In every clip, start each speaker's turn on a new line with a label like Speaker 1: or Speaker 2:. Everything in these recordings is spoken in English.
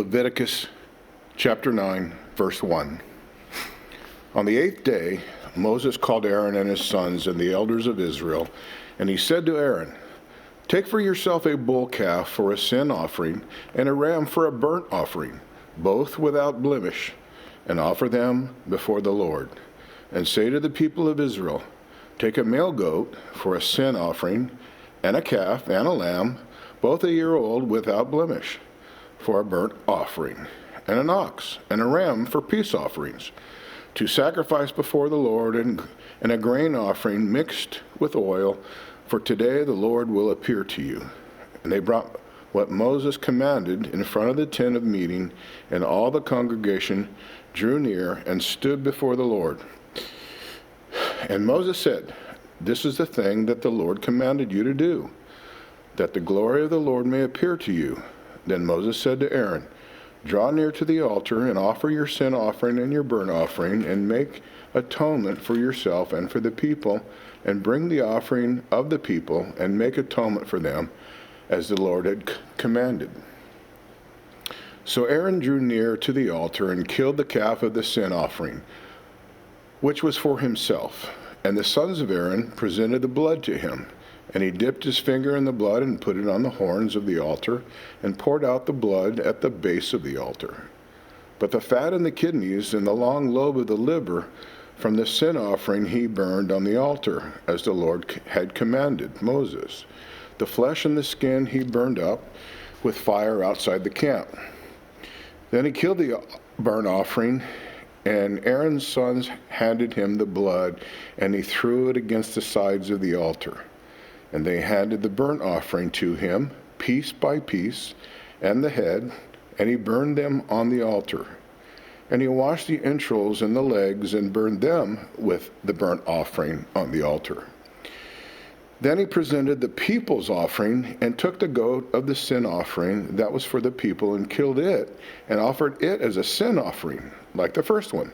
Speaker 1: Leviticus chapter 9, verse 1. On the 8th day, Moses called Aaron and his sons and the elders of Israel, and he said to Aaron, "Take for yourself a bull calf for a sin offering and a ram for a burnt offering, both without blemish, and offer them before the Lord. And say to the people of Israel, take a male goat for a sin offering, and a calf and a lamb, both a year old without blemish, for a burnt offering, and an ox and a ram for peace offerings, to sacrifice before the Lord, and a grain offering mixed with oil, for today the Lord will appear to you." And they brought what Moses commanded in front of the tent of meeting, and all the congregation drew near and stood before the Lord. And Moses said, "This is the thing that the Lord commanded you to do, that the glory of the Lord may appear to you." Then Moses said to Aaron, "Draw near to the altar and offer your sin offering and your burnt offering, and make atonement for yourself and for the people, and bring the offering of the people and make atonement for them, as the Lord had commanded." So Aaron drew near to the altar and killed the calf of the sin offering, which was for himself. And the sons of Aaron presented the blood to him. And he dipped his finger in the blood and put it on the horns of the altar, and poured out the blood at the base of the altar. But the fat and the kidneys and the long lobe of the liver from the sin offering he burned on the altar, as the Lord had commanded Moses. The flesh and the skin he burned up with fire outside the camp. Then he killed the burnt offering, and Aaron's sons handed him the blood, and he threw it against the sides of the altar. And they handed the burnt offering to him, piece by piece, and the head, and he burned them on the altar. And he washed the entrails and the legs, and burned them with the burnt offering on the altar. Then he presented the people's offering, and took the goat of the sin offering that was for the people, and killed it, and offered it as a sin offering, like the first one.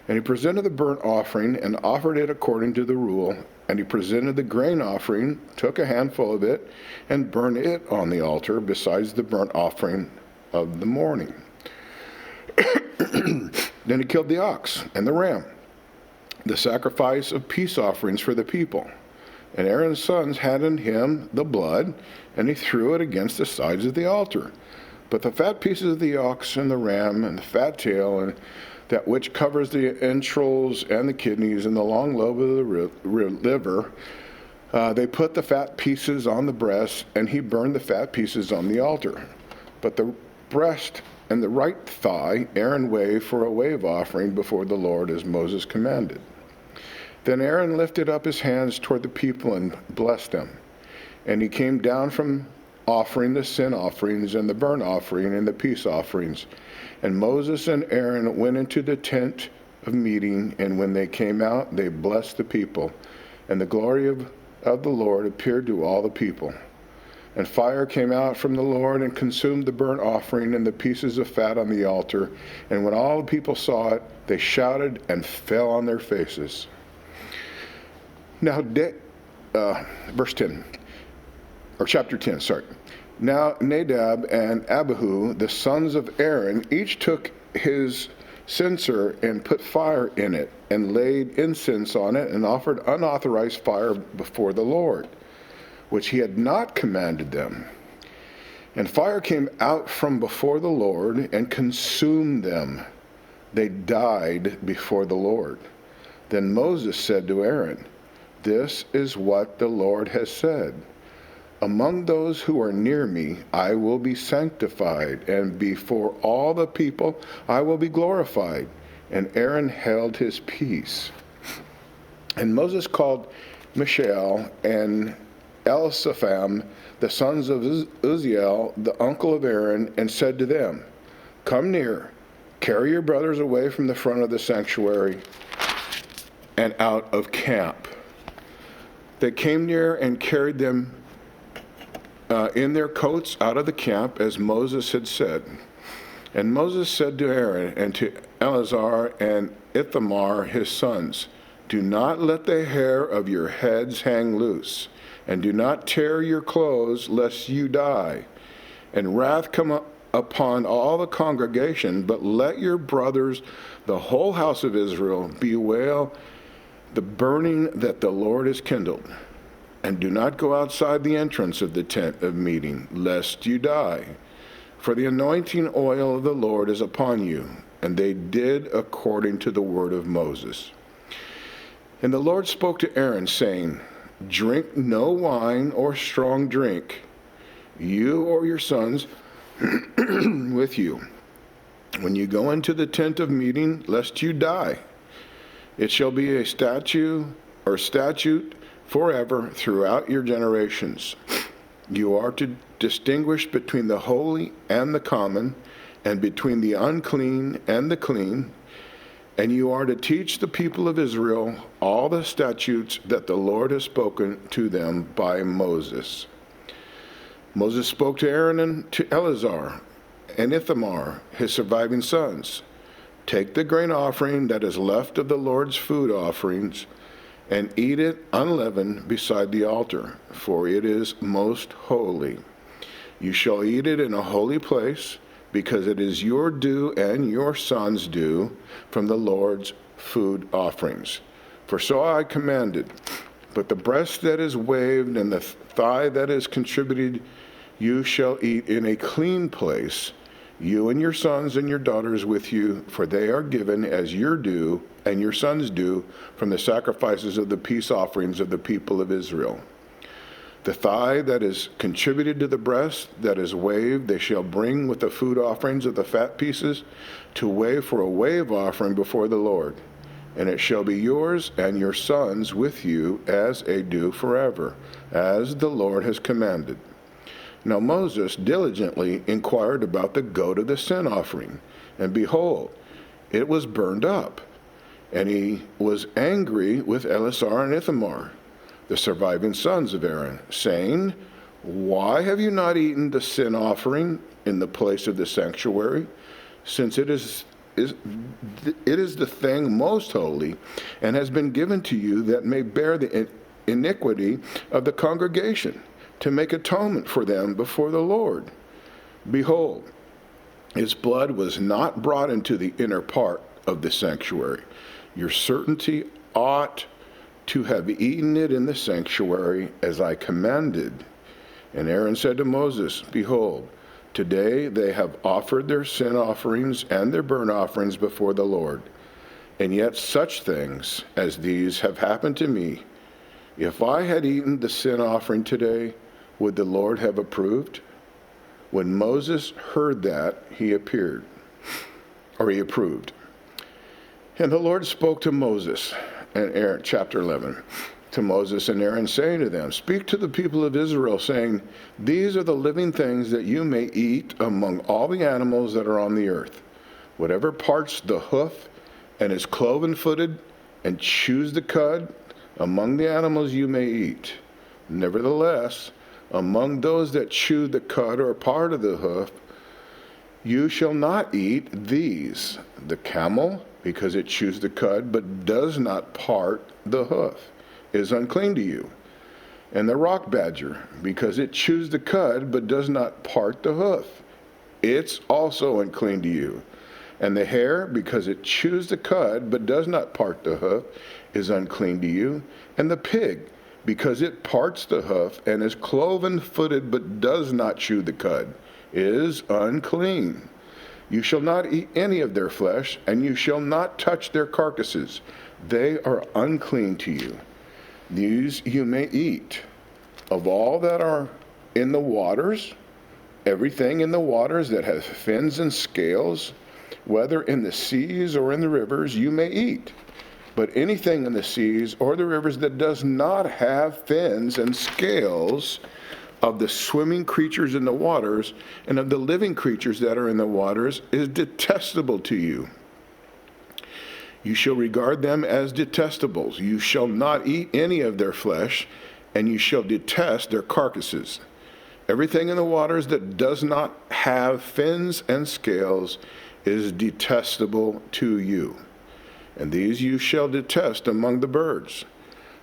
Speaker 1: And he presented the burnt offering, and offered it according to the rule. And he presented the grain offering, took a handful of it, and burned it on the altar, besides the burnt offering of the morning. Then he killed the ox and the ram, the sacrifice of peace offerings for the people. And Aaron's sons handed him the blood, and he threw it against the sides of the altar. But the fat pieces of the ox and the ram, and the fat tail, and that which covers the entrails and the kidneys and the long lobe of the liver, they put the fat pieces on the breast, and he burned the fat pieces on the altar. But the breast and the right thigh Aaron waved for a wave offering before the Lord, as Moses commanded. Then Aaron lifted up his hands toward the people and blessed them. And he came down from offering the sin offerings and the burnt offering and the peace offerings. And Moses and Aaron went into the tent of meeting, and when they came out, they blessed the people. And the glory of the Lord appeared to all the people. And fire came out from the Lord and consumed the burnt offering and the pieces of fat on the altar. And when all the people saw it, they shouted and fell on their faces. Now, verse 10, or chapter 10, sorry. Now Nadab and Abihu, the sons of Aaron, each took his censer and put fire in it, and laid incense on it, and offered unauthorized fire before the Lord, which he had not commanded them. And fire came out from before the Lord and consumed them. They died before the Lord. Then Moses said to Aaron, "This is what the Lord has said. Among those who are near me, I will be sanctified, and before all the people I will be glorified." And Aaron held his peace. And Moses called Mishael and Elisaphan, the sons of Uzziel, the uncle of Aaron, and said to them, "Come near, carry your brothers away from the front of the sanctuary and out of camp." They came near and carried them in their coats out of the camp, as Moses had said. And Moses said to Aaron and to Eleazar and Ithamar his sons, "Do not let the hair of your heads hang loose, and do not tear your clothes, lest you die. And wrath come upon all the congregation, but let your brothers, the whole house of Israel, bewail the burning that the Lord has kindled. And do not go outside the entrance of the tent of meeting, lest you die. For the anointing oil of the Lord is upon you. And they did according to the word of Moses. And the Lord spoke to Aaron, saying, drink no wine or strong drink, you or your sons with you, when you go into the tent of meeting, lest you die. It shall be a statute forever throughout your generations. You are to distinguish between the holy and the common, and between the unclean and the clean, and you are to teach the people of Israel all the statutes that the Lord has spoken to them by Moses. Moses spoke to Aaron and to Eleazar and Ithamar, his surviving sons. Take the grain offering that is left of the Lord's food offerings and eat it unleavened beside the altar, for it is most holy. You shall eat it in a holy place, because it is your due and your sons' due from the Lord's food offerings. For so I commanded. But the breast that is waved and the thigh that is contributed, you shall eat in a clean place, you and your sons and your daughters with you, for they are given as your due and your sons' due from the sacrifices of the peace offerings of the people of Israel. The thigh that is contributed to the breast that is waved, they shall bring with the food offerings of the fat pieces to wave for a wave offering before the Lord. And it shall be yours and your sons with you as a due forever, as the Lord has commanded. Now Moses diligently inquired about the goat of the sin offering, and behold, it was burned up. And he was angry with Eleazar and Ithamar, the surviving sons of Aaron, saying, why have you not eaten the sin offering in the place of the sanctuary, since it is the thing most holy, and has been given to you that may bear the iniquity of the congregation, to make atonement for them before the Lord? Behold, its blood was not brought into the inner part of the sanctuary. Your certainty ought to have eaten it in the sanctuary as I commanded. And Aaron said to Moses, behold, today they have offered their sin offerings and their burnt offerings before the Lord. And yet such things as these have happened to me. If I had eaten the sin offering today, would the Lord have approved? When Moses heard that, he approved. And the Lord spoke to Moses, and Aaron, chapter 11, to Moses and Aaron, saying to them, speak to the people of Israel, saying, these are the living things that you may eat among all the animals that are on the earth. Whatever parts the hoof and is cloven-footed and chews the cud, among the animals you may eat. Nevertheless, among those that chew the cud or part of the hoof, you shall not eat these: the camel, because it chews the cud, but does not part the hoof, is unclean to you. And the rock badger, because it chews the cud, but does not part the hoof, it's also unclean to you. And the hare, because it chews the cud, but does not part the hoof, is unclean to you. And the pig, because it parts the hoof and is cloven-footed, but does not chew the cud, is unclean. You shall not eat any of their flesh, and you shall not touch their carcasses. They are unclean to you. These you may eat. Of all that are in the waters, everything in the waters that has fins and scales, whether in the seas or in the rivers, you may eat. But anything in the seas or the rivers that does not have fins and scales, of the swimming creatures in the waters and of the living creatures that are in the waters, is detestable to you. You shall regard them as detestables. You shall not eat any of their flesh, and you shall detest their carcasses. Everything in the waters that does not have fins and scales is detestable to you. And these you shall detest among the birds.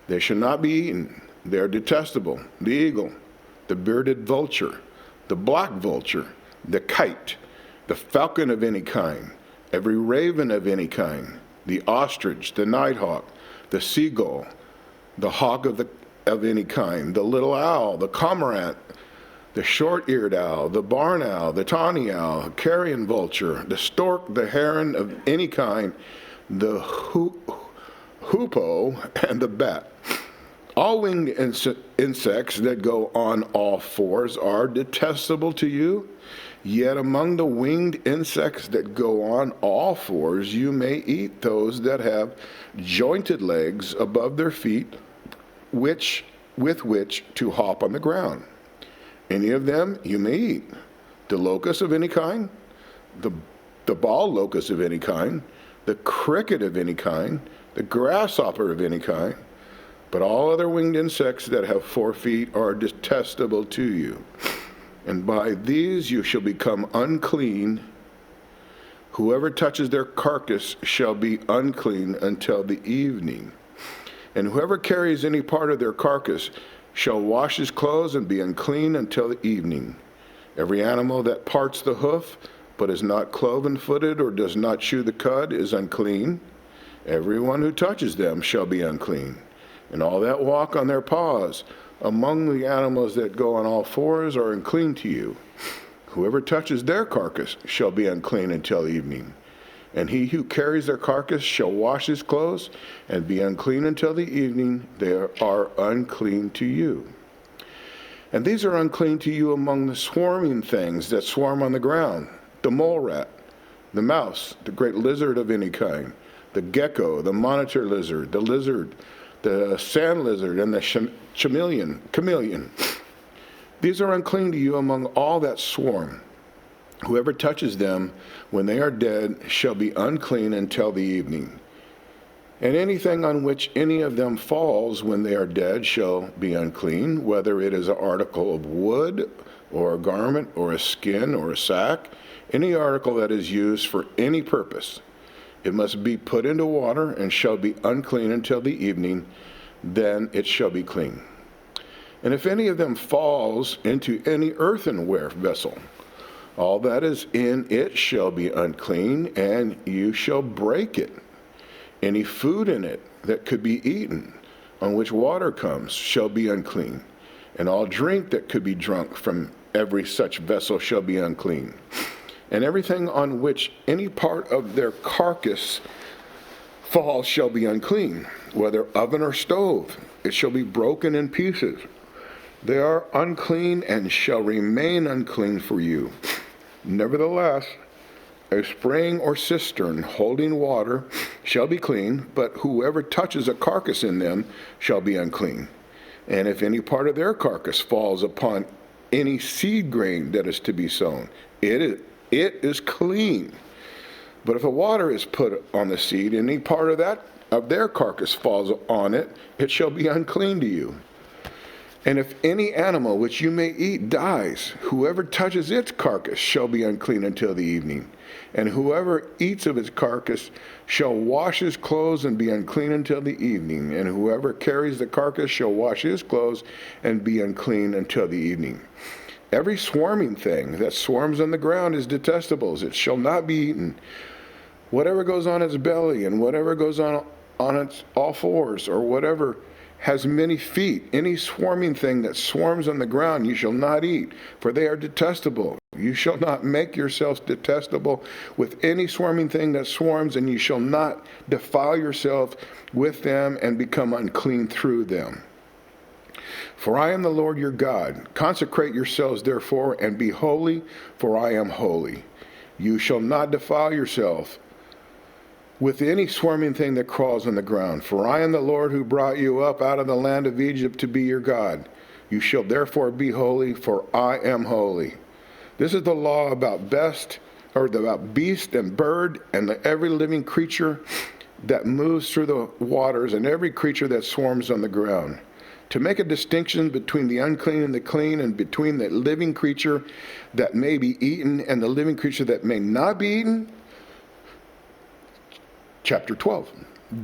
Speaker 1: They shall not be eaten. They are detestable: the eagle, the bearded vulture, the black vulture, the kite, the falcon of any kind, every raven of any kind, the ostrich, the nighthawk, the seagull, the hawk of any kind, the little owl, the cormorant, the short-eared owl, the barn owl, the tawny owl, carrion vulture, the stork, the heron of any kind, the hoopoe, and the bat. All winged insects that go on all fours are detestable to you. Yet among the winged insects that go on all fours, you may eat those that have jointed legs above their feet, with which to hop on the ground. Any of them you may eat. The locust of any kind, the bald locust of any kind, the cricket of any kind, the grasshopper of any kind, but all other winged insects that have 4 feet are detestable to you. And by these you shall become unclean. Whoever touches their carcass shall be unclean until the evening. And whoever carries any part of their carcass shall wash his clothes and be unclean until the evening. Every animal that parts the hoof, but is not cloven-footed or does not chew the cud, is unclean. Everyone who touches them shall be unclean. And all that walk on their paws among the animals that go on all fours are unclean to you. Whoever touches their carcass shall be unclean until evening. And he who carries their carcass shall wash his clothes and be unclean until the evening. They are unclean to you. And these are unclean to you among the swarming things that swarm on the ground: the mole rat, the mouse, the great lizard of any kind, the gecko, the monitor lizard, the sand lizard, and the chameleon. These are unclean to you among all that swarm. Whoever touches them when they are dead shall be unclean until the evening. And anything on which any of them falls when they are dead shall be unclean, whether it is an article of wood, or a garment, or a skin, or a sack, any article that is used for any purpose. It must be put into water and shall be unclean until the evening, then it shall be clean. And if any of them falls into any earthenware vessel, all that is in it shall be unclean, and you shall break it. Any food in it that could be eaten, on which water comes, shall be unclean. And all drink that could be drunk from every such vessel shall be unclean. And everything on which any part of their carcass falls shall be unclean, whether oven or stove. It shall be broken in pieces. They are unclean and shall remain unclean for you. Nevertheless, a spring or cistern holding water shall be clean, but whoever touches a carcass in them shall be unclean. And if any part of their carcass falls upon any seed grain that is to be sown, it is clean. But if the water is put on the seed, any part of their carcass falls on it, it shall be unclean to you. And if any animal which you may eat dies, whoever touches its carcass shall be unclean until the evening. And whoever eats of its carcass shall wash his clothes and be unclean until the evening. And whoever carries the carcass shall wash his clothes and be unclean until the evening. Every swarming thing that swarms on the ground is detestable. It shall not be eaten. Whatever goes on its belly, and whatever goes on its all fours, or whatever has many feet, any swarming thing that swarms on the ground you shall not eat, for they are detestable. You shall not make yourselves detestable with any swarming thing that swarms, and you shall not defile yourself with them and become unclean through them. For I am the Lord your God. Consecrate yourselves therefore, and be holy, for I am holy. You shall not defile yourself with any swarming thing that crawls on the ground. For I am the Lord who brought you up out of the land of Egypt to be your God. You shall therefore be holy, for I am holy. This is the law about beast and bird, and every living creature that moves through the waters, and every creature that swarms on the ground, to make a distinction between the unclean and the clean, and between the living creature that may be eaten and the living creature that may not be eaten. Chapter 12.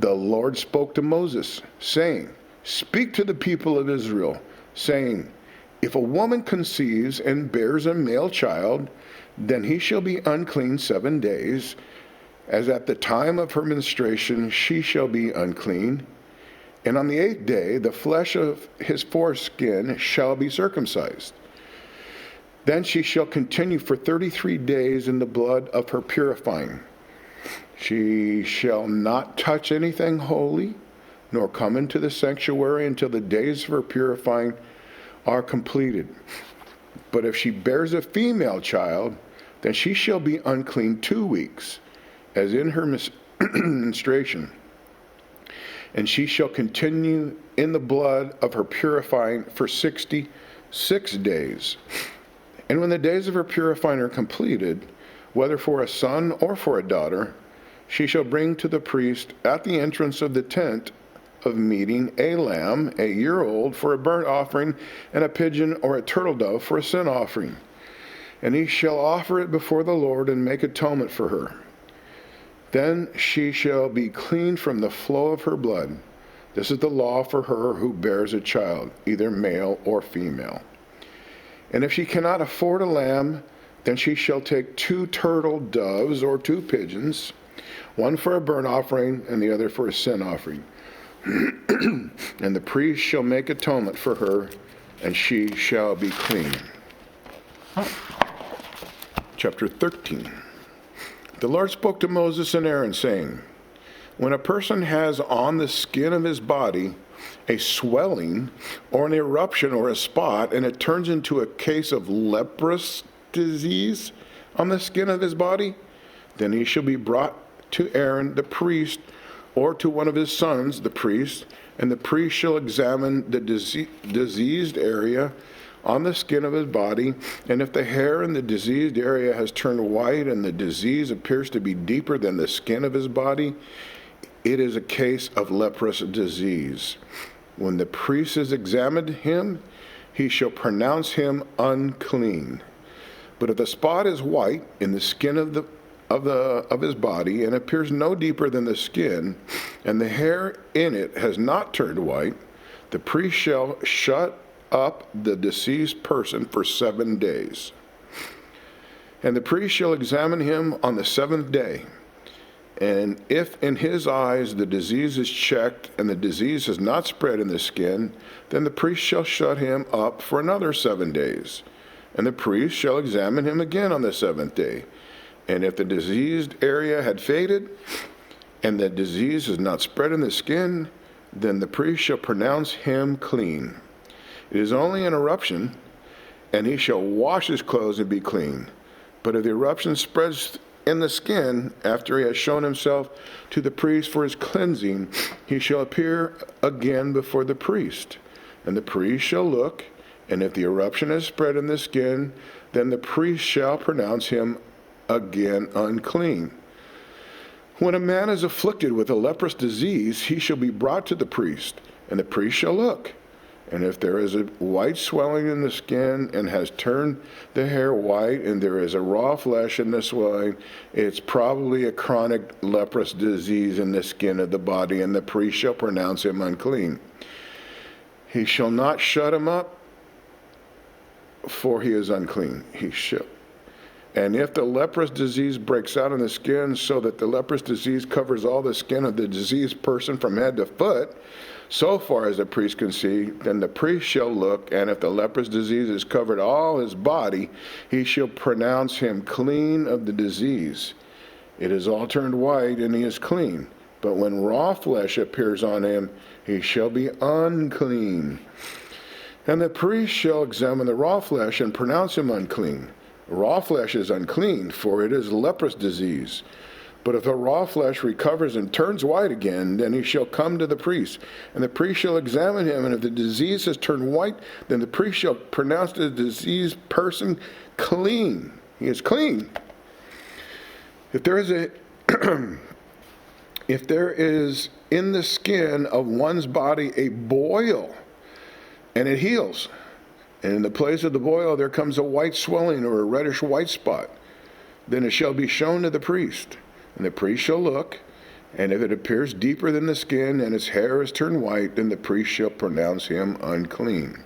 Speaker 1: The Lord spoke to Moses, saying, Speak to the people of Israel, saying, If a woman conceives and bears a male child, then he shall be unclean 7 days, as at the time of her menstruation she shall be unclean. And on the 8th day the flesh of his foreskin shall be circumcised. Then she shall continue for 33 days in the blood of her purifying. She shall not touch anything holy, nor come into the sanctuary until the days of her purifying are completed. But if she bears a female child, then she shall be unclean 2 weeks, as in her menstruation. And she shall continue in the blood of her purifying for 66 days. And when the days of her purifying are completed, whether for a son or for a daughter, she shall bring to the priest at the entrance of the tent of meeting a lamb, a year old, for a burnt offering, and a pigeon or a turtle dove for a sin offering. And he shall offer it before the Lord and make atonement for her. Then she shall be clean from the flow of her blood. This is the law for her who bears a child, either male or female. And if she cannot afford a lamb, then she shall take 2 turtle doves or 2 pigeons, one for a burnt offering and the other for a sin offering. And the priest shall make atonement for her, and she shall be clean. Chapter 13. The Lord spoke to Moses and Aaron, saying, when a person has on the skin of his body a swelling or an eruption or a spot, and it turns into a case of leprous disease on the skin of his body, then he shall be brought to Aaron the priest, or to one of his sons, the priest, and the priest shall examine the diseased area on the skin of his body, and if the hair in the diseased area has turned white and the disease appears to be deeper than the skin of his body, it is a case of leprous disease. When the priest has examined him, he shall pronounce him unclean. But if the spot is white in the skin of his body and appears no deeper than the skin, and the hair in it has not turned white, the priest shall shut up the deceased person for 7 days. And the priest shall examine him on the 7th day. And if in his eyes the disease is checked and the disease has not spread in the skin, then the priest shall shut him up for another 7 days. And the priest shall examine him again on the 7th day. And if the diseased area had faded and the disease has not spread in the skin, then the priest shall pronounce him clean. It is only an eruption, and he shall wash his clothes and be clean. But if the eruption spreads in the skin after he has shown himself to the priest for his cleansing, he shall appear again before the priest. And the priest shall look, and if the eruption has spread in the skin, then the priest shall pronounce him again unclean. When a man is afflicted with a leprous disease, he shall be brought to the priest, and the priest shall look. And if there is a white swelling in the skin and has turned the hair white, and there is a raw flesh in the swelling, it's probably a chronic leprous disease in the skin of the body, and the priest shall pronounce him unclean. He shall not shut him up, for he is unclean. He shall. And if the leprous disease breaks out in the skin, so that the leprous disease covers all the skin of the diseased person from head to foot, so far as the priest can see, then the priest shall look, and if the leprous disease has covered all his body, he shall pronounce him clean of the disease. It is all turned white, and he is clean. But when raw flesh appears on him, he shall be unclean. And the priest shall examine the raw flesh and pronounce him unclean. Raw flesh is unclean, for it is leprous disease. But if the raw flesh recovers and turns white again, then he shall come to the priest. And the priest shall examine him, and if the disease has turned white, then the priest shall pronounce the diseased person clean. He is clean. If there is in the skin of one's body a boil, and it heals, and in the place of the boil there comes a white swelling or a reddish white spot, then it shall be shown to the priest. And the priest shall look, and if it appears deeper than the skin and its hair is turned white, then the priest shall pronounce him unclean.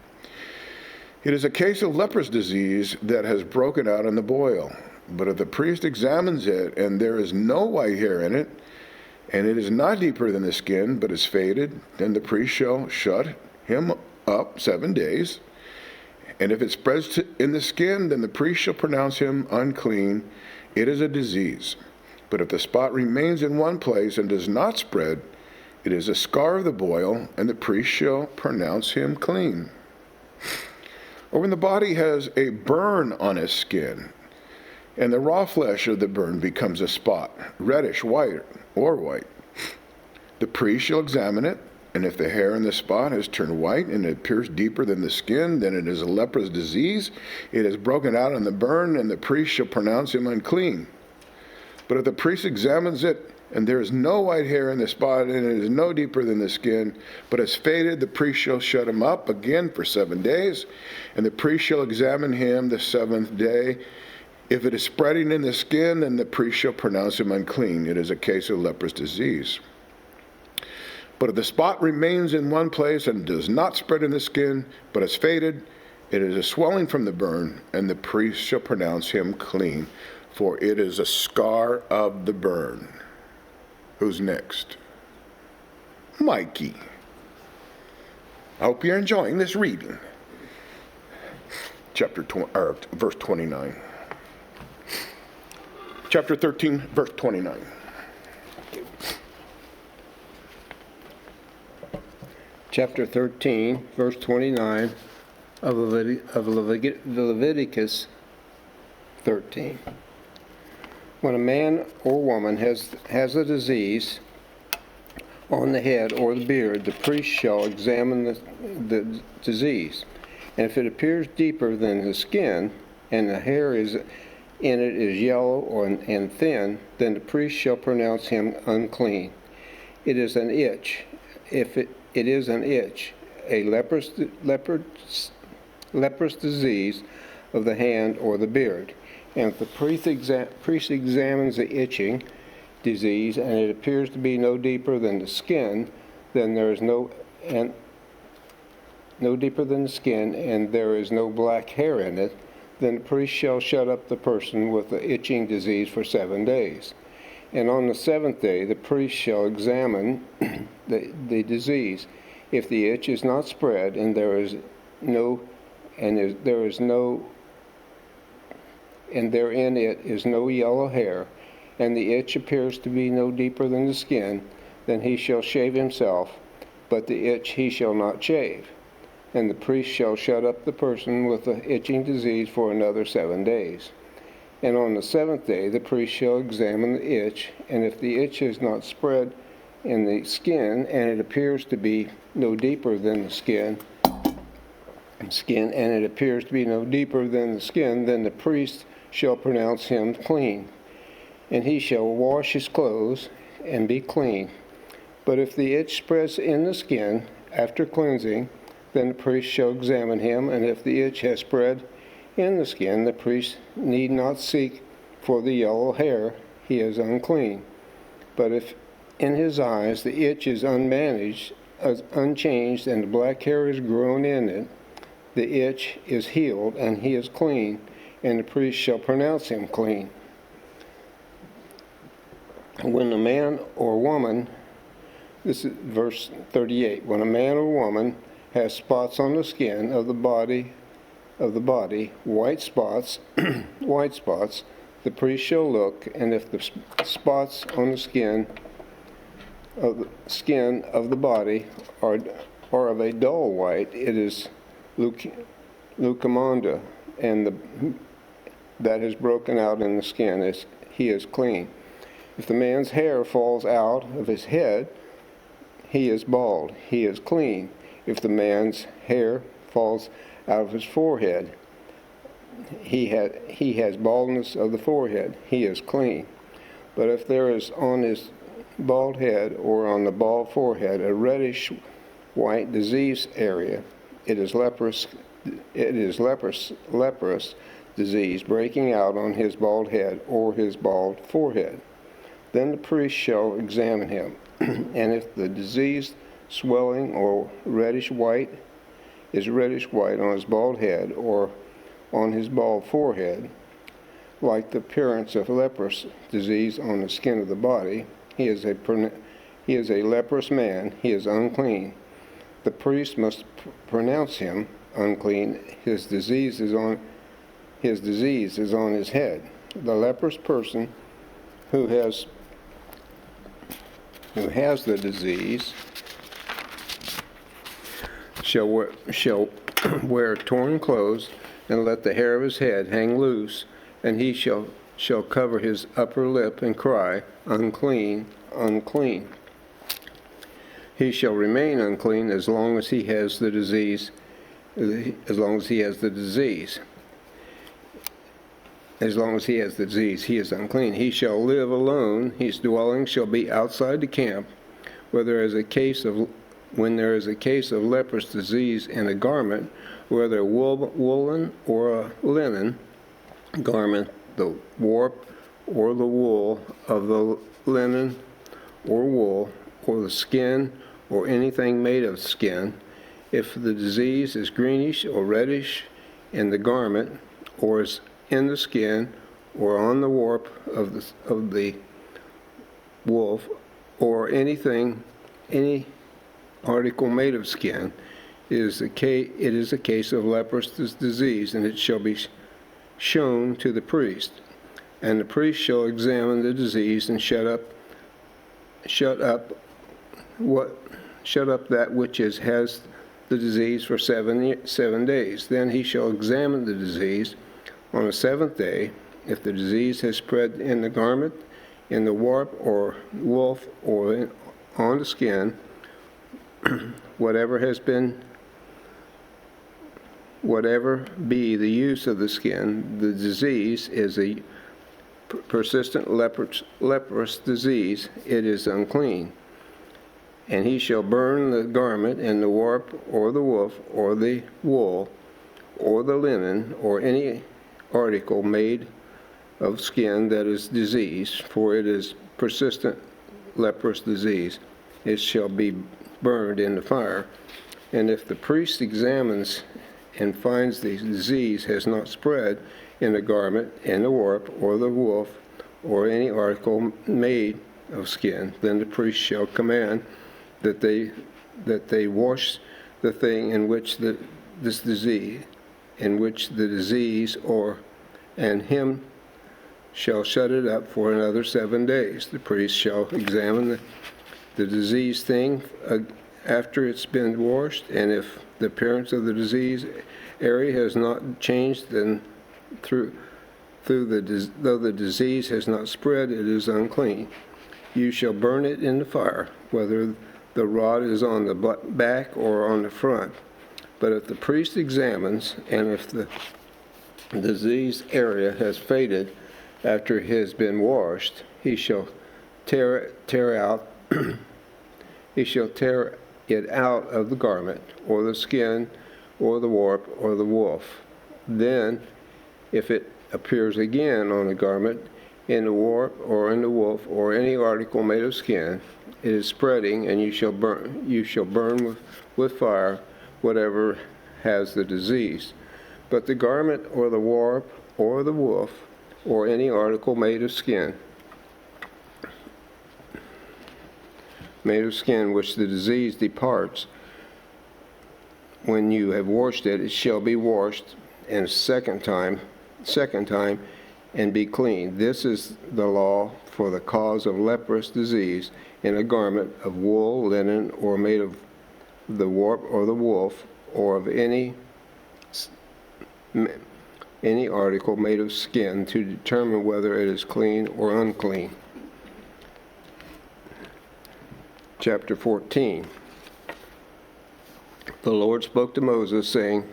Speaker 1: It is a case of leprous disease that has broken out in the boil. But if the priest examines it, and there is no white hair in it, and it is not deeper than the skin, but is faded, then the priest shall shut him up 7 days. And if it spreads in the skin, then the priest shall pronounce him unclean. It is a disease. But if the spot remains in one place and does not spread, it is a scar of the boil, and the priest shall pronounce him clean. Or when the body has a burn on its skin, and the raw flesh of the burn becomes a spot, reddish, white, or white, the priest shall examine it, and if the hair in the spot has turned white and it appears deeper than the skin, then it is a leprous disease. It has broken out on the burn, and the priest shall pronounce him unclean. But if the priest examines it, and there is no white hair in the spot, and it is no deeper than the skin, but has faded, the priest shall shut him up again for 7 days, and the priest shall examine him the 7th day. If it is spreading in the skin, then the priest shall pronounce him unclean. It is a case of leprous disease. But if the spot remains in one place and does not spread in the skin, but has faded, it is a swelling from the burn, and the priest shall pronounce him clean, for it is a scar of the burn. Who's next? Mikey. I hope you're enjoying this reading. Verse 29. Chapter 13, verse 29.
Speaker 2: Chapter 13, verse 29 of Leviticus 13. When a man or woman has a disease on the head or the beard, the priest shall examine the disease. And if it appears deeper than the skin, and the hair in it is yellow and thin, then the priest shall pronounce him unclean. It is an itch. If it is an itch, a leprous disease of the hand or the beard. And if the priest examines the itching disease, and it appears to be no deeper than the skin, then there is no deeper than the skin, and there is no black hair in it, then the priest shall shut up the person with the itching disease for 7 days. And on the 7th day, the priest shall examine the disease. If the itch is not spread, and therein it is no yellow hair, and the itch appears to be no deeper than the skin, then he shall shave himself, but the itch he shall not shave. And the priest shall shut up the person with the itching disease for another 7 days. And on the 7th day the priest shall examine the itch, and if the itch is not spread in the skin, and it appears to be no deeper than the skin, and it appears to be no deeper than the skin, then the priest shall pronounce him clean, and he shall wash his clothes and be clean. But if the itch spreads in the skin after cleansing, then the priest shall examine him, and if the itch has spread in the skin, the priest need not seek for the yellow hair, he is unclean. But if in his eyes the itch is unchanged, and the black hair is grown in it, the itch is healed, and he is clean, and the priest shall pronounce him clean. When a man or woman, this is verse 38, when a man or woman has spots on the skin of the body, white spots, the priest shall look, and if the spots on the skin of the body are of a dull white, it is leucomanda, and that has broken out in the skin, he is clean. If the man's hair falls out of his head, he is bald, he is clean. If the man's hair falls out of his forehead, he has baldness of the forehead, he is clean. But if there is on his bald head or on the bald forehead a reddish white disease area, it is leprous disease breaking out on his bald head or his bald forehead. Then the priest shall examine him, and if the disease, swelling, or reddish white is reddish white on his bald head or on his bald forehead, like the appearance of leprous disease on the skin of the body, he is a leprous man, he is unclean. The priest must pronounce him unclean. His disease is on his head. The leprous person who has the disease shall wear torn clothes and let the hair of his head hang loose, and he shall cover his upper lip and cry, unclean, unclean. He shall remain unclean as long as he has the disease. As long as he has the disease, he is unclean. He shall live alone. His dwelling shall be outside the camp, when there is a case of leprous disease in a garment, whether a woolen or a linen garment, the warp or the wool of the linen or wool, or the skin, or anything made of skin. If the disease is greenish or reddish in the garment, or is in the skin, or on the warp of the wolf, or any article made of skin, it is a case of leprous disease, and it shall be shown to the priest. And the priest shall examine the disease and shut up that which has the disease for 7 days. Then he shall examine the disease on the seventh day. If the disease has spread in the garment, in the warp or woof, or on the skin, whatever be the use of the skin, the disease is a persistent leprous disease, it is unclean. And he shall burn the garment and the warp or the woof or the wool or the linen or any article made of skin that is diseased, for it is persistent leprous disease. It shall be burned in the fire. And if the priest examines and finds the disease has not spread in the garment, in the warp, or the woof, or any article made of skin, then the priest shall command that they wash the thing in which the disease, and him shall shut it up for another 7 days. The priest shall examine the diseased thing after it's been washed, and if the appearance of the disease area has not changed, then though the disease has not spread, it is unclean. You shall burn it in the fire, whether the rod is on the back or on the front. But if the priest examines, and if the diseased area has faded after it has been washed, he shall tear it out of the garment, or the skin, or the warp, or the woof. Then, if it appears again on the garment, in the warp, or in the woof, or any article made of skin, it is spreading, and you shall burn with fire whatever has the disease. But the garment, or the warp, or the woof, or any article made of skin which the disease departs, when you have washed it, it shall be washed and second time, and be clean. This is the law for the cause of leprous disease in a garment of wool, linen, or made of the warp or the woof, or of any article made of skin, to determine whether it is clean or unclean. Chapter 14. The Lord spoke to Moses, saying,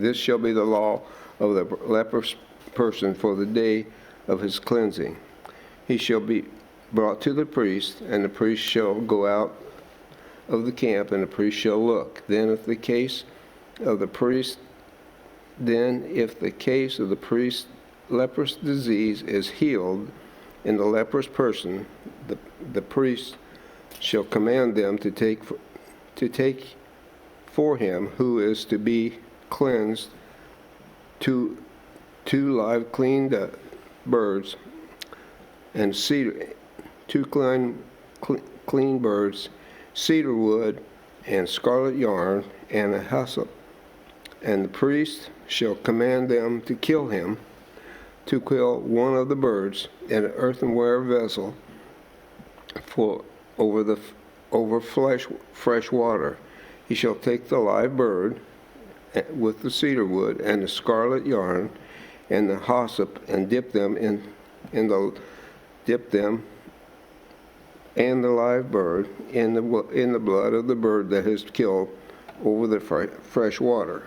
Speaker 2: this shall be the law of the leprous person for the day of his cleansing. He shall be brought to the priest, and the priest shall go out of the camp, and the priest shall look. Then if the case of the priest's leprous disease is healed, in the leprous person, the priest shall command them to take for him who is to be cleansed two live cleaned birds and two clean birds, cedar wood and scarlet yarn and a hyssop. And the priest shall command them to kill one of the birds in an earthenware vessel over fresh water. He shall take the live bird with the cedar wood and the scarlet yarn and the hyssop and dip them and the live bird in the blood of the bird that is killed over the fresh water.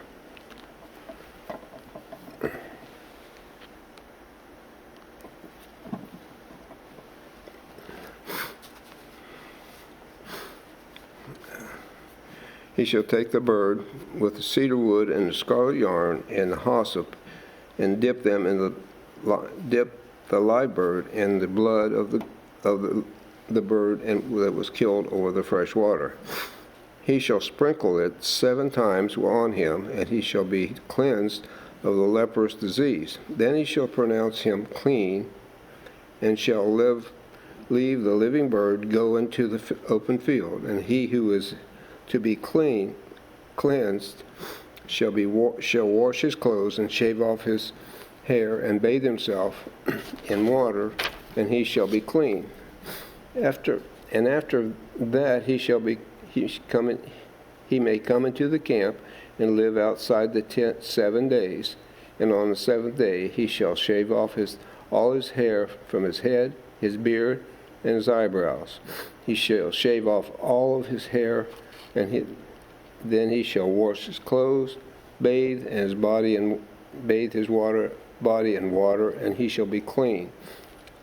Speaker 2: He shall take the bird with the cedar wood and the scarlet yarn and the hyssop, and dip the live bird in the blood of the bird that was killed over the fresh water. He shall sprinkle it 7 times on him, and he shall be cleansed of the leprous disease. Then he shall pronounce him clean, and shall leave the living bird go into the open field, and he who is to be cleansed shall wash his clothes and shave off his hair and bathe himself in water, and he shall be clean. After that he may come into the camp and live outside the tent 7 days, and on the 7th day he shall shave off all his hair from his head, his beard, and his eyebrows. He shall shave off all of his hair, and then he shall wash his clothes, bathe his body in water, and he shall be clean.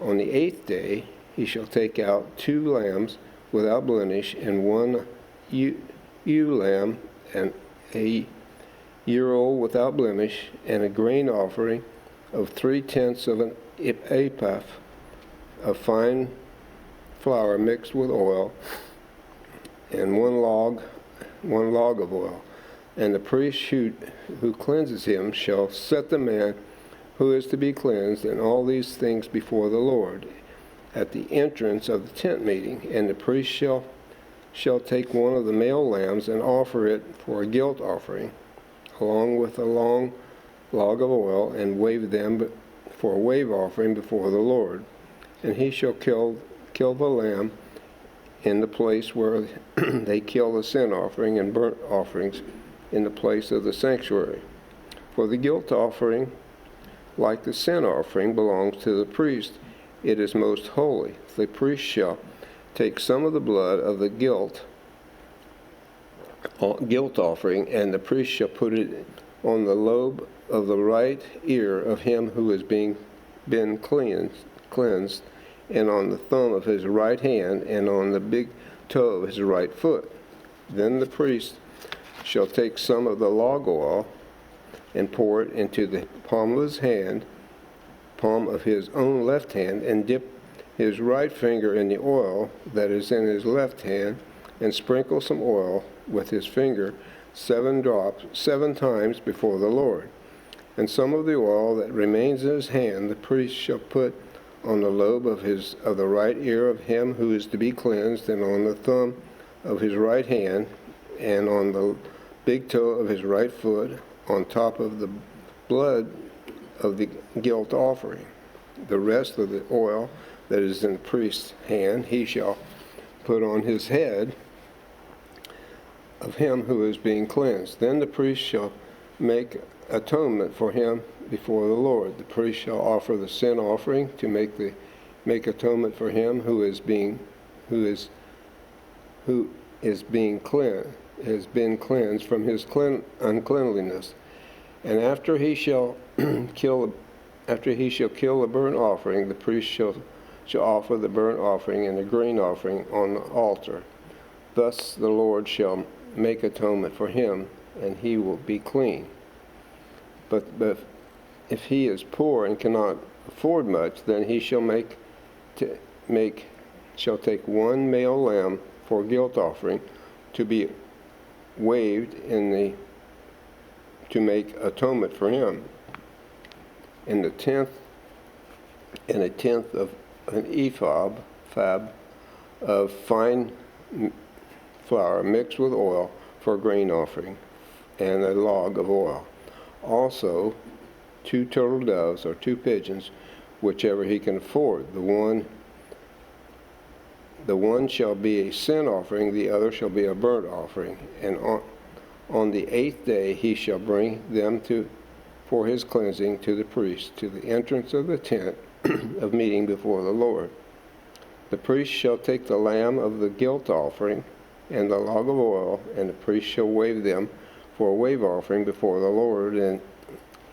Speaker 2: On the 8th day he shall take out 2 lambs without blemish, and 1 ewe lamb, and a year-old without blemish, and a grain offering of 3/10 of an ephah of fine flour mixed with oil, and one log of oil. And the priest who cleanses him shall set the man who is to be cleansed and all these things before the Lord at the entrance of the tent meeting. And the priest shall take one of the male lambs and offer it for a guilt offering, along with a long log of oil, and wave them for a wave offering before the Lord. And he shall kill the lamb in the place where they kill the sin offering and burnt offerings, in the place of the sanctuary. For the guilt offering, like the sin offering, belongs to the priest. It is most holy. The priest shall take some of the blood of the guilt offering, and the priest shall put it on the lobe of the right ear of him who has been cleansed, and on the thumb of his right hand, and on the big toe of his right foot. Then the priest shall take some of the log oil and pour it into the palm of his own left hand, and dip his right finger in the oil that is in his left hand, and sprinkle some oil with his finger 7 drops 7 times before the Lord. And some of the oil that remains in his hand the priest shall put on the lobe of the right ear of him who is to be cleansed, and on the thumb of his right hand, and on the big toe of his right foot, on top of the blood of the guilt offering. The rest of the oil that is in the priest's hand he shall put on his head of him who is being cleansed. Then the priest shall make atonement for him before the Lord. The priest shall offer the sin offering to make atonement for him who has been cleansed from his uncleanliness. And after he shall kill the burnt offering, the priest shall offer the burnt offering and the grain offering on the altar. Thus the Lord shall make atonement for him, and he will be clean. But if he is poor and cannot afford much, then he shall make take one male lamb for a guilt offering to be waved to make atonement for him, and a tenth of an ephah of fine flour mixed with oil for a grain offering, and a log of oil. Also, 2 turtle doves or 2 pigeons, whichever he can afford. The one shall be a sin offering, the other shall be a burnt offering. And on the 8th day he shall bring them for his cleansing to the priest, to the entrance of the tent of meeting before the Lord. The priest shall take the lamb of the guilt offering and the log of oil, and the priest shall wave them for a wave offering before the Lord, and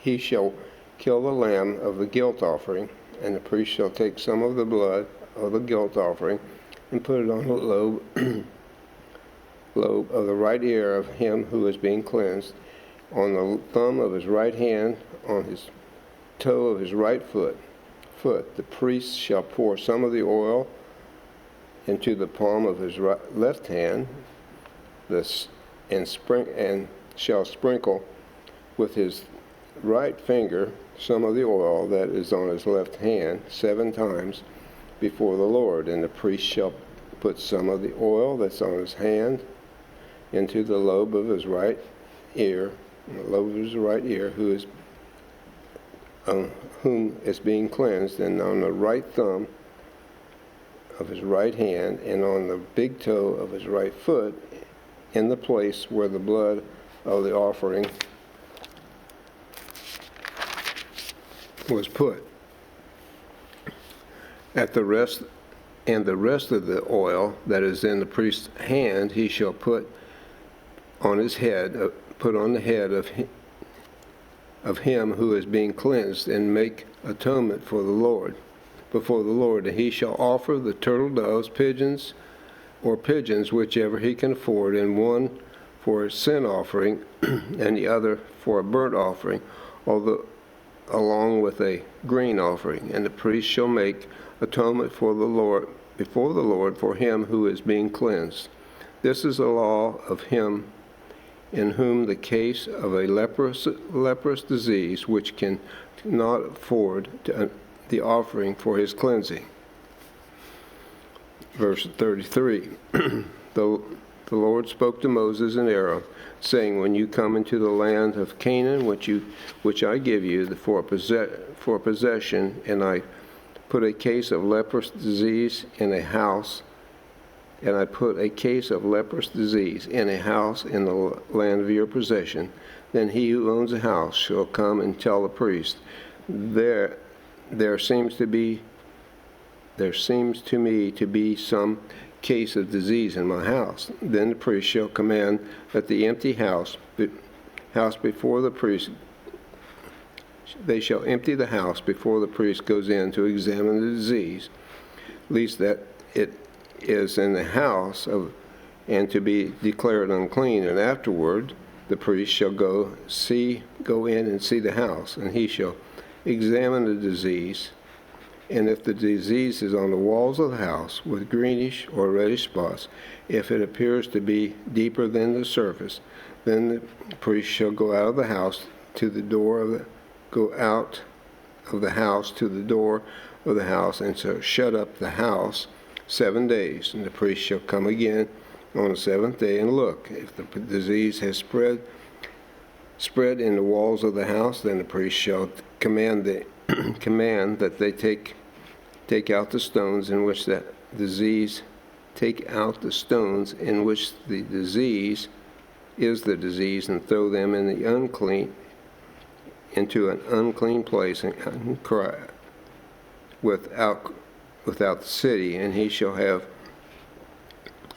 Speaker 2: he shall kill the lamb of the guilt offering, and the priest shall take some of the blood of the guilt offering and put it on the lobe of the right ear of him who is being cleansed, on the thumb of his right hand, on his toe of his right foot. The priest shall pour some of the oil into the palm of his left hand, and shall sprinkle with his right finger some of the oil that is on his left hand 7 times before the Lord. And the priest shall put some of the oil that's on his hand into the lobe of his right ear, whom is being cleansed, and on the right thumb of his right hand, and on the big toe of his right foot, in the place where the blood of the offering was put. The rest of the oil that is in the priest's hand he shall put on the head of him who is being cleansed, and make atonement before the Lord. And he shall offer the turtle doves, pigeons, whichever he can afford, and one for a sin offering, and the other for a burnt offering, along with a grain offering. And the priest shall make atonement before the Lord for him who is being cleansed. This is a law of him in whom the case of a leprous disease, which can not afford the offering for his cleansing. Verse 33, the Lord spoke to Moses and Aaron, saying, when you come into the land of Canaan, which I give you for possession, and I put a case of leprous disease in a house, in the land of your possession, then he who owns the house shall come and tell the priest, there seems to me to be some case of disease in my house. Then the priest shall command that the empty house before the priest, they shall empty the house before the priest goes in to examine the disease, lest that it is in the house and to be declared unclean. And afterward the priest shall go in and see the house, and he shall examine the disease. And if the disease is on the walls of the house with greenish or reddish spots, if it appears to be deeper than the surface, then the priest shall go out of the house to the door of the house, and so shut up the house 7 days. And the priest shall come again on the 7th day and look. If the disease has spread in the walls of the house, then the priest shall command that they take out the stones in which the disease is the disease, and throw them into an unclean place, and cry without the city. And he shall have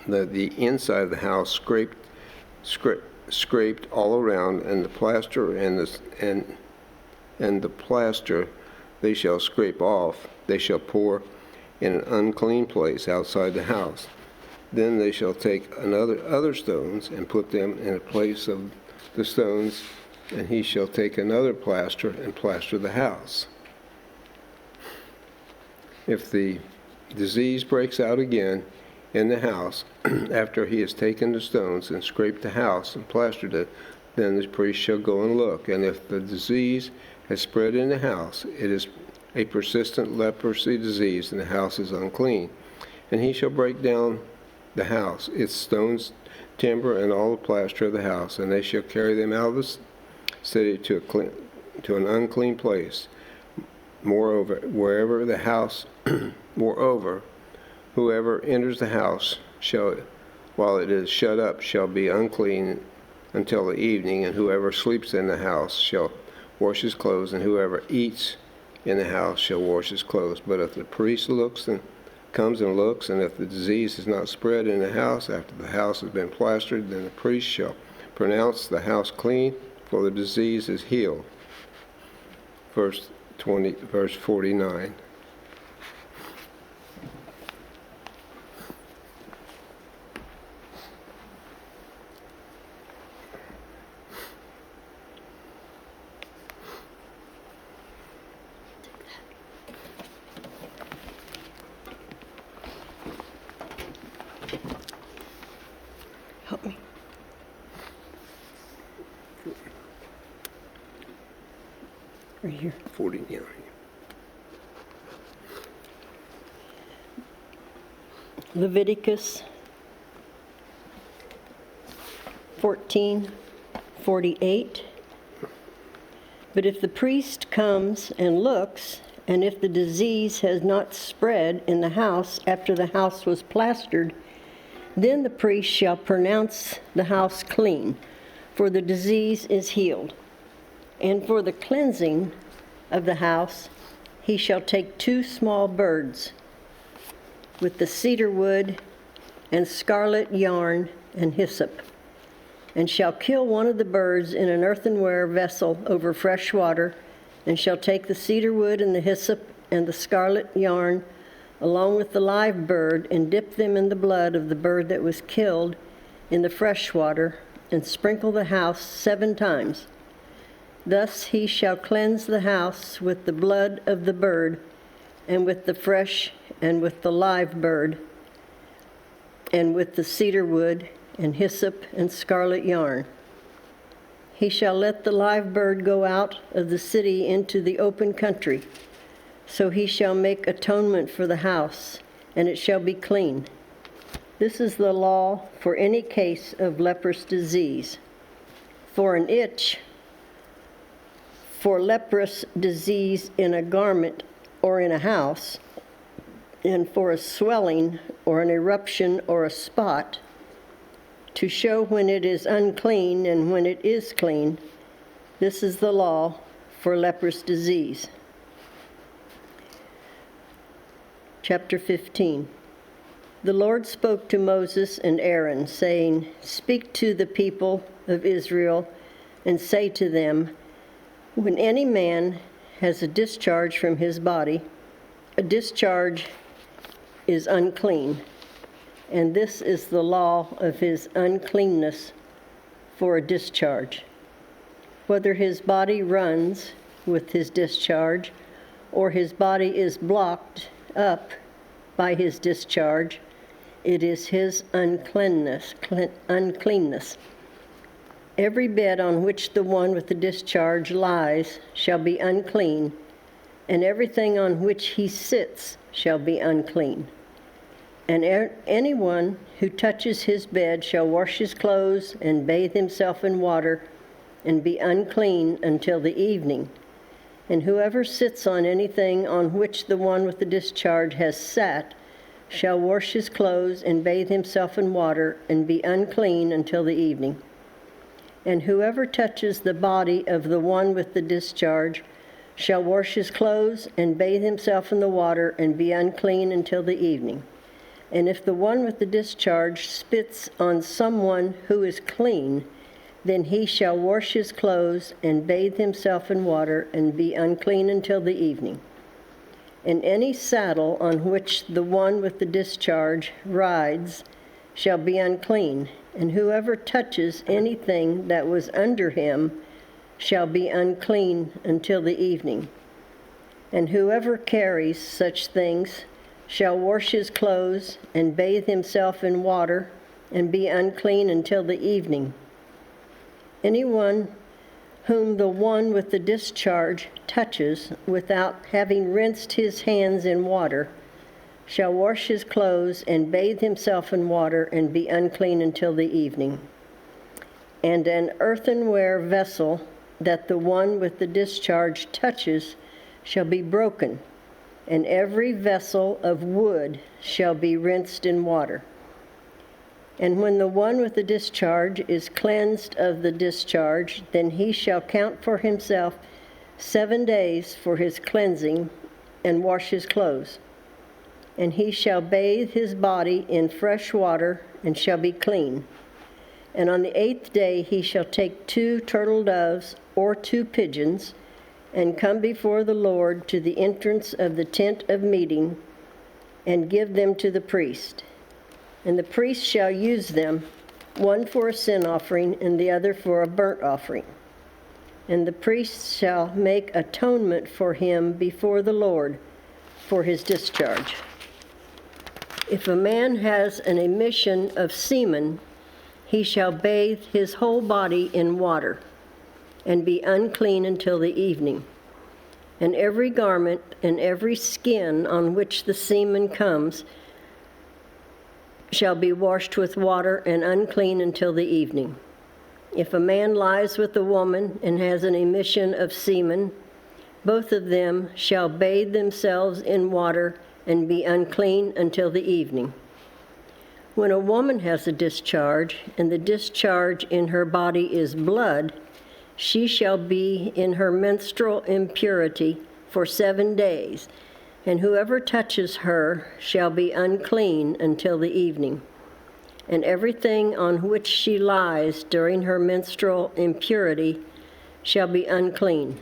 Speaker 2: the inside of the house scraped all around, and the plaster and the plaster they shall scrape off. They shall pour in an unclean place outside the house. Then they shall take other stones and put them in a place of the stones, and he shall take another plaster and plaster the house. If the disease breaks out again in the house after he has taken the stones and scraped the house and plastered it, then the priest shall go and look. And if the disease has spread in the house, it is a persistent leprosy disease, and the house is unclean. And he shall break down the house, its stones, timber, and all the plaster of the house, and they shall carry them out of the city to an unclean place. Moreover, whoever enters the house shall, while it is shut up, shall be unclean until the evening, and whoever sleeps in the house shall wash his clothes, and whoever eats in the house shall wash his clothes. But if the priest comes and looks, and if the disease is not spread in the house after the house has been plastered, then the priest shall pronounce the house clean, for the disease is healed. Verse 49.
Speaker 3: Help me. Right here.
Speaker 2: 49.
Speaker 3: Leviticus 14:48. But if the priest comes and looks, and if the disease has not spread in the house after the house was plastered, then the priest shall pronounce the house clean, for the disease is healed. And for the cleansing of the house, he shall take 2 small birds with the cedar wood and scarlet yarn and hyssop, and shall kill one of the birds in an earthenware vessel over fresh water, and shall take the cedar wood and the hyssop and the scarlet yarn along with the live bird, and dip them in the blood of the bird that was killed in the fresh water, and sprinkle the house 7 times. Thus he shall cleanse the house with the blood of the bird, and with the fresh and with the live bird, and with the cedar wood and hyssop and scarlet yarn. He shall let the live bird go out of the city into the open country. So he shall make atonement for the house, and it shall be clean. This is the law for any case of leprous disease. For an itch, for leprous disease in a garment or in a house, and for a swelling or an eruption or a spot, to show when it is unclean and when it is clean. This is the law for leprous disease. Chapter 15. The Lord spoke to Moses and Aaron, saying, Speak to the people of Israel and say to them, when any man has a discharge from his body, a discharge is unclean, and this is the law of his uncleanness for a discharge. Whether his body runs with his discharge, or his body is blocked up by his discharge, it is his uncleanness. Every bed on which the one with the discharge lies shall be unclean, and everything on which he sits shall be unclean. And anyone who touches his bed shall wash his clothes and bathe himself in water, and be unclean until the evening. And whoever sits on anything on which the one with the discharge has sat shall wash his clothes and bathe himself in water, and be unclean until the evening. And whoever touches the body of the one with the discharge shall wash his clothes and bathe himself in the water, and be unclean until the evening. And if the one with the discharge spits on someone who is clean, then he shall wash his clothes and bathe himself in water, and be unclean until the evening. And any saddle on which the one with the discharge rides shall be unclean, and whoever touches anything that was under him shall be unclean until the evening. And whoever carries such things shall wash his clothes and bathe himself in water and be unclean until the evening. Anyone whom the one with the discharge touches without having rinsed his hands in water shall wash his clothes and bathe himself in water and be unclean until the evening. And an earthenware vessel that the one with the discharge touches shall be broken, and every vessel of wood shall be rinsed in water. And when the one with the discharge is cleansed of the discharge, then he shall count for himself 7 days for his cleansing and wash his clothes. And he shall bathe his body in fresh water and shall be clean. And on the 8th day he shall take 2 turtle doves or 2 pigeons and come before the Lord to the entrance of the tent of meeting and give them to the priest. And the priest shall use them, one for a sin offering and the other for a burnt offering. And the priest shall make atonement for him before the Lord for his discharge. If a man has an emission of semen, he shall bathe his whole body in water and be unclean until the evening. And every garment and every skin on which the semen comes shall be washed with water and unclean until the evening. If a man lies with a woman and has an emission of semen, both of them shall bathe themselves in water and be unclean until the evening. When a woman has a discharge, and the discharge in her body is blood, she shall be in her menstrual impurity for 7 days, and whoever touches her shall be unclean until the evening. And everything on which she lies during her menstrual impurity shall be unclean.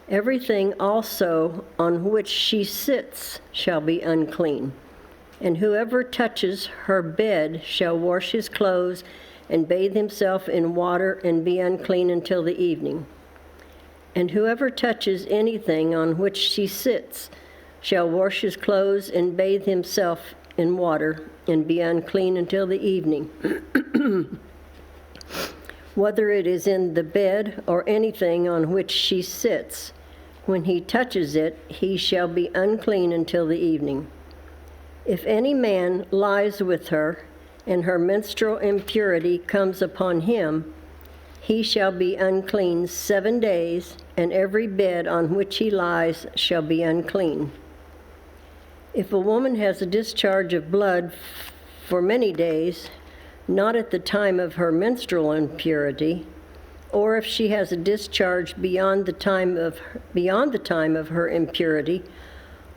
Speaker 3: Everything also on which she sits shall be unclean. And whoever touches her bed shall wash his clothes and bathe himself in water and be unclean until the evening. And whoever touches anything on which she sits shall wash his clothes and bathe himself in water and be unclean until the evening. Whether it is in the bed or anything on which she sits, when he touches it, he shall be unclean until the evening. If any man lies with her, and her menstrual impurity comes upon him, he shall be unclean 7 days, and every bed on which he lies shall be unclean. If a woman has a discharge of blood for many days, not at the time of her menstrual impurity, or if she has a discharge beyond the time of her impurity,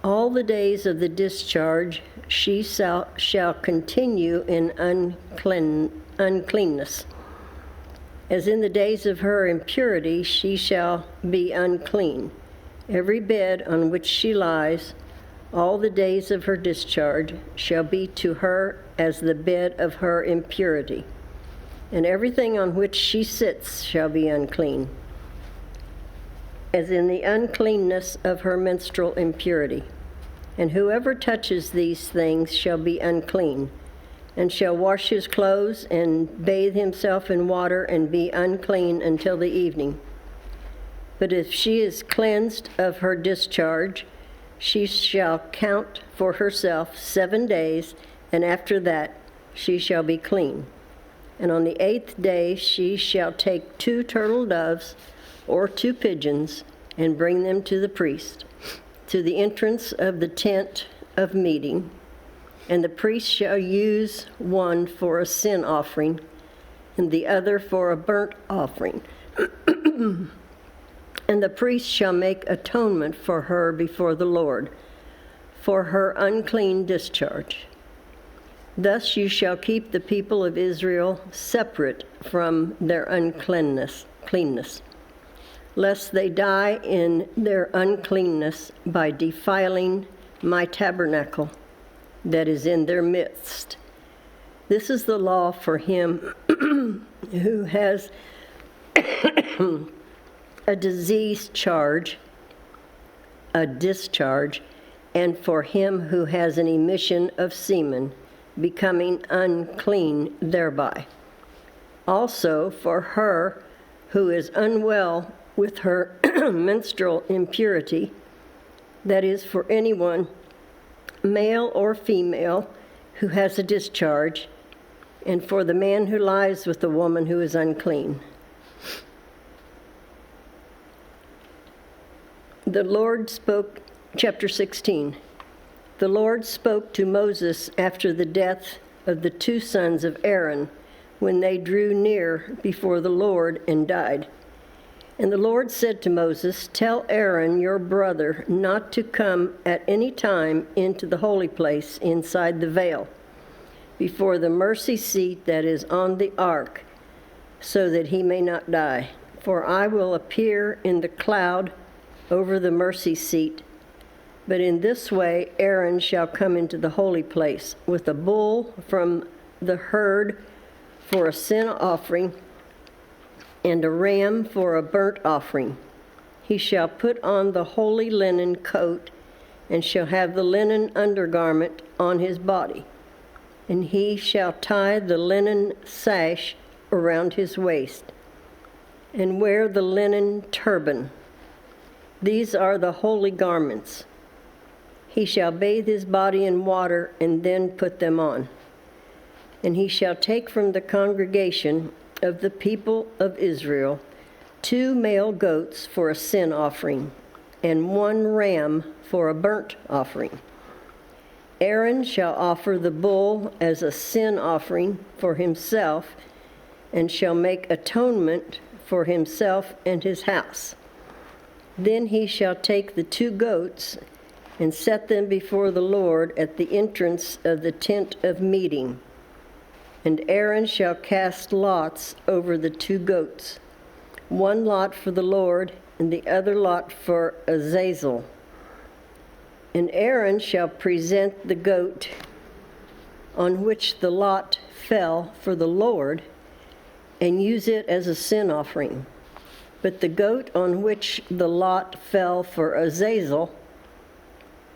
Speaker 3: all the days of the discharge she shall continue in uncleanness. As in the days of her impurity, she shall be unclean. Every bed on which she lies, all the days of her discharge, shall be to her as the bed of her impurity. And everything on which she sits shall be unclean, as in the uncleanness of her menstrual impurity. And whoever touches these things shall be unclean, and shall wash his clothes and bathe himself in water and be unclean until the evening. But if she is cleansed of her discharge, she shall count for herself 7 days, and after that she shall be clean. And on the 8th day she shall take 2 turtle doves or 2 pigeons and bring them to the priest, to the entrance of the tent of meeting. And the priest shall use one for a sin offering and the other for a burnt offering. And the priest shall make atonement for her before the Lord, for her unclean discharge. Thus you shall keep the people of Israel separate from their uncleanness, lest they die in their uncleanness by defiling my tabernacle that is in their midst. This is the law for him who has a discharge, and for him who has an emission of semen, becoming unclean thereby. Also for her who is unwell with her menstrual impurity, that is, for anyone, male or female, who has a discharge, and for the man who lies with the woman who is unclean. The Lord spoke, chapter 16. The Lord spoke to Moses after the death of the two sons of Aaron, when they drew near before the Lord and died. And the Lord said to Moses, "Tell Aaron your brother not to come at any time into the holy place inside the veil, before the mercy seat that is on the ark, so that he may not die. For I will appear in the cloud over the mercy seat. But in this way Aaron shall come into the holy place with a bull from the herd for a sin offering, and a ram for a burnt offering. He shall put on the holy linen coat, and shall have the linen undergarment on his body. And he shall tie the linen sash around his waist, and wear the linen turban. These are the holy garments. He shall bathe his body in water, and then put them on. And he shall take from the congregation of the people of Israel 2 male goats for a sin offering, and 1 ram for a burnt offering. Aaron shall offer the bull as a sin offering for himself, and shall make atonement for himself and his house. Then he shall take the 2 goats and set them before the Lord at the entrance of the tent of meeting. And Aaron shall cast lots over the 2 goats, 1 lot for the Lord, and the other lot for Azazel. And Aaron shall present the goat on which the lot fell for the Lord, and use it as a sin offering. But the goat on which the lot fell for Azazel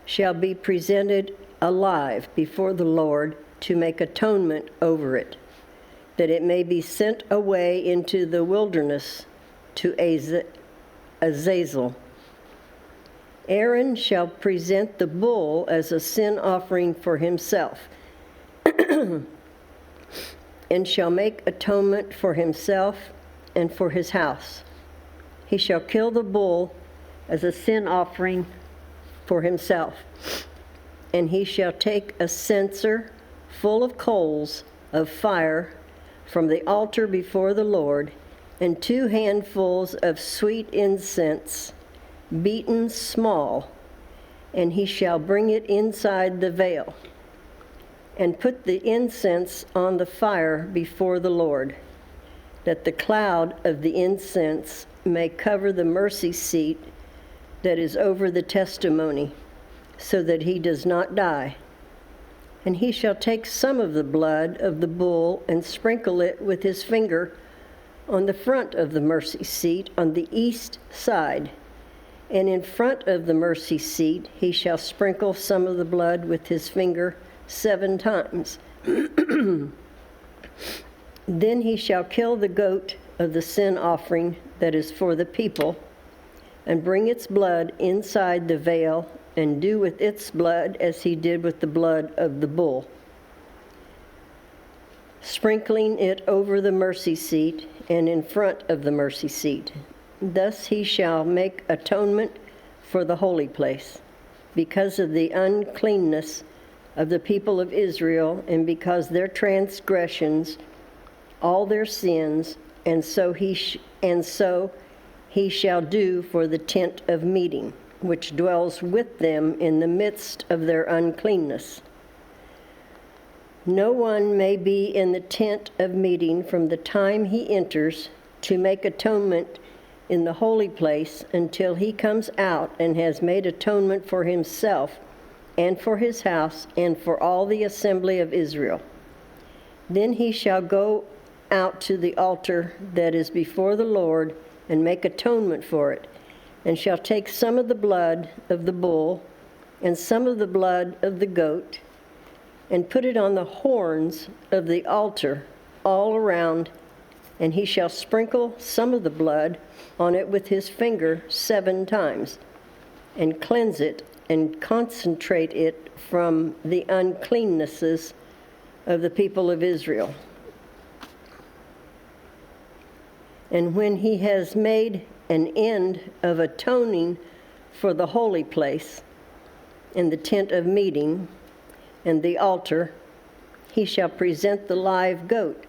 Speaker 3: shall be presented alive before the Lord to make atonement over it, that it may be sent away into the wilderness to Azazel. Aaron shall present the bull as a sin offering for himself, and shall make atonement for himself and for his house. He shall kill the bull as a sin offering for himself, and he shall take a censer full of coals of fire from the altar before the Lord, and 2 handfuls of sweet incense, beaten small, and he shall bring it inside the veil, and put the incense on the fire before the Lord, that the cloud of the incense may cover the mercy seat that is over the testimony, so that he does not die. And he shall take some of the blood of the bull and sprinkle it with his finger on the front of the mercy seat on the east side. And in front of the mercy seat he shall sprinkle some of the blood with his finger 7 times. Then he shall kill the goat of the sin offering that is for the people, and bring its blood inside the veil, and do with its blood as he did with the blood of the bull, sprinkling it over the mercy seat and in front of the mercy seat. Thus he shall make atonement for the holy place, because of the uncleanness of the people of Israel, and because their transgressions, all their sins, and so he shall do for the tent of meeting, which dwells with them in the midst of their uncleanness. No one may be in the tent of meeting from the time he enters to make atonement in the holy place until he comes out and has made atonement for himself and for his house and for all the assembly of Israel. Then he shall go out to the altar that is before the Lord and make atonement for it, and shall take some of the blood of the bull and some of the blood of the goat, and put it on the horns of the altar all around, and he shall sprinkle some of the blood on it with his finger 7 times, and cleanse it and concentrate it from the uncleannesses of the people of Israel. And when he has made an end of atoning for the holy place, and the tent of meeting, and the altar, he shall present the live goat,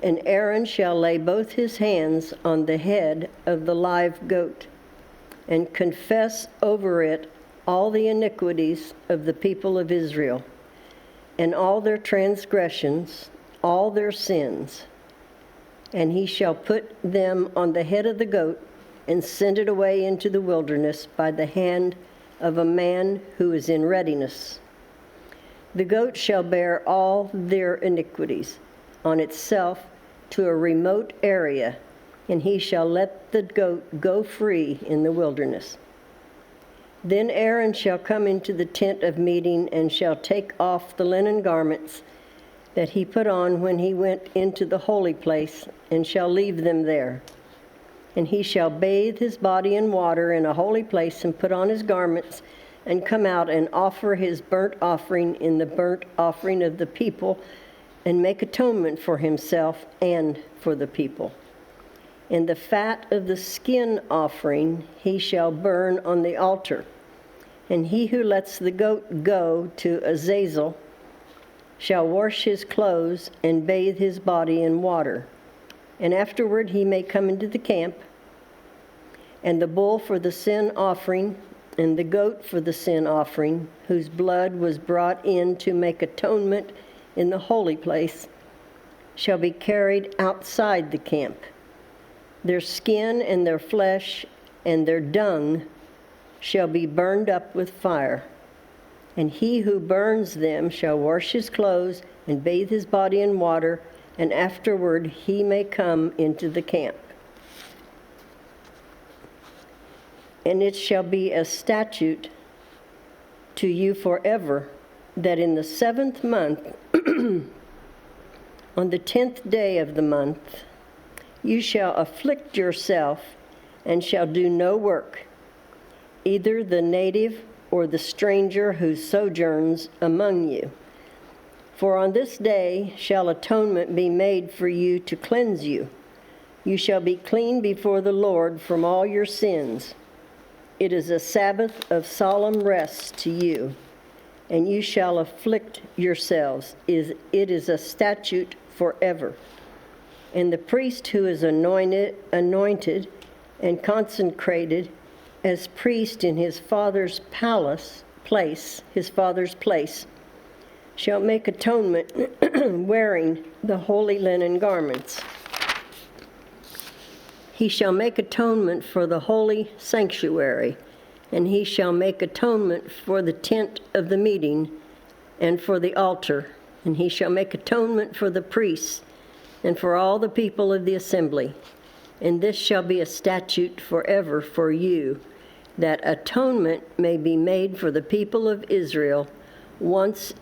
Speaker 3: and Aaron shall lay both his hands on the head of the live goat, and confess over it all the iniquities of the people of Israel, and all their transgressions, all their sins. And he shall put them on the head of the goat, and send it away into the wilderness by the hand of a man who is in readiness. The goat shall bear all their iniquities on itself to a remote area, and he shall let the goat go free in the wilderness. Then Aaron shall come into the tent of meeting, and shall take off the linen garments that he put on when he went into the holy place, and shall leave them there. And he shall bathe his body in water in a holy place, and put on his garments, and come out and offer his burnt offering in the burnt offering of the people, and make atonement for himself and for the people. And the fat of the skin offering he shall burn on the altar. And he who lets the goat go to Azazel shall wash his clothes and bathe his body in water. And afterward he may come into the camp. And the bull for the sin offering, and the goat for the sin offering, whose blood was brought in to make atonement in the holy place, shall be carried outside the camp. Their skin and their flesh and their dung shall be burned up with fire. And he who burns them shall wash his clothes and bathe his body in water, and afterward he may come into the camp. And it shall be a statute to you forever, that in the 7th month, on the 10th day of the month, you shall afflict yourself and shall do no work, either the native or the stranger who sojourns among you. For on this day shall atonement be made for you to cleanse you. You shall be clean before the Lord from all your sins. It is a Sabbath of solemn rest to you, and you shall afflict yourselves. It is a statute forever. And the priest who is anointed and consecrated as priest in his father's place, shall make atonement wearing the holy linen garments. He shall make atonement for the holy sanctuary, and he shall make atonement for the tent of the meeting and for the altar, and he shall make atonement for the priests and for all the people of the assembly. And this shall be a statute forever for you, that atonement may be made for the people of Israel once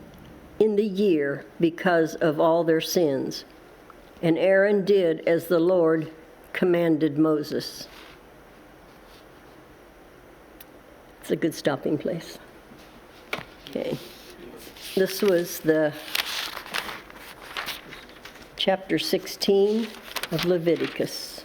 Speaker 3: in the year because of all their sins. And Aaron did as the Lord commanded Moses. It's a good stopping place. Okay. This was the chapter 16 of Leviticus.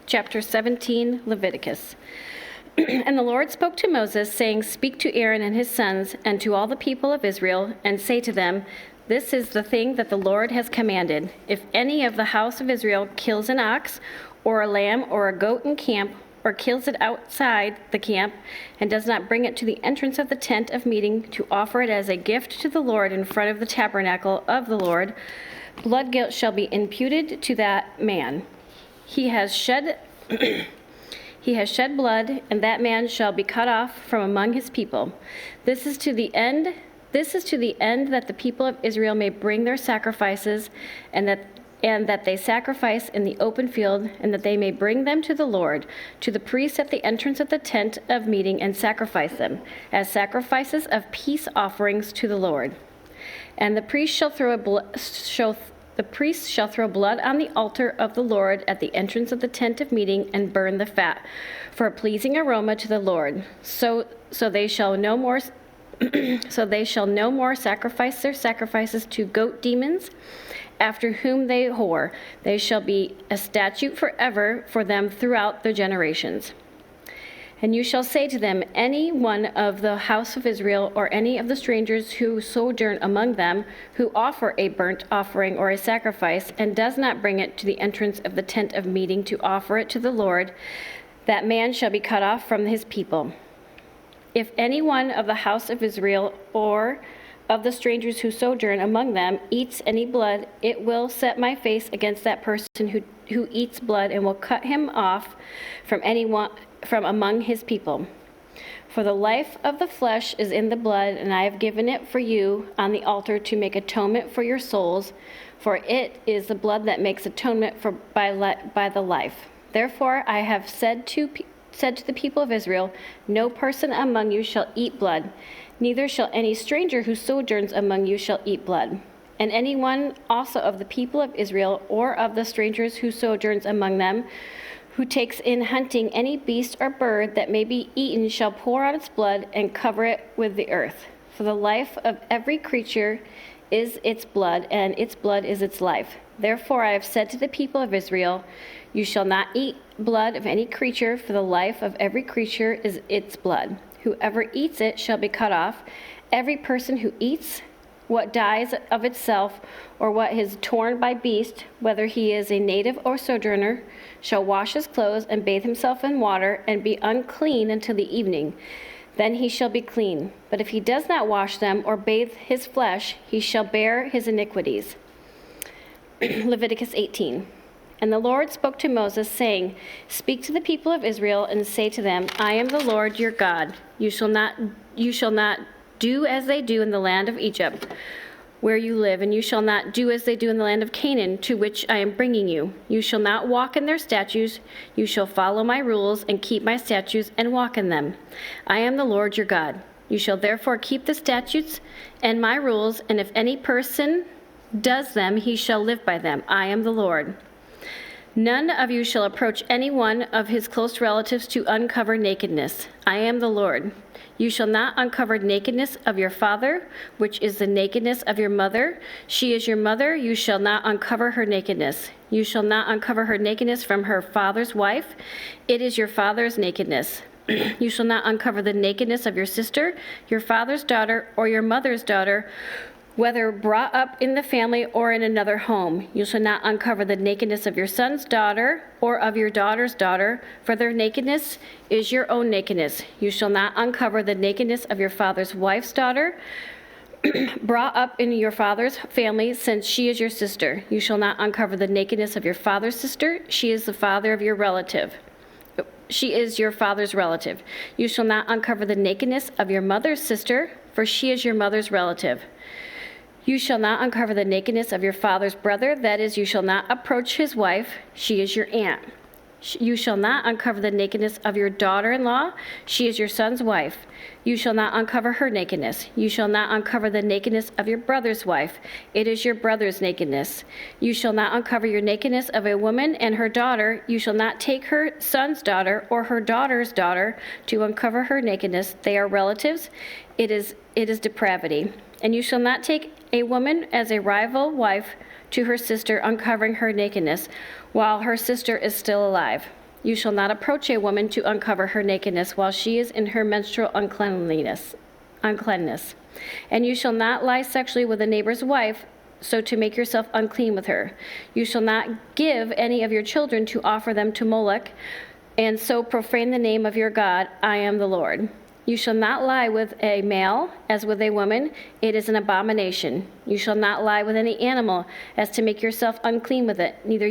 Speaker 4: Chapter 17, Leviticus. And the Lord spoke to Moses, saying, "Speak to Aaron and his sons, and to all the people of Israel, and say to them, this is the thing that the Lord has commanded. If any of the house of Israel kills an ox, or a lamb, or a goat in camp, or kills it outside the camp and does not bring it to the entrance of the tent of meeting to offer it as a gift to the Lord in front of the tabernacle of the Lord, blood guilt shall be imputed to that man. He has shed blood, and that man shall be cut off from among his people. This is to the end that the people of Israel may bring their sacrifices, and that they sacrifice in the open field, and that they may bring them to the Lord, to the priest at the entrance of the tent of meeting, and sacrifice them as sacrifices of peace offerings to the Lord. And the priest shall throw blood on the altar of the Lord at the entrance of the tent of meeting, and burn the fat for a pleasing aroma to the Lord. So they shall no more sacrifice their sacrifices to goat demons, after whom they whore. They shall be a statute forever for them throughout their generations. And you shall say to them, any one of the house of Israel, or any of the strangers who sojourn among them, who offer a burnt offering or a sacrifice, and does not bring it to the entrance of the tent of meeting to offer it to the Lord, that man shall be cut off from his people. If any one of the house of Israel, or of the strangers who sojourn among them, eats any blood, it will set my face against that person who eats blood, and will cut him off from among his people. For the life of the flesh is in the blood, and I have given it for you on the altar to make atonement for your souls, for it is the blood that makes atonement by the life. Therefore I have said to the people of Israel, no person among you shall eat blood, neither shall any stranger who sojourns among you shall eat blood. And anyone also of the people of Israel, or of the strangers who sojourns among them, who takes in hunting any beast or bird that may be eaten, shall pour out its blood and cover it with the earth. For the life of every creature is its blood, and its blood is its life. Therefore I have said to the people of Israel, you shall not eat blood of any creature, for the life of every creature is its blood. Whoever eats it shall be cut off. Every person who eats what dies of itself, or what is torn by beast, whether he is a native or sojourner, shall wash his clothes and bathe himself in water, and be unclean until the evening. Then he shall be clean. But if he does not wash them or bathe his flesh, he shall bear his iniquities. Leviticus 18. And the Lord spoke to Moses, saying, speak to the people of Israel and say to them, I am the Lord your God. You shall not do as they do in the land of Egypt, where you live, and you shall not do as they do in the land of Canaan, to which I am bringing you. You shall not walk in their statutes. You shall follow my rules and keep my statutes and walk in them. I am the Lord your God. You shall therefore keep the statutes and my rules, and if any person does them, he shall live by them. I am the Lord. None of you shall approach any one of his close relatives to uncover nakedness. I am the Lord. You shall not uncover nakedness of your father, which is the nakedness of your mother. She is your mother. You shall not uncover her nakedness. You shall not uncover her nakedness from her father's wife. It is your father's nakedness. You shall not uncover the nakedness of your sister, your father's daughter, or your mother's daughter, whether brought up in the family or in another home. You shall not uncover the nakedness of your son's daughter or of your daughter's daughter, for their nakedness is your own nakedness. You shall not uncover the nakedness of your father's wife's daughter, brought up in your father's family, since she is your sister. You shall not uncover the nakedness of your father's sister. She is the father of your relative. She is your father's relative. You shall not uncover the nakedness of your mother's sister, for she is your mother's relative. You shall not uncover the nakedness of your father's brother, that is, you shall not approach his wife, she is your aunt. You shall not uncover the nakedness of your daughter-in-law, she is your son's wife. You shall not uncover her nakedness. You shall not uncover the nakedness of your brother's wife, it is your brother's nakedness. You shall not uncover your nakedness of a woman and her daughter. You shall not take her son's daughter or her daughter's daughter to uncover her nakedness. They are relatives. It is depravity. And you shall not take a woman as a rival wife to her sister, uncovering her nakedness, while her sister is still alive. You shall not approach a woman to uncover her nakedness while she is in her menstrual uncleanness. And you shall not lie sexually with a neighbor's wife, so to make yourself unclean with her. You shall not give any of your children to offer them to Molech, and so profane the name of your God. I am the Lord. You shall not lie with a male as with a woman. It is an abomination. You shall not lie with any animal as to make yourself unclean with it. Neither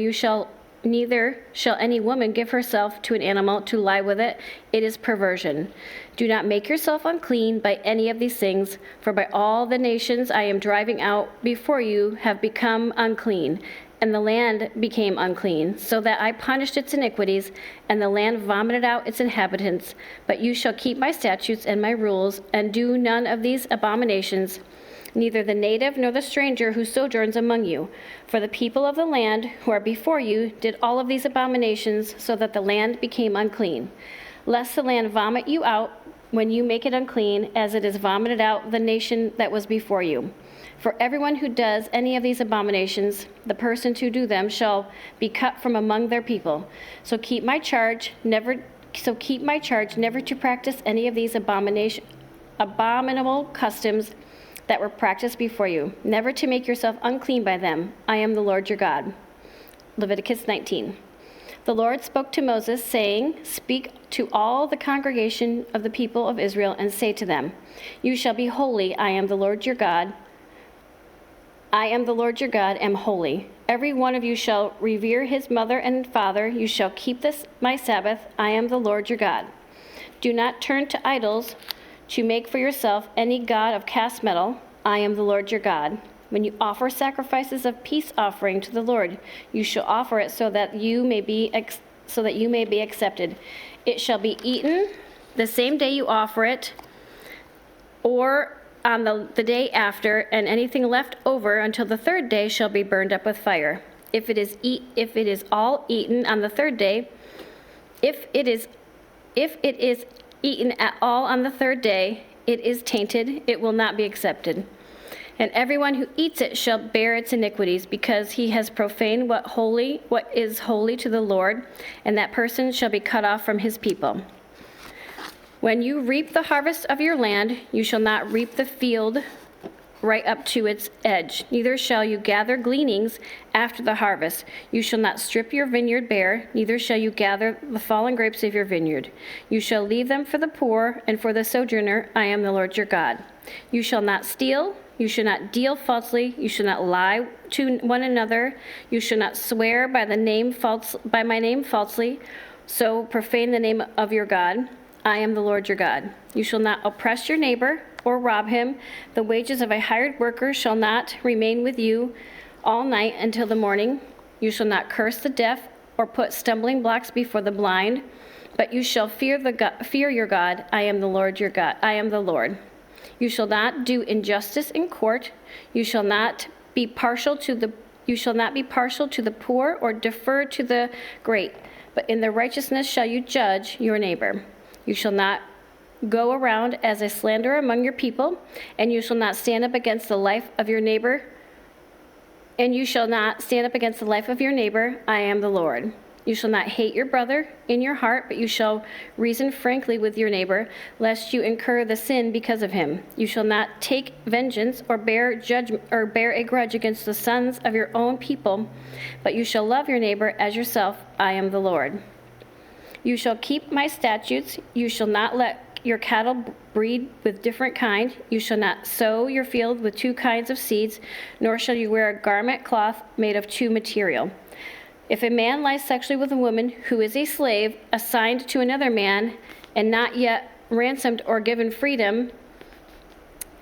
Speaker 4: shall any woman give herself to an animal to lie with it. It is perversion. Do not make yourself unclean by any of these things, for by all the nations I am driving out before you have become unclean, and the land became unclean, so that I punished its iniquities, and the land vomited out its inhabitants. But you shall keep my statutes and my rules, and do none of these abominations, neither the native nor the stranger who sojourns among you. For the people of the land who are before you did all of these abominations, so that the land became unclean. Lest the land vomit you out when you make it unclean, as it is vomited out the nation that was before you. For everyone who does any of these abominations, the persons who do them shall be cut from among their people. So keep my charge never to practice any of these abominable customs that were practiced before you, never to make yourself unclean by them. I am the Lord your God. Leviticus 19. The Lord spoke to Moses, saying, Speak to all the congregation of the people of Israel and say to them, You shall be holy. I am the Lord your God. I am the Lord your God, am holy. Every one of you shall revere his mother and father. You shall keep my Sabbath. I am the Lord your God. Do not turn to idols to make for yourself any god of cast metal. I am the Lord your God. When you offer sacrifices of peace offering to the Lord, you shall offer it so that you may be accepted. It shall be eaten the same day you offer it, or on the day after, and anything left over until the third day shall be burned up with fire. If it is all eaten on the third day, if it is eaten at all on the third day, it is tainted, it will not be accepted. And everyone who eats it shall bear its iniquities, because he has profaned what is holy to the Lord, and that person shall be cut off from his people. When you reap the harvest of your land, you shall not reap the field right up to its edge. Neither shall you gather gleanings after the harvest. You shall not strip your vineyard bare, neither shall you gather the fallen grapes of your vineyard. You shall leave them for the poor and for the sojourner. I am the Lord your God. You shall not steal. You shall not deal falsely. You shall not lie to one another. You shall not swear by my name falsely, so profane the name of your God. I am the Lord your God. You shall not oppress your neighbor or rob him. The wages of a hired worker shall not remain with you all night until the morning. You shall not curse the deaf or put stumbling blocks before the blind, but you shall fear your God. I am the Lord your God. I am the Lord. You shall not do injustice in court. You shall not be partial to the poor or defer to the great, but in the righteousness shall you judge your neighbor. You shall not go around as a slanderer among your people, and you shall not stand up against the life of your neighbor. I am the Lord. You shall not hate your brother in your heart, but you shall reason frankly with your neighbor, lest you incur the sin because of him. You shall not take vengeance or bear a grudge against the sons of your own people, but you shall love your neighbor as yourself. I am the Lord. You shall keep my statutes. You shall not let your cattle breed with different kind. You shall not sow your field with two kinds of seeds, nor shall you wear a garment cloth made of two material. If a man lies sexually with a woman who is a slave assigned to another man and not yet ransomed or given freedom,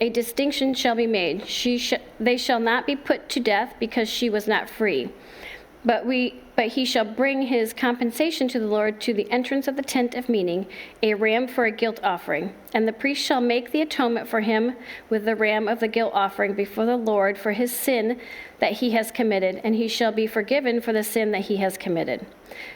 Speaker 4: a distinction shall be made. They shall not be put to death because she was not free. But he shall bring his compensation to the Lord to the entrance of the tent of meeting, a ram for a guilt offering. And the priest shall make the atonement for him with the ram of the guilt offering before the Lord for his sin that he has committed, and he shall be forgiven for the sin that he has committed.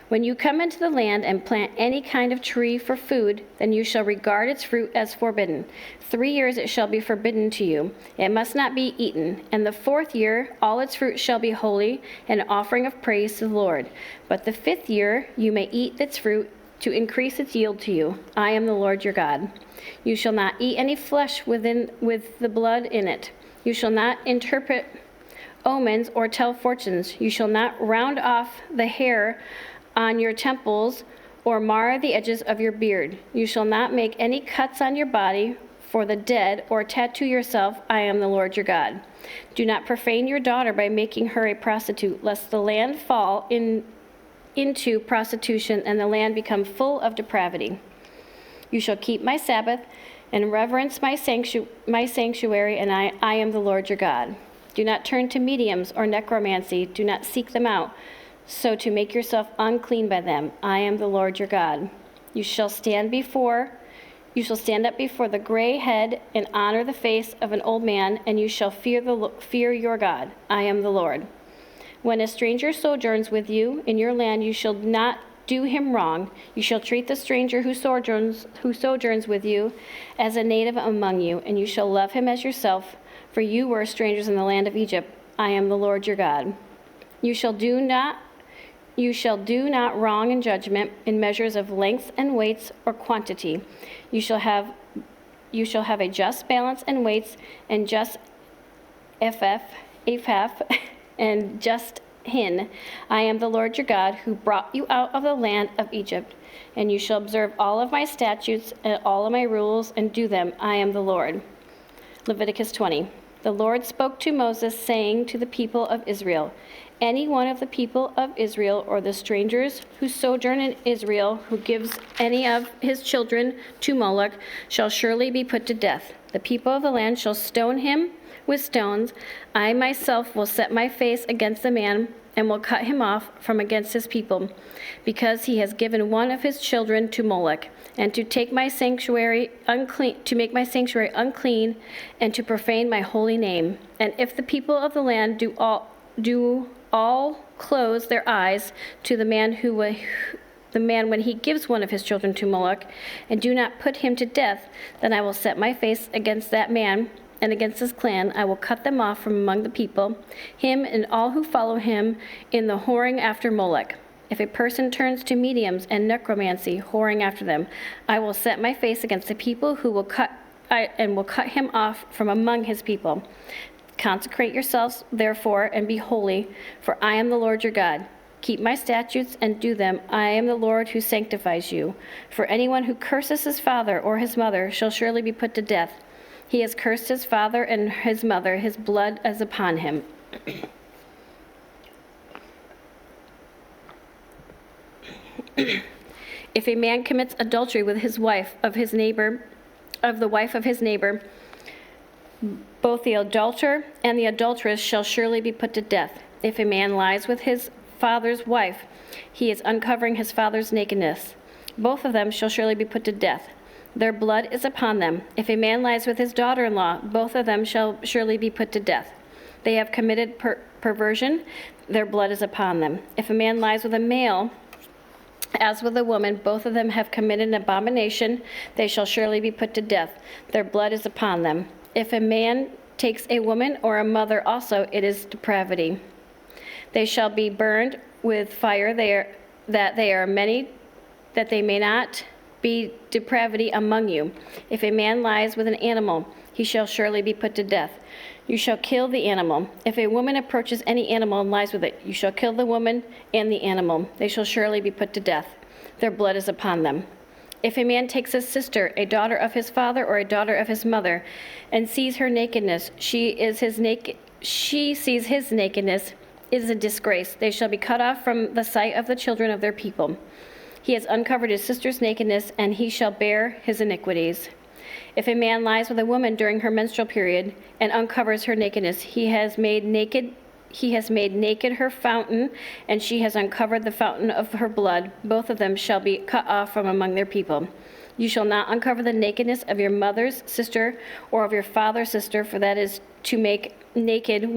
Speaker 4: When you come into the land and plant any kind of tree for food, then you shall regard its fruit as forbidden. 3 years it shall be forbidden to you. It must not be eaten. And the 4th year all its fruit shall be holy, an offering of praise to the Lord. But the 5th year you may eat its fruit to increase its yield to you. I am the Lord your God. You shall not eat any flesh with the blood in it. You shall not interpret omens or tell fortunes. You shall not round off the hair on your temples or mar the edges of your beard. You shall not make any cuts on your body for the dead, or tattoo yourself. I am the Lord your God. Do not profane your daughter by making her a prostitute, lest the land fall into prostitution and the land become full of depravity. You shall keep my Sabbath and reverence my sanctuary, and I am the Lord your God. Do not turn to mediums or necromancy. Do not seek them out, so to make yourself unclean by them. I am the Lord your God. You shall stand up before the gray head and honor the face of an old man, and you shall fear your God. I am the Lord. When a stranger sojourns with you in your land, you shall not do him wrong. You shall treat the stranger who sojourns with you as a native among you, and you shall love him as yourself, for you were strangers in the land of Egypt. I am the Lord your God. You shall do not wrong in judgment in measures of lengths and weights or quantity. You shall have a just balance and weights, and just ephah, and just hin. I am the Lord your God, who brought you out of the land of Egypt. And you shall observe all of my statutes and all of my rules and do them. I am the Lord. Leviticus 20. The Lord spoke to Moses, saying to the people of Israel, any one of the people of Israel or the strangers who sojourn in Israel who gives any of his children to Moloch shall surely be put to death. The people of the land shall stone him with stones. I myself will set my face against the man and will cut him off from against his people, because he has given one of his children to Moloch, and to make my sanctuary unclean, and to profane my holy name. And if the people of the land do all close their eyes to the man when he gives one of his children to Moloch, and do not put him to death, then I will set my face against that man and against his clan. I will cut them off from among the people, him and all who follow him in the whoring after Moloch. If a person turns to mediums and necromancy, whoring after them, I will set my face against the people who will cut him off from among his people. Consecrate yourselves, therefore, and be holy, for I am the Lord your God. Keep my statutes and do them. I am the Lord who sanctifies you. For anyone who curses his father or his mother shall surely be put to death. He has cursed his father and his mother. His blood is upon him. If a man commits adultery with his wife of the wife of his neighbor, both the adulterer and the adulteress shall surely be put to death. If a man lies with his father's wife, he is uncovering his father's nakedness. Both of them shall surely be put to death. Their blood is upon them. If a man lies with his daughter-in-law, both of them shall surely be put to death. They have committed perversion. Their blood is upon them. If a man lies with a male, as with a woman, both of them have committed an abomination. They shall surely be put to death. Their blood is upon them. If a man takes a woman or a mother also, it is depravity. They shall be burned with fire, that they may not be depravity among you. If a man lies with an animal, he shall surely be put to death. You shall kill the animal. If a woman approaches any animal and lies with it, you shall kill the woman and the animal. They shall surely be put to death. Their blood is upon them. If a man takes a sister, a daughter of his father or a daughter of his mother, and sees her nakedness, she sees his nakedness, is a disgrace. They shall be cut off from the sight of the children of their people. He has uncovered his sister's nakedness, and he shall bear his iniquities. If a man lies with a woman during her menstrual period and uncovers her nakedness, he has made naked her fountain, and she has uncovered the fountain of her blood. Both of them shall be cut off from among their people. You shall not uncover the nakedness of your mother's sister or of your father's sister, for that is to make naked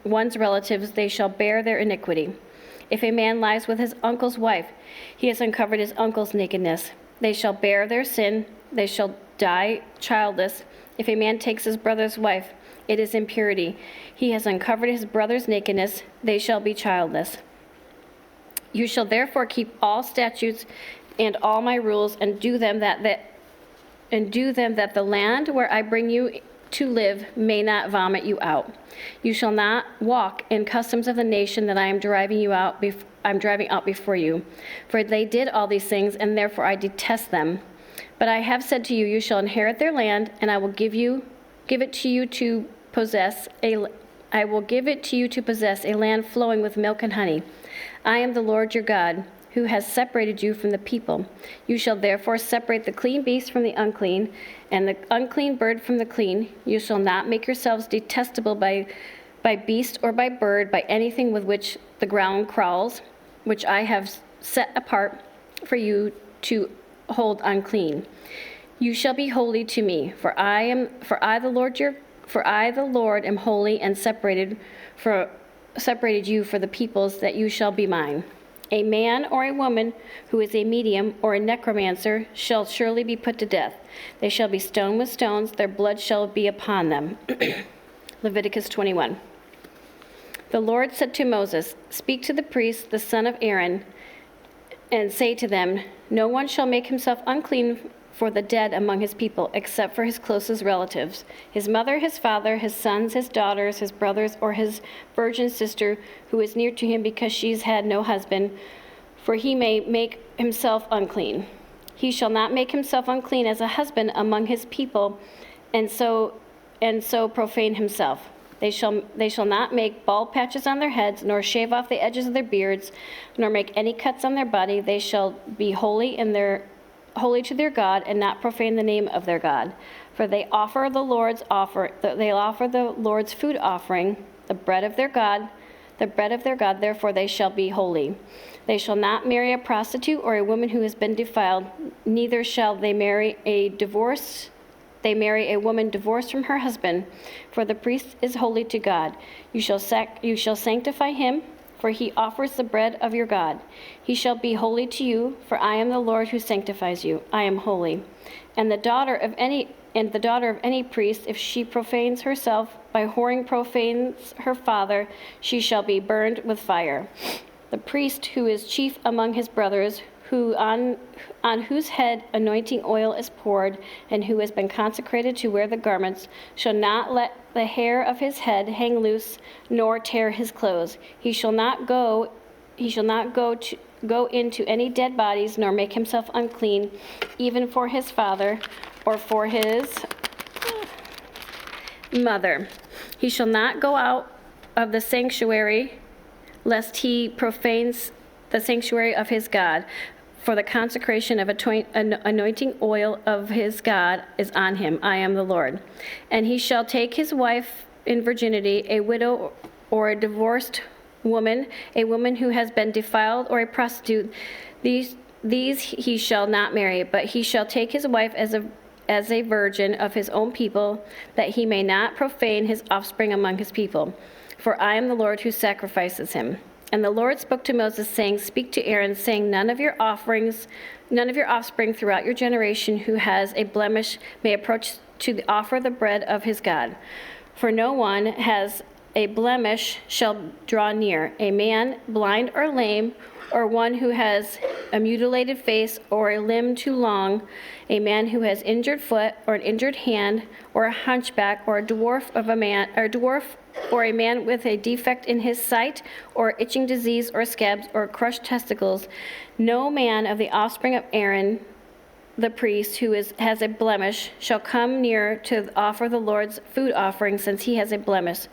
Speaker 4: one's relatives. They shall bear their iniquity. If a man lies with his uncle's wife, he has uncovered his uncle's nakedness. They shall bear their sin. They shall die childless. If a man takes his brother's wife, it is impurity. He has uncovered his brother's nakedness. They shall be childless. You shall therefore keep all statutes and all my rules, and do them that the land where I bring you to live may not vomit you out. You shall not walk in customs of the nation that I am driving out before you. For they did all these things, and therefore I detest them. But I have said to you, you shall inherit their land, and I will give it to you to possess a land flowing with milk and honey. I am the Lord your God, who has separated you from the people. You shall therefore separate the clean beast from the unclean, and the unclean bird from the clean. You shall not make yourselves detestable by beast or by bird, by anything with which the ground crawls, which I have set apart for you to hold unclean. You shall be holy to me, for I the Lord am holy and separated you for the peoples, that you shall be mine. A man or a woman who is a medium or a necromancer shall surely be put to death. They shall be stoned with stones, their blood shall be upon them. Leviticus 21. The Lord said to Moses, "Speak to the priests, the son of Aaron, and say to them, no one shall make himself unclean for the dead among his people, except for his closest relatives, his mother, his father, his sons, his daughters, his brothers, or his virgin sister who is near to him because she's had no husband, for he may make himself unclean. He shall not make himself unclean as a husband among his people, and so profane himself. They shall not make bald patches on their heads, nor shave off the edges of their beards, nor make any cuts on their body. They shall be holy to their God, and not profane the name of their God. For they offer the Lord's food offering, the bread of their God, therefore they shall be holy. They shall not marry a prostitute or a woman who has been defiled, neither shall they marry a woman divorced from her husband, for the priest is holy to God. You shall sanctify him, for he offers the bread of your God. He shall be holy to you, for I am the Lord who sanctifies you. I am holy. And the daughter of any priest, if she profanes herself by whoring, profanes her father, she shall be burned with fire. The priest who is chief among his brothers, on whose head anointing oil is poured, and who has been consecrated to wear the garments, shall not let the hair of his head hang loose, nor tear his clothes. He shall not go into any dead bodies, nor make himself unclean, even for his father or for his mother. He shall not go out of the sanctuary, lest he profanes the sanctuary of his God. For the consecration of anointing oil of his God is on him. I am the Lord. And he shall take his wife in virginity, a widow or a divorced woman, a woman who has been defiled, or a prostitute. These he shall not marry, but he shall take his wife as a virgin of his own people, that he may not profane his offspring among his people. For I am the Lord who sacrifices him. And the Lord spoke to Moses, saying, Speak to Aaron, saying, None of your offspring throughout your generation who has a blemish may approach to offer the bread of his God. For no one has a blemish shall draw near, a man blind or lame, or one who has a mutilated face or a limb too long, a man who has injured foot or an injured hand, or a hunchback, or a dwarf, or a man with a defect in his sight, or itching disease, or scabs, or crushed testicles. No man of the offspring of Aaron, the priest, who has a blemish, shall come near to offer the Lord's food offering, since he has a blemish.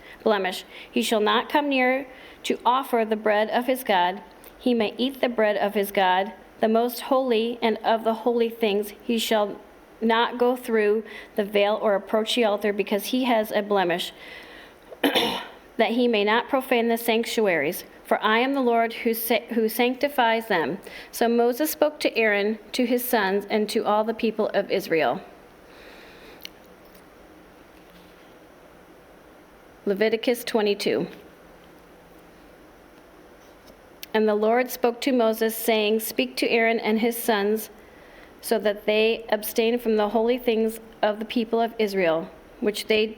Speaker 4: He shall not come near to offer the bread of his God. He may eat the bread of his God, the most holy, and of the holy things. He shall not go through the veil or approach the altar, because he has a blemish, that he may not profane the sanctuaries. For I am the Lord who sanctifies them. So Moses spoke to Aaron, to his sons, and to all the people of Israel. Leviticus 22. And the Lord spoke to Moses, saying, Speak to Aaron and his sons, so that they abstain from the holy things of the people of Israel, which they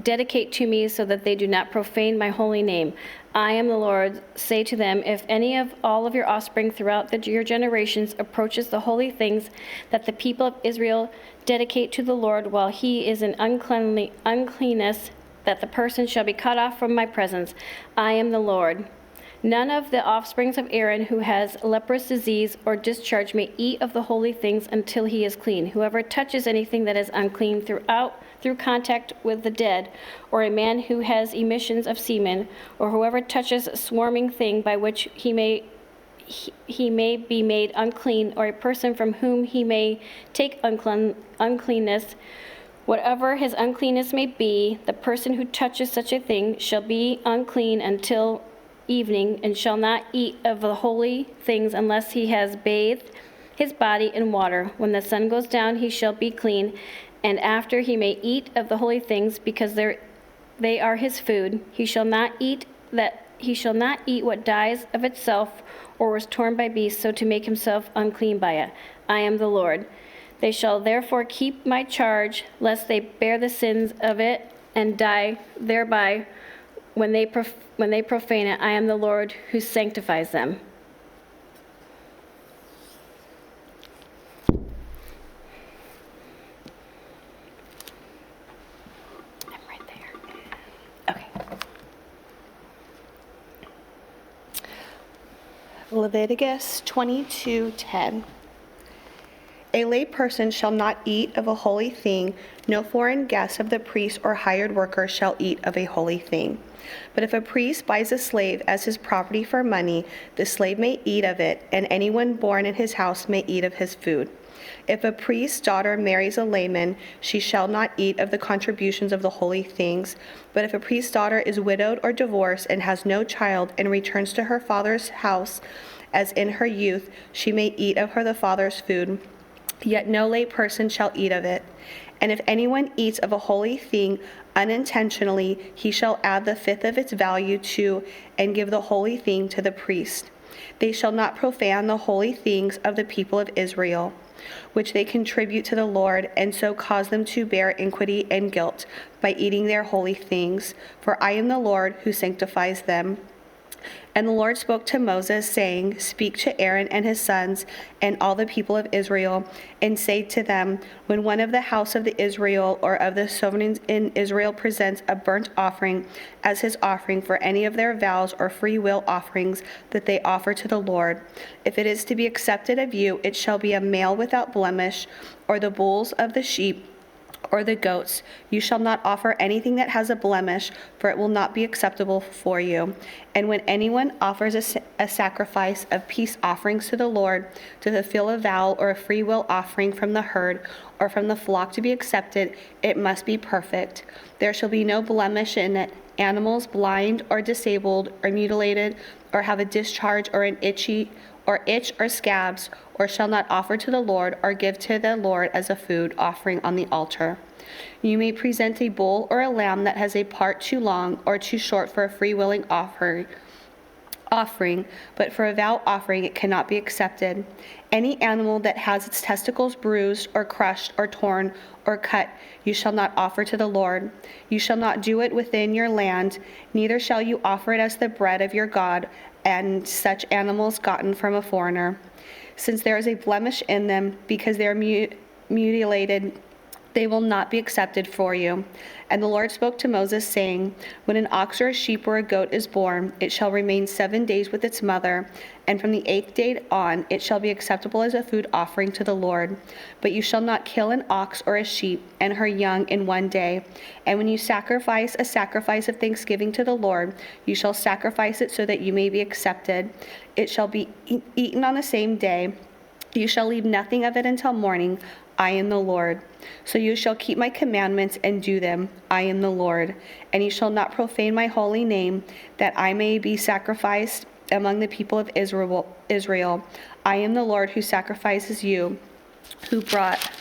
Speaker 4: dedicate to me so that they do not profane my holy name. I am the Lord. Say to them, if any of all of your offspring throughout your generations approaches the holy things that the people of Israel dedicate to the Lord while he is in uncleanness, that the person shall be cut off from my presence. I am the Lord. None of the offsprings of Aaron who has leprous disease or discharge may eat of the holy things until he is clean. Whoever touches anything that is unclean through contact with the dead, or a man who has emissions of semen, or whoever touches a swarming thing by which he may be made unclean, or a person from whom he may take uncleanness, whatever his uncleanness may be, the person who touches such a thing shall be unclean until evening, and shall not eat of the holy things unless he has bathed his body in water. When the sun goes down, he shall be clean, and after he may eat of the holy things, because they are his food. He shall not eat what dies of itself or was torn by beasts, so to make himself unclean by it. I am the Lord. They shall therefore keep my charge, lest they bear the sins of it and die thereby when they profane it. I am the Lord who sanctifies them. I'm right there.
Speaker 5: Okay. Leviticus 22:10. A lay person shall not eat of a holy thing. No foreign guest of the priest or hired worker shall eat of a holy thing. But if a priest buys a slave as his property for money, the slave may eat of it, and anyone born in his house may eat of his food. If a priest's daughter marries a layman, she shall not eat of the contributions of the holy things. But if a priest's daughter is widowed or divorced and has no child and returns to her father's house as in her youth, she may eat of her the father's food. Yet no lay person shall eat of it. And if anyone eats of a holy thing unintentionally, he shall add the fifth of its value to and give the holy thing to the priest. They shall not profane the holy things of the people of Israel, which they contribute to the Lord, and so cause them to bear iniquity and guilt by eating their holy things. For I am the Lord who sanctifies them. And the Lord spoke to Moses, saying, Speak to Aaron and his sons and all the people of Israel, and say to them, when one of the house of the Israel or of the sovereigns in Israel presents a burnt offering as his offering for any of their vows or free will offerings that they offer to the Lord, if it is to be accepted of you, it shall be a male without blemish, or the bulls of the sheep, or the goats. You shall not offer anything that has a blemish, for it will not be acceptable for you. And when anyone offers a sacrifice of peace offerings to the Lord, to fulfill a vow or a free will offering from the herd or from the flock to be accepted, it must be perfect. There shall be no blemish in it. Animals blind or disabled or mutilated or have a discharge or an itch or scabs, or shall not offer to the Lord or give to the Lord as a food offering on the altar. You may present a bull or a lamb that has a part too long or too short for a free-willing offering, but for a vow offering it cannot be accepted. Any animal that has its testicles bruised or crushed or torn or cut, you shall not offer to the Lord. You shall not do it within your land, neither shall you offer it as the bread of your God, and such animals gotten from a foreigner. Since there is a blemish in them, because they are mutilated, they will not be accepted for you. And the Lord spoke to Moses, saying, when an ox or a sheep or a goat is born, it shall remain 7 days with its mother, and from the 8th day on it shall be acceptable as a food offering to the Lord. But you shall not kill an ox or a sheep and her young in 1 day. And when you sacrifice a sacrifice of thanksgiving to the Lord, you shall sacrifice it so that you may be accepted. It shall be eaten on the same day. You shall leave nothing of it until morning. I am the Lord. So you shall keep my commandments and do them. I am the Lord. And you shall not profane my holy name, that I may be sacrificed among the people of Israel. I am the Lord who sacrifices you, who brought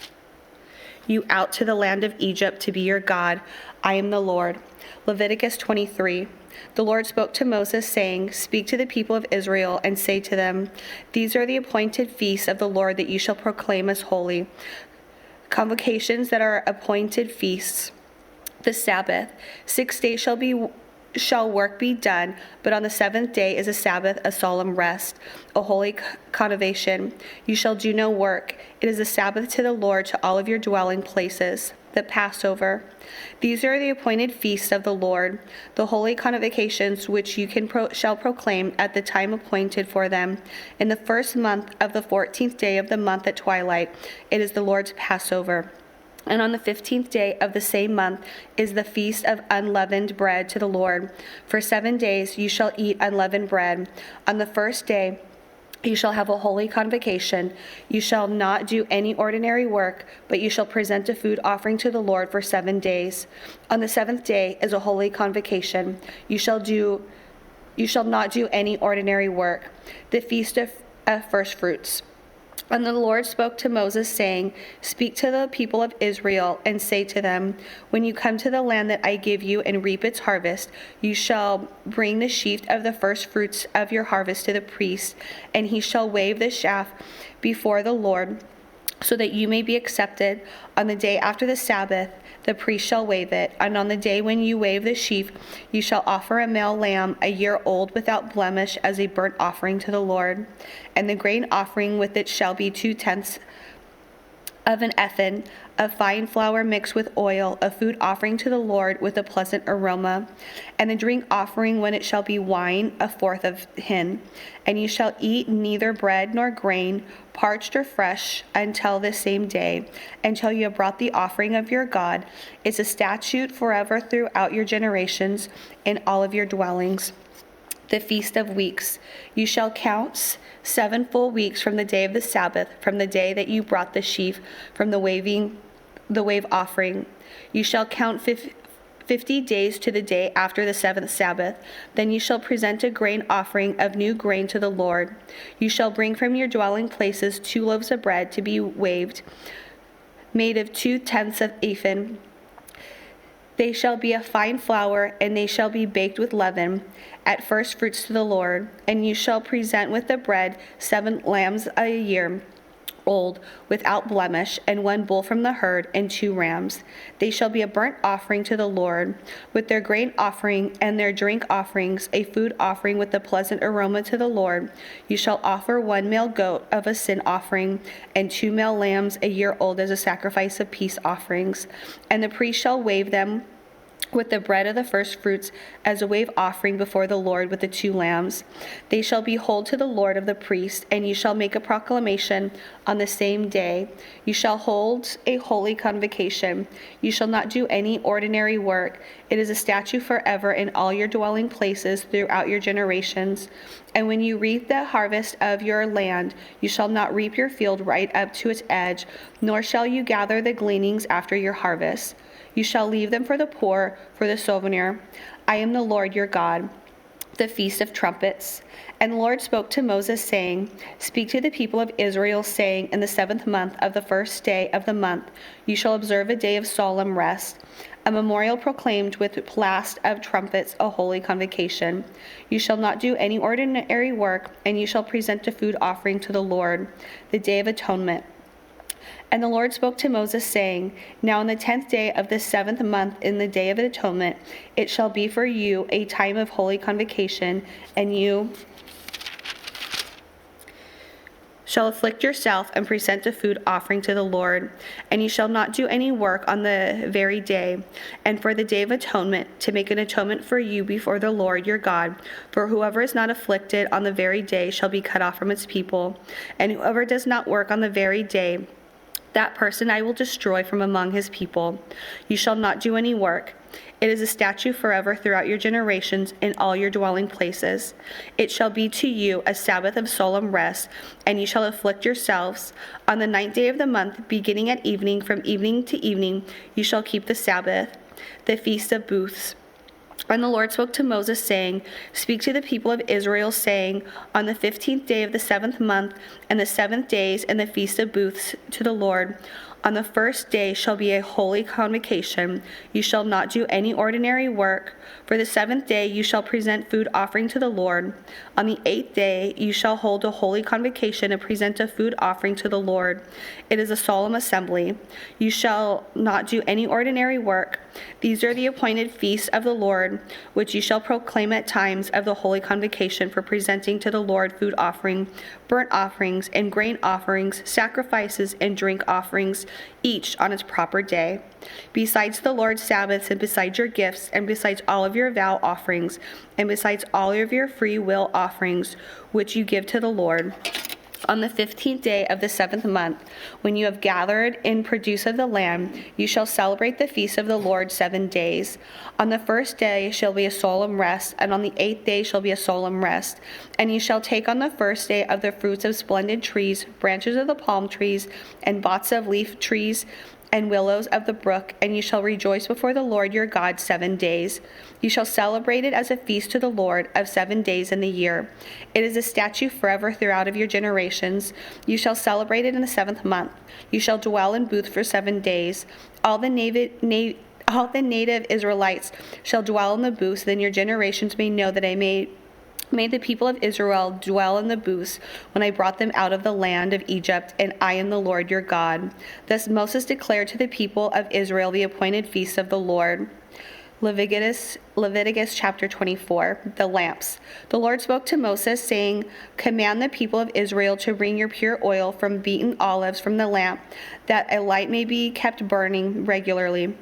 Speaker 5: you out to the land of Egypt to be your God. I am the Lord. Leviticus 23. The Lord spoke to Moses, saying, Speak to the people of Israel and say to them, These are the appointed feasts of the Lord that you shall proclaim as holy. Convocations that are appointed feasts the Sabbath. 6 days shall work be done, but on the seventh day is a Sabbath, a solemn rest, a holy convocation. You shall do no work. It is a Sabbath to the Lord, to all of your dwelling places. The Passover. These are the appointed feasts of the Lord, the holy convocations which you shall proclaim at the time appointed for them. In the first month of the 14th day of the month at twilight, it is the Lord's Passover. And on the 15th day of the same month is the feast of unleavened bread to the Lord. For 7 days you shall eat unleavened bread. On the first day you shall have a holy convocation. You shall not do any ordinary work, but you shall present a food offering to the Lord for 7 days. On the seventh day is a holy convocation. You shall not do any ordinary work. The feast of first fruits. And the Lord spoke to Moses, saying, Speak to the people of Israel, and say to them, When you come to the land that I give you and reap its harvest, you shall bring the sheaf of the first fruits of your harvest to the priest, and he shall wave the shaft before the Lord, so that you may be accepted. On the day after the Sabbath, the priest shall wave it, and on the day when you wave the sheaf, you shall offer a male lamb a year old without blemish as a burnt offering to the Lord. And the grain offering with it shall be 2/10 of an ephah of fine flour mixed with oil, a food offering to the Lord with a pleasant aroma. And the drink offering, when it shall be wine, 1/4 of hin. And you shall eat neither bread nor grain, parched or fresh, until the same day, until you have brought the offering of your God. It's a statute forever throughout your generations in all of your dwellings. The Feast of Weeks. You shall count 7 full weeks from the day of the Sabbath, from the day that you brought the sheaf from the wave offering. You shall count 50 days to the day after the 7th Sabbath. Then you shall present a grain offering of new grain to the Lord. You shall bring from your dwelling places 2 loaves of bread to be waved, made of 2/10 of ephah. They shall be of fine flour, and they shall be baked with leaven, at first fruits to the Lord. And you shall present with the bread 7 lambs a year old, without blemish, and 1 bull from the herd, and 2 rams. They shall be a burnt offering to the Lord, with their grain offering and their drink offerings, a food offering with a pleasant aroma to the Lord. You shall offer 1 male goat of a sin offering, and 2 male lambs a year old as a sacrifice of peace offerings. And the priest shall wave them with the bread of the first fruits as a wave offering before the Lord with the 2 lambs. They shall be hold to the Lord of the priest, and you shall make a proclamation on the same day. You shall hold a holy convocation. You shall not do any ordinary work. It is a statute forever in all your dwelling places throughout your generations. And when you reap the harvest of your land, you shall not reap your field right up to its edge, nor shall you gather the gleanings after your harvest. You shall leave them for the poor, for the souvenir. I am the Lord your God. The Feast of Trumpets. And the Lord spoke to Moses, saying, Speak to the people of Israel, saying, In the 7th month of the first day of the month, you shall observe a day of solemn rest, a memorial proclaimed with blast of trumpets, a holy convocation. You shall not do any ordinary work, and you shall present a food offering to the Lord, the Day of Atonement. And the Lord spoke to Moses, saying, Now on the 10th day of the 7th month, in the day of atonement, it shall be for you a time of holy convocation, and you shall afflict yourself and present a food offering to the Lord. And you shall not do any work on the very day, and for the day of atonement, to make an atonement for you before the Lord your God. For whoever is not afflicted on the very day shall be cut off from its people, and whoever does not work on the very day, that person I will destroy from among his people. You shall not do any work. It is a statute forever throughout your generations in all your dwelling places. It shall be to you a Sabbath of solemn rest, and you shall afflict yourselves. On the 9th day of the month, beginning at evening, from evening to evening, you shall keep the Sabbath, the Feast of Booths. And the Lord spoke to Moses, saying, Speak to the people of Israel, saying, On the 15th day of the 7th month, and the 7th days, and the Feast of Booths to the Lord, on the first day shall be a holy convocation. You shall not do any ordinary work. For the 7th day you shall present food offering to the Lord. On the 8th day you shall hold a holy convocation and present a food offering to the Lord. It is a solemn assembly. You shall not do any ordinary work. These are the appointed feasts of the Lord, which you shall proclaim at times of the holy convocation for presenting to the Lord food offering, burnt offerings, and grain offerings, sacrifices, and drink offerings, each on its proper day. Besides the Lord's Sabbaths, and besides your gifts, and besides all of your vow offerings, and besides all of your free will offerings, which you give to the Lord. On the 15th day of the 7th month, when you have gathered in produce of the land, you shall celebrate the feast of the Lord 7 days. On the first day shall be a solemn rest, and on the 8th day shall be a solemn rest. And you shall take on the first day of the fruits of splendid trees, branches of the palm trees, and boughs of leaf trees, and willows of the brook, and you shall rejoice before the Lord your God 7 days. You shall celebrate it as a feast to the Lord of 7 days in the year. It is a statute forever throughout of your generations. You shall celebrate it in the 7th month. You shall dwell in booths for 7 days. All the native Israelites shall dwell in the booths, then your generations may know that I made the people of Israel dwell in the booths when I brought them out of the land of Egypt, and I am the Lord your God. Thus Moses declared to the people of Israel the appointed feasts of the Lord. Leviticus chapter 24, the lamps. The Lord spoke to Moses, saying, Command the people of Israel to bring your pure oil from beaten olives from the lamp, that a light may be kept burning regularly.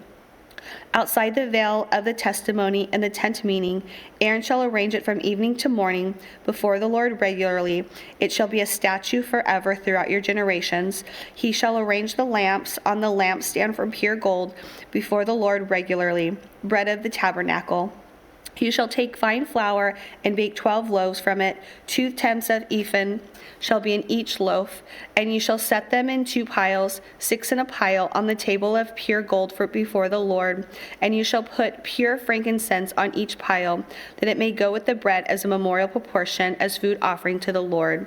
Speaker 5: Outside the veil of the testimony and the tent meeting, Aaron shall arrange it from evening to morning before the Lord regularly. It shall be a statute forever throughout your generations. He shall arrange the lamps on the lampstand from pure gold before the Lord regularly. Bread of the tabernacle. You shall take fine flour and bake 12 loaves from it. 2 tenths of ephah shall be in each loaf, and you shall set them in 2 piles, 6 in a pile, on the table of pure gold before the Lord. And you shall put pure frankincense on each pile, that it may go with the bread as a memorial proportion, as food offering to the Lord.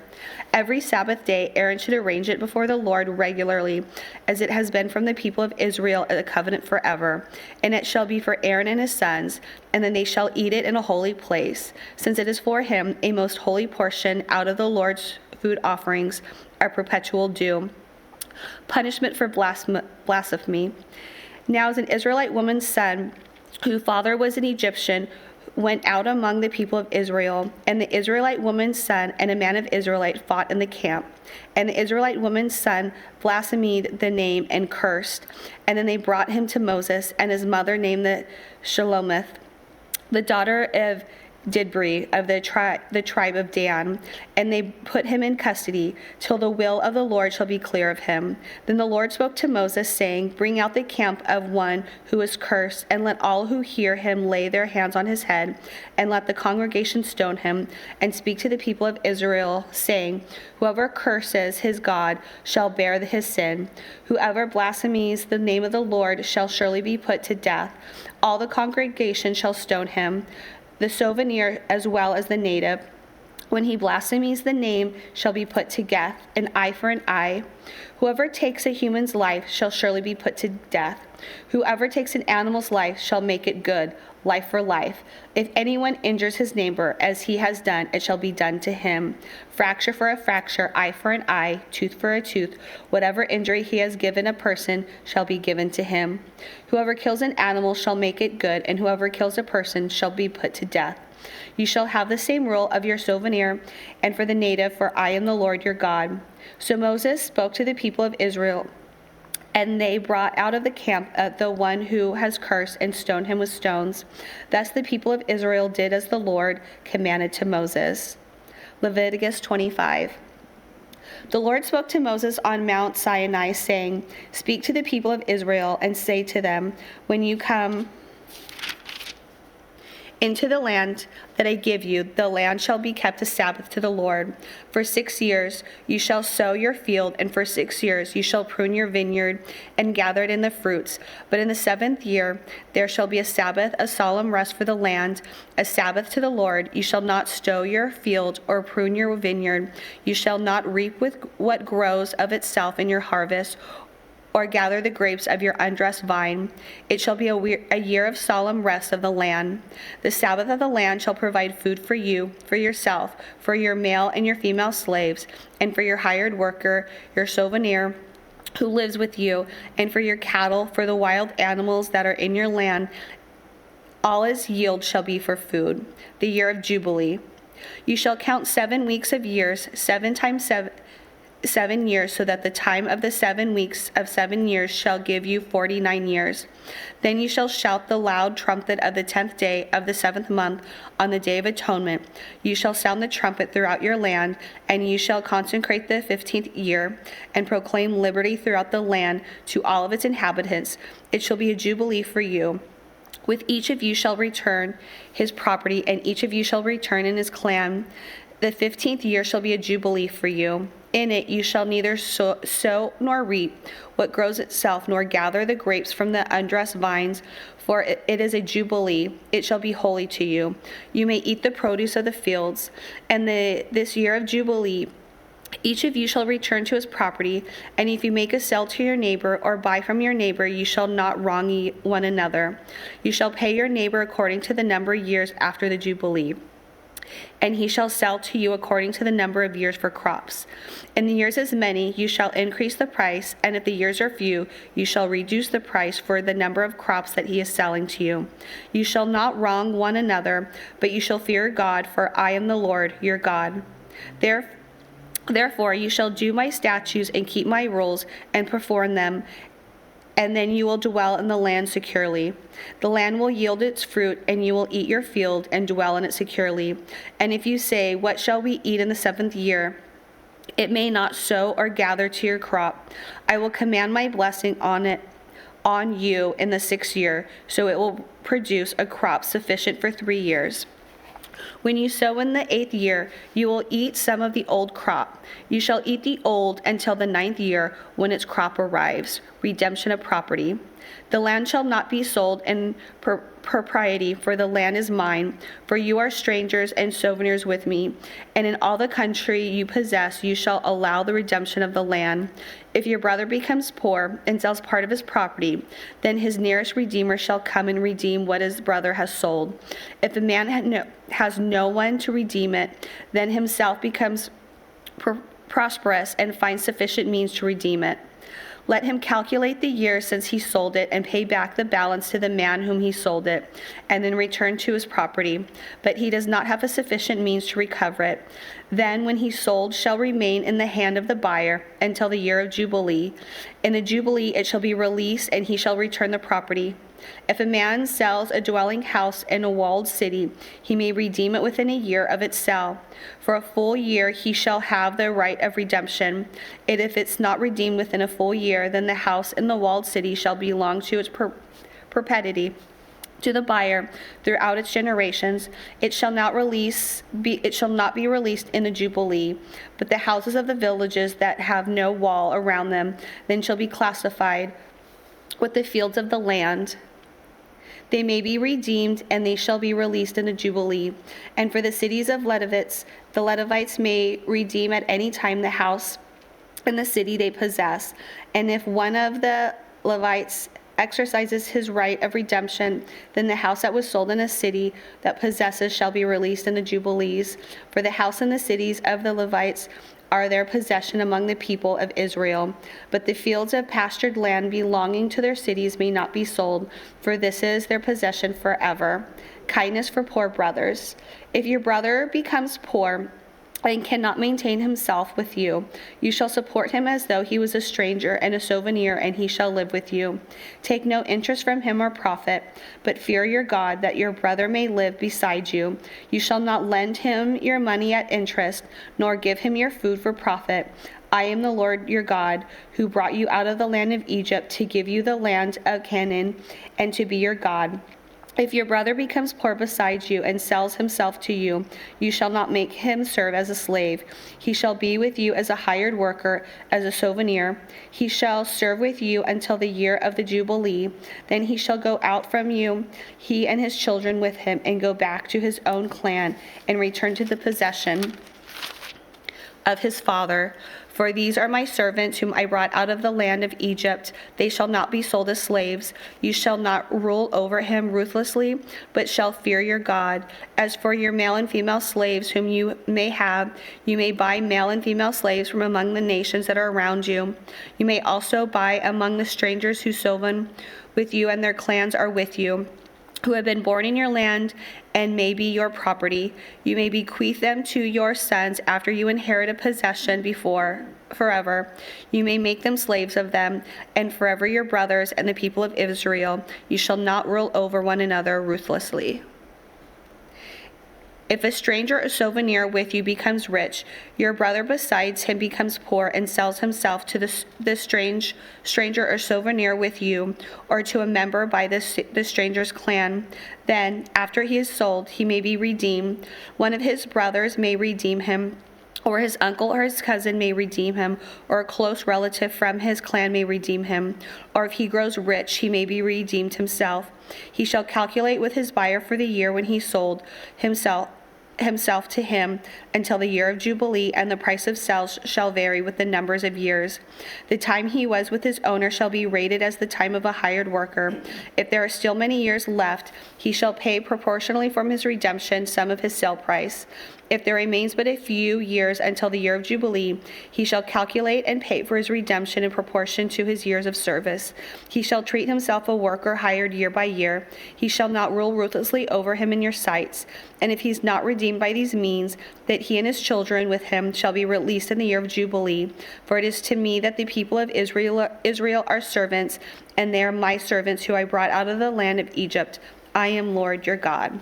Speaker 5: Every Sabbath day Aaron should arrange it before the Lord regularly, as it has been from the people of Israel a covenant forever. And it shall be for Aaron and his sons, and then they shall eat it in a holy place, since it is for him a most holy portion out of the Lord's food offerings, are perpetual due. Punishment for blasphemy. Now as an Israelite woman's son, whose father was an Egyptian, went out among the people of Israel, and the Israelite woman's son and a man of Israelite fought in the camp. And the Israelite woman's son blasphemed the name and cursed. And then they brought him to Moses, and his mother named the Shelomith, the daughter of Dibri of the tribe of Dan, and they put him in custody till the will of the Lord shall be clear of him. Then the Lord spoke to Moses, saying, Bring out the camp of one who is cursed, and let all who hear him lay their hands on his head, and let the congregation stone him, and speak to the people of Israel, saying, Whoever curses his God shall bear his sin. Whoever blasphemes the name of the Lord shall surely be put to death. All the congregation shall stone him, the souvenir as well as the native. When he blasphemes the name shall be put to death, an eye for an eye. Whoever takes a human's life shall surely be put to death. Whoever takes an animal's life shall make it good, life for life. If anyone injures his neighbor as he has done, it shall be done to him. Fracture for a fracture, eye for an eye, tooth for a tooth. Whatever injury he has given a person shall be given to him. Whoever kills an animal shall make it good, and whoever kills a person shall be put to death. You shall have the same rule of your souvenir and for the native, for I am the Lord your God. So Moses spoke to the people of Israel, and they brought out of the camp the one who has cursed and stoned him with stones. Thus the people of Israel did as the Lord commanded to Moses. Leviticus 25. The Lord spoke to Moses on Mount Sinai, saying, Speak to the people of Israel and say to them, When you come into the land that I give you, the land shall be kept a Sabbath to the Lord. For 6 years you shall sow your field, and for 6 years you shall prune your vineyard and gather it in the fruits. But in the 7th year there shall be a Sabbath, a solemn rest for the land, a Sabbath to the Lord. You shall not sow your field or prune your vineyard. You shall not reap with what grows of itself in your harvest, or gather the grapes of your undressed vine. It shall be a year of solemn rest of the land. The Sabbath of the land shall provide food for you, for yourself, for your male and your female slaves, and for your hired worker, your souvenir, who lives with you, and for your cattle, for the wild animals that are in your land. All its yield shall be for food. The year of Jubilee. You shall count 7 weeks of years, 7 times 7 years, so that the time of the 7 weeks of 7 years shall give you 49 years. Then you shall shout the loud trumpet of the 10th day of the 7th month on the Day of Atonement. You shall sound the trumpet throughout your land, and you shall consecrate the 15th year, and proclaim liberty throughout the land to all of its inhabitants. It shall be a jubilee for you. With each of you shall return his property, and each of you shall return in his clan. The 15th year shall be a jubilee for you. In it you shall neither sow nor reap what grows itself, nor gather the grapes from the undressed vines, for it is a jubilee. It shall be holy to you. You may eat the produce of the fields. And this year of jubilee, each of you shall return to his property, and if you make a sale to your neighbor or buy from your neighbor, you shall not wrong one another. You shall pay your neighbor according to the number of years after the jubilee, and he shall sell to you according to the number of years for crops. In the years as many, you shall increase the price, and if the years are few, you shall reduce the price for the number of crops that he is selling to you. You shall not wrong one another, but you shall fear God, for I am the Lord your God. Therefore you shall do my statutes and keep my rules and perform them, and then you will dwell in the land securely. The land will yield its fruit, and you will eat your field and dwell in it securely. And if you say, what shall we eat in the 7th year? It may not sow or gather to your crop. I will command my blessing on you in the 6th year, so it will produce a crop sufficient for 3 years. When you sow in the 8th year, you will eat some of the old crop. You shall eat the old until the 9th year, when its crop arrives, redemption of property. The land shall not be sold in propriety, for the land is mine, for you are strangers and sojourners with me. And in all the country you possess, you shall allow the redemption of the land. If your brother becomes poor and sells part of his property, then his nearest redeemer shall come and redeem what his brother has sold. If a man has no one to redeem it, then himself becomes prosperous and finds sufficient means to redeem it. Let him calculate the years since he sold it and pay back the balance to the man whom he sold it, and then return to his property. But he does not have a sufficient means to recover it. Then when he sold shall remain in the hand of the buyer until the year of Jubilee. In the Jubilee it shall be released, and he shall return the property. If a man sells a dwelling house in a walled city, he may redeem it within a year of its sale. For a full year he shall have the right of redemption. And if it's not redeemed within a full year, then the house in the walled city shall belong to its perpetuity to the buyer throughout its generations. It shall not be released in the Jubilee. But the houses of the villages that have no wall around them then shall be classified with the fields of the land. They may be redeemed, and they shall be released in the Jubilee. And for the cities of Levites, the Levites may redeem at any time the house and the city they possess. And if one of the Levites exercises his right of redemption, then the house that was sold in a city that possesses shall be released in the Jubilees. For the house and the cities of the Levites are their possession among the people of Israel. But the fields of pastured land belonging to their cities may not be sold, for this is their possession forever. Kindness for poor brothers. If your brother becomes poor and cannot maintain himself with you, you shall support him as though he was a stranger and a sojourner, and he shall live with you. Take no interest from him or profit, but fear your God, that your brother may live beside you. You shall not lend him your money at interest, nor give him your food for profit. I am the Lord your God, who brought you out of the land of Egypt to give you the land of Canaan and to be your God. If your brother becomes poor beside you and sells himself to you, you shall not make him serve as a slave. He shall be with you as a hired worker, as a sojourner. He shall serve with you until the year of the Jubilee. Then he shall go out from you, he and his children with him, and go back to his own clan and return to the possession of his father. For these are my servants whom I brought out of the land of Egypt. They shall not be sold as slaves. You shall not rule over him ruthlessly, but shall fear your God. As for your male and female slaves whom you may have, you may buy male and female slaves from among the nations that are around you. You may also buy among the strangers who sojourn with you, and their clans are with you, who have been born in your land and may be your property. You may bequeath them to your sons after you inherit a possession forever. You may make them slaves of them, and forever your brothers and the people of Israel. You shall not rule over one another ruthlessly. If a stranger or sojourner with you becomes rich, your brother besides him becomes poor and sells himself to the stranger or sojourner with you, or to a member by the stranger's clan, then, after he is sold, he may be redeemed. One of his brothers may redeem him, or his uncle or his cousin may redeem him, or a close relative from his clan may redeem him. Or if he grows rich, he may be redeemed himself. He shall calculate with his buyer for the year when he sold himself to him until the year of Jubilee, and the price of sales shall vary with the numbers of years. The time he was with his owner shall be rated as the time of a hired worker. If there are still many years left, he shall pay proportionally from his redemption some of his sale price. If there remains but a few years until the year of Jubilee, he shall calculate and pay for his redemption in proportion to his years of service. He shall treat himself a worker hired year by year. He shall not rule ruthlessly over him in your sights. And if he is not redeemed by these means, that he and his children with him shall be released in the year of Jubilee. For it is to me that the people of Israel are servants, and they are my servants who I brought out of the land of Egypt. I am Lord your God.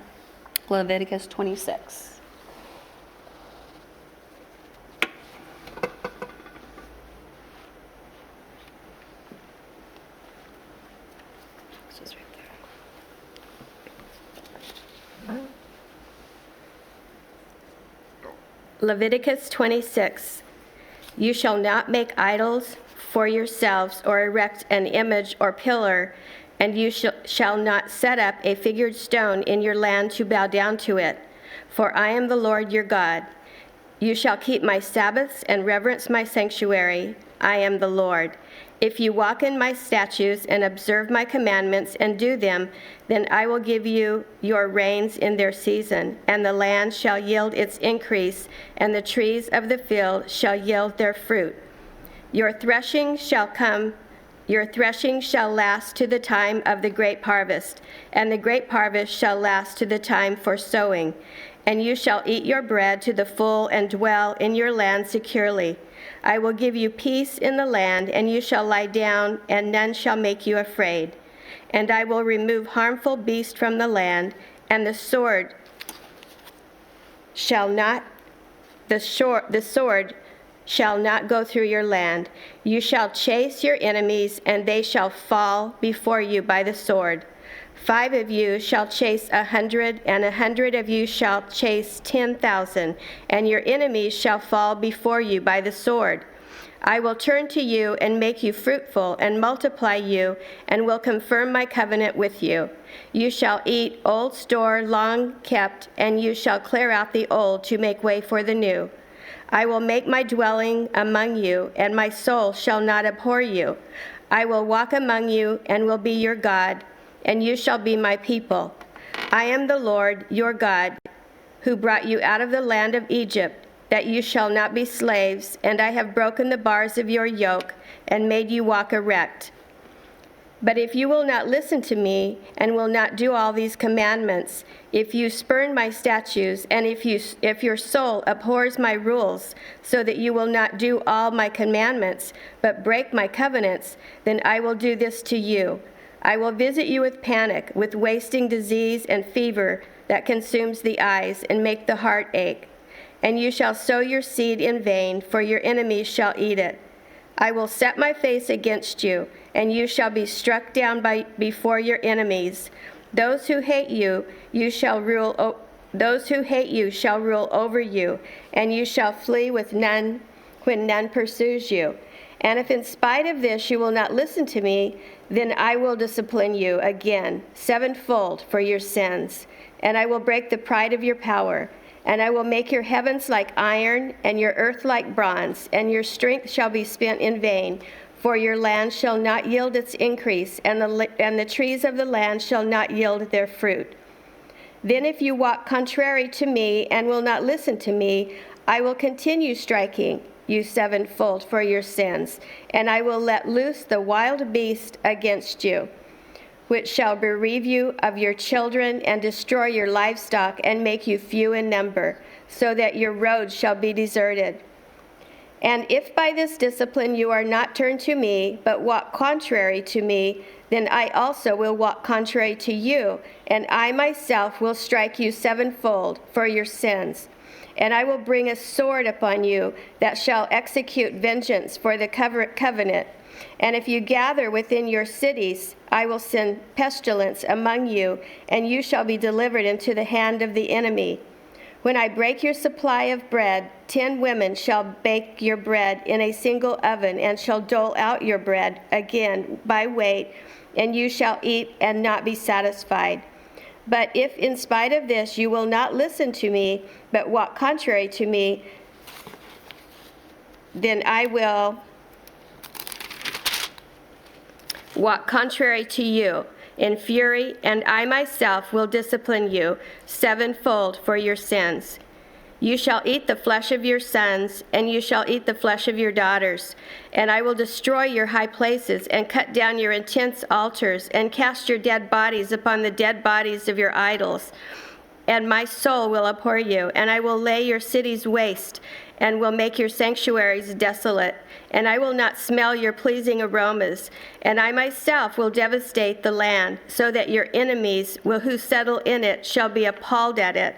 Speaker 5: Leviticus 26.
Speaker 6: Leviticus 26. You shall not make idols for yourselves or erect an image or pillar, and you shall not set up a figured stone in your land to bow down to it. For I am the Lord your God. You shall keep my Sabbaths and reverence my sanctuary. I am the Lord. If you walk in my statutes and observe my commandments and do them, then I will give you your rains in their season, and the land shall yield its increase, and the trees of the field shall yield their fruit. Your threshing shall last to the time of the grape harvest, and the grape harvest shall last to the time for sowing. And you shall eat your bread to the full and dwell in your land securely. I will give you peace in the land, and you shall lie down, and none shall make you afraid. And I will remove harmful beasts from the land, and the sword shall not go through your land. You shall chase your enemies, and they shall fall before you by the sword. 5 of you shall chase 100, and 100 of you shall chase 10,000, and your enemies shall fall before you by the sword. I will turn to you and make you fruitful and multiply you, and will confirm my covenant with you. You shall eat old store long kept, and you shall clear out the old to make way for the new. I will make my dwelling among you, and my soul shall not abhor you. I will walk among you and will be your God, and you shall be my people. I am the Lord your God, who brought you out of the land of Egypt, that you shall not be slaves, and I have broken the bars of your yoke and made you walk erect. But if you will not listen to me and will not do all these commandments, if you spurn my statutes, and if your soul abhors my rules, so that you will not do all my commandments, but break my covenants, then I will do this to you. I will visit you with panic, with wasting disease and fever that consumes the eyes and make the heart ache. And you shall sow your seed in vain, for your enemies shall eat it. I will set my face against you, and you shall be struck down before your enemies. Those who hate you shall rule over you, and you shall flee with none when none pursues you. And if in spite of this you will not listen to me, then I will discipline you again, sevenfold for your sins. And I will break the pride of your power, And I will make your heavens like iron, and your earth like bronze, and your strength shall be spent in vain. For your land shall not yield its increase, and the trees of the land shall not yield their fruit. Then if you walk contrary to me and will not listen to me, I will continue striking you sevenfold for your sins, and I will let loose the wild beast against you, which shall bereave you of your children and destroy your livestock and make you few in number, so that your roads shall be deserted. And if by this discipline you are not turned to me, but walk contrary to me, then I also will walk contrary to you, and I myself will strike you sevenfold for your sins. And I will bring a sword upon you that shall execute vengeance for the covenant. And if you gather within your cities, I will send pestilence among you, and you shall be delivered into the hand of the enemy. When I break your supply of bread, 10 women shall bake your bread in a single oven, and shall dole out your bread again by weight, and you shall eat and not be satisfied. But if in spite of this you will not listen to me, but walk contrary to me, then I will walk contrary to you in fury, and I myself will discipline you sevenfold for your sins. You shall eat the flesh of your sons, and you shall eat the flesh of your daughters. And I will destroy your high places, and cut down your intense altars, and cast your dead bodies upon the dead bodies of your idols. And my soul will abhor you, and I will lay your cities waste, and will make your sanctuaries desolate. And I will not smell your pleasing aromas, and I myself will devastate the land, so that your enemies who settle in it shall be appalled at it.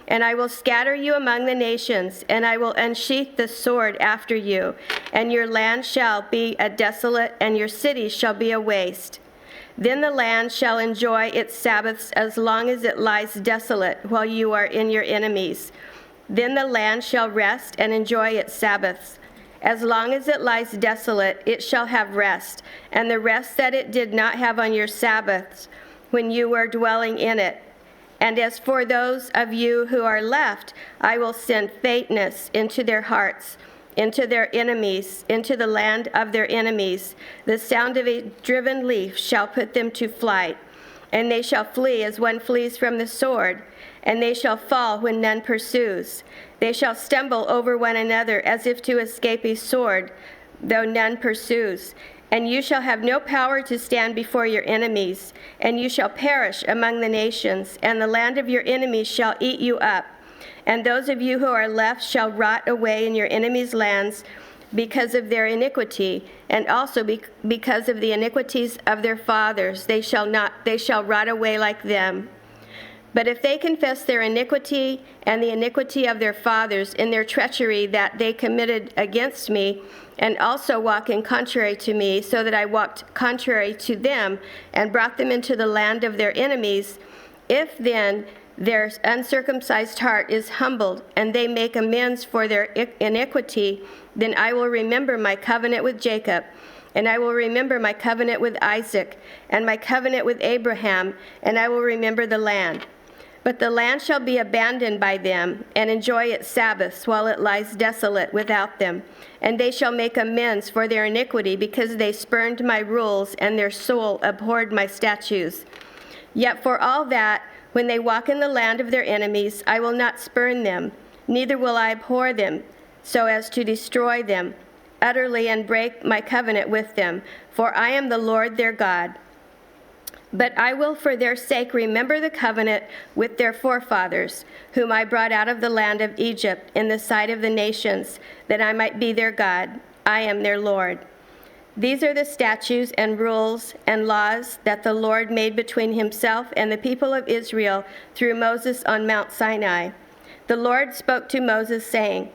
Speaker 6: And I will scatter you among the nations, and I will unsheath the sword after you, and your land shall be a desolate, and your cities shall be a waste. Then the land shall enjoy its Sabbaths as long as it lies desolate while you are in your enemies. Then the land shall rest and enjoy its Sabbaths. As long as it lies desolate, it shall have rest, and the rest that it did not have on your Sabbaths when you were dwelling in it. And as for those of you who are left, I will send faintness into their hearts, into their enemies, into the land of their enemies. The sound of a driven leaf shall put them to flight, and they shall flee as one flees from the sword, and they shall fall when none pursues. They shall stumble over one another as if to escape a sword, though none pursues. And you shall have no power to stand before your enemies, and you shall perish among the nations, and the land of your enemies shall eat you up. And those of you who are left shall rot away in your enemies' lands because of their iniquity, and also because of the iniquities of their fathers. They shall rot away like them. But if they confess their iniquity and the iniquity of their fathers in their treachery that they committed against me, and also walk in contrary to me, so that I walked contrary to them and brought them into the land of their enemies, if then their uncircumcised heart is humbled, and they make amends for their iniquity, then I will remember my covenant with Jacob, and I will remember my covenant with Isaac, and my covenant with Abraham, and I will remember the land. But the land shall be abandoned by them, and enjoy its Sabbaths while it lies desolate without them. And they shall make amends for their iniquity, because they spurned my rules, and their soul abhorred my statutes. Yet for all that, when they walk in the land of their enemies, I will not spurn them, neither will I abhor them, so as to destroy them utterly and break my covenant with them. For I am the Lord their God. But I will for their sake remember the covenant with their forefathers, whom I brought out of the land of Egypt in the sight of the nations, that I might be their God. I am their Lord. These are the statutes and rules and laws that the Lord made between himself and the people of Israel through Moses on Mount Sinai. The Lord spoke to Moses, saying,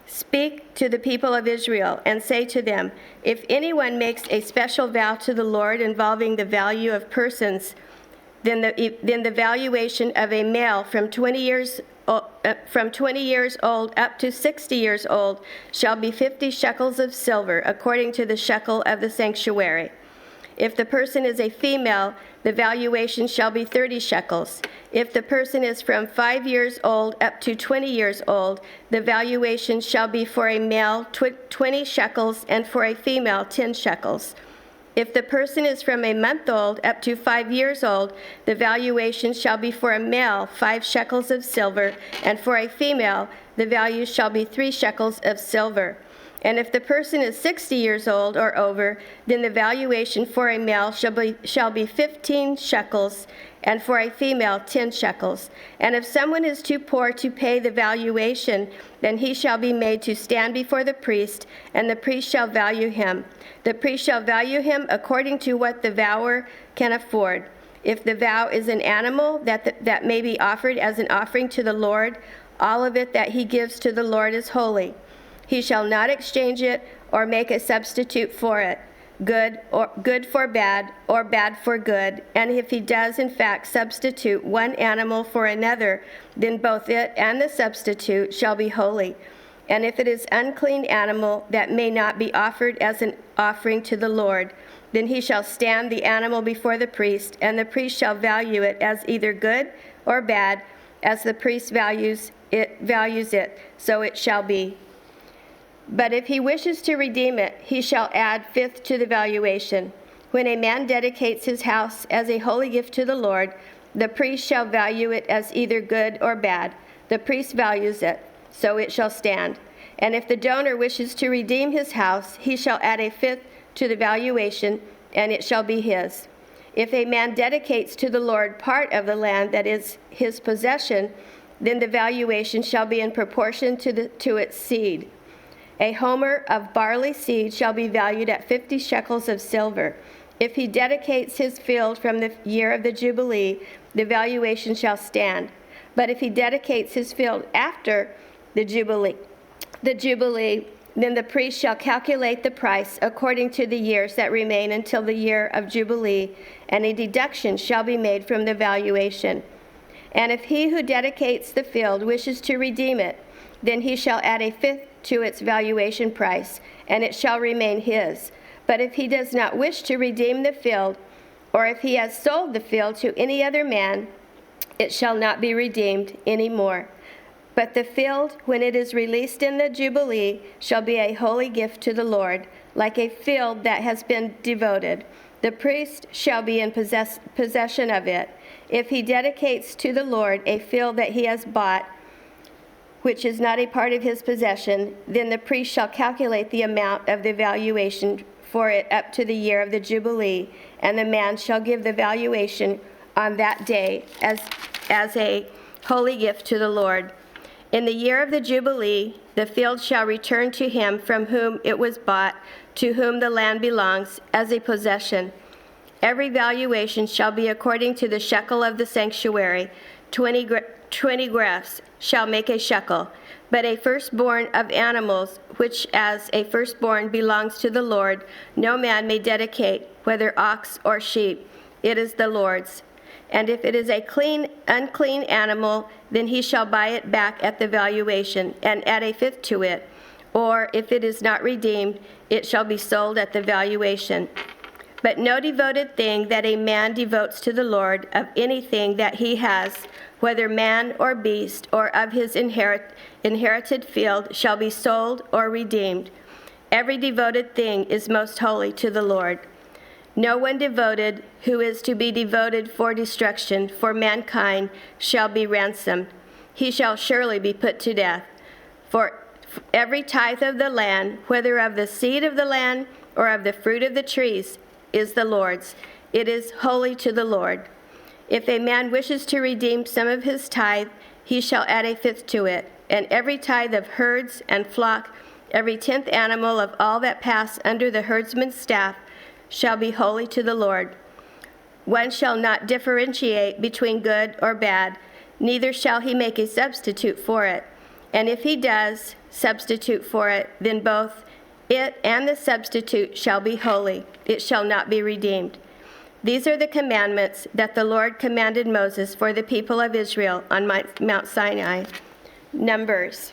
Speaker 6: "Speak to the people of Israel and say to them, if anyone makes a special vow to the Lord involving the value of persons, then the valuation of a male from 20 years old up to 60 years old shall be 50 shekels of silver, according to the shekel of the sanctuary. If the person is a female, the valuation shall be 30 shekels. If the person is from 5 years old up to 20 years old, the valuation shall be for a male 20 shekels and for a female 10 shekels. If the person is from a month old up to 5 years old, the valuation shall be for a male 5 shekels of silver, and for a female, the value shall be 3 shekels of silver. And if the person is 60 years old or over, then the valuation for a male shall be 15 shekels, and for a female 10 shekels. And if someone is too poor to pay the valuation, then he shall be made to stand before the priest, and the priest shall value him. The priest shall value him according to what the vower can afford. If the vow is an animal that may be offered as an offering to the Lord, all of it that he gives to the Lord is holy. He shall not exchange it or make a substitute for it, good for bad or bad for good. And if he does in fact substitute one animal for another, then both it and the substitute shall be holy. And if it is unclean animal that may not be offered as an offering to the Lord, then he shall stand the animal before the priest, and the priest shall value it as either good or bad, as the priest values it, so it shall be. But if he wishes to redeem it, he shall add fifth to the valuation. When a man dedicates his house as a holy gift to the Lord, the priest shall value it as either good or bad. The priest values it, so it shall stand. And if the donor wishes to redeem his house, he shall add a fifth to the valuation, and it shall be his. If a man dedicates to the Lord part of the land that is his possession, then the valuation shall be in proportion to its seed. A homer of barley seed shall be valued at 50 shekels of silver. If he dedicates his field from the year of the Jubilee, the valuation shall stand. But if he dedicates his field after the Jubilee, then the priest shall calculate the price according to the years that remain until the year of Jubilee, and a deduction shall be made from the valuation. And if he who dedicates the field wishes to redeem it, then he shall add a fifth to its valuation price, and it shall remain his. But if he does not wish to redeem the field, or if he has sold the field to any other man, it shall not be redeemed any more. But the field, when it is released in the Jubilee, shall be a holy gift to the Lord, like a field that has been devoted. The priest shall be in possession of it. If he dedicates to the Lord a field that he has bought, which is not a part of his possession, then the priest shall calculate the amount of the valuation for it up to the year of the Jubilee, and the man shall give the valuation on that day as a holy gift to the Lord. In the year of the Jubilee, the field shall return to him from whom it was bought, to whom the land belongs, as a possession. Every valuation shall be according to the shekel of the sanctuary. 20 grafts shall make a shekel. But a firstborn of animals, which as a firstborn belongs to the Lord, no man may dedicate, whether ox or sheep. It is the Lord's. And if it is a unclean animal, then he shall buy it back at the valuation, and add a fifth to it. Or if it is not redeemed, it shall be sold at the valuation. But no devoted thing that a man devotes to the Lord of anything that he has, whether man or beast, or of his inherited field, shall be sold or redeemed. Every devoted thing is most holy to the Lord. No one devoted who is to be devoted for destruction for mankind shall be ransomed. He shall surely be put to death. For every tithe of the land, whether of the seed of the land or of the fruit of the trees, is the Lord's. It is holy to the Lord. If a man wishes to redeem some of his tithe, he shall add a fifth to it. And every tithe of herds and flock, every 10th animal of all that pass under the herdsman's staff, shall be holy to the Lord. One shall not differentiate between good or bad, neither shall he make a substitute for it. And if he does substitute for it, then both it and the substitute shall be holy. It shall not be redeemed. These are the commandments that the Lord commanded Moses for the people of Israel on Mount Sinai. Numbers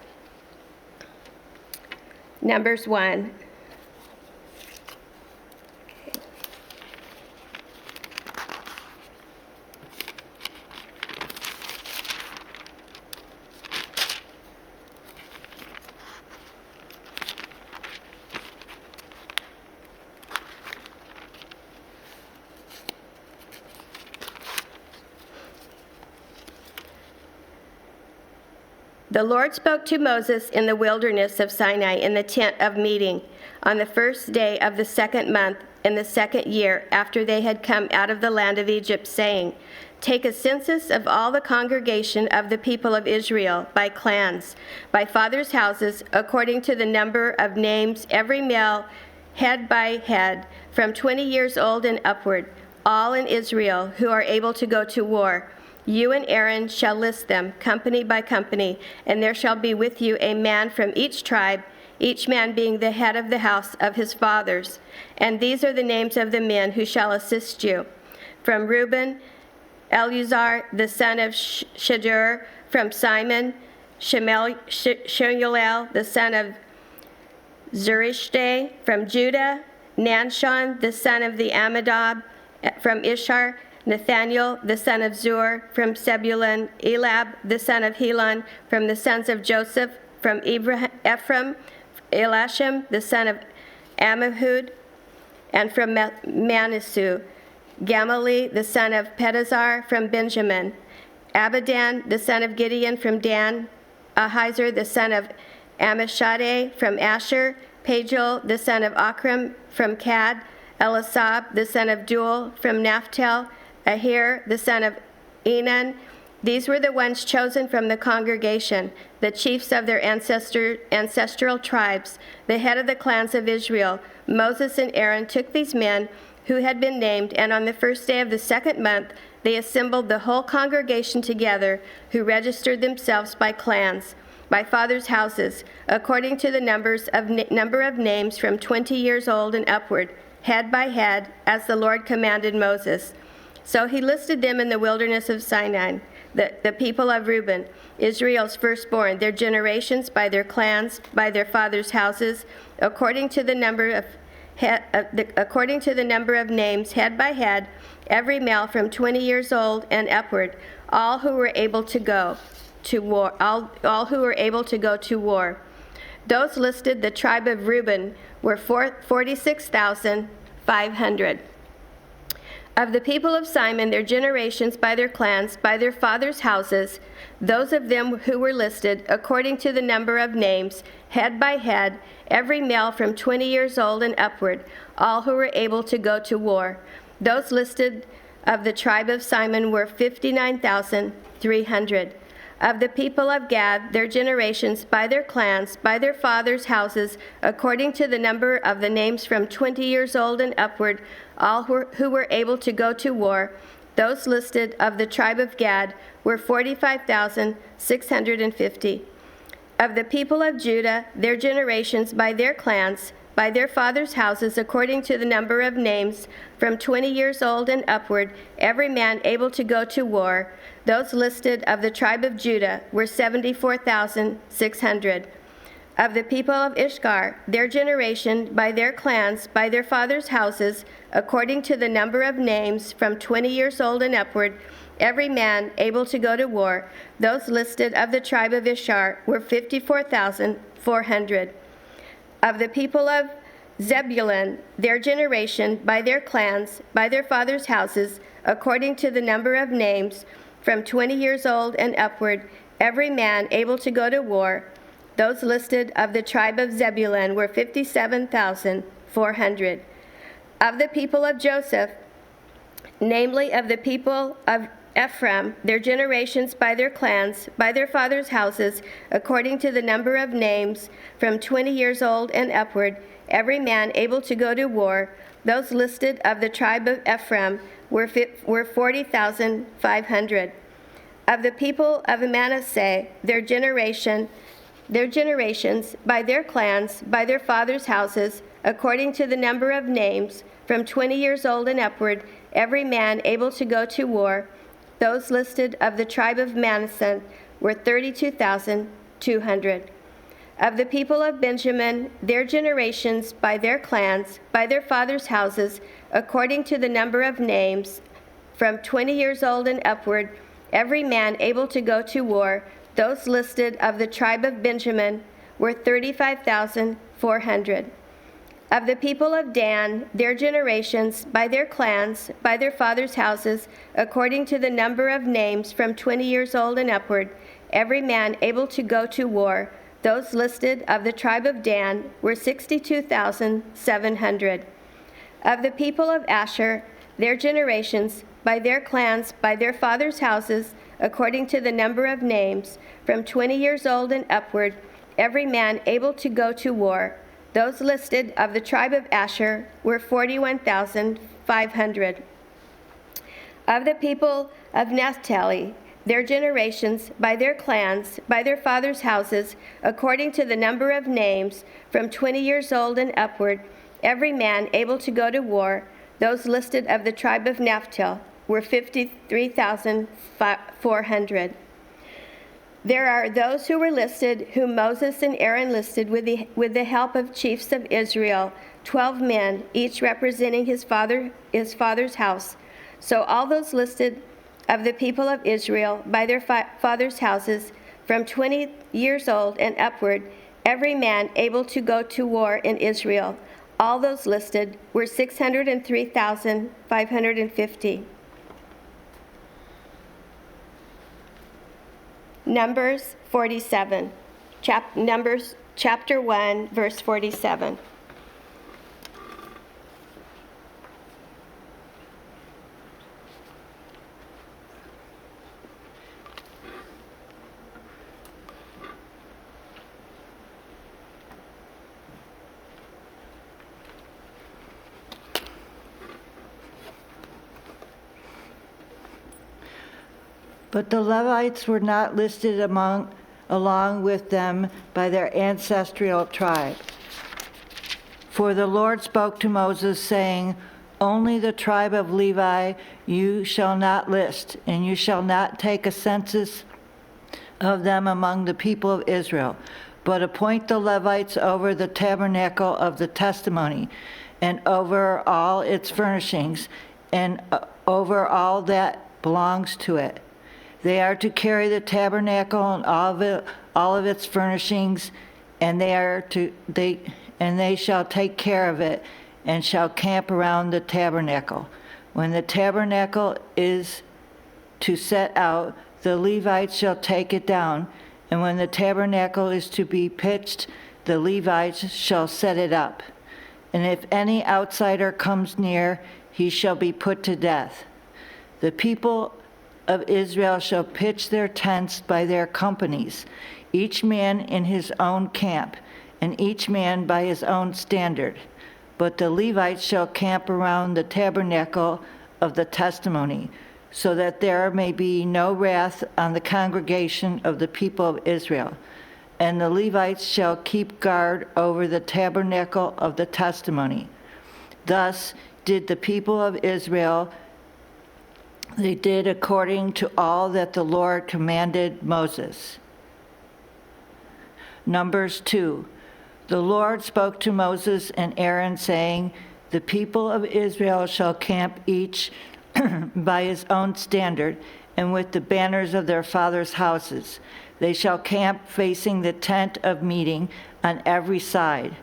Speaker 6: 1. The Lord spoke to Moses in the wilderness of Sinai in the tent of meeting on the first day of the second month in the second year after they had come out of the land of Egypt, saying, Take a census of all the congregation of the people of Israel by clans, by fathers' houses, according to the number of names, every male, head by head, from 20 years old and upward, all in Israel who are able to go to war. You and Aaron shall list them, company by company, and there shall be with you a man from each tribe, each man being the head of the house of his fathers. And these are the names of the men who shall assist you. From Reuben, Eleazar, the son of Shadur; from Simon, Shemuel, the son of Zurishte; from Judah, Nanshon, the son of the Amminadab; from Ishar, Nathaniel, the son of Zur; from Zebulun, Elab, the son of Helon; from the sons of Joseph; from Ephraim, Elisham, the son of Ammihud; and from Manasseh, Gamaliel, the son of Pedazar; from Benjamin, Abidan, the son of Gideon; from Dan, Ahiezer, the son of Ammishaddai; from Asher, Pagiel, the son of Akram; from Gad, Elisab, the son of Duel; from Naphtali, Ahir, the son of Enan. These were the ones chosen from the congregation, the chiefs of their ancestral tribes, the head of the clans of Israel. Moses and Aaron took these men who had been named, and on the first day of the second month, they assembled the whole congregation together, who registered themselves by clans, by fathers' houses, according to the number of names from 20 years old and upward, head by head, as the Lord commanded Moses. So he listed them in the wilderness of Sinai, the people of Reuben, Israel's firstborn, their generations by their clans, by their fathers' houses, according to the number of names, head by head, every male from 20 years old and upward, all who were able to go to war. All who were able to go to war. Those listed, the tribe of Reuben, were 46,500. Of the people of Simon, their generations by their clans, by their fathers' houses, those of them who were listed, according to the number of names, head by head, every male from 20 years old and upward, all who were able to go to war. Those listed of the tribe of Simon were 59,300. Of the people of Gad, their generations by their clans, by their fathers' houses, according to the number of the names from 20 years old and upward, all who were able to go to war, those listed of the tribe of Gad were 45,650. Of the people of Judah, their generations by their clans, by their fathers' houses, according to the number of names, from 20 years old and upward, every man able to go to war, those listed of the tribe of Judah were 74,600. Of the people of Ishkar, their generation, by their clans, by their fathers' houses, according to the number of names, from 20 years old and upward, every man able to go to war, those listed of the tribe of Ishkar were 54,400. Of the people of Zebulun, their generation, by their clans, by their fathers' houses, according to the number of names, from 20 years old and upward, every man able to go to war, those listed of the tribe of Zebulun were 57,400. Of the people of Joseph, namely of the people of Ephraim, their generations by their clans, by their fathers' houses, according to the number of names, from 20 years old and upward, every man able to go to war, those listed of the tribe of Ephraim were 40,500. Of the people of Manasseh, their generations, by their clans, by their fathers' houses, according to the number of names, from 20 years old and upward, every man able to go to war, those listed of the tribe of Manasseh were 32,200. Of the people of Benjamin, their generations, by their clans, by their fathers' houses, according to the number of names, from 20 years old and upward, every man able to go to war, those listed of the tribe of Benjamin were 35,400. Of the people of Dan, their generations, by their clans, by their fathers' houses, according to the number of names, from 20 years old and upward, every man able to go to war. Those listed of the tribe of Dan were 62,700. Of the people of Asher, their generations, by their clans, by their fathers' houses, according to the number of names, from 20 years old and upward, every man able to go to war. Those listed of the tribe of Asher were 41,500. Of the people of Naphtali, their generations, by their clans, by their fathers' houses, according to the number of names, from 20 years old and upward, every man able to go to war. Those listed of the tribe of Naphtali were 53,400. There are those who were listed, whom Moses and Aaron listed with the help of chiefs of Israel, 12 men, each representing his father's house. So all those listed of the people of Israel by their fathers' houses, from 20 years old and upward, every man able to go to war in Israel, all those listed were 603,550. Numbers 47. Numbers chapter 1, verse 47.
Speaker 7: But the Levites were not listed along with them by their ancestral tribe. For the Lord spoke to Moses, saying, "Only the tribe of Levi you shall not list, and you shall not take a census of them among the people of Israel, but appoint the Levites over the tabernacle of the testimony, and over all its furnishings, and over all that belongs to it. They are to carry the tabernacle and all of its furnishings, and they shall take care of it, and shall camp around the tabernacle. When the tabernacle is to set out, the Levites shall take it down, and when the tabernacle is to be pitched, the Levites shall set it up. And if any outsider comes near, he shall be put to death. The people of Israel shall pitch their tents by their companies, each man in his own camp, and each man by his own standard. But the Levites shall camp around the tabernacle of the testimony, so that there may be no wrath on the congregation of the people of Israel. And the Levites shall keep guard over the tabernacle of the testimony. Thus did the people of Israel. They did according to all that the Lord commanded Moses. Numbers 2. The Lord spoke to Moses and Aaron, saying, "The people of Israel shall camp each by his own standard, and with the banners of their fathers' houses. They shall camp facing the tent of meeting on every side.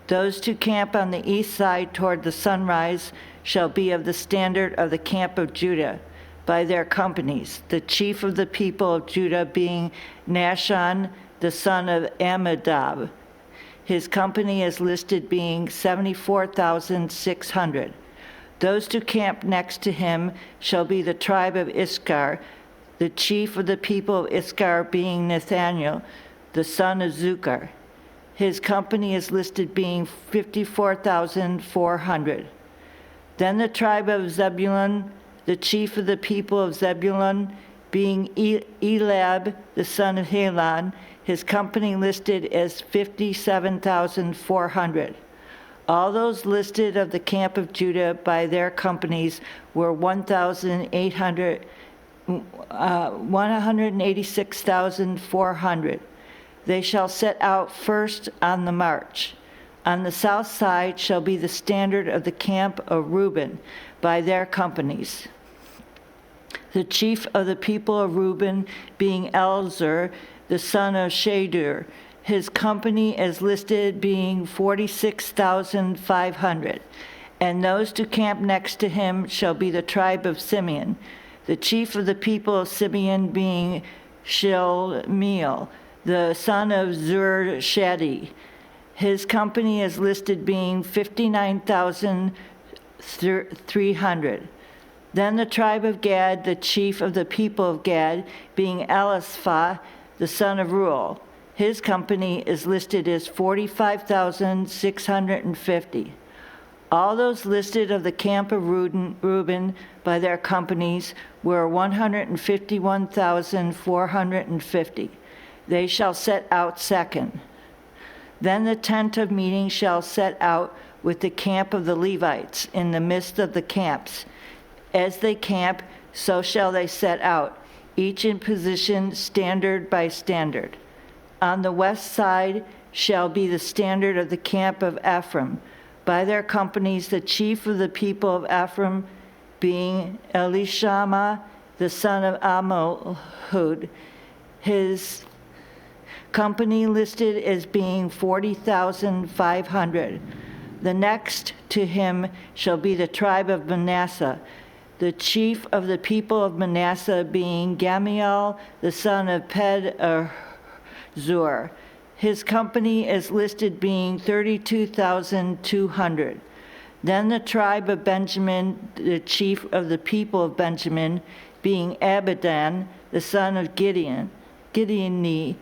Speaker 7: Those who camp on the east side toward the sunrise shall be of the standard of the camp of Judah, by their companies, the chief of the people of Judah being Nahshon, the son of Amminadab. His company is listed being 74,600. Those who camp next to him shall be the tribe of Issachar, the chief of the people of Issachar being Nathaniel, the son of Zuccur. His company is listed being 54,400. Then the tribe of Zebulun, the chief of the people of Zebulun, being Eliab, the son of Helon, his company listed as 57,400. All those listed of the camp of Judah by their companies were 186,400. They shall set out first on the march. On the south side shall be the standard of the camp of Reuben by their companies. The chief of the people of Reuben being Elzur, the son of Shadur, his company is listed being 46,500. And those to camp next to him shall be the tribe of Simeon. The chief of the people of Simeon being Shilmiel, the son of Zur-Shadi. His company is listed being 59,300. Then the tribe of Gad, the chief of the people of Gad, being Eliphaz, the son of Reuel. His company is listed as 45,650. All those listed of the camp of Reuben by their companies were 151,450. They shall set out second. Then the tent of meeting shall set out with the camp of the Levites in the midst of the camps. As they camp, so shall they set out, each in position, standard by standard. On the west side shall be the standard of the camp of Ephraim. By their companies, the chief of the people of Ephraim, being Elishama, the son of Ammihud, his company listed as being 40,500. The next to him shall be the tribe of Manasseh, the chief of the people of Manasseh being Gamaliel, the son of Pedahzur. His company is listed being 32,200. Then the tribe of Benjamin, the chief of the people of Benjamin, being Abidan, the son of Gideoni,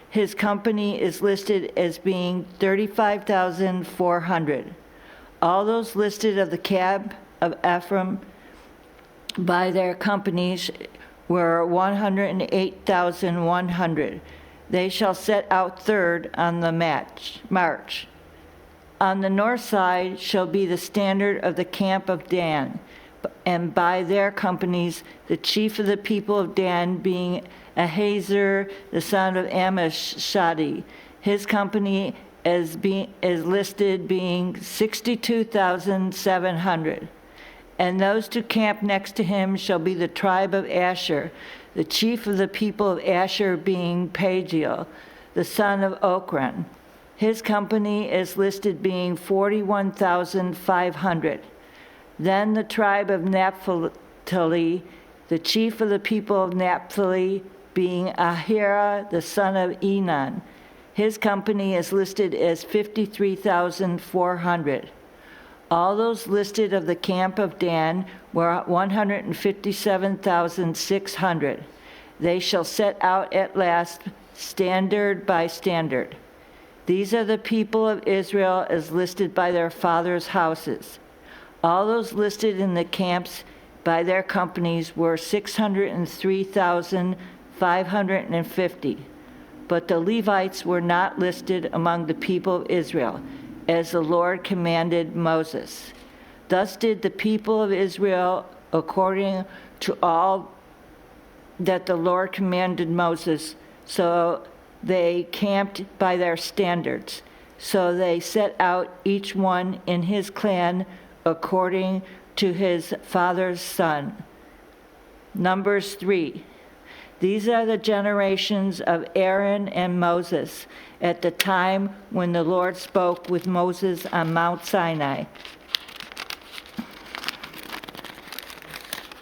Speaker 7: his company is listed as being 35,400. All those listed of the camp of Ephraim by their companies were 108,100. They shall set out third on the march. On the north side shall be the standard of the camp of Dan, and by their companies the chief of the people of Dan being Ahiezer, the son of Ammishaddai. His company is listed being 62,700. And those to camp next to him shall be the tribe of Asher, the chief of the people of Asher being Pagiel, the son of Okran. His company is listed being 41,500. Then the tribe of Naphtali, the chief of the people of Naphtali being Ahira, the son of Enan. His company is listed as 53,400. All those listed of the camp of Dan were 157,600. They shall set out at last, standard by standard. These are the people of Israel as listed by their fathers' houses. All those listed in the camps by their companies were 603,550. But the Levites were not listed among the people of Israel, as the Lord commanded Moses. Thus did the people of Israel according to all that the Lord commanded Moses, so they camped by their standards. So they set out each one in his clan according to his father's son. Numbers 3. These are the generations of Aaron and Moses at the time when the Lord spoke with Moses on Mount Sinai.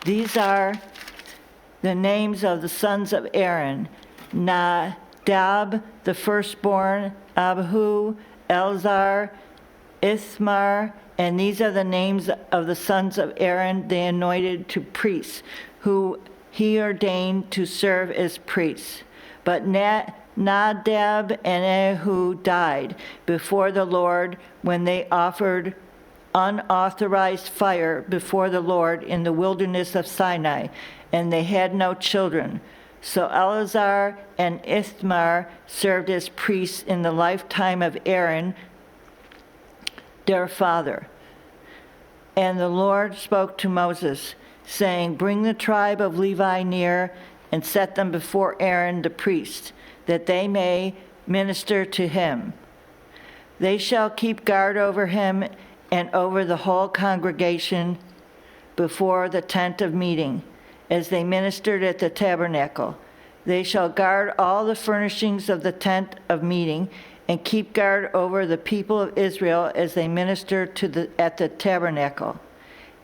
Speaker 7: These are the names of the sons of Aaron: Nadab, the firstborn, Abihu, Elzar, Ithamar, and these are the names of the sons of Aaron, the anointed to priests, who he ordained to serve as priests. But Nadab and Abihu died before the Lord when they offered unauthorized fire before the Lord in the wilderness of Sinai, and they had no children. So Eleazar and Ithamar served as priests in the lifetime of Aaron, their father. And the Lord spoke to Moses, saying, "Bring the tribe of Levi near and set them before Aaron the priest, that they may minister to him. They shall keep guard over him and over the whole congregation before the tent of meeting, as they ministered at the tabernacle. They shall guard all the furnishings of the tent of meeting and keep guard over the people of Israel as they minister at the tabernacle.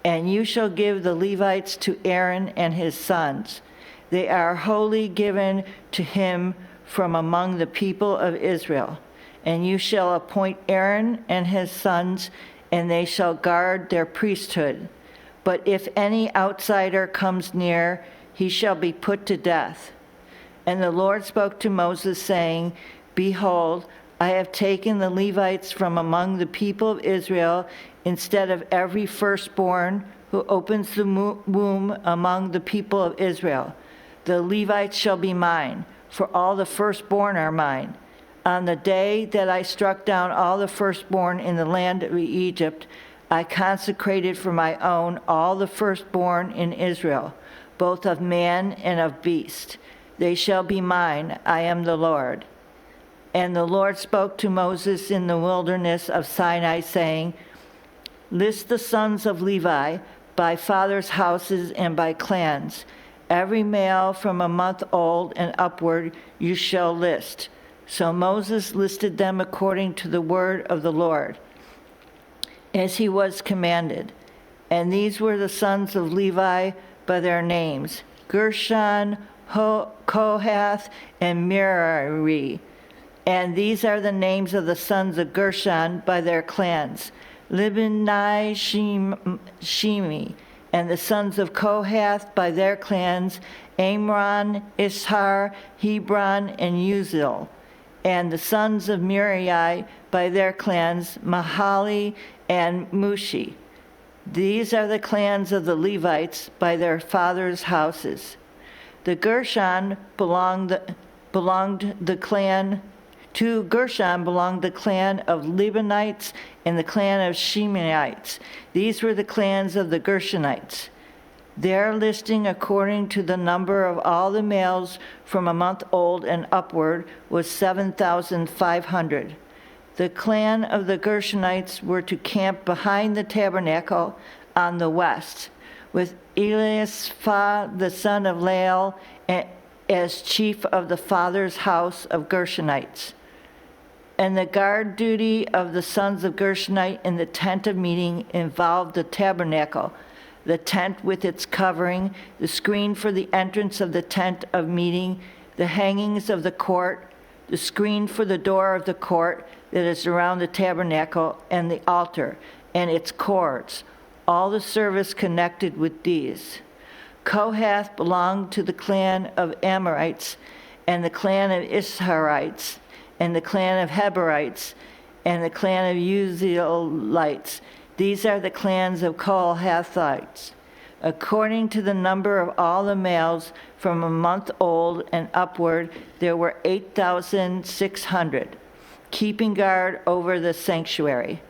Speaker 7: And you shall give the Levites to Aaron and his sons. They are wholly given to him from among the people of Israel. And you shall appoint Aaron and his sons, and they shall guard their priesthood. But if any outsider comes near, he shall be put to death. And the Lord spoke to Moses, saying, Behold, I have taken the Levites from among the people of Israel instead of every firstborn who opens the womb among the people of Israel. The Levites shall be mine, for all the firstborn are mine. On the day that I struck down all the firstborn in the land of Egypt, I consecrated for my own all the firstborn in Israel, both of man and of beast. They shall be mine. I am the Lord. And the Lord spoke to Moses in the wilderness of Sinai, saying, List the sons of Levi by fathers' houses and by clans. Every male from a month old and upward you shall list. So Moses listed them according to the word of the Lord, as he was commanded. And these were the sons of Levi by their names: Gershon, Kohath, and Merari. And these are the names of the sons of Gershon by their clans: Libni, Shimi. And the sons of Kohath by their clans: Amram, Ishar, Hebron, and Uzziel. And the sons of Merari by their clans: Mahali and Mushi. These are the clans of the Levites by their fathers' houses. To Gershon belonged the clan of Libanites and the clan of Shimeites. These were the clans of the Gershonites. Their listing according to the number of all the males from a month old and upward was 7,500. The clan of the Gershonites were to camp behind the tabernacle on the west, with Eliasaph the son of Lael as chief of the father's house of Gershonites. And the guard duty of the sons of Gershonite in the tent of meeting involved the tabernacle, the tent with its covering, the screen for the entrance of the tent of meeting, the hangings of the court, the screen for the door of the court that is around the tabernacle, and the altar and its cords, all the service connected with these. Kohath belonged to the clan of Amorites, and the clan of Isharites, and the clan of Heberites, and the clan of Uzzielites. These are the clans of Kohathites. According to the number of all the males from a month old and upward, there were 8,600, keeping guard over the sanctuary.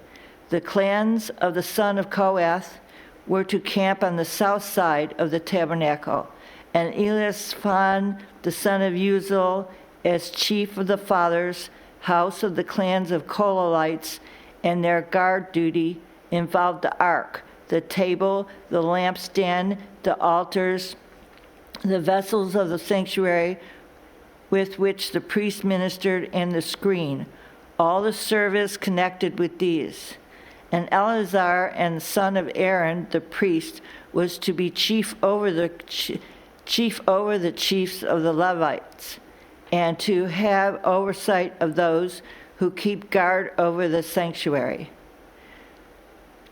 Speaker 7: The clans of the son of Kohath were to camp on the south side of the tabernacle, and Eliasaph the son of Uzziel as chief of the fathers' house of the clans of Kohathites, and their guard duty involved the ark, the table, the lampstand, the altars, the vessels of the sanctuary with which the priest ministered, and the screen, all the service connected with these. And Eleazar, and son of Aaron, the priest, was to be chief over the chiefs of the Levites, and to have oversight of those who keep guard over the sanctuary.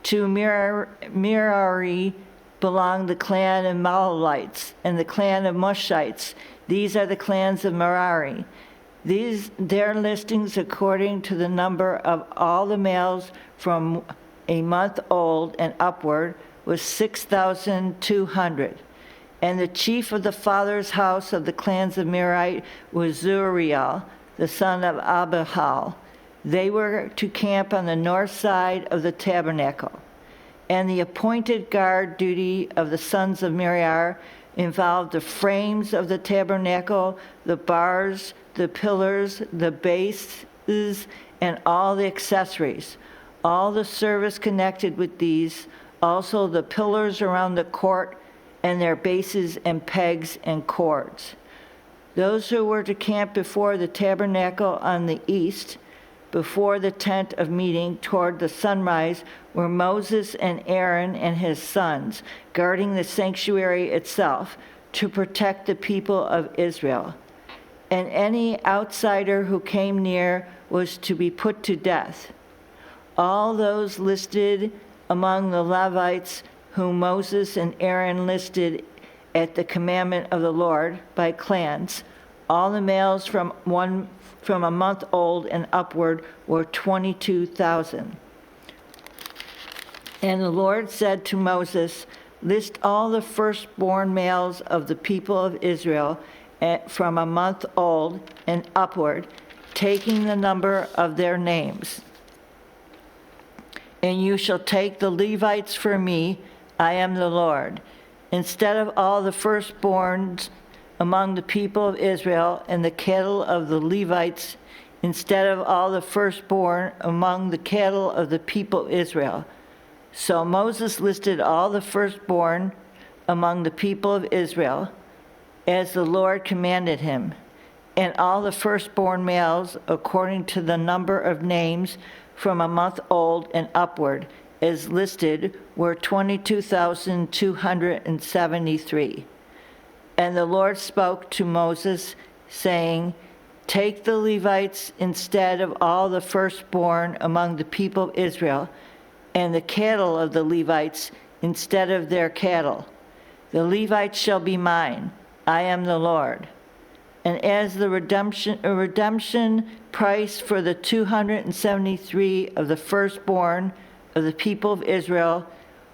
Speaker 7: To Merari belonged the clan of Mahalites and the clan of Mushites. These are the clans of Merari. Their listings according to the number of all the males from a month old and upward was 6,200. And the chief of the father's house of the clans of Merari was Zuriel, the son of Abihal. They were to camp on the north side of the tabernacle. And the appointed guard duty of the sons of Merari involved the frames of the tabernacle, the bars, the pillars, the bases, and all the accessories, all the service connected with these, also the pillars around the court and their bases and pegs and cords. Those who were to camp before the tabernacle on the east, before the tent of meeting toward the sunrise, were Moses and Aaron and his sons, guarding the sanctuary itself, to protect the people of Israel. And any outsider who came near was to be put to death. All those listed among the Levites whom Moses and Aaron listed at the commandment of the Lord by clans, all the males from a month old and upward were 22,000. And the Lord said to Moses, "List all the firstborn males of the people of Israel from a month old and upward, taking the number of their names. And you shall take the Levites for me, I am the Lord. Instead of all the firstborns among the people of Israel and the cattle of the Levites, instead of all the firstborn among the cattle of the people of Israel." So Moses listed all the firstborn among the people of Israel, as the Lord commanded him, and all the firstborn males according to the number of names from a month old and upward, as listed, were 22,273. And the Lord spoke to Moses, saying, "Take the Levites instead of all the firstborn among the people of Israel, and the cattle of the Levites instead of their cattle. The Levites shall be mine. I am the Lord." And as the redemption price for the 273 of the firstborn of the people of Israel,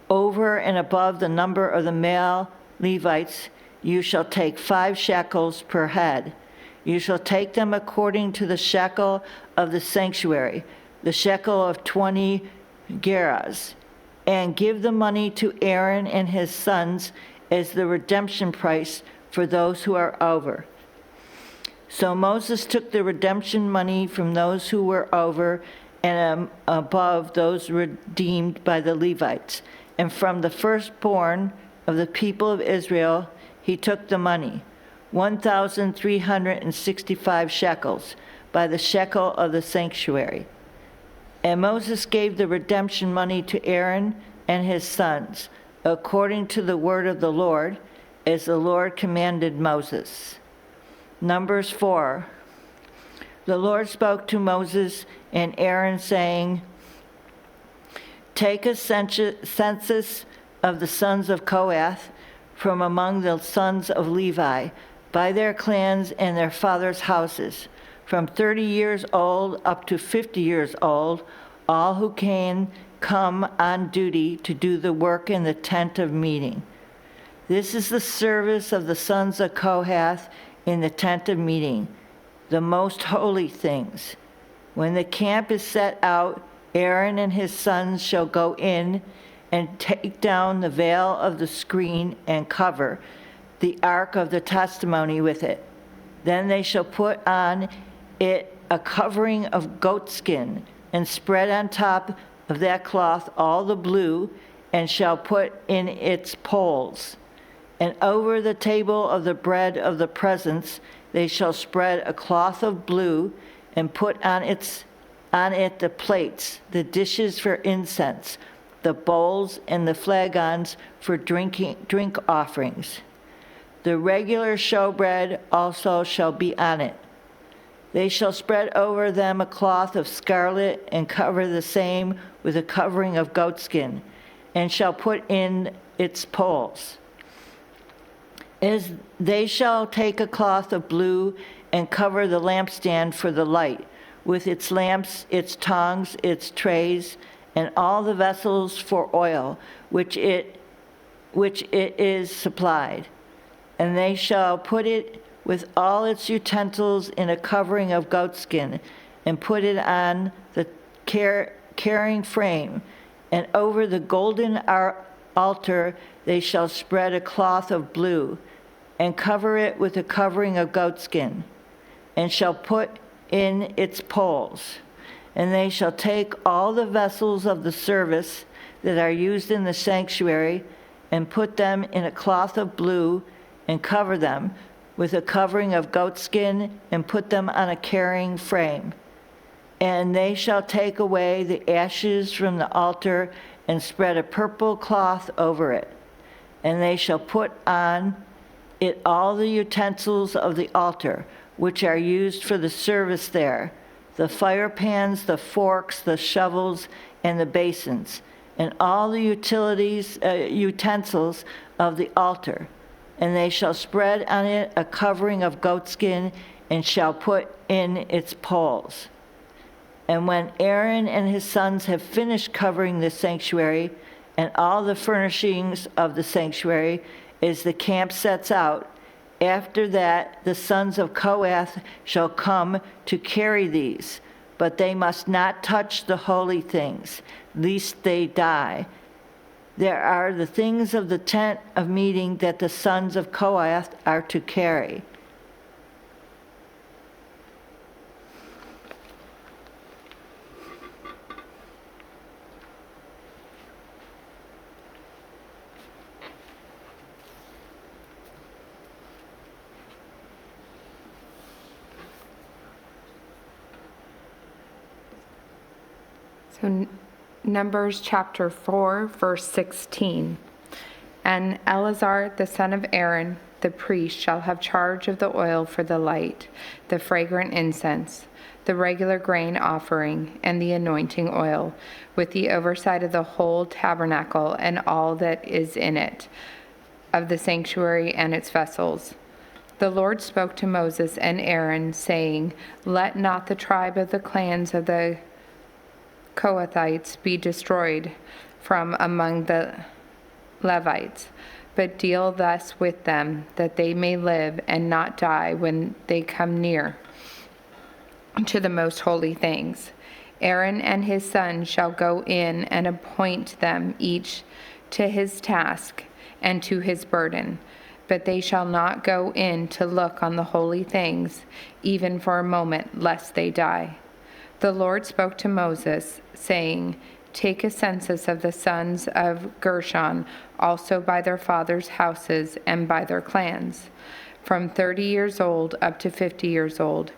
Speaker 7: over and above the number of the male Levites, you shall take 5 shekels per head. You shall take them according to the shekel of the sanctuary, the shekel of 20 gerahs, and give the money to Aaron and his sons as the redemption price for those who are over. So Moses took the redemption money from those who were over and above those redeemed by the Levites. And from the firstborn of the people of Israel, he took the money, 1,365 shekels, by the shekel of the sanctuary. And Moses gave the redemption money to Aaron and his sons, according to the word of the Lord, as the Lord commanded Moses. Numbers 4. The Lord spoke to Moses and Aaron, saying, "Take a census of the sons of Kohath from among the sons of Levi, by their clans and their fathers' houses, from 30 years old up to 50 years old, all who can come on duty to do the work in the tent of meeting. This is the service of the sons of Kohath in the tent of meeting, the most holy things. When the camp is set out, Aaron and his sons shall go in and take down the veil of the screen and cover the ark of the testimony with it. Then they shall put on it a covering of goatskin and spread on top of that cloth all the blue, and shall put in its poles. And over the table of the bread of the presence they shall spread a cloth of blue, and put on it the plates, the dishes for incense, the bowls, and the flagons for drink offerings. The regular showbread also shall be on it. They shall spread over them a cloth of scarlet, and cover the same with a covering of goatskin, and shall put in its poles. As they shall take a cloth of blue and cover the lampstand for the light, with its lamps, its tongs, its trays, and all the vessels for oil, which it is supplied. And they shall put it with all its utensils in a covering of goatskin, and put it on the carrying frame. And over the golden altar they shall spread a cloth of blue, and cover it with a covering of goatskin, and shall put in its poles. And they shall take all the vessels of the service that are used in the sanctuary, and put them in a cloth of blue, and cover them with a covering of goatskin, and put them on a carrying frame. And they shall take away the ashes from the altar, and spread a purple cloth over it. And they shall put on it all the utensils of the altar, which are used for the service there, the fire pans, the forks, the shovels, and the basins, and all the utensils of the altar. And they shall spread on it a covering of goatskin, and shall put in its poles. And when Aaron and his sons have finished covering the sanctuary and all the furnishings of the sanctuary, as the camp sets out, after that the sons of Kohath shall come to carry these, but they must not touch the holy things, lest they die. There are the things of the tent of meeting that the sons of Kohath are to carry.
Speaker 8: So Numbers chapter 4, verse 16. And Eleazar, the son of Aaron, the priest, shall have charge of the oil for the light, the fragrant incense, the regular grain offering, and the anointing oil, with the oversight of the whole tabernacle and all that is in it, of the sanctuary and its vessels. The Lord spoke to Moses and Aaron, saying, Let not the tribe of the clans of the Kohathites be destroyed from among the Levites, but deal thus with them, that they may live and not die when they come near to the most holy things. Aaron and his sons shall go in and appoint them each to his task and to his burden, but they shall not go in to look on the holy things, even for a moment, lest they die. The Lord spoke to Moses, saying, Take a census of the sons of Gershon, also by their fathers' houses and by their clans. From 30 years old up to 50 years old,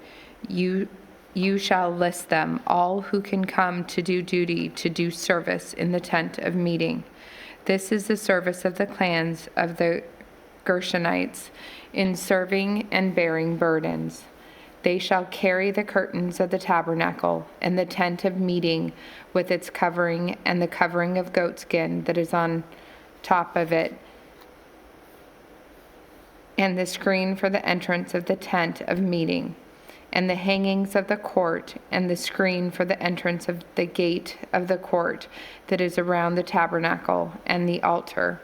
Speaker 8: you shall list them, all who can come to do duty, to do service in the tent of meeting. This is the service of the clans of the Gershonites in serving and bearing burdens. They shall carry the curtains of the tabernacle and the tent of meeting with its covering and the covering of goatskin that is on top of it, and the screen for the entrance of the tent of meeting, and the hangings of the court, and the screen for the entrance of the gate of the court that is around the tabernacle and the altar,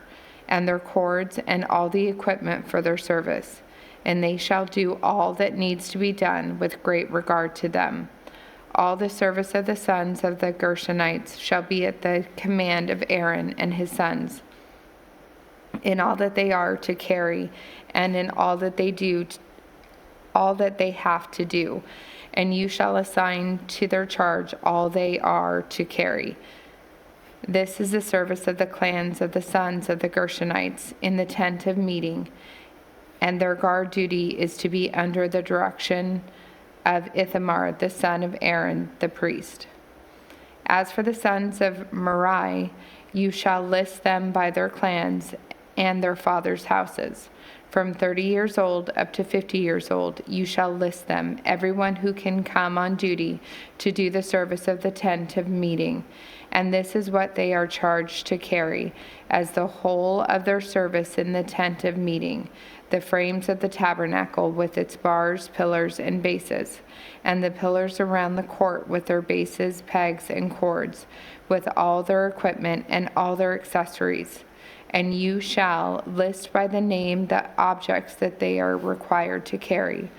Speaker 8: and their cords and all the equipment for their service. And they shall do all that needs to be done with great regard to them. All the service of the sons of the Gershonites shall be at the command of Aaron and his sons, in all that they are to carry, and in all that they do, all that they have to do. And you shall assign to their charge all they are to carry. This is the service of the clans of the sons of the Gershonites in the tent of meeting, and their guard duty is to be under the direction of Ithamar, the son of Aaron, the priest. As for the sons of Merari, you shall list them by their clans and their fathers' houses. From 30 years old up to 50 years old, you shall list them, everyone who can come on duty to do the service of the tent of meeting. And this is what they are charged to carry, as the whole of their service in the tent of meeting: the frames of the tabernacle with its bars, pillars, and bases, and the pillars around the court with their bases, pegs, and cords, with all their equipment and all their accessories. And you shall list by the name the objects that they are required to carry.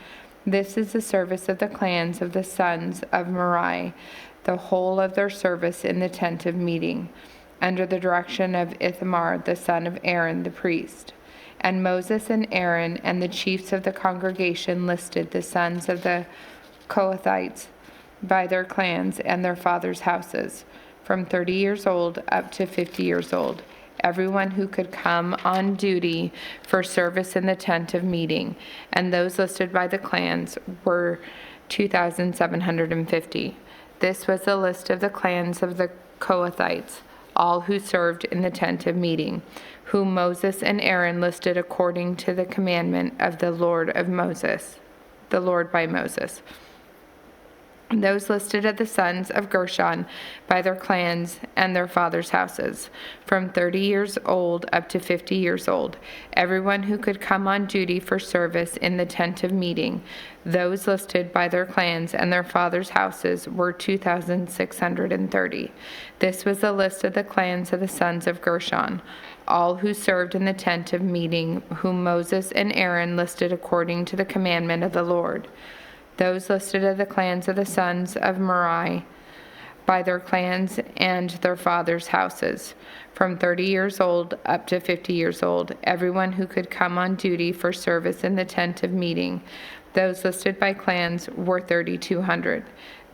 Speaker 8: This is the service of the clans of the sons of Merari, the whole of their service in the tent of meeting, under the direction of Ithamar, the son of Aaron, the priest. And Moses and Aaron and the chiefs of the congregation listed the sons of the Kohathites by their clans and their fathers' houses, from 30 years old up to 50 years old, everyone who could come on duty for service in the tent of meeting. And those listed by the clans were 2,750. This was the list of the clans of the Kohathites. all who served in the tent of meeting, whom Moses and Aaron listed according to the commandment of the Lord by Moses. Those listed are the sons of Gershon by their clans and their fathers' houses, from 30 years old up to 50 years old, everyone who could come on duty for service in the tent of meeting. Those listed by their clans and their fathers' houses were 2,630. This was the list of the clans of the sons of Gershon, all who served in the tent of meeting, whom Moses and Aaron listed according to the commandment of the Lord. Those listed are the clans of the sons of Merari by their clans and their fathers' houses, from 30 years old up to 50 years old, everyone who could come on duty for service in the tent of meeting. Those listed by clans were 3,200.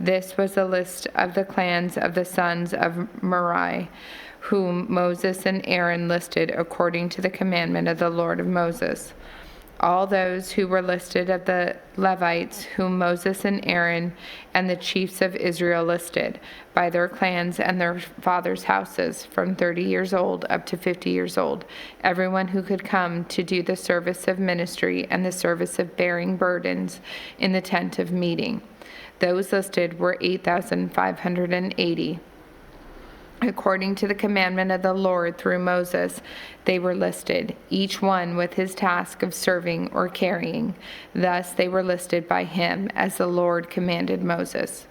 Speaker 8: This was the list of the clans of the sons of Merari, whom Moses and Aaron listed according to the commandment of the Lord of Moses. All those who were listed of the Levites, whom Moses and Aaron and the chiefs of Israel listed, by their clans and their fathers' houses, from 30 years old up to 50 years old, everyone who could come to do the service of ministry and the service of bearing burdens in the tent of meeting. Those listed were 8,580. According to the commandment of the Lord through Moses, they were listed, each one with his task of serving or carrying. Thus they were listed by him as the Lord commanded Moses.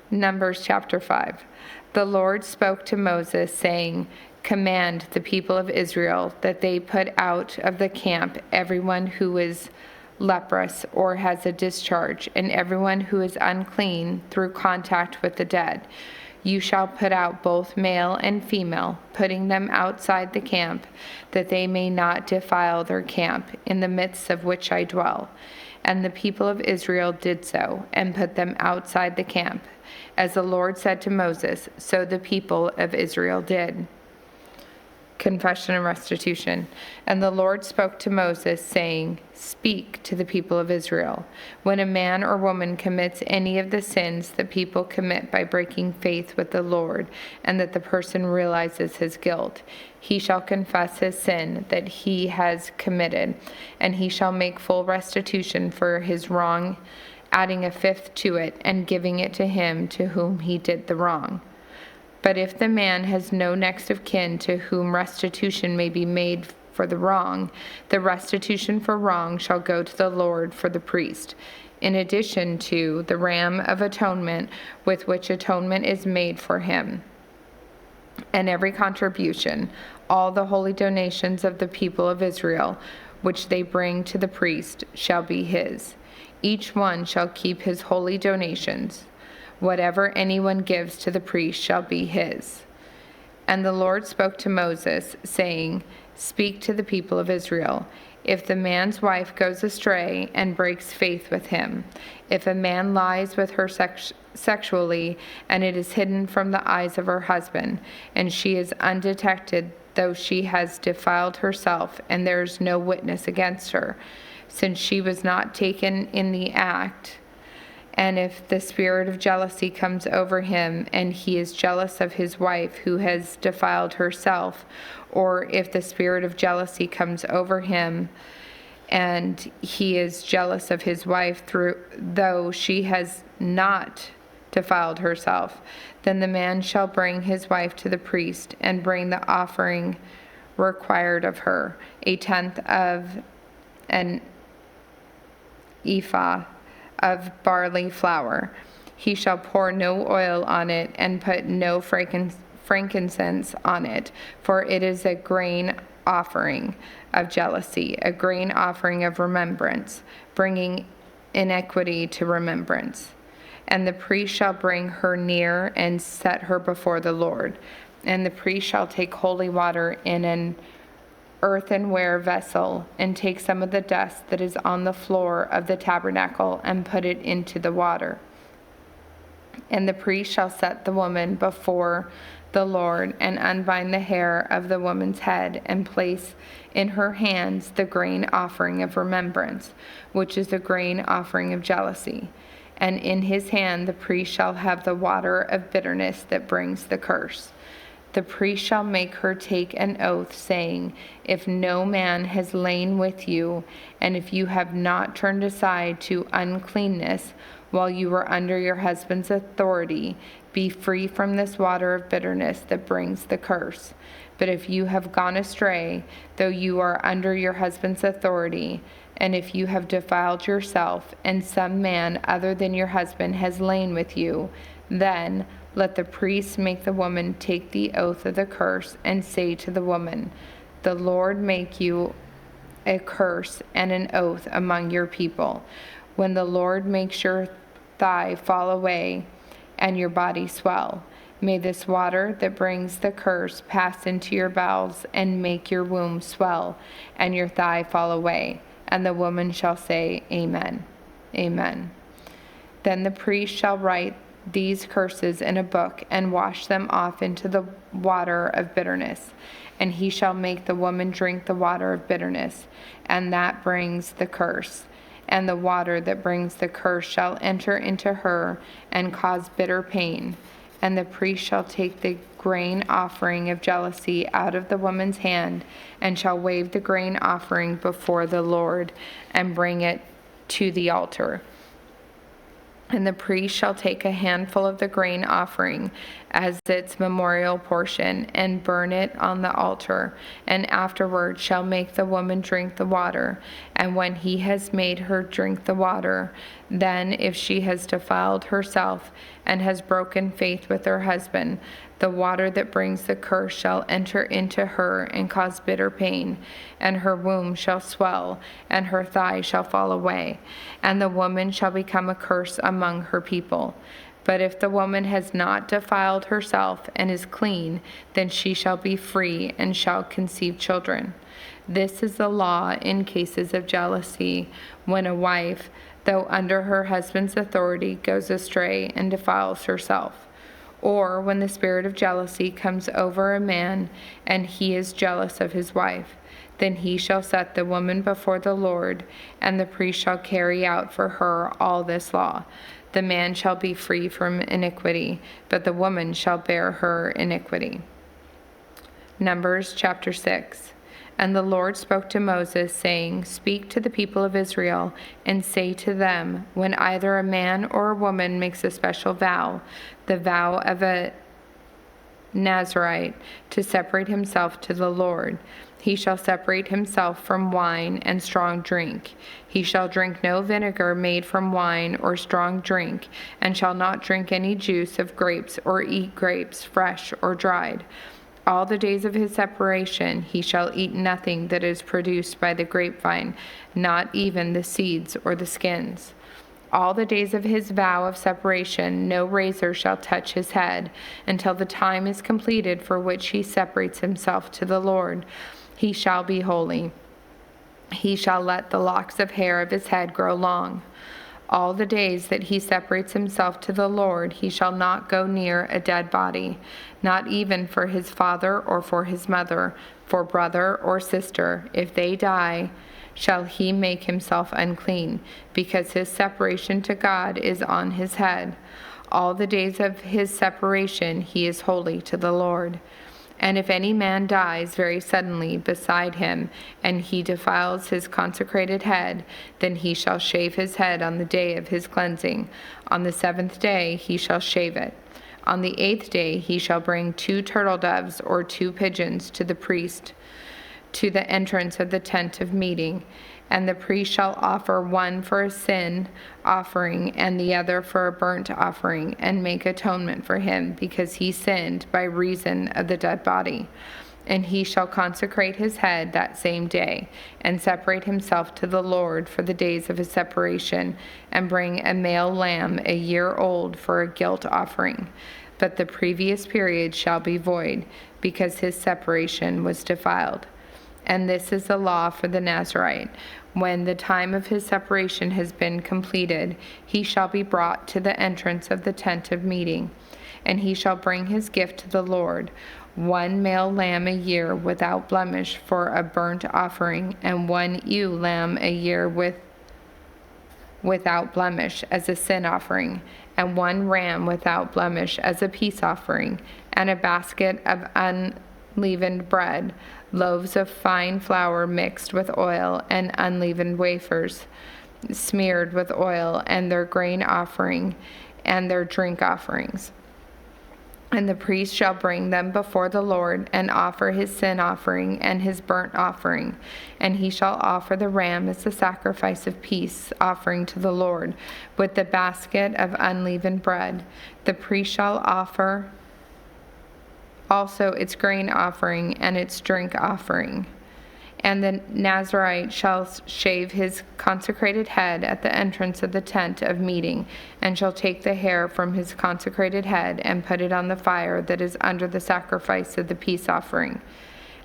Speaker 8: Numbers chapter 5. The Lord spoke to Moses, saying, "Command the people of Israel that they put out of the camp everyone who is leprous or has a discharge, and everyone who is unclean through contact with the dead. You shall put out both male and female, putting them outside the camp, that they may not defile their camp, in the midst of which I dwell." And the people of Israel did so, and put them outside the camp. As the Lord said to Moses, so the people of Israel did. Confession and restitution. And the Lord spoke to Moses, saying, "Speak to the people of Israel. When a man or woman commits any of the sins that people commit by breaking faith with the Lord, and that the person realizes his guilt, he shall confess his sin that he has committed, and he shall make full restitution for his wrong, adding a fifth to it, and giving it to him to whom he did the wrong. But if the man has no next of kin to whom restitution may be made for the wrong, the restitution for wrong shall go to the Lord for the priest, in addition to the ram of atonement with which atonement is made for him. And every contribution, all the holy donations of the people of Israel, which they bring to the priest, shall be his. Each one shall keep his holy donations. Whatever anyone gives to the priest shall be his. And the Lord spoke to Moses, saying, "Speak to the people of Israel. If the man's wife goes astray and breaks faith with him, if a man lies with her sexually, and it is hidden from the eyes of her husband, and she is undetected, though she has defiled herself, and there is no witness against her, since she was not taken in the act, and if the spirit of jealousy comes over him, and he is jealous of his wife who has defiled herself, or if the spirit of jealousy comes over him, and he is jealous of his wife though she has not defiled herself, then the man shall bring his wife to the priest, and bring the offering required of her, a tenth of an ephah of barley flour. He shall pour no oil on it, and put no frankincense on it, for it is a grain offering of jealousy, a grain offering of remembrance, bringing iniquity to remembrance. And the priest shall bring her near and set her before the Lord. And the priest shall take holy water in an earthenware vessel, and take some of the dust that is on the floor of the tabernacle, and put it into the water. And the priest shall set the woman before the Lord, and unbind the hair of the woman's head, and place in her hands the grain offering of remembrance, which is the grain offering of jealousy. and in his hand the priest shall have the water of bitterness that brings the curse. The priest shall make her take an oath, saying, if no man has lain with you, and if you have not turned aside to uncleanness while you were under your husband's authority, be free from this water of bitterness that brings the curse. But if you have gone astray, though you are under your husband's authority, and if you have defiled yourself, and some man other than your husband has lain with you, then let the priest make the woman take the oath of the curse, and say to the woman, the Lord make you a curse and an oath among your people. When the Lord makes your thigh fall away and your body swell, may this water that brings the curse pass into your bowels and make your womb swell and your thigh fall away. And the woman shall say, Amen. Amen. Then the priest shall write these curses in a book and wash them off into the water of bitterness. And he shall make the woman drink the water of bitterness, and that brings the curse. And the water that brings the curse shall enter into her and cause bitter pain. And the priest shall take the grain offering of jealousy out of the woman's hand, and shall wave the grain offering before the Lord, and bring it to the altar. And the priest shall take a handful of the grain offering as its memorial portion, and burn it on the altar, and afterward shall make the woman drink the water. And when he has made her drink the water, then if she has defiled herself and has broken faith with her husband, the water that brings the curse shall enter into her and cause bitter pain, and her womb shall swell, and her thigh shall fall away, and the woman shall become a curse among her people. But if the woman has not defiled herself and is clean, then she shall be free and shall conceive children. This is the law in cases of jealousy, when a wife, though under her husband's authority, goes astray and defiles herself. Or when the spirit of jealousy comes over a man, and he is jealous of his wife, then he shall set the woman before the Lord, and the priest shall carry out for her all this law. The man shall be free from iniquity, but the woman shall bear her iniquity. Numbers chapter 6. And the Lord spoke to Moses, saying, speak to the people of Israel, and say to them, when either a man or a woman makes a special vow, the vow of a Nazirite, to separate himself to the Lord, he shall separate himself from wine and strong drink. He shall drink no vinegar made from wine or strong drink, and shall not drink any juice of grapes or eat grapes, fresh or dried. All the days of his separation he shall eat nothing that is produced by the grapevine, not even the seeds or the skins. All the days of his vow of separation no razor shall touch his head, until the time is completed for which he separates himself to the Lord. He shall be holy. He shall let the locks of hair of his head grow long. All the days that he separates himself to the Lord, he shall not go near a dead body, not even for his father or for his mother, for brother or sister. If they die, shall he make himself unclean, because his separation to God is on his head. All the days of his separation he is holy to the Lord. And if any man dies very suddenly beside him, and he defiles his consecrated head, then he shall shave his head on the day of his cleansing. On the 7th day he shall shave it. On the 8th day he shall bring 2 turtle doves or 2 pigeons to the priest, to the entrance of the tent of meeting. And the priest shall offer one for a sin offering and the other for a burnt offering, and make atonement for him, because he sinned by reason of the dead body. And he shall consecrate his head that same day, and separate himself to the Lord for the days of his separation, and bring a male lamb a year old for a guilt offering. But the previous period shall be void, because his separation was defiled. And this is the law for the Nazirite. When the time of his separation has been completed, he shall be brought to the entrance of the tent of meeting, and he shall bring his gift to the Lord, 1 male lamb a year without blemish for a burnt offering, and 1 ewe lamb a year without blemish as a sin offering, and 1 ram without blemish as a peace offering, and a basket of unleavened bread, loaves of fine flour mixed with oil, and unleavened wafers smeared with oil, and their grain offering and their drink offerings. And the priest shall bring them before the Lord, and offer his sin offering and his burnt offering. And he shall offer the ram as the sacrifice of peace offering to the Lord, with the basket of unleavened bread. The priest shall offer also its grain offering and its drink offering. And the Nazirite shall shave his consecrated head at the entrance of the tent of meeting, and shall take the hair from his consecrated head and put it on the fire that is under the sacrifice of the peace offering.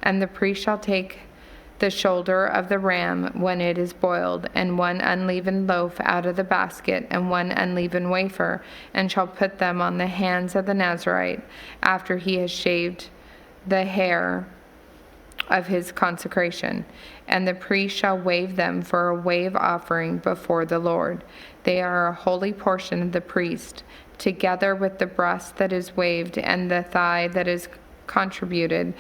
Speaker 8: And the priest shall take the shoulder of the ram when it is boiled, and 1 unleavened loaf out of the basket, and 1 unleavened wafer, and shall put them on the hands of the Nazirite after he has shaved the hair of his consecration. And the priest shall wave them for a wave offering before the Lord. They are a holy portion of the priest, together with the breast that is waved and the thigh that is contributed.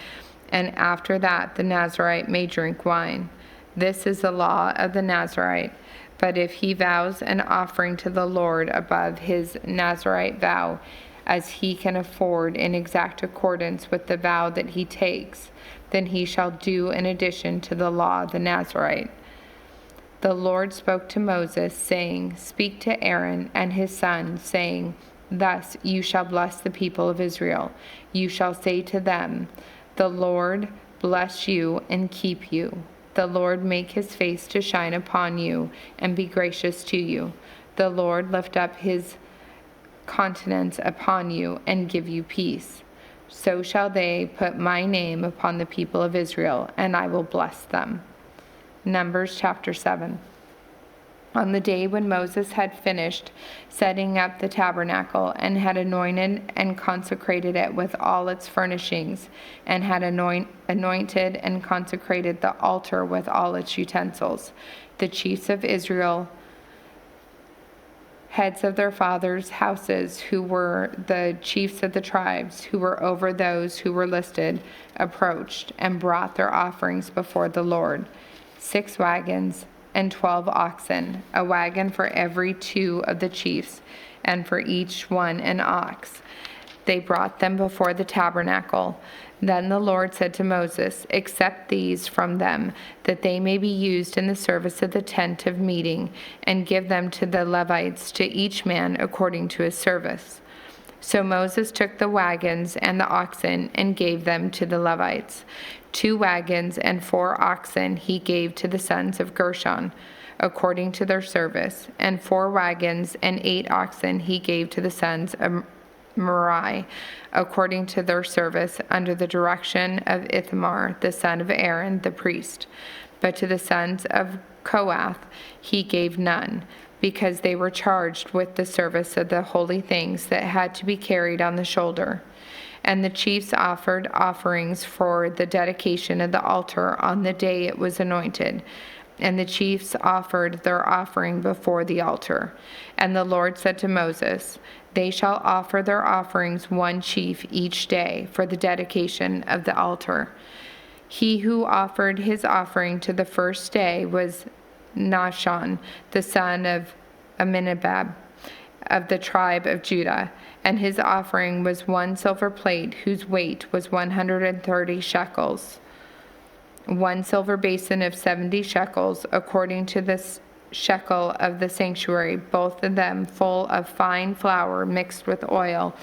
Speaker 8: And after that the Nazirite may drink wine. This is the law of the Nazirite. But if he vows an offering to the Lord above his Nazirite vow, as he can afford in exact accordance with the vow that he takes, then he shall do in addition to the law of the Nazirite. The Lord spoke to Moses, saying, Speak to Aaron and his sons, saying, Thus you shall bless the people of Israel. You shall say to them, The Lord bless you and keep you. The Lord make his face to shine upon you and be gracious to you. The Lord lift up his countenance upon you and give you peace. So shall they put my name upon the people of Israel, and I will bless them. Numbers chapter 7. On the day when Moses had finished setting up the tabernacle, and had anointed and consecrated it with all its furnishings, and had anointed and consecrated the altar with all its utensils, the chiefs of Israel, heads of their fathers' houses, who were the chiefs of the tribes, who were over those who were listed, approached and brought their offerings before the Lord. 6 wagons and 12 oxen, a wagon for every 2 of the chiefs, and for each one an ox. They brought them before the tabernacle. Then the Lord said to Moses, Accept these from them, that they may be used in the service of the tent of meeting, and give them to the Levites, to each man according to his service. So Moses took the wagons and the oxen and gave them to the Levites. 2 wagons and 4 oxen he gave to the sons of Gershon, according to their service, and 4 wagons and 8 oxen he gave to the sons of Merari, according to their service, under the direction of Ithamar, the son of Aaron, the priest. But to the sons of Kohath he gave none, because they were charged with the service of the holy things that had to be carried on the shoulder. And the chiefs offered offerings for the dedication of the altar on the day it was anointed. And the chiefs offered their offering before the altar. And the Lord said to Moses, They shall offer their offerings 1 chief each day for the dedication of the altar. He who offered his offering to the first day was Nahshon, the son of Amminadab, of the tribe of Judah, and his offering was 1 silver plate whose weight was 130 shekels, 1 silver basin of 70 shekels, according to the shekel of the sanctuary, both of them full of fine flour mixed with oil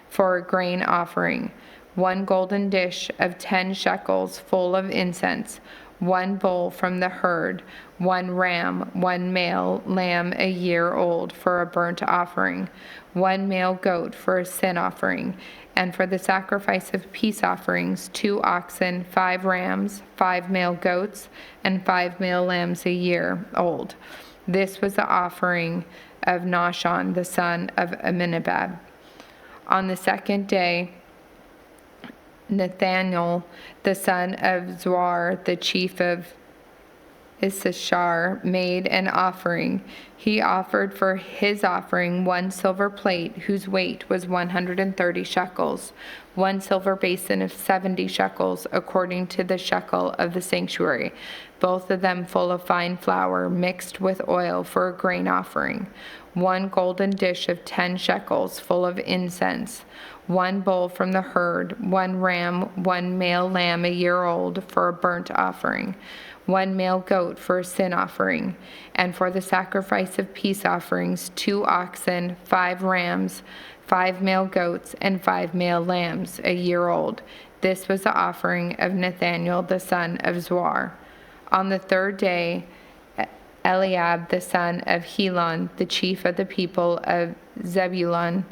Speaker 8: for a grain offering, 1 golden dish of 10 shekels full of incense, 1 bull from the herd, 1 ram, 1 male lamb a year old for a burnt offering, 1 male goat for a sin offering, and for the sacrifice of peace offerings, 2 oxen, 5 rams, 5 male goats, and 5 male lambs a year old. This was the offering of Nahshon, the son of Amminadab. On the 2nd day, Nathaniel, the son of Zuar, the chief of Issachar made an offering. He offered for his offering 1 silver plate whose weight was 130 shekels, 1 silver basin of 70 shekels according to the shekel of the sanctuary, both of them full of fine flour mixed with oil for a grain offering, 1 golden dish of 10 shekels full of incense, 1 bull from the herd, 1 ram, 1 male lamb a year old for a burnt offering, 1 male goat for a sin offering, and for the sacrifice of peace offerings, 2 oxen, 5 rams, 5 male goats, and 5 male lambs a year old. This was the offering of Nathaniel the son of Zuar. On the 3rd day, Eliab the son of Helon, the chief of the people of Zebulun,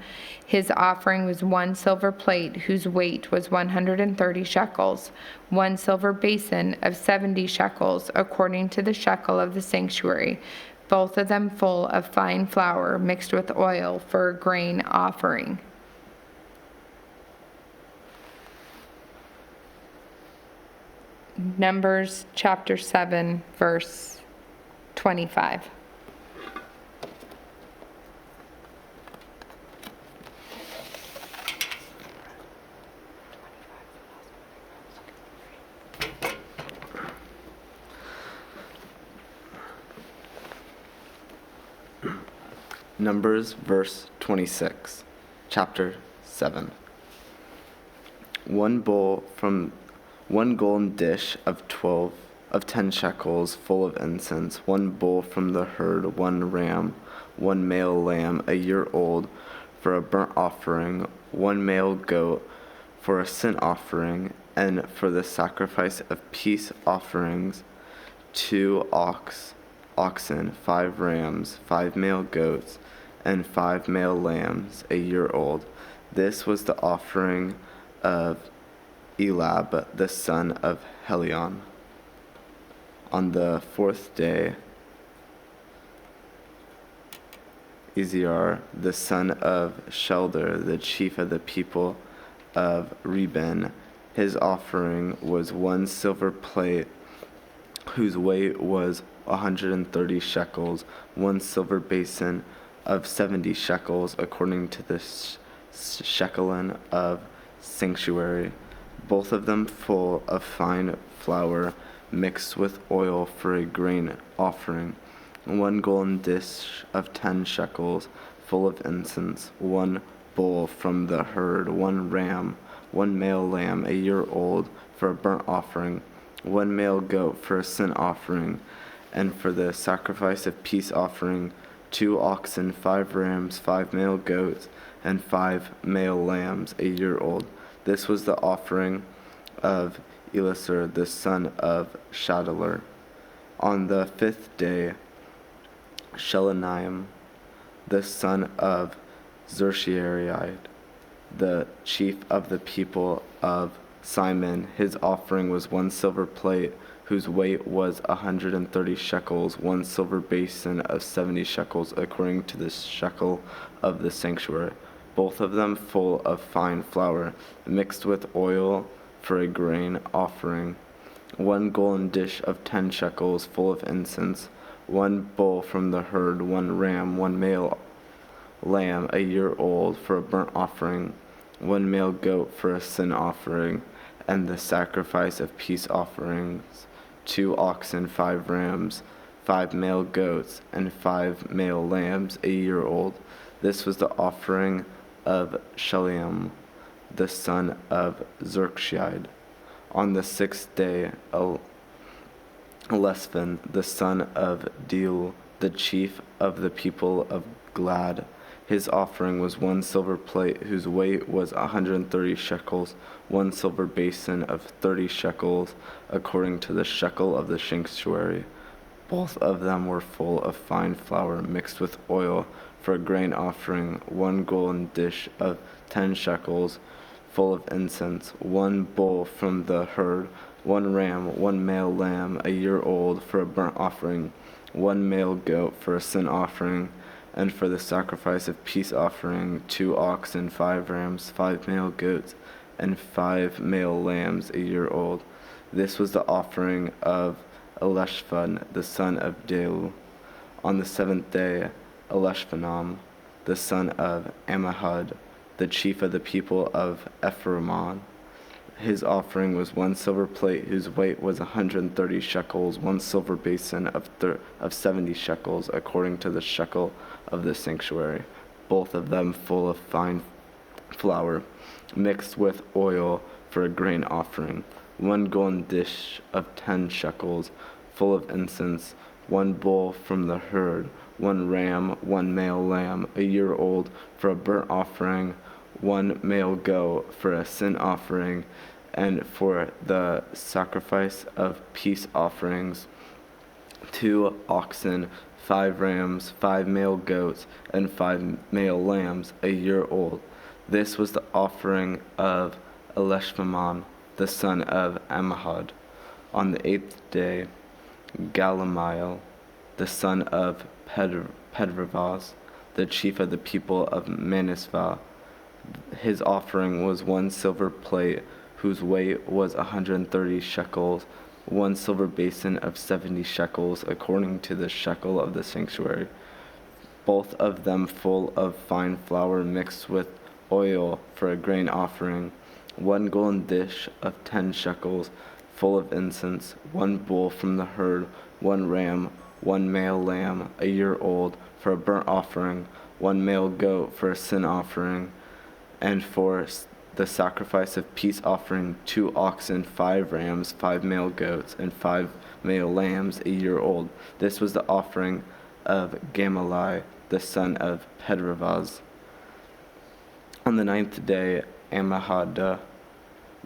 Speaker 8: his offering was 1 silver plate whose weight was 130 shekels, 1 silver basin of 70 shekels according to the shekel of the sanctuary, both of them full of fine flour mixed with oil for a grain offering. Numbers chapter 7, verse 25.
Speaker 9: Numbers verse 26, chapter 7. 1 bull from 1 golden dish of 10 shekels full of incense, 1 bull from the herd, 1 ram, 1 male lamb a year old for a burnt offering, 1 male goat for a sin offering, and for the sacrifice of peace offerings, 2 oxen, 5 rams, 5 male goats, and 5 male lambs a year old. This was the offering of Eliab, the son of Helion. On the 4th day, Izziar, the son of Shelder, the chief of the people of Reuben, his offering was 1 silver plate whose weight was 130 shekels, 1 silver basin of 70 shekels according to the shekelin of sanctuary, both of them full of fine flour mixed with oil for a grain offering, 1 golden dish of 10 shekels full of incense, 1 bull from the herd, 1 ram, 1 male lamb a year old for a burnt offering, 1 male goat for a sin offering, and for the sacrifice of peace offering, 2 oxen, 5 rams, 5 male goats, and 5 male lambs a year old. This was the offering of Elisur, the son of Shadler. On the 5th day, Shelaniam, the son of Zershariah, the chief of the people of Simon, his offering was 1 silver plate whose weight was 130 shekels, 1 silver basin of 70 shekels according to the shekel of the sanctuary, both of them full of fine flour mixed with oil for a grain offering, 1 golden dish of 10 shekels full of incense, 1 bull from the herd, 1 ram, 1 male lamb a year old for a burnt offering, 1 male goat for a sin offering, and the sacrifice of peace offerings, 2 oxen, 5 rams, 5 male goats, and 5 male lambs a year old. This was the offering of Shalom, the son of Zerchshide. On the 6th day, Elesphan, the son of Deuel, the chief of the people of Gad, his offering was 1 silver plate whose weight was 130 shekels, 1 silver basin of 30 shekels according to the shekel of the sanctuary. Both of them were full of fine flour mixed with oil for a grain offering, 1 golden dish of 10 shekels full of incense, 1 bull from the herd, 1 ram, 1 male lamb a year old for a burnt offering, 1 male goat for a sin offering, and for the sacrifice of peace offering, 2 oxen, 5 rams, 5 male goats, and 5 male lambs a year old. This was the offering of Elishphan, the son of Deuel. On the 7th day, Elishphanam, the son of Ammihud, the chief of the people of Ephraimon. His offering was 1 silver plate whose weight was 130 shekels, 1 silver basin of 70 shekels, according to the shekel of the sanctuary, both of them full of fine flour, mixed with oil for a grain offering, 1 golden dish of 10 shekels, full of incense, 1 bull from the herd, 1 ram, 1 male lamb, a year old, for a burnt offering, 1 male goat for a sin offering, and for the sacrifice of peace offerings, 2 oxen, 5 rams, 5 male goats, and 5 male lambs, a year old. This was the offering of Elishphaman, the son of Ammihud. On the 8th day, Galamiel, the son of Pedravaz, the chief of the people of Manisvah. His offering was 1 silver plate whose weight was 130 shekels, 1 silver basin of 70 shekels, according to the shekel of the sanctuary, both of them full of fine flour mixed with oil for a grain offering, 1 golden dish of 10 shekels, full of incense, 1 bull from the herd, 1 ram, 1 male lamb, a year old, for a burnt offering, 1 male goat for a sin offering, and for the sacrifice of peace offering, 2 oxen, 5 rams, 5 male goats, and 5 male lambs, a year old. This was the offering of Gamaliel, the son of Pedravaz. On the 9th day, Ammihud,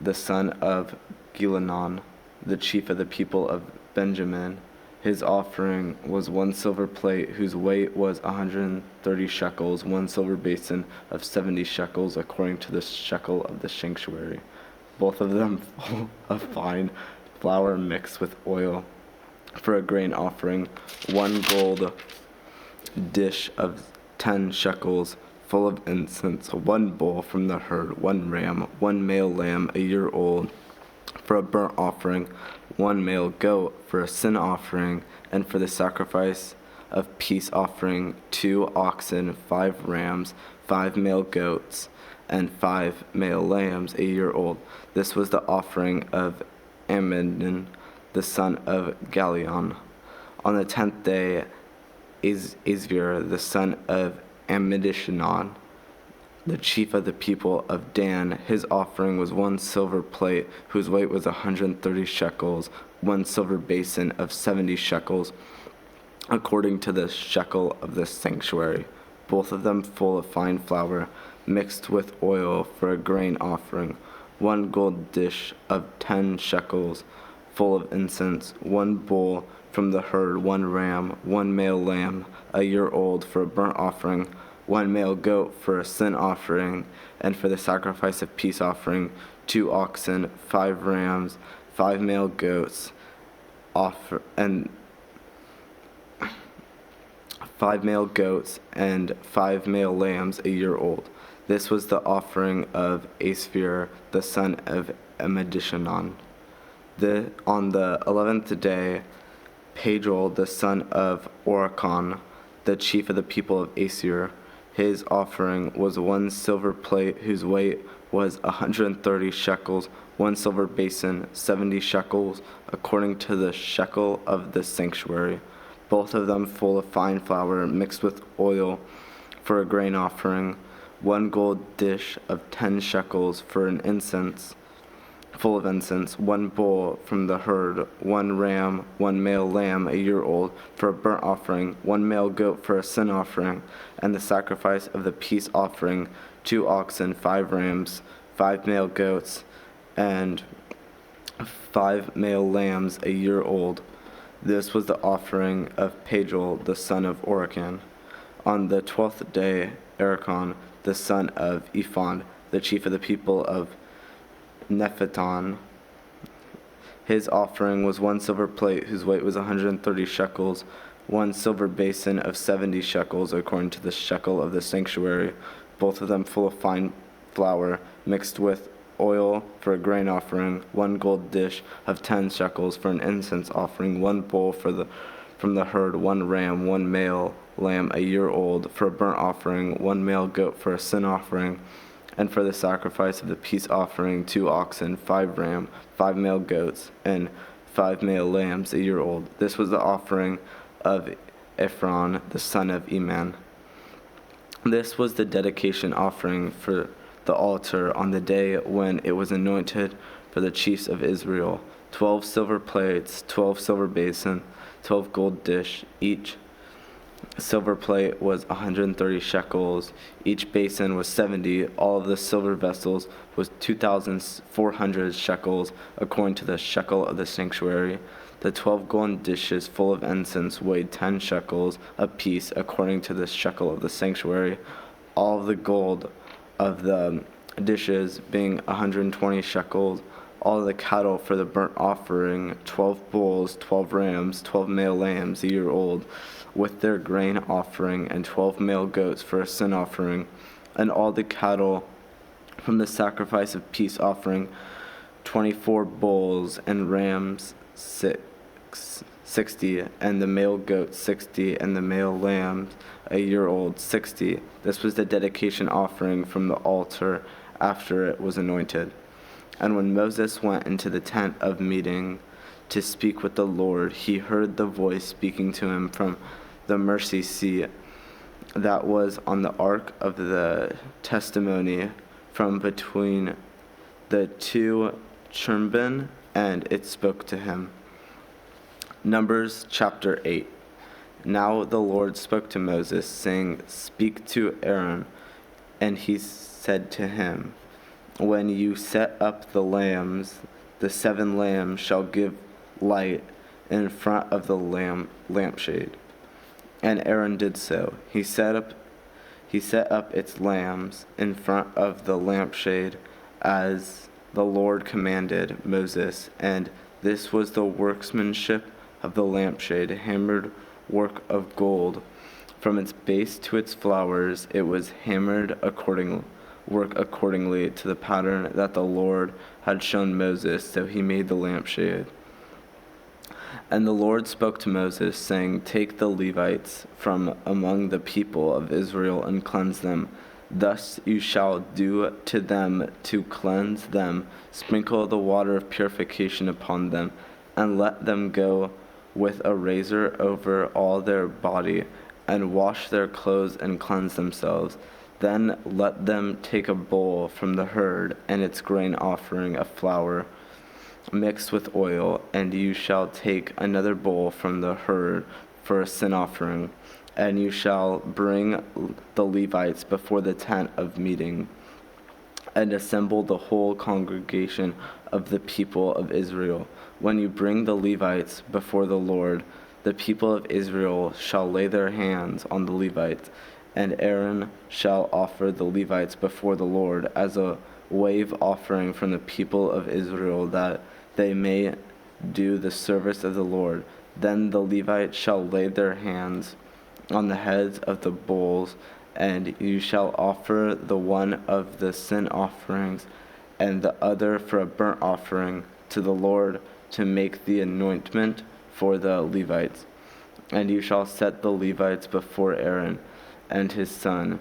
Speaker 9: the son of Gilanon, the chief of the people of Benjamin, his offering was 1 silver plate whose weight was 130 shekels, 1 silver basin of 70 shekels, according to the shekel of the sanctuary, both of them full of fine flour mixed with oil for a grain offering, 1 gold dish of 10 shekels, full of incense, 1 bull from the herd, 1 ram, 1 male lamb, a year old, for a burnt offering, 1 male goat for a sin offering, and for the sacrifice of peace offering, 2 oxen, 5 rams, 5 male goats, and 5 male lambs, a year old. This was the offering of Amidon, the son of Galion. On the 10th day, Isvir, the son of Amidishanon, the chief of the people of Dan, his offering was 1 silver plate whose weight was 130 shekels, 1 silver basin of 70 shekels, according to the shekel of the sanctuary, both of them full of fine flour mixed with oil for a grain offering, 1 gold dish of 10 shekels, full of incense, 1 bull from the herd, 1 ram, 1 male lamb, a year old, for a burnt offering, 1 male goat for a sin offering, and for the sacrifice of peace offering, 2 oxen, 5 rams, 5 male goats, and 5 male goats and 5 male lambs, a year old. This was the offering of Asphir, the son of Amidishanon. On the 11th day, Pagel, the son of Orachon, the chief of the people of Asir, his offering was 1 silver plate whose weight was 130 shekels, 1 silver basin, 70 shekels, according to the shekel of the sanctuary, both of them full of fine flour mixed with oil for a grain offering, 1 gold dish of 10 shekels for an incense, full of incense, 1 bull from the herd, 1 ram, 1 male lamb, a year old, for a burnt offering, 1 male goat for a sin offering, and the sacrifice of the peace offering, 2 oxen, 5 rams, 5 male goats, and 5 male lambs, a year old. This was the offering of Pagel, the son of Orachon. On the 12th day, Erechon, the son of Ephod, the chief of the people of Nephaton, his offering was 1 silver plate whose weight was 130 shekels, 1 silver basin of 70 shekels, according to the shekel of the sanctuary, both of them full of fine flour mixed with oil for a grain offering, 1 gold dish of 10 shekels for an incense offering, 1 bull from the herd, 1 ram, 1 male lamb a year old for a burnt offering, 1 male goat for a sin offering, and for the sacrifice of the peace offering, 2 oxen, 5 ram, 5 male goats, and 5 male lambs a year old. This was the offering of Ephron, the son of Eman. This was the dedication offering for the altar on the day when it was anointed for the chiefs of Israel. 12 silver plates, 12 silver basin, 12 gold dish. Each silver plate was 130 shekels. Each basin was 70. All of the silver vessels was 2,400 shekels, according to the shekel of the sanctuary. The 12 golden dishes full of incense weighed 10 shekels apiece, according to the shekel of the sanctuary. All of the gold of the dishes being 120 shekels. All of the cattle for the burnt offering, 12 bulls, 12 rams, 12 male lambs a year old, with their grain offering, and 12 male goats for a sin offering, and all the cattle from the sacrifice of peace offering, 24 bulls and rams 60, and the male goats 60, and the male lambs a year old 60. This was the dedication offering from the altar after it was anointed. And when Moses went into the tent of meeting to speak with the Lord, he heard the voice speaking to him from the mercy seat that was on the ark of the testimony, from between the 2 cherubim, and it spoke to him. Numbers chapter 8. Now the Lord spoke to Moses, saying, "Speak to Aaron." And he said to him, "When you set up the lambs, the 7 lambs shall give light in front of the lampshade." And Aaron did so. He set up its lambs in front of the lampshade as the Lord commanded Moses. And this was the workmanship of the lampshade, hammered work of gold. From its base to its flowers it was hammered accordingly to the pattern that the Lord had shown Moses, so he made the lampshade. And the Lord spoke to Moses, saying, "Take the Levites from among the people of Israel and cleanse them. Thus you shall do to them to cleanse them. Sprinkle the water of purification upon them, and let them go with a razor over all their body, and wash their clothes and cleanse themselves. Then let them take a bull from the herd and its grain offering of flour mixed with oil, and you shall take another bull from the herd for a sin offering, and you shall bring the Levites before the tent of meeting, and assemble the whole congregation of the people of Israel. When you bring the Levites before the Lord, the people of Israel shall lay their hands on the Levites, and Aaron shall offer the Levites before the Lord as a wave offering from the people of Israel, that they may do the service of the Lord. Then the Levites shall lay their hands on the heads of the bulls, and you shall offer the one of the sin offerings and the other for a burnt offering to the Lord, to make the anointment for the Levites. And you shall set the Levites before Aaron and his son,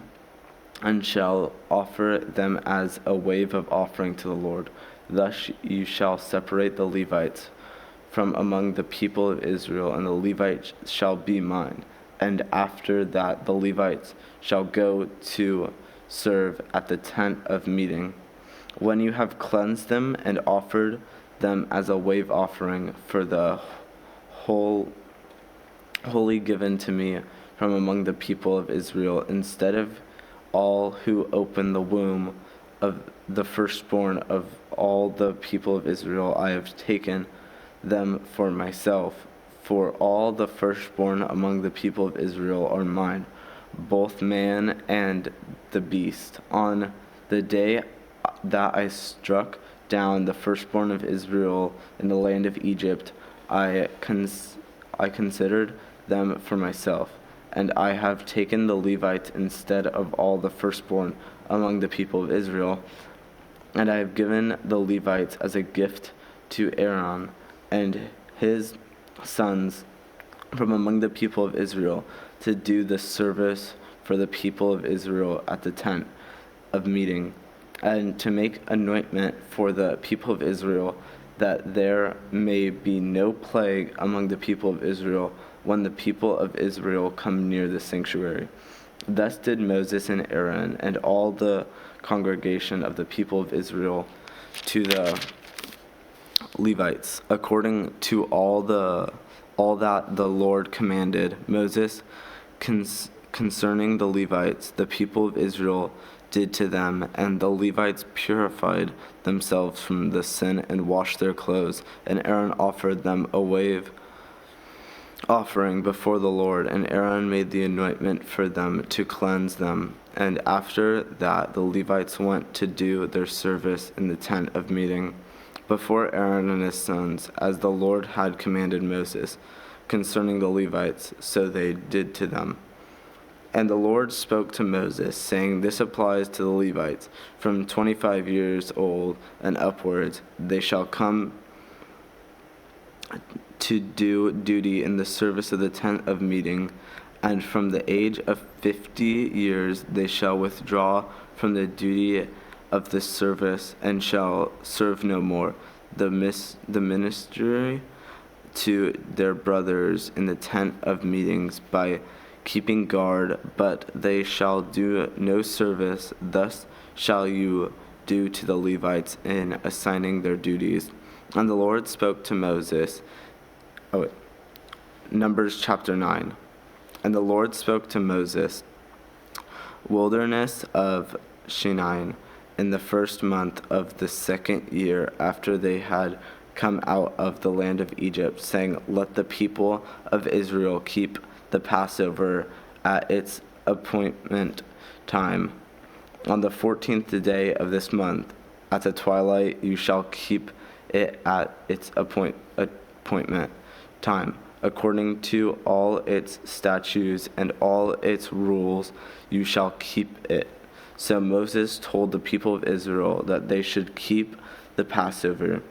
Speaker 9: and shall offer them as a wave of offering to the Lord. Thus you shall separate the Levites from among the people of Israel, and the Levites shall be mine. And after that the Levites shall go to serve at the tent of meeting. When you have cleansed them and offered them as a wave offering for the holy given to me from among the people of Israel, instead of all who open the womb of the firstborn of all the people of Israel, I have taken them for myself. For all the firstborn among the people of Israel are mine, both man and the beast. On the day that I struck down the firstborn of Israel in the land of Egypt, I considered them for myself, and I have taken the Levites instead of all the firstborn among the people of Israel. And I have given the Levites as a gift to Aaron and his sons from among the people of Israel to do the service for the people of Israel at the tent of meeting, and to make anointment for the people of Israel, that there may be no plague among the people of Israel when the people of Israel come near the sanctuary. Thus did Moses and Aaron and all the congregation of the people of Israel to the Levites, according to all that the Lord commanded Moses concerning the Levites. The people of Israel did to them, and the Levites purified themselves from the sin and washed their clothes. And Aaron offered them a wave offering before the Lord, and Aaron made the anointment for them to cleanse them. And after that the Levites went to do their service in the tent of meeting before Aaron and his sons, as the Lord had commanded Moses concerning the Levites, so they did to them. And the Lord spoke to Moses, saying, This applies to the Levites. From 25 years old and upwards, they shall come to do duty in the service of the tent of meeting, and from the age of 50 years they shall withdraw from the duty of the service and shall serve no more the ministry to their brothers in the tent of meetings by keeping guard, but they shall do no service. Thus shall you do to the Levites in assigning their duties. And the Lord spoke to Moses. Numbers chapter 9. And the Lord spoke to Moses, wilderness of Shinar, in the first month of the second year after they had come out of the land of Egypt, saying, Let the people of Israel keep the Passover at its appointment time. On the 14th day of this month, at the twilight, you shall keep it at its appointment time. According to all its statutes and all its rules, you shall keep it. So Moses told the people of Israel that they should keep the Passover,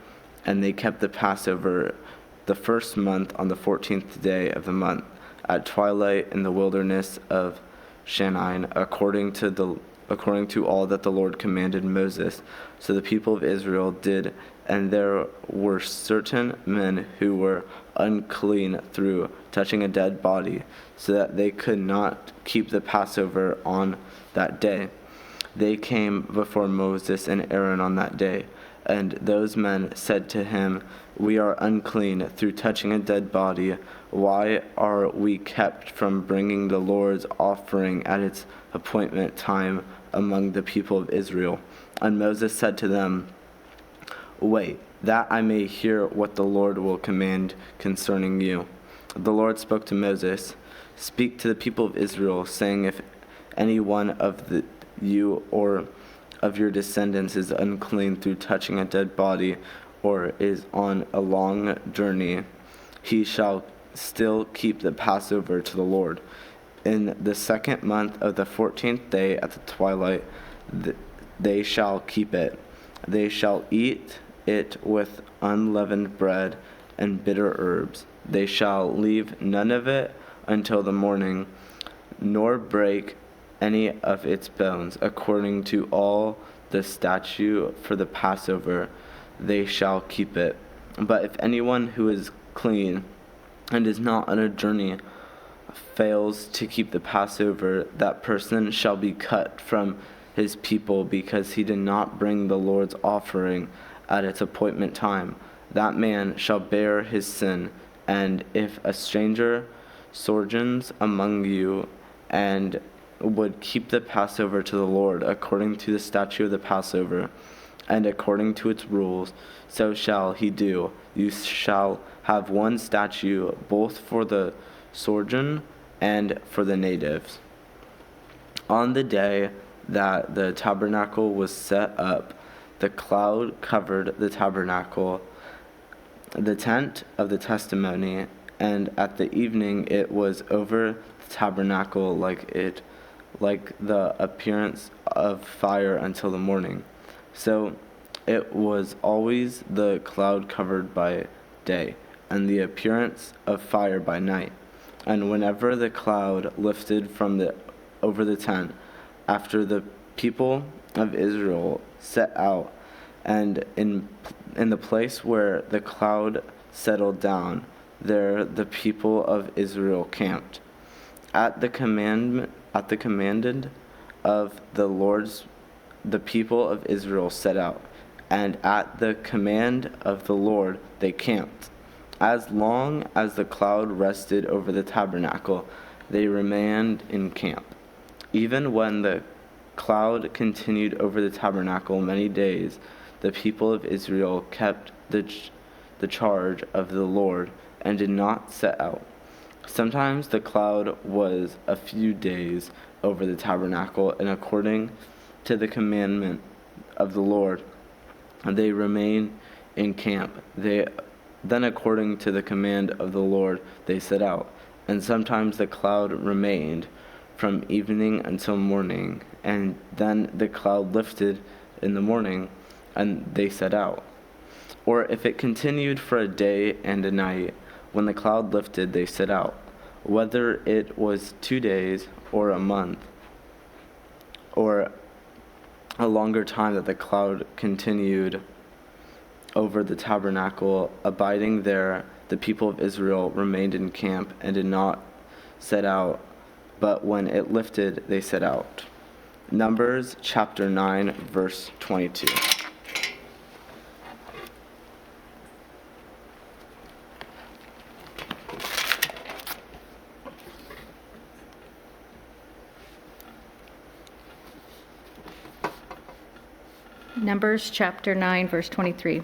Speaker 9: and they kept the Passover the first month on the 14th day of the month, at twilight in the wilderness of Shinar, according to all that the Lord commanded Moses. So the people of Israel did, and there were certain men who were unclean through touching a dead body, so that they could not keep the Passover on that day. They came before Moses and Aaron on that day, and those men said to him, We are unclean through touching a dead body. Why are we kept from bringing the Lord's offering at its appointment time among the people of Israel? And Moses said to them, Wait, that I may hear what the Lord will command concerning you. The Lord spoke to Moses, Speak to the people of Israel, saying, If any one of you or of your descendants is unclean through touching a dead body, or is on a long journey, he shall still keep the Passover to the Lord. In the second month of the 14th day at the twilight, they shall keep it. They shall eat it with unleavened bread and bitter herbs. They shall leave none of it until the morning, nor break any of its bones. According to all the statute for the Passover, they shall keep it. But if anyone who is clean and is not on a journey fails to keep the Passover, that person shall be cut from his people, because he did not bring the Lord's offering at its appointment time. That man shall bear his sin. And if a stranger sojourns among you and would keep the Passover to the Lord according to the statute of the Passover and according to its rules, so shall he do. You shall have one statute both for the sojourn and for the natives. On the day that the tabernacle was set up, the cloud covered the tabernacle, the tent of the testimony, and at the evening it was over the tabernacle like the appearance of fire until the morning. So It was always the cloud covered by day, and the appearance of fire by night. And whenever the cloud lifted from over the tent, after the people of Israel set out, and in the place where the cloud settled down, there the people of Israel camped. At the command of the Lord, the people of Israel set out, and at the command of the Lord they camped. As long as the cloud rested over the tabernacle, they remained in camp. Even when the cloud continued over the tabernacle many days, the people of Israel kept the charge of the Lord and did not set out. Sometimes the cloud was a few days over the tabernacle, and according to the commandment of the Lord, they remained in camp. Then according to the command of the Lord, they set out. And sometimes the cloud remained from evening until morning, and then the cloud lifted in the morning, and they set out. Or if it continued for a day and a night, when the cloud lifted, they set out. Whether it was 2 days or a month, or a longer time that the cloud continued over the tabernacle, abiding there, the people of Israel remained in camp and did not set out, but when it lifted, they set out. Numbers chapter 9, verse 22.
Speaker 10: Numbers chapter 9, verse 23.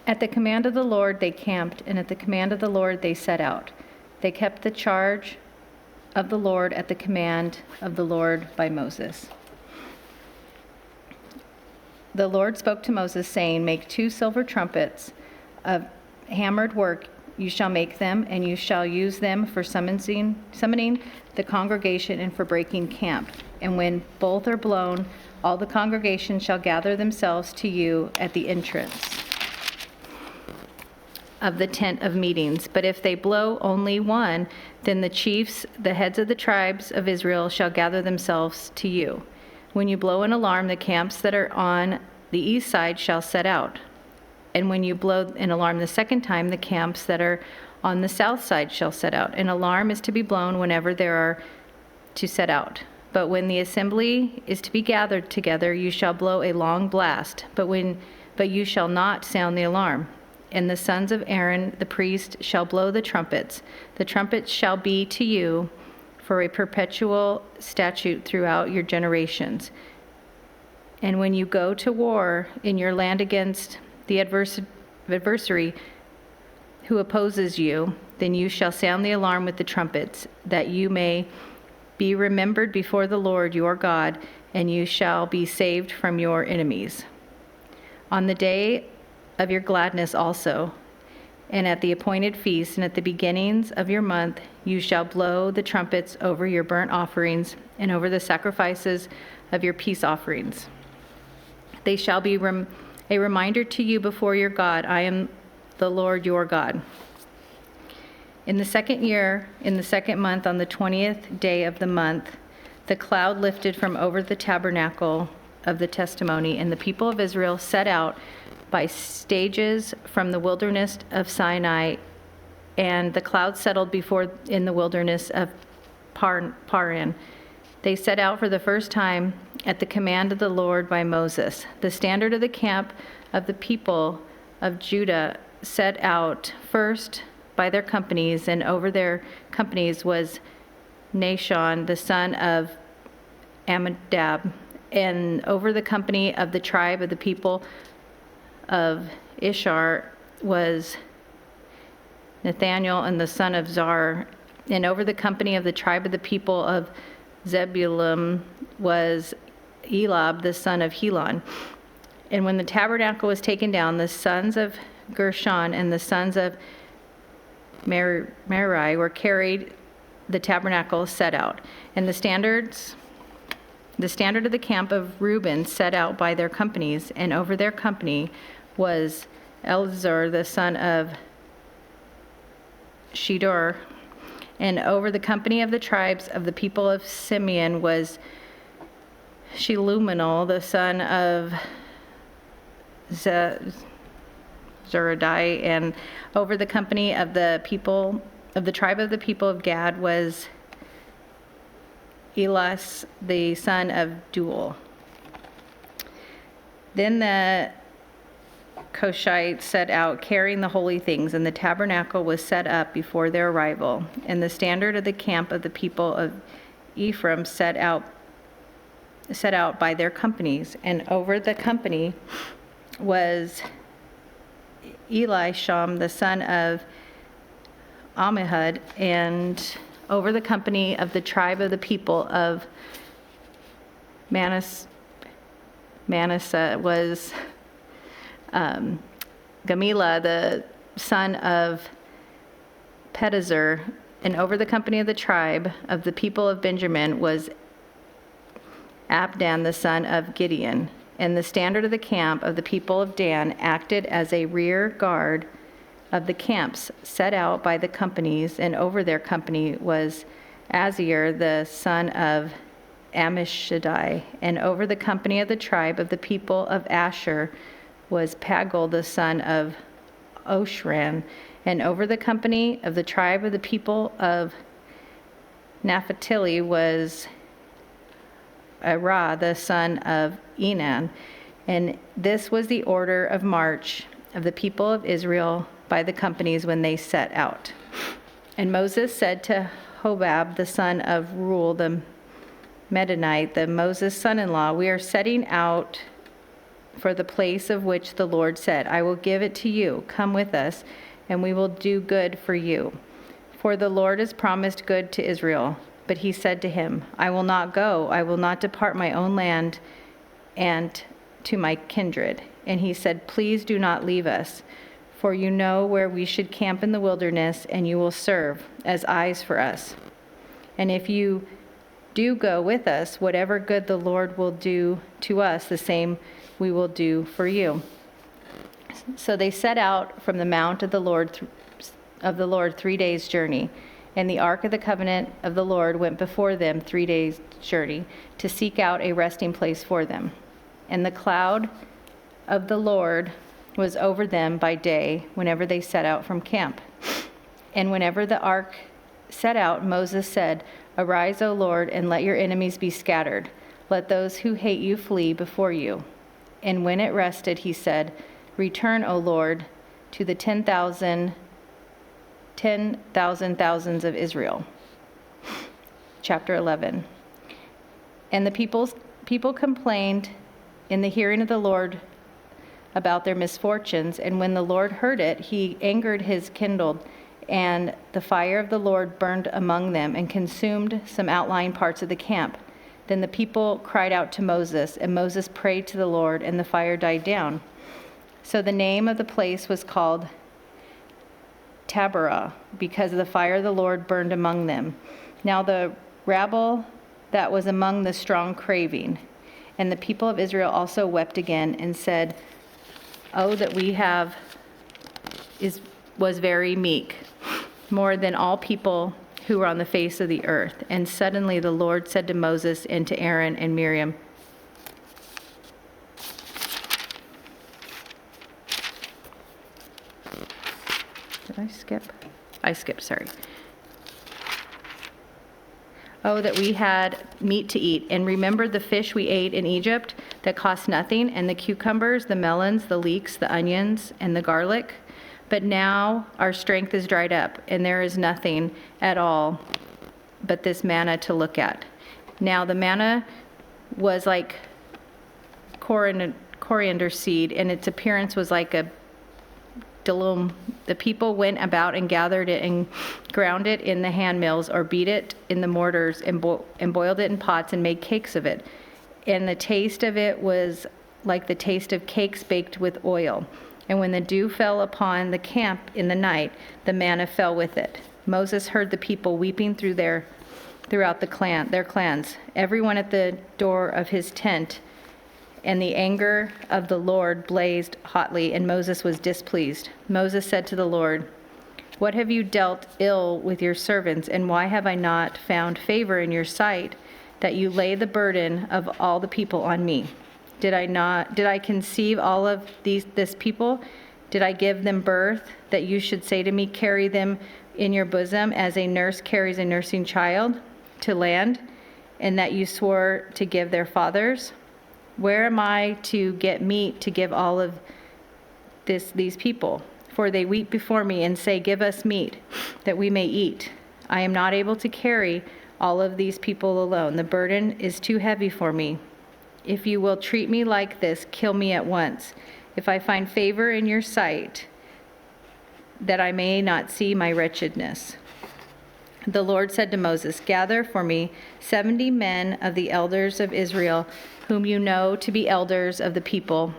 Speaker 10: At the command of the Lord they camped, and at the command of the Lord they set out. They kept the charge of the Lord at the command of the Lord by Moses. The Lord spoke to Moses, saying, "Make 2 silver trumpets of hammered work. You shall make them, and you shall use them for summoning the congregation and for breaking camp. And when both are blown, all the congregation shall gather themselves to you at the entrance of the tent of meetings. But if they blow only one, then the chiefs, the heads of the tribes of Israel, shall gather themselves to you. When you blow an alarm, the camps that are on the east side shall set out. And when you blow an alarm the second time, the camps that are on the south side shall set out. An alarm is to be blown whenever there are to set out. But when the assembly is to be gathered together, you shall blow a long blast, but you shall not sound the alarm. And the sons of Aaron, the priest, shall blow the trumpets. The trumpets shall be to you for a perpetual statute throughout your generations. And when you go to war in your land against the adversary who opposes you, then you shall sound the alarm with the trumpets, that you may be remembered before the Lord your God, and you shall be saved from your enemies. On the day of your gladness also, and at the appointed feast, and at the beginnings of your month, you shall blow the trumpets over your burnt offerings and over the sacrifices of your peace offerings. They shall be a reminder to you before your God. I am the Lord your God. In the second year, in the second month, on the 20th day of the month, the cloud lifted from over the tabernacle of the testimony, and the people of Israel set out by stages from the wilderness of Sinai, and the cloud settled before in the wilderness of Paran. They set out for the first time at the command of the Lord by Moses. The standard of the camp of the people of Judah set out first by their companies, and over their companies was Nahshon, the son of Amminadab, and over the company of the tribe of the people of Ishar was Nathaniel, and the son of Zar, and over the company of the tribe of the people of Zebulun was Elab, the son of Helon. And when the tabernacle was taken down, the sons of Gershon and the sons of Merari were carried the tabernacle set out. And the standards The standard of the camp of Reuben set out by their companies, and over their company was Elizur the son of Shedeur, and over the company of the tribes of the people of Simeon was Shelumiel the son of Zeradai, and over the company of the people of the tribe of the people of Gad was Elas the son of Duel. Then the Koshites set out carrying the holy things, and the tabernacle was set up before their arrival. And the standard of the camp of the people of Ephraim set out by their companies, and over the company was Elisham the son of Ammihud, and over the company of the tribe of the people of Manasseh was Gamila the son of Pedazur, and over the company of the tribe of the people of Benjamin was Abdan the son of Gideon. And the standard of the camp of the people of Dan acted as a rear guard of the camps set out by the companies, and over their company was Azir the son of Ammishaddai, and over the company of the tribe of the people of Asher was Pagol the son of Oshran, and over the company of the tribe of the people of Naphtali was Arah the son of Enan. And this was the order of march of the people of Israel by the companies when they set out. And Moses said to Hobab the son of Reuel the Midianite, the Moses' son-in-law, we are setting out for the place of which the Lord said, I will give it to you. Come with us, and we will do good for you. For the Lord has promised good to Israel. But he said to him, I will not go. I will not depart my own land and to my kindred. And he said, please do not leave us, for you know where we should camp in the wilderness, and you will serve as eyes for us. And if you do go with us, whatever good the Lord will do to us, the same we will do for you. So they set out from the mount of the Lord 3 days' journey. And the ark of the covenant of the Lord went before them 3 days' journey to seek out a resting place for them. And the cloud of the Lord was over them by day whenever they set out from camp. And whenever the ark set out, Moses said, Arise, O Lord, and let your enemies be scattered. Let those who hate you flee before you. And when it rested, he said, Return, O Lord, to the 10,000 thousands of Israel. Chapter 11. And the people complained in the hearing of the Lord about their misfortunes, and when the Lord heard it, he angered his kindled, and the fire of the Lord burned among them and consumed some outlying parts of the camp. Then the people cried out to Moses, and Moses prayed to the Lord, and the fire died down. So the name of the place was called Taberah, because the fire of the Lord burned among them. Now the rabble that was among the strong craving, and the people of Israel also wept again and said, Oh, that was very meek, more than all people who were on the face of the earth. And suddenly the Lord said to Moses and to Aaron and Miriam, Did I skip? I skipped, sorry. Oh, that we had meat to eat, and remembered the fish we ate in Egypt that cost nothing, and the cucumbers, the melons, the leeks, the onions, and the garlic. But now our strength is dried up, and there is nothing at all but this manna to look at. Now the manna was like coriander seed, and its appearance was like a dilum. The people went about and gathered it and ground it in the hand mills, or beat it in the mortars, and boiled it in pots and made cakes of it. And the taste of it was like the taste of cakes baked with oil. And when the dew fell upon the camp in the night, the manna fell with it. Moses heard the people weeping through their throughout their clans, everyone at the door of his tent. And the anger of the Lord blazed hotly, and Moses was displeased. Moses said to the Lord, "What have you dealt ill with your servants, and why have I not found favor in your sight, that you lay the burden of all the people on me? Did I conceive all of this people? Did I give them birth, that you should say to me, carry them in your bosom as a nurse carries a nursing child to land, and that you swore to give their fathers? Where am I to get meat to give all of these people? For they weep before me and say, 'Give us meat, that we may eat.' I am not able to carry all of these people alone. The burden is too heavy for me. If you will treat me like this, kill me at once. If I find favor in your sight, that I may not see my wretchedness." The Lord said to Moses, "Gather for me 70 men of the elders of Israel, whom you know to be elders of the people,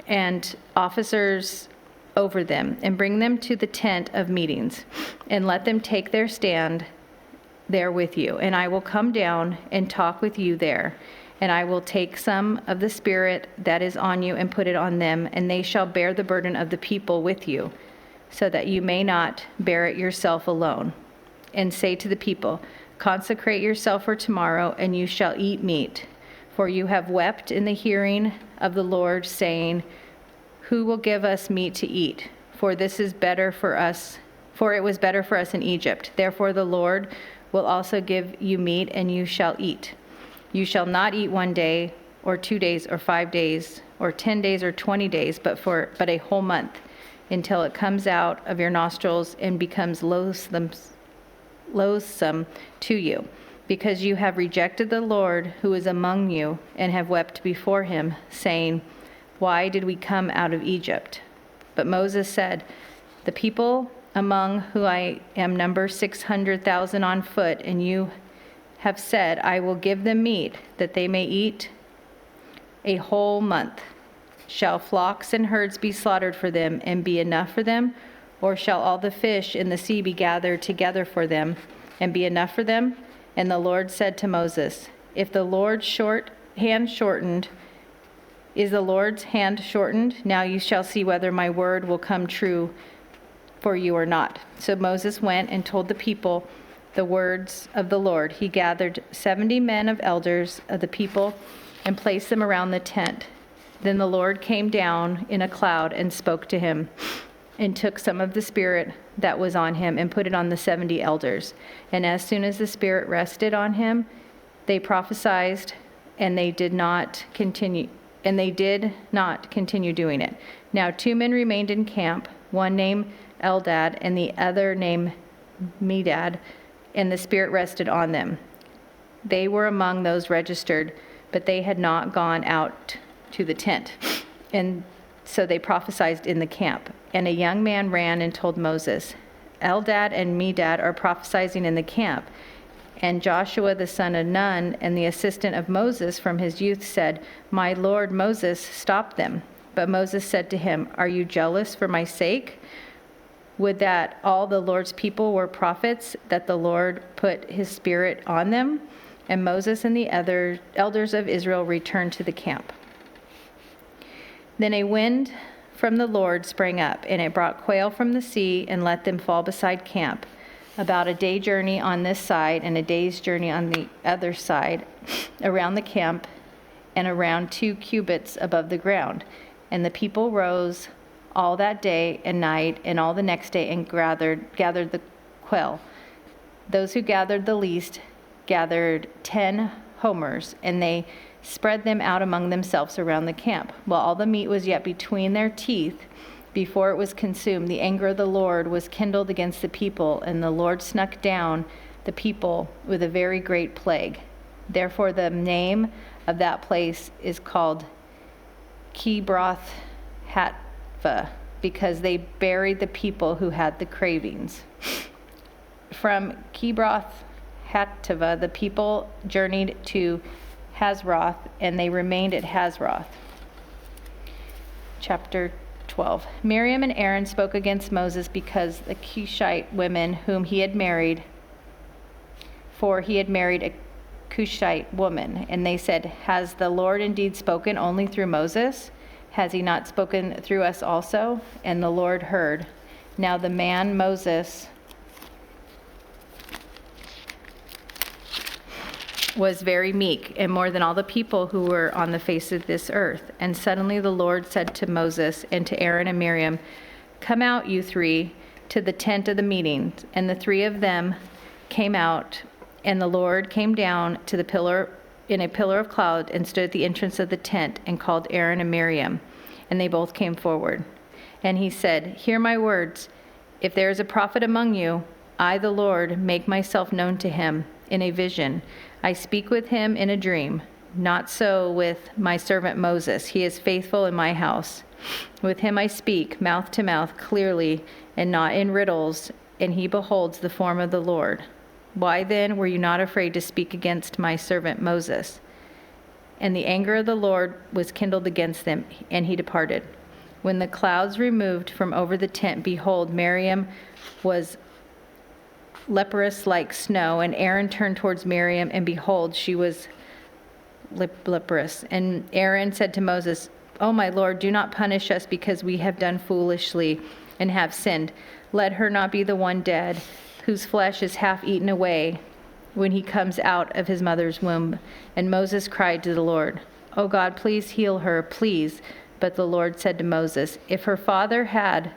Speaker 10: and officers over them, and bring them to the tent of meetings, and let them take their stand there with you. And I will come down and talk with you there. And I will take some of the Spirit that is on you and put it on them, and they shall bear the burden of the people with you, so that you may not bear it yourself alone. And say to the people, 'Consecrate yourself for tomorrow, and you shall eat meat. For you have wept in the hearing of the Lord, saying, Who will give us meat to eat? For this is better for us, for it was better for us in Egypt. Therefore the Lord will also give you meat, and you shall eat. You shall not eat 1 day, or 2 days, or 5 days, or 10 days, or 20 days, but a whole month, until it comes out of your nostrils and becomes loathsome to you, because you have rejected the Lord who is among you, and have wept before him, saying, Why did we come out of Egypt?' But Moses said, 'The people among whom I am number 600,000 on foot, and you have said, I will give them meat, that they may eat a whole month. Shall flocks and herds be slaughtered for them, and be enough for them? Or shall all the fish in the sea be gathered together for them, and be enough for them?' And the Lord said to Moses, If the Lord's hand shortened, is the Lord's hand shortened? Now you shall see whether my word will come true for you or not." So Moses went and told the people the words of the Lord. He gathered 70 men of elders of the people and placed them around the tent. Then the Lord came down in a cloud and spoke to him, and took some of the Spirit that was on him and put it on the 70 elders. And as soon as the Spirit rested on him, they prophesied, and they did not continue doing it. Now 2 men remained in camp, one named Eldad and the other named Medad, and the Spirit rested on them. They were among those registered, but they had not gone out to the tent. And so they prophesied in the camp. And a young man ran and told Moses, "Eldad and Medad are prophesying in the camp." And Joshua the son of Nun, and the assistant of Moses from his youth, said, "My lord Moses, stop them." But Moses said to him, "Are you jealous for my sake? Would that all the Lord's people were prophets, that the Lord put his Spirit on them?" And Moses and the other elders of Israel returned to the camp. Then a wind from the Lord sprang up, and it brought quail from the sea and let them fall beside camp, about a day journey on this side and a day's journey on the other side, around the camp and around 2 cubits above the ground. And the people rose all that day and night and all the next day and gathered the quail. Those who gathered the least gathered 10 homers, and they spread them out among themselves around the camp. While all the meat was yet between their teeth, before it was consumed, the anger of the Lord was kindled against the people, and the Lord snuck down the people with a very great plague. Therefore the name of that place is called Kibroth Hattaavah, because they buried the people who had the cravings. From Kibroth Hattaavah, the people journeyed to Hazroth, and they remained at Hazroth. Chapter 12. Miriam and Aaron spoke against Moses because the Cushite women whom he had married for he had married a Cushite woman. And they said, "Has the Lord indeed spoken only through Moses? Has he not spoken through us also?" And the Lord heard. Now the man Moses was very meek, and more than all the people who were on the face of this earth. And suddenly the Lord said to Moses and to Aaron and Miriam, "Come out, you three, to the tent of the meeting." And the three of them came out, and the Lord came down to the pillar in a pillar of cloud and stood at the entrance of the tent and called Aaron and Miriam, and they both came forward. And he said, "Hear my words. If there is a prophet among you, I, the Lord, make myself known to him in a vision. I speak with him in a dream. Not so with my servant Moses. He is faithful in my house. With him I speak mouth to mouth clearly and not in riddles, and he beholds the form of the Lord. Why then were you not afraid to speak against my servant Moses?" And the anger of the Lord was kindled against them, and he departed. When the clouds removed from over the tent, behold, Miriam was leprous like snow, and Aaron turned towards Miriam, and behold, she was leprous. And Aaron said to Moses, "Oh, my Lord, do not punish us because we have done foolishly and have sinned. Let her not be the one dead, whose flesh is half eaten away when he comes out of his mother's womb." And Moses cried to the Lord, "Oh God, please heal her, please." But the Lord said to Moses, "If her father had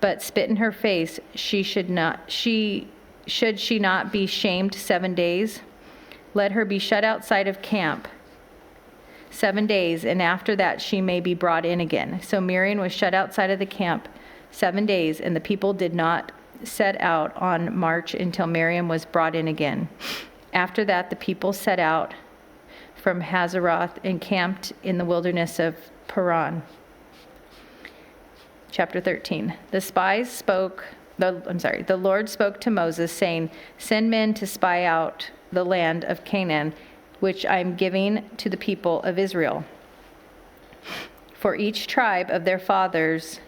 Speaker 10: but spit in her face, should she not be shamed 7 days? Let her be shut outside of camp 7 days, and after that she may be brought in again." So Miriam was shut outside of the camp 7 days, and the people did not set out on march until Miriam was brought in again. After that, the people set out from Hazeroth and camped in the wilderness of Paran. Chapter 13. The Lord spoke to Moses, saying, "Send men to spy out the land of Canaan, which I am giving to the people of Israel. For each tribe of their fathers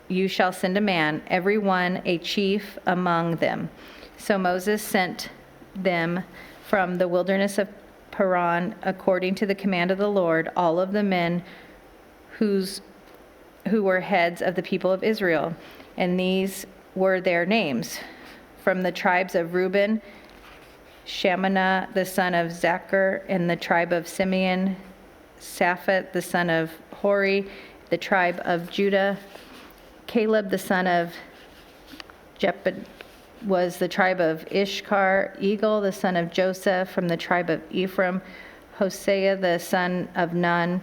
Speaker 10: you shall send a man, every one a chief among them." So Moses sent them from the wilderness of Paran according to the command of the Lord, all of the men who were heads of the people of Israel. And these were their names. From the tribes of Reuben, Shammah the son of Zachar; and the tribe of Simeon, Shaphat the son of Hori; the tribe of Judah, Caleb the son of Jephthah was the tribe of Ishkar; Eagle the son of Joseph from the tribe of Ephraim; Hosea the son of Nun,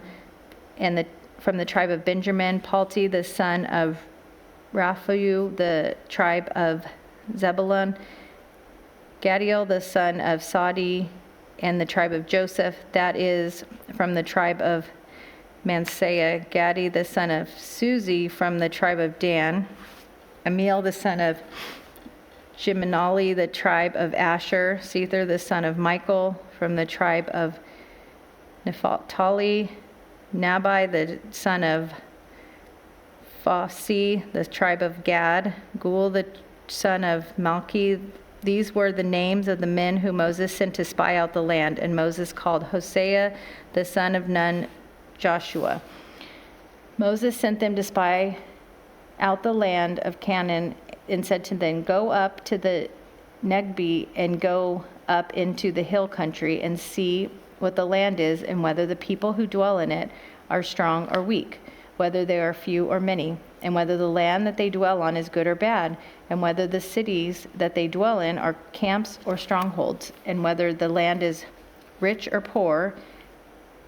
Speaker 10: and from the tribe of Benjamin; Palti the son of Raphael, the tribe of Zebulun; Gadiel the son of Sadi, and the tribe of Joseph, that is, from the tribe of Manasseh; Gadi the son of Suzi from the tribe of Dan; Amiel the son of Jimenali, the tribe of Asher; Sether the son of Michael from the tribe of Naphtali; Nabai the son of Phosi, the tribe of Gad; Gul the son of Malki. These were the names of the men who Moses sent to spy out the land. And Moses called Hosea the son of Nun Joshua. Moses sent them to spy out the land of Canaan and said to them, "Go up to the Negbi and go up into the hill country and see what the land is, and whether the people who dwell in it are strong or weak, whether they are few or many, and whether the land that they dwell on is good or bad, and whether the cities that they dwell in are camps or strongholds, and whether the land is rich or poor,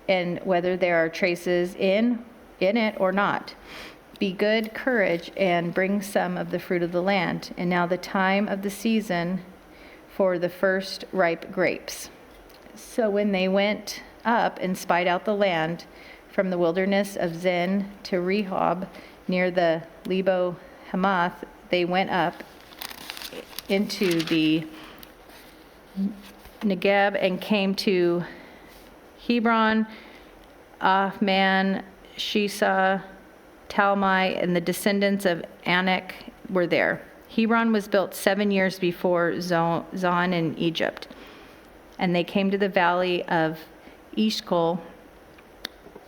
Speaker 10: and whether there are traces in it or not. Be good courage and bring some of the fruit of the land. And now the time of the season for the first ripe grapes." So when they went up and spied out the land from the wilderness of Zin to Rehob near the Lebo Hamath, they went up into the Negeb and came to Hebron, Ahman, Shisa, Talmai, and the descendants of Anak were there. Hebron was built 7 years before Zon in Egypt. And they came to the valley of Eshcol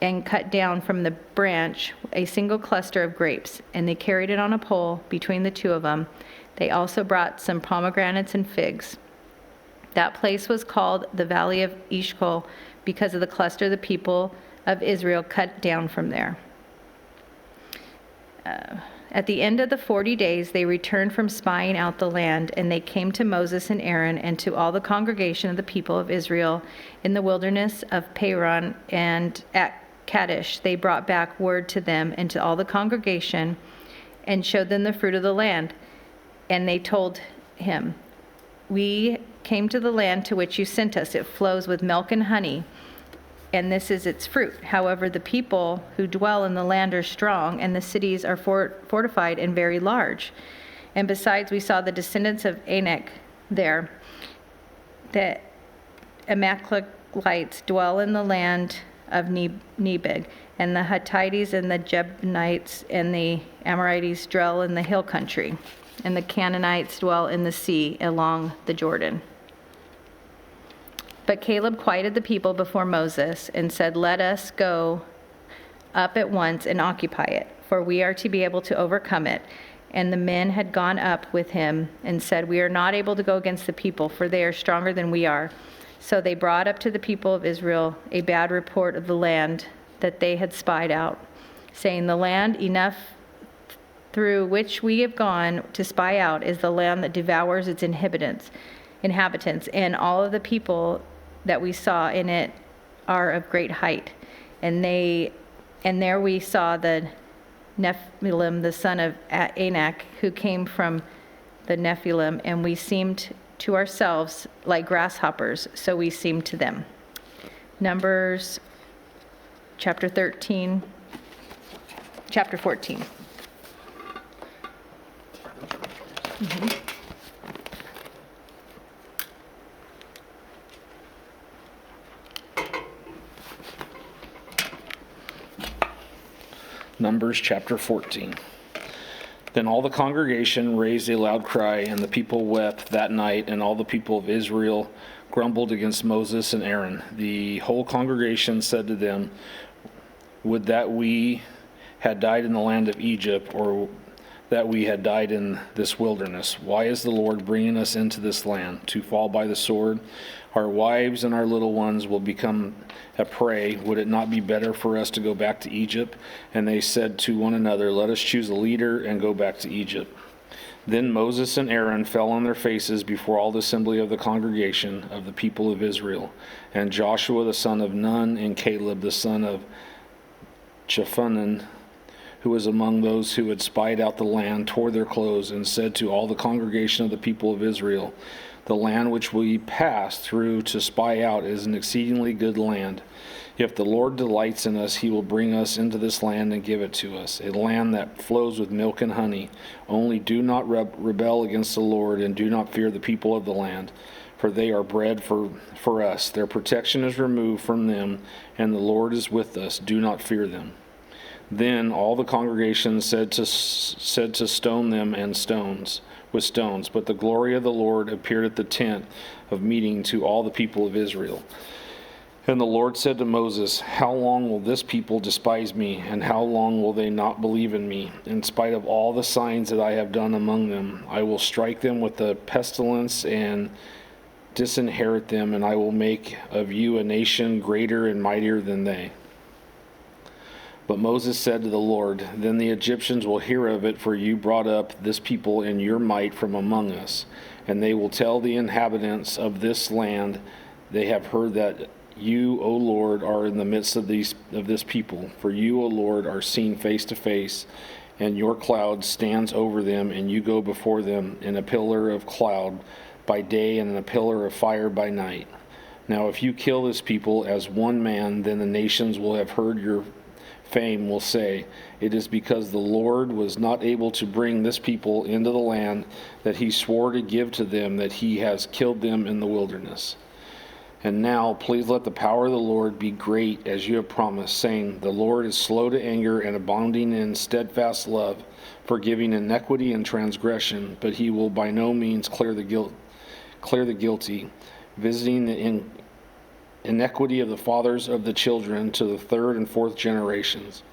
Speaker 10: and cut down from the branch a single cluster of grapes, and they carried it on a pole between the two of them. They also brought some pomegranates and figs. That place was called the Valley of Eshcol because of the cluster the people of Israel cut down from there. At the end of the 40 days, they returned from spying out the land, and they came to Moses and Aaron and to all the congregation of the people of Israel in the wilderness of Paran and at Kadesh. They brought back word to them and to all the congregation and showed them the fruit of the land. And they told him, "We came to the land to which you sent us. It flows with milk and honey, and this is its fruit. However, the people who dwell in the land are strong, and the cities are fortified and very large. And besides, we saw the descendants of Anak there. The Amalekites dwell in the land of Nebeg, and the Hittites and the Jebusites and the Amorites dwell in the hill country, and the Canaanites dwell in the sea along the Jordan." But Caleb quieted the people before Moses and said, "Let us go up at once and occupy it, for we are to be able to overcome it." And the men had gone up with him and said, "We are not able to go against the people, for they are stronger than we are." So they brought up to the people of Israel a bad report of the land that they had spied out, saying, "The land enough through which we have gone to spy out is the land that devours its inhabitants, and all of the people that we saw in it are of great height. And there we saw the Nephilim, the son of Anak, who came from the Nephilim, and we seemed to ourselves like grasshoppers, so we seemed to them." Numbers chapter 14.
Speaker 11: Numbers chapter 14. Then all the congregation raised a loud cry, and the people wept that night, and all the people of Israel grumbled against Moses and Aaron. The whole congregation said to them, "Would that we had died in the land of Egypt, or that we had died in this wilderness. Why is the Lord bringing us into this land, to fall by the sword? Our wives and our little ones will become a prey. Would it not be better for us to go back to Egypt?" And they said to one another, "Let us choose a leader and go back to Egypt." Then Moses and Aaron fell on their faces before all the assembly of the congregation of the people of Israel. And Joshua the son of Nun and Caleb the son of Jephunneh, who was among those who had spied out the land, tore their clothes and said to all the congregation of the people of Israel, "The land which we passed through to spy out is an exceedingly good land. If the Lord delights in us, he will bring us into this land and give it to us, a land that flows with milk and honey. Only do not rebel against the Lord, and do not fear the people of the land, for they are bread for us. Their protection is removed from them, and the Lord is with us. Do not fear them." Then all the congregation said to stone them with stones, but the glory of the Lord appeared at the tent of meeting to all the people of Israel. And the Lord said to Moses, "How long will this people despise me, and how long will they not believe in me? In spite of all the signs that I have done among them, I will strike them with the pestilence and disinherit them, and I will make of you a nation greater and mightier than they." But Moses said to the Lord, "Then the Egyptians will hear of it, for you brought up this people in your might from among us. And they will tell the inhabitants of this land, they have heard that you, O Lord, are in the midst of this people. For you, O Lord, are seen face to face, and your cloud stands over them, and you go before them in a pillar of cloud by day and in a pillar of fire by night. Now if you kill this people as one man, then the nations will have heard your fame will say, 'It is because the Lord was not able to bring this people into the land that he swore to give to them that he has killed them in the wilderness.' And now, please let the power of the Lord be great as you have promised, saying, the Lord is slow to anger and abounding in steadfast love, forgiving iniquity and transgression, but he will by no means clear the guilty, visiting the iniquity of the fathers of the children to the third and fourth generations.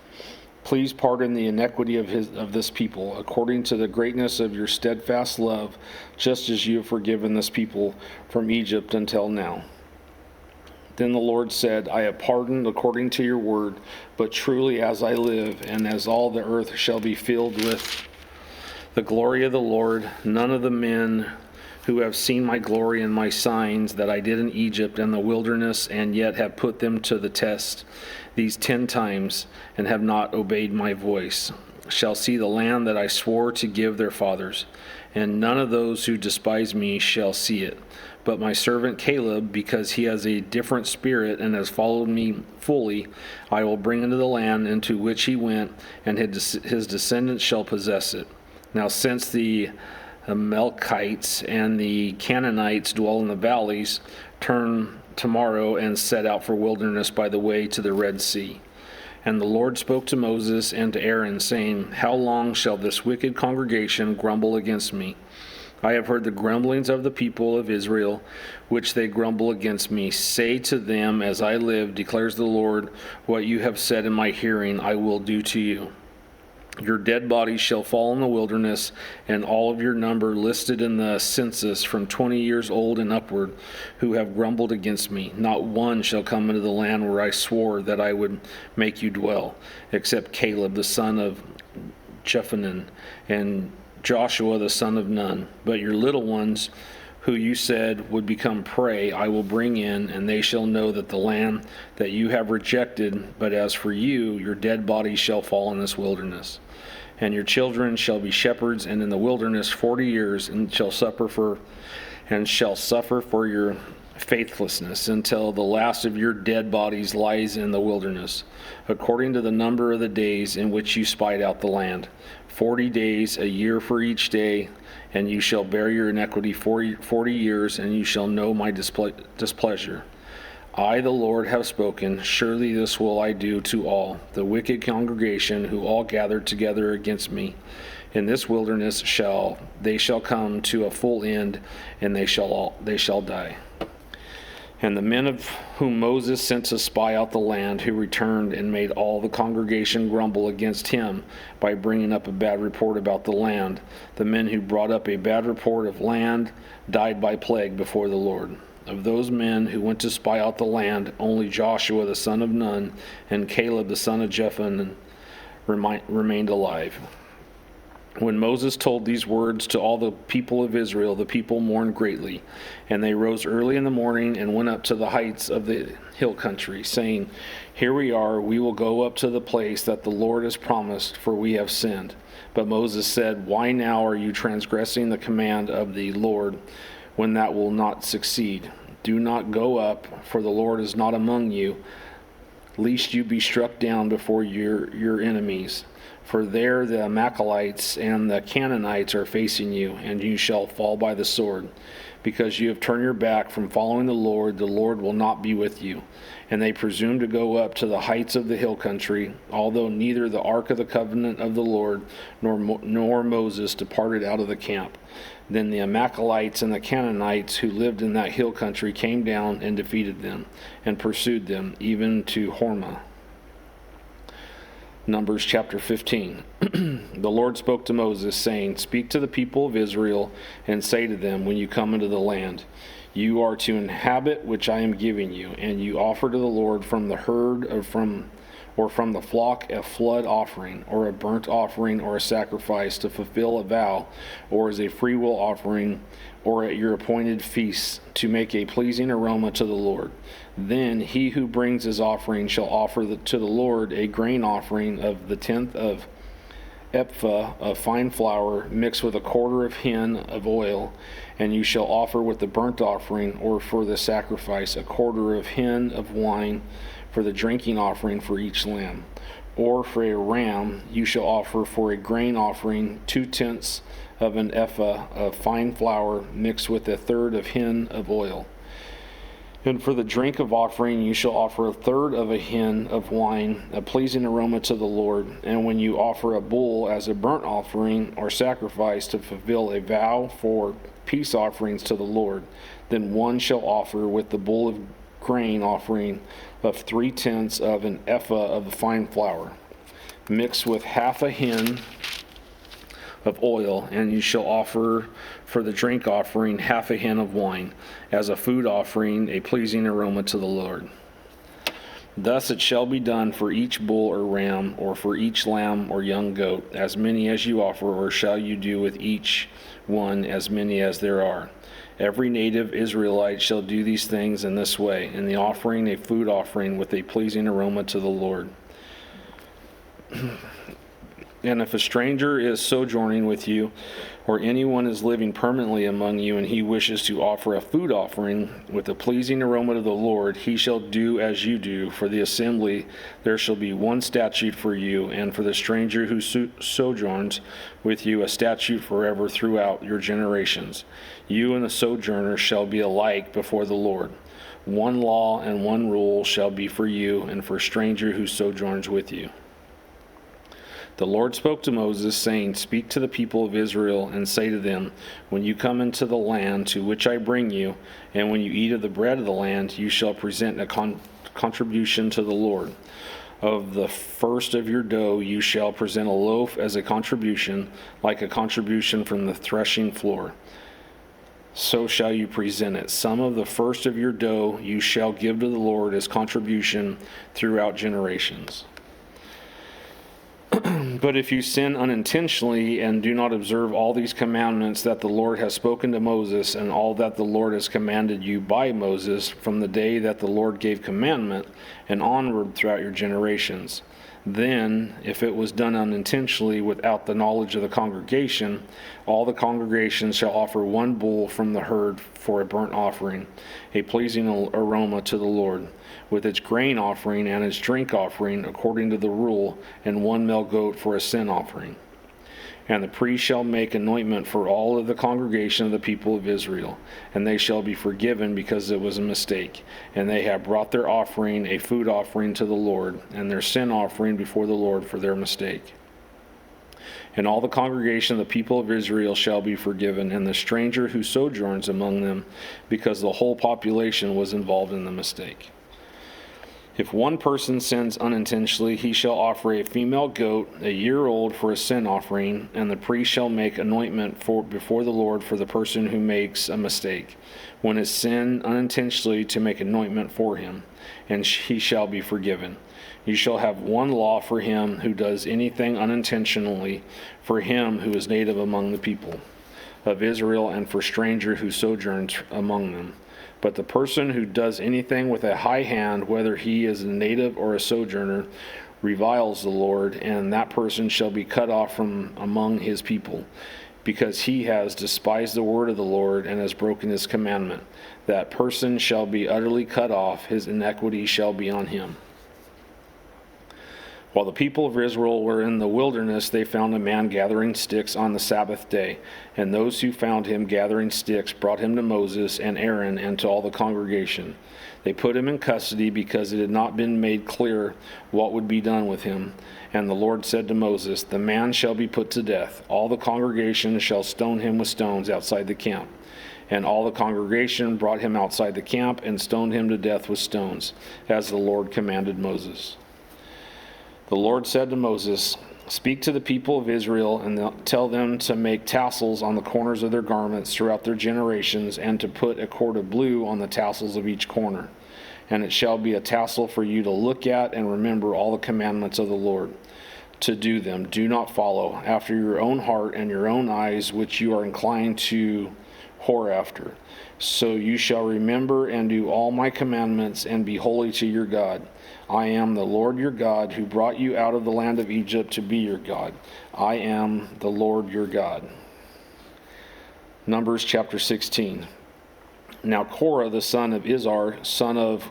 Speaker 11: Please pardon the iniquity of this people, according to the greatness of your steadfast love, just as you have forgiven this people from Egypt until now. Then the Lord said, I have pardoned according to your word, but truly as I live, and as all the earth shall be filled with the glory of the Lord, none of the men who have seen my glory and my signs that I did in Egypt and the wilderness, and yet have put them to the test these 10 times, and have not obeyed my voice, shall see the land that I swore to give their fathers, and none of those who despise me shall see it. But my servant Caleb, because he has a different spirit and has followed me fully, I will bring into the land into which he went, and his descendants shall possess it. Now since the Amalekites and the Canaanites dwell in the valleys, turn tomorrow and set out for wilderness by the way to the Red Sea. And the Lord spoke to Moses and to Aaron, saying, how long shall this wicked congregation grumble against me? I have heard the grumblings of the people of Israel, which they grumble against me. Say to them, as I live, declares the Lord, what you have said in my hearing I will do to you. Your dead bodies shall fall in the wilderness, and all of your number listed in the census from 20 years old and upward, who have grumbled against me. Not one shall come into the land where I swore that I would make you dwell, except Caleb the son of Jephunneh and Joshua the son of Nun. But your little ones, who you said would become prey, I will bring in, and they shall know that the land that you have rejected. But as for you, your dead bodies shall fall in this wilderness. And your children shall be shepherds, and in the wilderness 40 years, and shall suffer for your faithlessness until the last of your dead bodies lies in the wilderness, according to the number of the days in which you spied out the land. 40 days, a year for each day, and you shall bear your iniquity 40 years, and you shall know my displeasure. I, the Lord, have spoken. Surely this will I do to all the wicked congregation who all gathered together against me. In this wilderness they shall come to a full end, and they shall die. And the men of whom Moses sent to spy out the land, who returned and made all the congregation grumble against him by bringing up a bad report about the land, the men who brought up a bad report of land died by plague before the Lord. Of those men who went to spy out the land, only Joshua the son of Nun and Caleb the son of Jephunneh remained alive. When Moses told these words to all the people of Israel, the people mourned greatly, and they rose early in the morning and went up to the heights of the hill country, saying, here we are, we will go up to the place that the Lord has promised, for we have sinned. But Moses said, why now are you transgressing the command of the Lord, when that will not succeed? Do not go up, for the Lord is not among you, lest you be struck down before your enemies. For there the Amalekites and the Canaanites are facing you, and you shall fall by the sword. Because you have turned your back from following the Lord will not be with you. And they presumed to go up to the heights of the hill country, although neither the ark of the covenant of the Lord nor Moses departed out of the camp. Then the Amalekites and the Canaanites who lived in that hill country came down and defeated them, and pursued them, even to Hormah. Numbers chapter 15. The Lord spoke to Moses, saying, speak to the people of Israel, and say to them, when you come into the land you are to inhabit, which I am giving you, and you offer to the Lord from the herd or from the flock a flood offering, or a burnt offering, or a sacrifice to fulfill a vow, or as a freewill offering, or at your appointed feasts, to make a pleasing aroma to the Lord. Then he who brings his offering shall offer to the Lord a grain offering of the 10th of ephah of fine flour mixed with a quarter of hin of oil, and you shall offer with the burnt offering, or for the sacrifice, a quarter of hin of wine for the drinking offering for each lamb. Or for a ram you shall offer for a grain offering 2/10 of an ephah of fine flour mixed with a third of hin of oil. And for the drink of offering, you shall offer a third of a hin of wine, a pleasing aroma to the Lord. And when you offer a bull as a burnt offering or sacrifice to fulfill a vow for peace offerings to the Lord, then one shall offer with the bull of grain offering of 3/10 of an ephah of the fine flour, mixed with half a hin of oil, and you shall offer for the drink offering half a hin of wine, as a food offering, a pleasing aroma to the Lord. Thus it shall be done for each bull or ram, or for each lamb or young goat, as many as you offer, or shall you do with each one as many as there are. Every native Israelite shall do these things in this way, in the offering a food offering with a pleasing aroma to the Lord. And if a stranger is sojourning with you, or anyone is living permanently among you, and he wishes to offer a food offering with a pleasing aroma to the Lord, he shall do as you do. For the assembly there shall be one statute for you, and for the stranger who sojourns with you a statute forever throughout your generations. You and the sojourner shall be alike before the Lord. One law and one rule shall be for you and for a stranger who sojourns with you. The Lord spoke to Moses, saying, Speak to the people of Israel and say to them, When you come into the land to which I bring you, and when you eat of the bread of the land, you shall present a contribution to the Lord. Of the first of your dough you shall present a loaf as a contribution, like a contribution from the threshing floor. So shall you present it. Some of the first of your dough you shall give to the Lord as contribution throughout generations. But if you sin unintentionally and do not observe all these commandments that the Lord has spoken to Moses, and all that the Lord has commanded you by Moses from the day that the Lord gave commandment and onward throughout your generations, then, if it was done unintentionally without the knowledge of the congregation, all the congregation shall offer one bull from the herd for a burnt offering, a pleasing aroma to the Lord, with its grain offering and its drink offering according to the rule, and one male goat for a sin offering. And the priest shall make anointment for all of the congregation of the people of Israel, and they shall be forgiven because it was a mistake. And they have brought their offering, a food offering to the Lord, and their sin offering before the Lord for their mistake. And all the congregation of the people of Israel shall be forgiven, and the stranger who sojourns among them, because the whole population was involved in the mistake. If one person sins unintentionally, he shall offer a female goat, a year old, for a sin offering, and the priest shall make anointment before the Lord for the person who makes a mistake, when his sin unintentionally, to make anointment for him, and he shall be forgiven. You shall have one law for him who does anything unintentionally, for him who is native among the people of Israel, and for stranger who sojourns among them. But the person who does anything with a high hand, whether he is a native or a sojourner, reviles the Lord, and that person shall be cut off from among his people, because he has despised the word of the Lord and has broken his commandment. That person shall be utterly cut off, his iniquity shall be on him. While the people of Israel were in the wilderness, they found a man gathering sticks on the Sabbath day. And those who found him gathering sticks brought him to Moses and Aaron and to all the congregation. They put him in custody because it had not been made clear what would be done with him. And the Lord said to Moses, The man shall be put to death. All the congregation shall stone him with stones outside the camp. And all the congregation brought him outside the camp and stoned him to death with stones, as the Lord commanded Moses. The Lord said to Moses, Speak to the people of Israel and tell them to make tassels on the corners of their garments throughout their generations, and to put a cord of blue on the tassels of each corner. And it shall be a tassel for you to look at and remember all the commandments of the Lord, to do them. Do not follow after your own heart and your own eyes, which you are inclined to whore after. So you shall remember and do all my commandments and be holy to your God. I am the Lord your God, who brought you out of the land of Egypt to be your God. I am the Lord your God. Numbers chapter 16. Now Korah, the son of Izhar, son of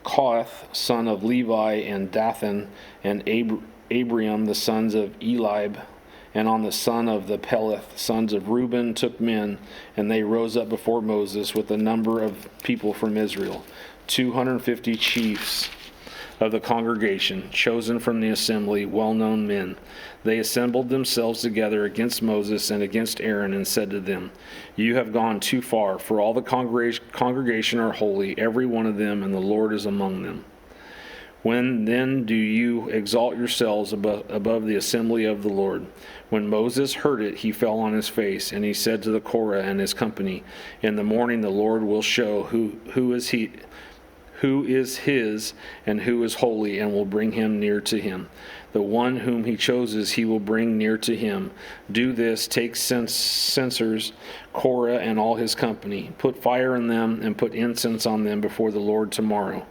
Speaker 11: Kohath, son of Levi, and Dathan, and Abiram, the sons of Eliab, and on the son of the Peleth, sons of Reuben, took men, and they rose up before Moses with a number of people from Israel, 250 chiefs of the congregation, chosen from the assembly, well-known men. They assembled themselves together against Moses and against Aaron and said to them, "You have gone too far, for all the congregation are holy, every one of them, and the Lord is among them. When then do you exalt yourselves above the assembly of the Lord?" When Moses heard it, he fell on his face, and he said to the Korah and his company, "In the morning the Lord will show who is his and who is holy, and will bring him near to him. The one whom he chooses he will bring near to him. Do this, take censers, Korah and all his company. Put fire in them and put incense on them before the Lord tomorrow.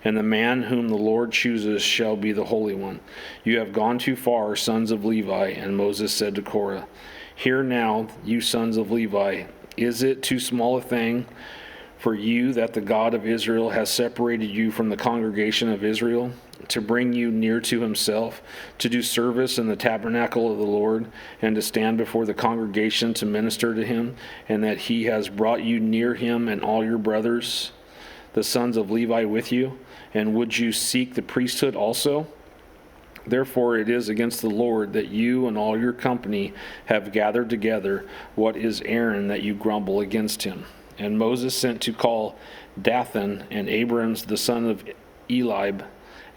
Speaker 11: And the man whom the Lord chooses shall be the Holy One. You have gone too far, sons of Levi." And Moses said to Korah, "Hear now, you sons of Levi, is it too small a thing for you that the God of Israel has separated you from the congregation of Israel, to bring you near to himself, to do service in the tabernacle of the Lord, and to stand before the congregation to minister to him, and that he has brought you near him and all your brothers, the sons of Levi, with you? And would you seek the priesthood also? Therefore it is against the Lord that you and all your company have gathered together. What is Aaron that you grumble against him?" And Moses sent to call Dathan and Abiram the son of Eliab,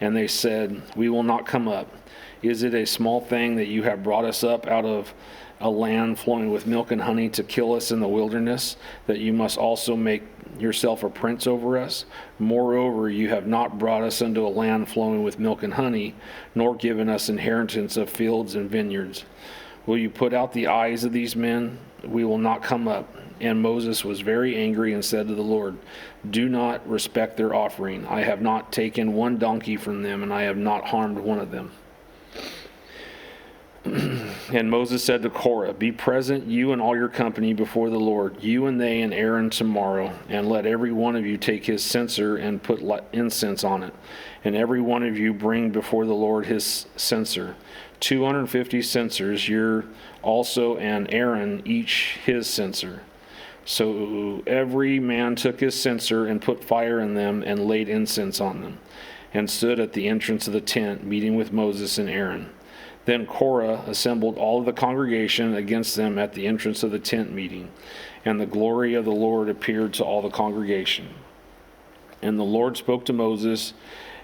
Speaker 11: and they said, "We will not come up. Is it a small thing that you have brought us up out of a land flowing with milk and honey to kill us in the wilderness, that you must also make yourself a prince over us? Moreover, you have not brought us into a land flowing with milk and honey, nor given us inheritance of fields and vineyards. Will you put out the eyes of these men? We will not come up." And Moses was very angry and said to the Lord, "Do not respect their offering. I have not taken one donkey from them, and I have not harmed one of them." And Moses said to Korah, "Be present, you and all your company, before the Lord, you and they and Aaron tomorrow, and let every one of you take his censer and put incense on it, and every one of you bring before the Lord his censer. 250 censers, your also and Aaron each his censer." So every man took his censer and put fire in them and laid incense on them, and stood at the entrance of the tent, meeting with Moses and Aaron. Then Korah assembled all of the congregation against them at the entrance of the tent meeting, and the glory of the Lord appeared to all the congregation. And the Lord spoke to Moses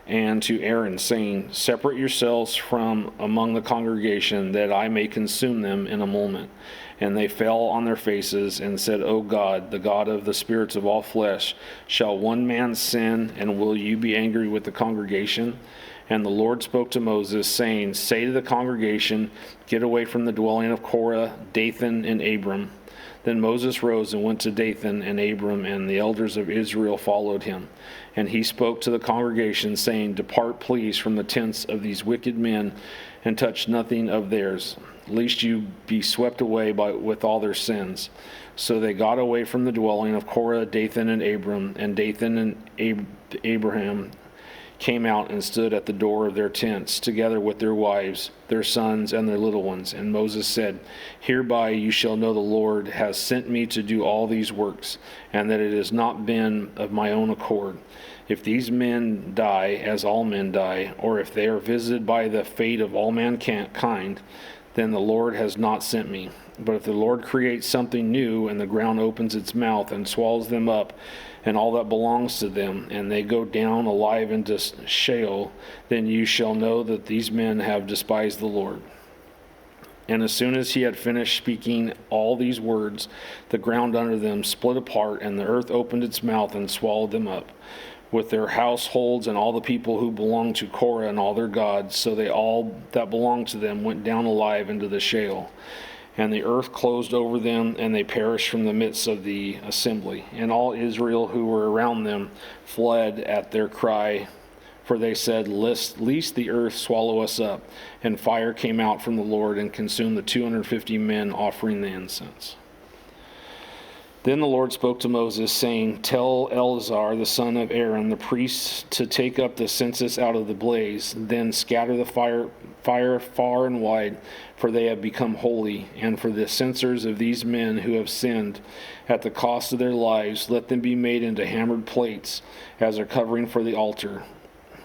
Speaker 11: and to Aaron, saying, "Separate yourselves from among the congregation, that I may consume them in a moment." And they fell on their faces and said, "O God, the God of the spirits of all flesh, shall one man sin, and will you be angry with the congregation?" And the Lord spoke to Moses, saying, "Say to the congregation, get away from the dwelling of Korah, Dathan, and Abiram." Then Moses rose and went to Dathan and Abiram, and the elders of Israel followed him. And he spoke to the congregation, saying, "Depart, please, from the tents of these wicked men, and touch nothing of theirs, lest you be swept away with all their sins." So they got away from the dwelling of Korah, Dathan, and Abiram, and Dathan and Abraham came out and stood at the door of their tents, together with their wives, their sons, and their little ones. And Moses said, "Hereby you shall know the Lord has sent me to do all these works, and that it has not been of my own accord. If these men die, as all men die, or if they are visited by the fate of all mankind, then the Lord has not sent me. But if the Lord creates something new, and the ground opens its mouth and swallows them up, and all that belongs to them, and they go down alive into Sheol, then you shall know that these men have despised the Lord." And as soon as he had finished speaking all these words, the ground under them split apart, and the earth opened its mouth and swallowed them up, with their households and all the people who belonged to Korah and all their gods. So they all that belonged to them went down alive into the Sheol. And the earth closed over them, and they perished from the midst of the assembly. And all Israel who were around them fled at their cry, for they said, "Lest the earth swallow us up." And fire came out from the Lord and consumed the 250 men offering the incense. Then the Lord spoke to Moses, saying, Tell Eleazar, the son of Aaron, the priest, to take up the census out of the blaze, then scatter the fire far and wide, for they have become holy. And for the censers of these men who have sinned at the cost of their lives, let them be made into hammered plates as a covering for the altar.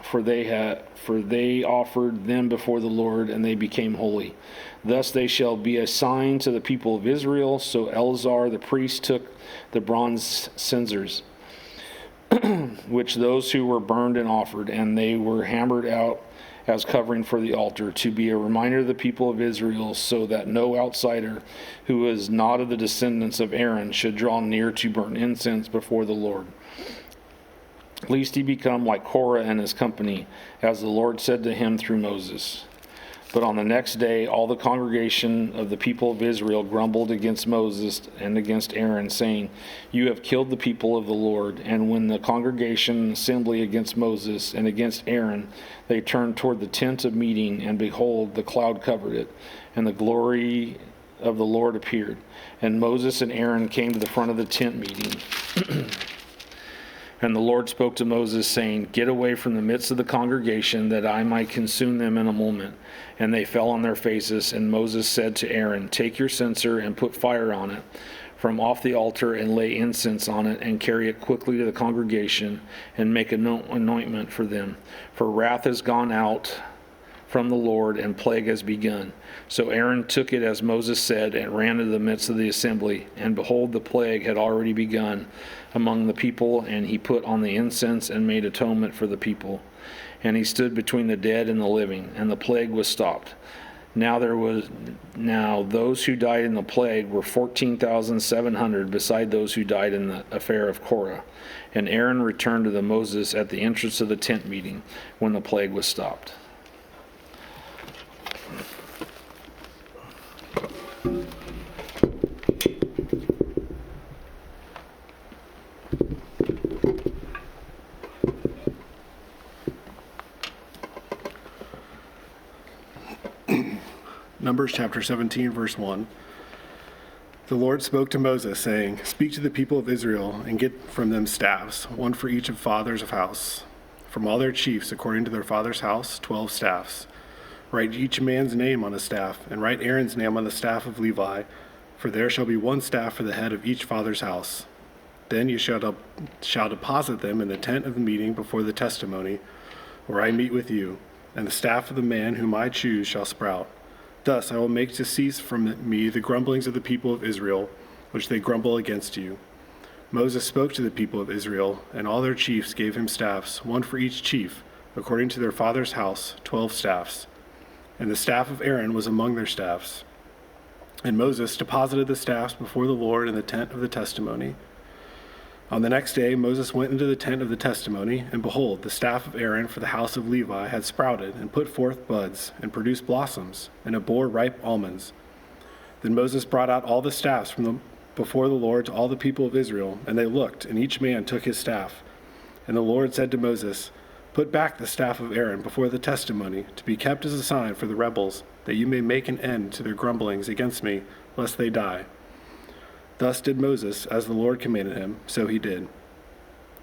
Speaker 11: For they offered them before the Lord, and they became holy. Thus they shall be a sign to the people of Israel. So Eleazar the priest took the bronze censers, which those who were burned and offered, and they were hammered out as covering for the altar, to be a reminder to the people of Israel, so that no outsider who is not of the descendants of Aaron should draw near to burn incense before the Lord, lest he become like Korah and his company, as the Lord said to him through Moses. But on the next day, all the congregation of the people of Israel grumbled against Moses and against Aaron, saying, You have killed the people of the Lord. And when the congregation assembly against Moses and against Aaron, they turned toward the tent of meeting, and behold, the cloud covered it, and the glory of the Lord appeared. And Moses and Aaron came to the front of the tent meeting. And the Lord spoke to Moses, saying, Get away from the midst of the congregation, that I might consume them in a moment. And they fell on their faces. And Moses said to Aaron, Take your censer and put fire on it from off the altar, and lay incense on it, and carry it quickly to the congregation, and make an anointment for them. For wrath has gone out from the Lord, and plague has begun. So Aaron took it as Moses said, and ran into the midst of the assembly. And behold, the plague had already begun among the people, and he put on the incense and made atonement for the people. And he stood between the dead and the living, and the plague was stopped. Now those who died in the plague were 14,700, beside those who died in the affair of Korah. And Aaron returned to Moses at the entrance of the tent meeting when the plague was stopped.
Speaker 12: Numbers chapter 17, verse 1. The Lord spoke to Moses, saying, Speak to the people of Israel, and get from them staffs, one for each of fathers of house. From all their chiefs, according to their father's house, 12 staffs. Write each man's name on a staff, and write Aaron's name on the staff of Levi, for there shall be one staff for the head of each father's house. Then you shall deposit them in the tent of the meeting before the testimony, where I meet with you, and the staff of the man whom I choose shall sprout. Thus I will make to cease from me the grumblings of the people of Israel, which they grumble against you. Moses spoke to the people of Israel, and all their chiefs gave him staffs, one for each chief, according to their father's house, 12 staffs. And the staff of Aaron was among their staffs. And Moses deposited the staffs before the Lord in the tent of the testimony. On the next day Moses went into the tent of the testimony, and behold, the staff of Aaron for the house of Levi had sprouted, and put forth buds, and produced blossoms, and it bore ripe almonds. Then Moses brought out all the staffs from before the Lord to all the people of Israel, and they looked, and each man took his staff. And the Lord said to Moses, Put back the staff of Aaron before the testimony, to be kept as a sign for the rebels, that you may make an end to their grumblings against me, lest they die. Thus did Moses, as the Lord commanded him, so he did.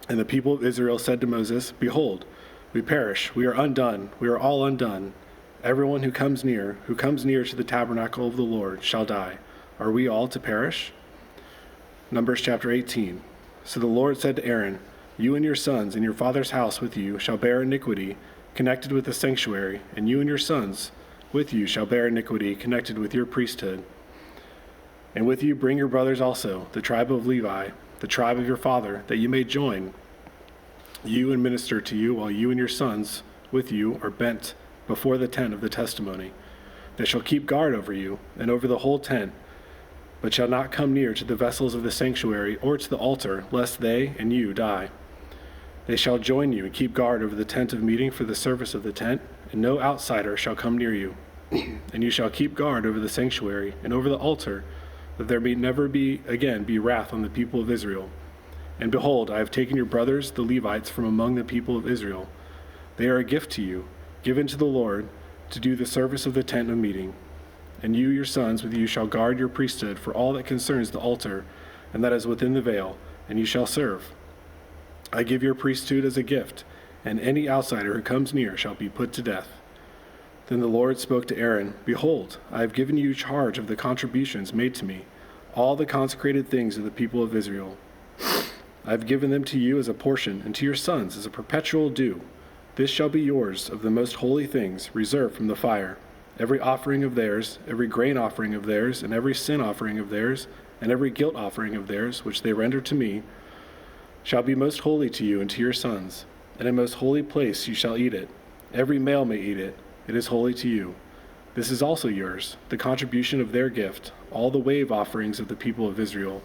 Speaker 12: And the people of Israel said to Moses, Behold, we perish, we are undone, we are all undone. Everyone who comes near to the tabernacle of the Lord shall die. Are we all to perish? Numbers chapter 18. So the Lord said to Aaron, You and your sons and your father's house with you shall bear iniquity connected with the sanctuary, and you and your sons with you shall bear iniquity connected with your priesthood. And with you bring your brothers also, the tribe of Levi, the tribe of your father, that you may join you and minister to you, while you and your sons with you are bent before the tent of the testimony. They shall keep guard over you and over the whole tent, but shall not come near to the vessels of the sanctuary or to the altar, lest they and you die. They shall join you and keep guard over the tent of meeting for the service of the tent, and no outsider shall come near you. And you shall keep guard over the sanctuary and over the altar, that there may never again be wrath on the people of Israel. And behold, I have taken your brothers, the Levites, from among the people of Israel. They are a gift to you, given to the Lord, to do the service of the tent of meeting. And you, your sons, with you shall guard your priesthood for all that concerns the altar, and that is within the veil, and you shall serve. I give your priesthood as a gift, and any outsider who comes near shall be put to death." Then the Lord spoke to Aaron, "Behold, I have given you charge of the contributions made to me, all the consecrated things of the people of Israel. I have given them to you as a portion, and to your sons as a perpetual due. This shall be yours of the most holy things, reserved from the fire. Every offering of theirs, every grain offering of theirs, and every sin offering of theirs, and every guilt offering of theirs, which they render to me, shall be most holy to you and to your sons. In a most holy place you shall eat it. Every male may eat it. It is holy to you. This is also yours, the contribution of their gift, all the wave offerings of the people of Israel.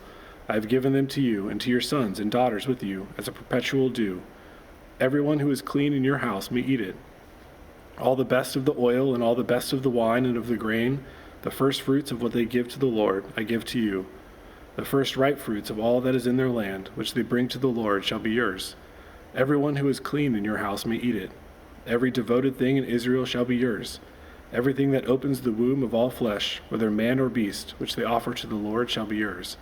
Speaker 12: I have given them to you and to your sons and daughters with you as a perpetual due. Everyone who is clean in your house may eat it. All the best of the oil and all the best of the wine and of the grain, the first fruits of what they give to the Lord, I give to you. The first ripe fruits of all that is in their land, which they bring to the Lord, shall be yours. Everyone who is clean in your house may eat it. Every devoted thing in Israel shall be yours. Everything that opens the womb of all flesh, whether man or beast, which they offer to the Lord, shall be yours.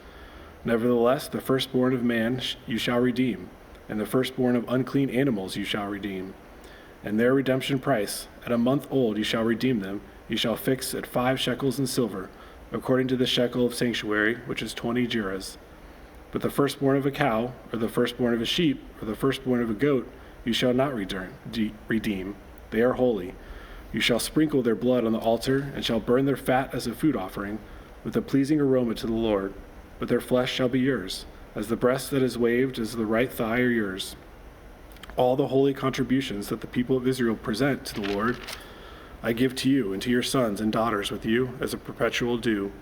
Speaker 12: Nevertheless, the firstborn of man you shall redeem, and the firstborn of unclean animals you shall redeem. And their redemption price, at a month old you shall redeem them, you shall fix at 5 shekels in silver, according to the shekel of sanctuary, which is 20 gerahs. But the firstborn of a cow, or the firstborn of a sheep, or the firstborn of a goat, you shall not redeem. They are holy. You shall sprinkle their blood on the altar, and shall burn their fat as a food offering, with a pleasing aroma to the Lord. But their flesh shall be yours, as the breast that is waved, as the right thigh are yours. All the holy contributions that the people of Israel present to the Lord, I give to you and to your sons and daughters with you as a perpetual due.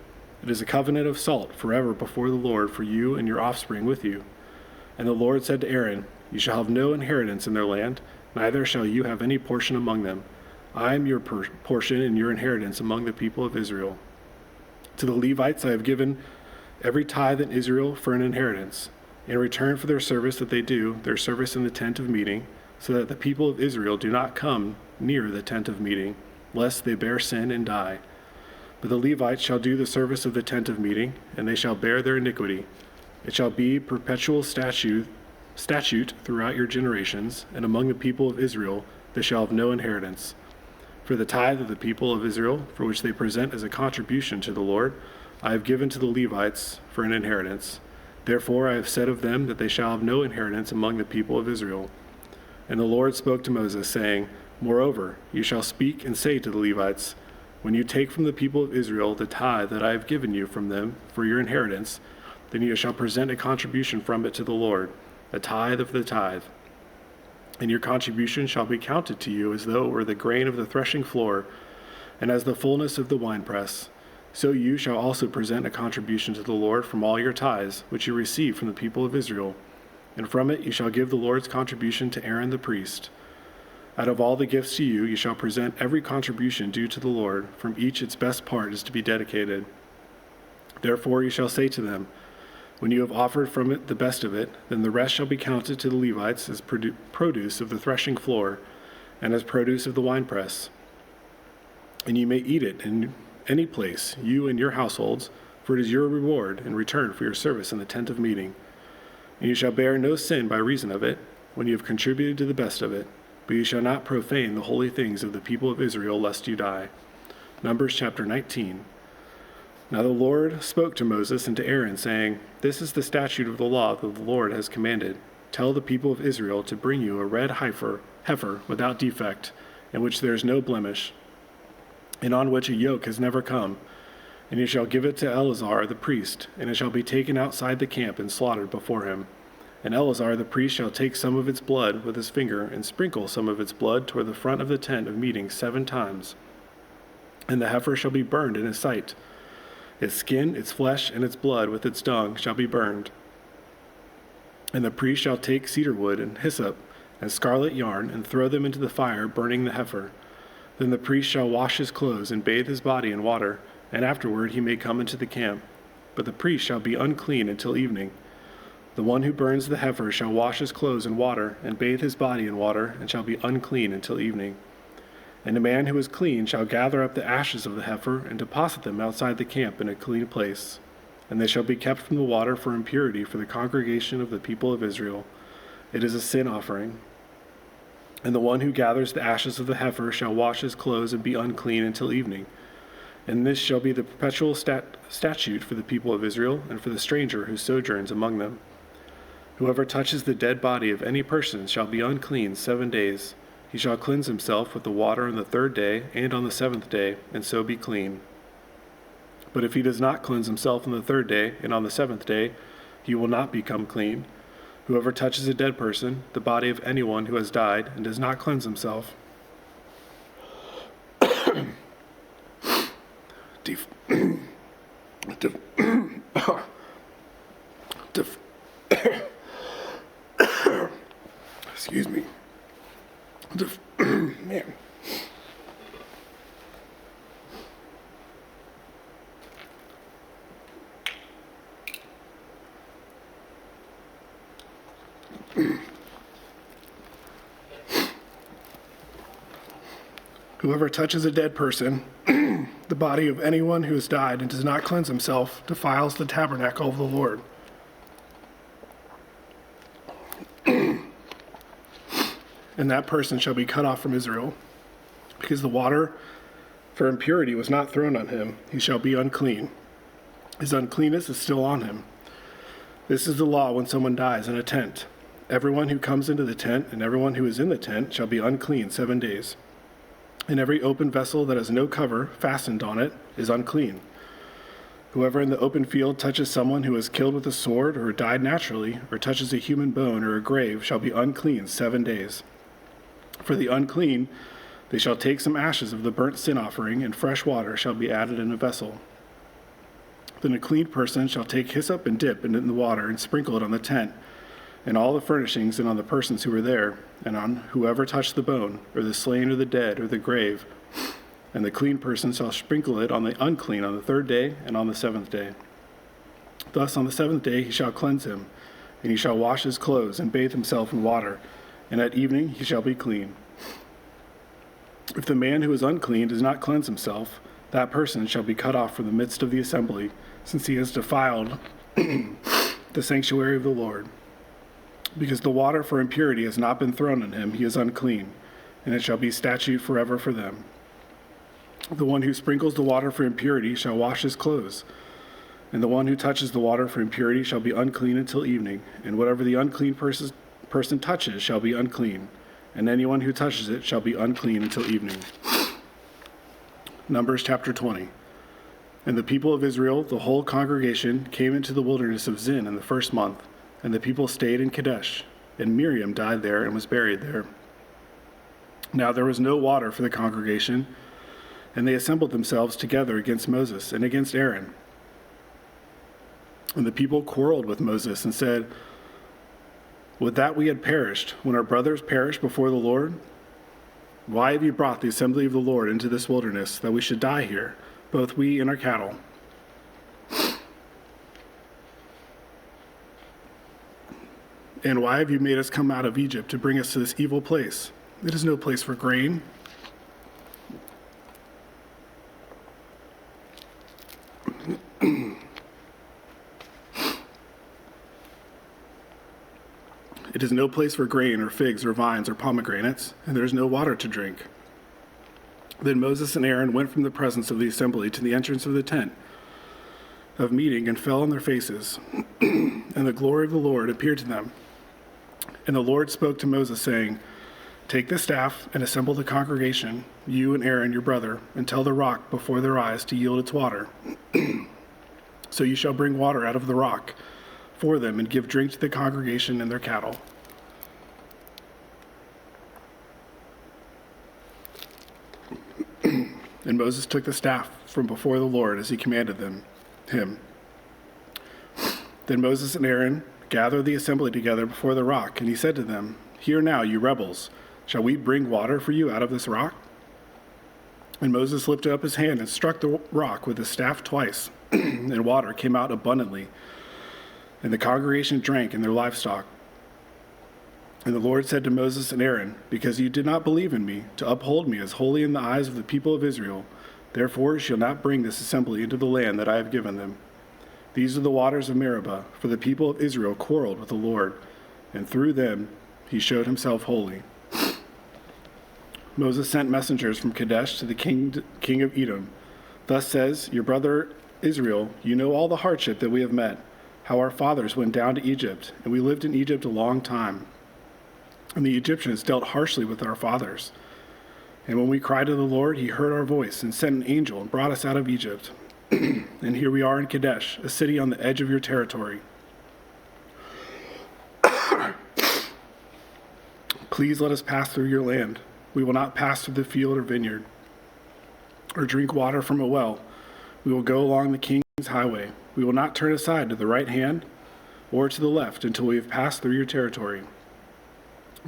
Speaker 12: It is a covenant of salt forever before the Lord for you and your offspring with you. And the Lord said to Aaron, You shall have no inheritance in their land, neither shall you have any portion among them. I am your portion and your inheritance among the people of Israel. To the Levites I have given every tithe in Israel for an inheritance, in return for their service that they do, their service in the tent of meeting, so that the people of Israel do not come near the tent of meeting, lest they bear sin and die. But the Levites shall do the service of the tent of meeting, and they shall bear their iniquity. It shall be perpetual statute throughout your generations, and among the people of Israel they shall have no inheritance. For the tithe of the people of Israel, for which they present as a contribution to the Lord, I have given to the Levites for an inheritance. Therefore I have said of them that they shall have no inheritance among the people of Israel. And the Lord spoke to Moses, saying, Moreover, you shall speak and say to the Levites, When you take from the people of Israel the tithe that I have given you from them for your inheritance, then you shall present a contribution from it to the Lord, a tithe of the tithe. And your contribution shall be counted to you as though it were the grain of the threshing floor, and as the fullness of the winepress. So you shall also present a contribution to the Lord from all your tithes, which you receive from the people of Israel. And from it you shall give the Lord's contribution to Aaron the priest. Out of all the gifts to you, you shall present every contribution due to the Lord. From each its best part is to be dedicated. Therefore you shall say to them, When you have offered from it the best of it, then the rest shall be counted to the Levites as produce of the threshing floor, and as produce of the winepress. And you may eat it in any place, you and your households, for it is your reward in return for your service in the tent of meeting. And you shall bear no sin by reason of it, when you have contributed to the best of it, but you shall not profane the holy things of the people of Israel, lest you die. Numbers chapter 19. Now the Lord spoke to Moses and to Aaron, saying, This is the statute of the law that the Lord has commanded. Tell the people of Israel to bring you a red heifer without defect, in which there is no blemish, and on which a yoke has never come. And you shall give it to Eleazar the priest, and it shall be taken outside the camp and slaughtered before him. And Eleazar the priest shall take some of its blood with his finger, and sprinkle some of its blood toward the front of the tent of meeting 7 times. And the heifer shall be burned in his sight. Its skin, its flesh, and its blood with its dung shall be burned. And the priest shall take cedar wood and hyssop and scarlet yarn, and throw them into the fire, burning the heifer. Then the priest shall wash his clothes and bathe his body in water, and afterward he may come into the camp. But the priest shall be unclean until evening. The one who burns the heifer shall wash his clothes in water, and bathe his body in water, and shall be unclean until evening. And a man who is clean shall gather up the ashes of the heifer and deposit them outside the camp in a clean place. and they shall be kept from the water for impurity for the congregation of the people of Israel. It is a sin offering. And the one who gathers the ashes of the heifer shall wash his clothes and be unclean until evening. And this shall be the perpetual statute for the people of Israel and for the stranger who sojourns among them. Whoever touches the dead body of any person shall be unclean 7 days. He shall cleanse himself with the water on the 3rd day and on the 7th day, and so be clean. But if he does not cleanse himself on the 3rd day and on the 7th day, he will not become clean. Whoever touches a dead person, the body of anyone who has died, and does not cleanse himself, excuse me. Man. Whoever touches a dead person, the body of anyone who has died, and does not cleanse himself, defiles the tabernacle of the Lord. And that person shall be cut off from Israel, because the water for impurity was not thrown on him. He shall be unclean. His uncleanness is still on him. This is the law when someone dies in a tent. Everyone who comes into the tent and everyone who is in the tent shall be unclean 7 days. And every open vessel that has no cover fastened on it is unclean. Whoever in the open field touches someone who is killed with a sword or died naturally, or touches a human bone or a grave, shall be unclean 7 days. For the unclean, they shall take some ashes of the burnt sin offering, and fresh water shall be added in a vessel. Then a clean person shall take hyssop and dip it in the water, and sprinkle it on the tent, and all the furnishings, and on the persons who were there, and on whoever touched the bone, or the slain, or the dead, or the grave. And the clean person shall sprinkle it on the unclean on the 3rd day and on the 7th day. Thus on the 7th day he shall cleanse him, and he shall wash his clothes and bathe himself in water, and at evening he shall be clean. If the man who is unclean does not cleanse himself, that person shall be cut off from the midst of the assembly, since he has defiled the sanctuary of the Lord. Because the water for impurity has not been thrown on him, he is unclean, and it shall be statute forever for them. The one who sprinkles the water for impurity shall wash his clothes, and the one who touches the water for impurity shall be unclean until evening, and whatever the unclean person touches shall be unclean, and anyone who touches it shall be unclean until evening. Numbers chapter 20. And the people of Israel, the whole congregation, came into the wilderness of Zin in the 1st month, and the people stayed in Kadesh, and Miriam died there and was buried there. Now there was no water for the congregation, and they assembled themselves together against Moses and against Aaron. And the people quarreled with Moses and said, "Would that we had perished when our brothers perished before the Lord? Why have you brought the assembly of the Lord into this wilderness, that we should die here, both we and our cattle?" And why have you made us come out of Egypt to bring us to this evil place? It is no place for grain. It is no place for grain or figs or vines or pomegranates, and there is no water to drink. Then Moses and Aaron went from the presence of the assembly to the entrance of the tent of meeting and fell on their faces, and the glory of the Lord appeared to them. And the Lord spoke to Moses, saying, "Take the staff and assemble the congregation, you and Aaron your brother, and tell the rock before their eyes to yield its water. So you shall bring water out of the rock for them, and give drink to the congregation and their cattle." And Moses took the staff from before the Lord as he commanded him. Then Moses and Aaron gathered the assembly together before the rock, and he said to them, "Hear now, you rebels, shall we bring water for you out of this rock?" And Moses lifted up his hand and struck the rock with his staff twice, and water came out abundantly. And the congregation drank and their livestock. And the Lord said to Moses and Aaron, "Because you did not believe in me, to uphold me as holy in the eyes of the people of Israel, therefore you shall not bring this assembly into the land that I have given them. These are the waters of Meribah, for the people of Israel quarreled with the Lord, and through them he showed himself holy. Moses sent messengers from Kadesh to the king of Edom. Thus says, your brother Israel, you know all the hardship that we have met, how our fathers went down to Egypt, and we lived in Egypt a long time. And the Egyptians dealt harshly with our fathers. And when we cried to the Lord, he heard our voice and sent an angel and brought us out of Egypt. And here we are in Kadesh, a city on the edge of your territory. Please let us pass through your land. We will not pass through the field or vineyard, or drink water from a well. We will go along the king's highway. We will not turn aside to the right hand or to the left until we have passed through your territory.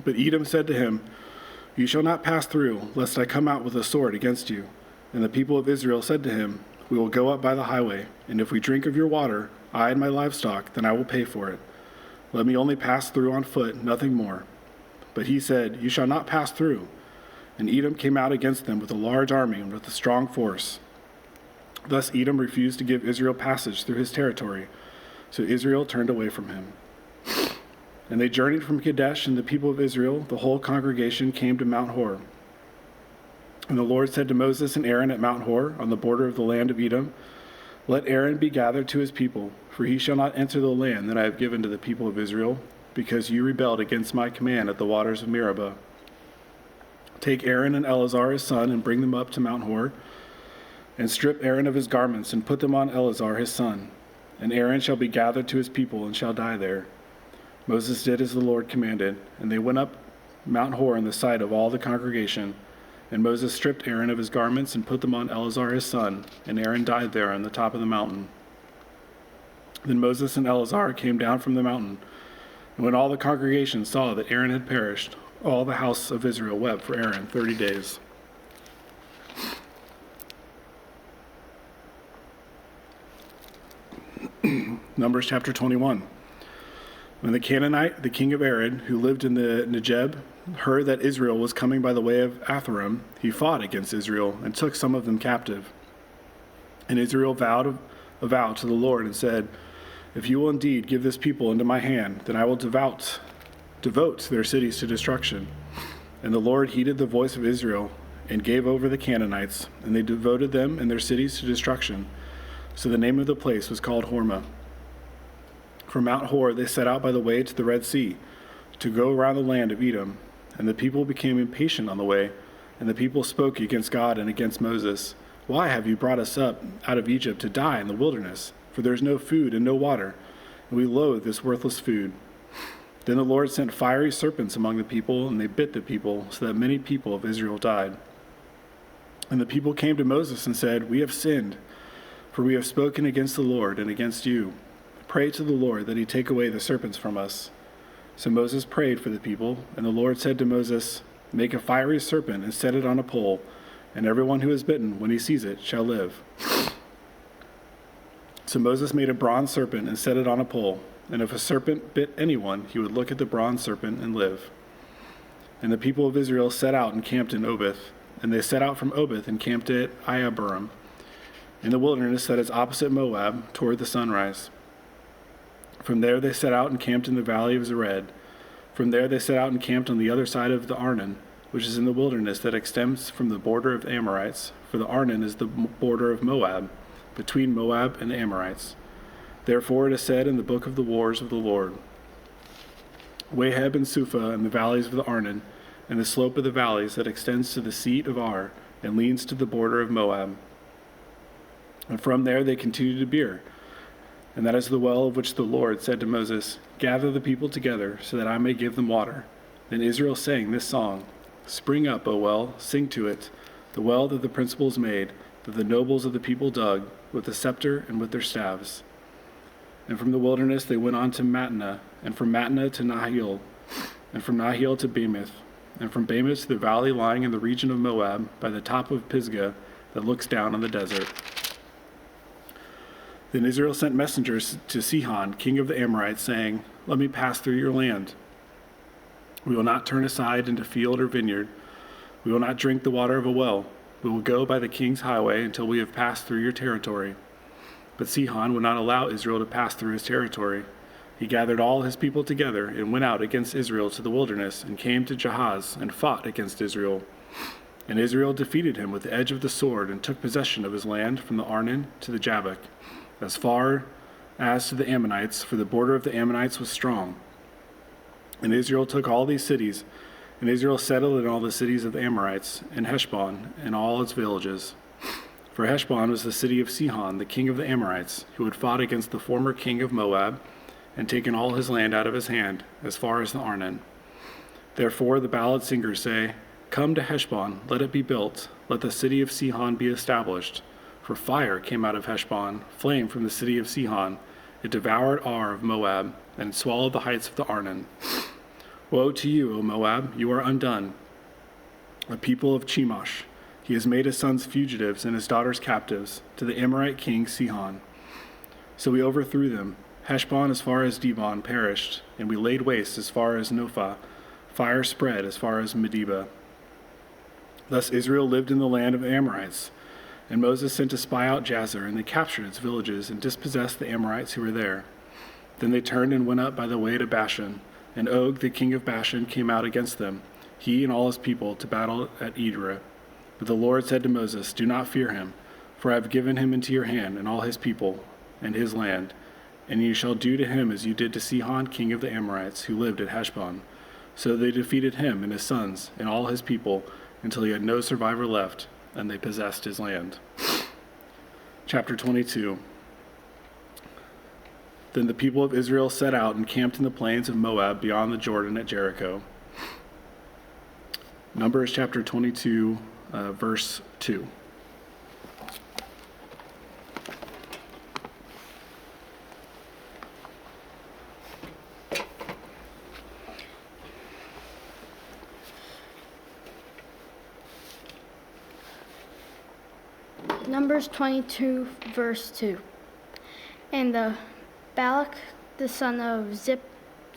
Speaker 12: But Edom said to him, you shall not pass through, lest I come out with a sword against you. And the people of Israel said to him, we will go up by the highway, and if we drink of your water, I and my livestock, then I will pay for it. Let me only pass through on foot, nothing more. But he said, you shall not pass through. And Edom came out against them with a large army and with a strong force. Thus Edom refused to give Israel passage through his territory, so Israel turned away from him. And they journeyed from Kadesh, and the people of Israel, the whole congregation, came to Mount Hor. And the Lord said to Moses and Aaron at Mount Hor, on the border of the land of Edom, let Aaron be gathered to his people, for he shall not enter the land that I have given to the people of Israel, because you rebelled against my command at the waters of Meribah. Take Aaron and Eleazar his son, and bring them up to Mount Hor, and strip Aaron of his garments, and put them on Eleazar his son. And Aaron shall be gathered to his people, and shall die there. Moses did as the Lord commanded, and they went up Mount Hor in the sight of all the congregation. And Moses stripped Aaron of his garments and put them on Eleazar his son, and Aaron died there on the top of the mountain. Then Moses and Eleazar came down from the mountain, and when all the congregation saw that Aaron had perished, all the house of Israel wept for Aaron 30 days. Numbers chapter 21. When the Canaanite, the king of Arad, who lived in the Negeb, heard that Israel was coming by the way of Atharim, he fought against Israel and took some of them captive. And Israel vowed a vow to the Lord and said, if you will indeed give this people into my hand, then I will devote their cities to destruction. And the Lord heeded the voice of Israel and gave over the Canaanites, and they devoted them and their cities to destruction. So the name of the place was called Hormah. From Mount Hor they set out by the way to the Red Sea, to go around the land of Edom. And the people became impatient on the way, and the people spoke against God and against Moses. Why have you brought us up out of Egypt to die in the wilderness? For there is no food and no water, and we loathe this worthless food. Then the Lord sent fiery serpents among the people, and they bit the people, so that many people of Israel died. And the people came to Moses and said, we have sinned, for we have spoken against the Lord and against you. Pray to the Lord that he take away the serpents from us. So Moses prayed for the people, and the Lord said to Moses, make a fiery serpent and set it on a pole, and everyone who is bitten, when he sees it, shall live. So Moses made a bronze serpent and set it on a pole, and if a serpent bit anyone, he would look at the bronze serpent and live. And the people of Israel set out and camped in Obeth, and they set out from Obeth and camped at Iabarim, in the wilderness that is opposite Moab, toward the sunrise. From there they set out and camped in the valley of Zered. From there they set out and camped on the other side of the Arnon, which is in the wilderness that extends from the border of the Amorites, for the Arnon is the border of Moab, between Moab and the Amorites. Therefore it is said in the book of the wars of the Lord, Waheb and Suphah and the valleys of the Arnon, and the slope of the valleys that extends to the seat of Ar, and leans to the border of Moab. And from there they continued to Beer, and that is the well of which the Lord said to Moses, gather the people together, so that I may give them water. Then Israel sang this song, spring up, O well, sing to it, the well that the principals made, that the nobles of the people dug, with the scepter and with their staves. And from the wilderness they went on to Mattanah, and from Mattanah to Nahil, and from Nahil to Bamoth, and from Bamoth to the valley lying in the region of Moab, by the top of Pisgah, that looks down on the desert. Then Israel sent messengers to Sihon, king of the Amorites, saying, let me pass through your land. We will not turn aside into field or vineyard. We will not drink the water of a well. We will go by the king's highway until we have passed through your territory. But Sihon would not allow Israel to pass through his territory. He gathered all his people together and went out against Israel to the wilderness and came to Jahaz and fought against Israel. And Israel defeated him with the edge of the sword and took possession of his land from the Arnon to the Jabbok, as far as to the Ammonites, for the border of the Ammonites was strong. And Israel took all these cities, and Israel settled in all the cities of the Amorites, and Heshbon and all its villages. For Heshbon was the city of Sihon, the king of the Amorites, who had fought against the former king of Moab, and taken all his land out of his hand, as far as the Arnon. Therefore the ballad singers say, "Come to Heshbon, let it be built, let the city of Sihon be established. For fire came out of Heshbon, flame from the city of Sihon. It devoured Ar of Moab, and swallowed the heights of the Arnon. Woe to you, O Moab, you are undone, a people of Chemosh. He has made his sons fugitives and his daughters captives to the Amorite king Sihon. So we overthrew them. Heshbon as far as Dibon perished, and we laid waste as far as Nophah. Fire spread as far as Medeba. Thus Israel lived in the land of the Amorites. And Moses sent to spy out Jazer, and they captured its villages and dispossessed the Amorites who were there. Then they turned and went up by the way to Bashan, and Og, the king of Bashan, came out against them, he and all his people, to battle at Edrei. But the Lord said to Moses, "Do not fear him, for I have given him into your hand, and all his people, and his land. And you shall do to him as you did to Sihon, king of the Amorites, who lived at Heshbon." So they defeated him and his sons, and all his people, until he had no survivor left, and they possessed his land. Chapter 22. Then the people of Israel set out and camped in the plains of Moab beyond the Jordan at Jericho. Numbers chapter 22, verse 2.
Speaker 13: Numbers 22, verse 2. And the Balak, the son of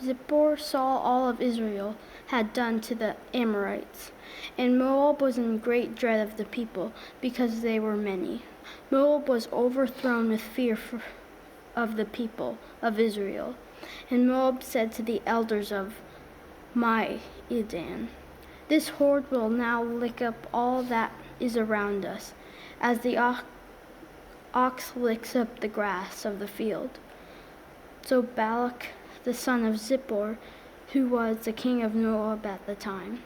Speaker 13: Zippor, saw all of Israel had done to the Amorites. And Moab was in great dread of the people, because they were many. Moab was overthrown with fear of the people of Israel. And Moab said to the elders of Midian, "This horde will now lick up all that is around us, as the ox licks up the grass of the field." So Balak, the son of Zippor, who was the king of Moab at the time,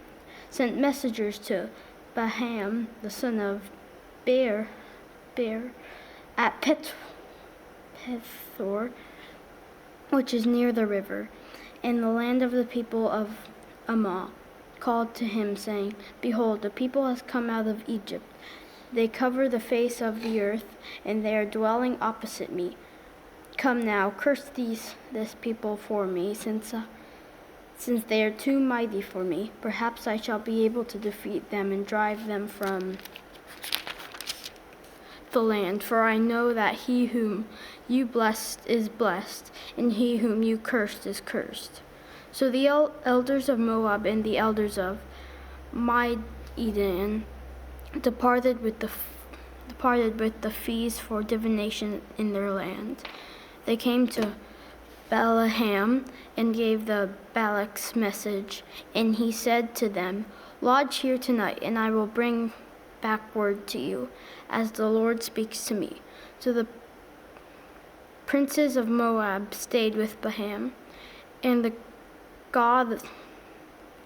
Speaker 13: sent messengers to Balaam, the son of Beor, at Pethor, which is near the river, in the land of the people of Ammon, called to him, saying, "Behold, the people has come out of Egypt. They cover the face of the earth, and they are dwelling opposite me. Come now, curse this people for me, since they are too mighty for me. Perhaps I shall be able to defeat them and drive them from the land. For I know that he whom you blessed is blessed, and he whom you cursed is cursed." So the elders of Moab and the elders of Midian departed with the fees for divination in their land. They came to Balaam and gave the Balak's message, and he said to them, "Lodge here tonight, and I will bring back word to you, as the Lord speaks to me." So the princes of Moab stayed with Balaam, and the God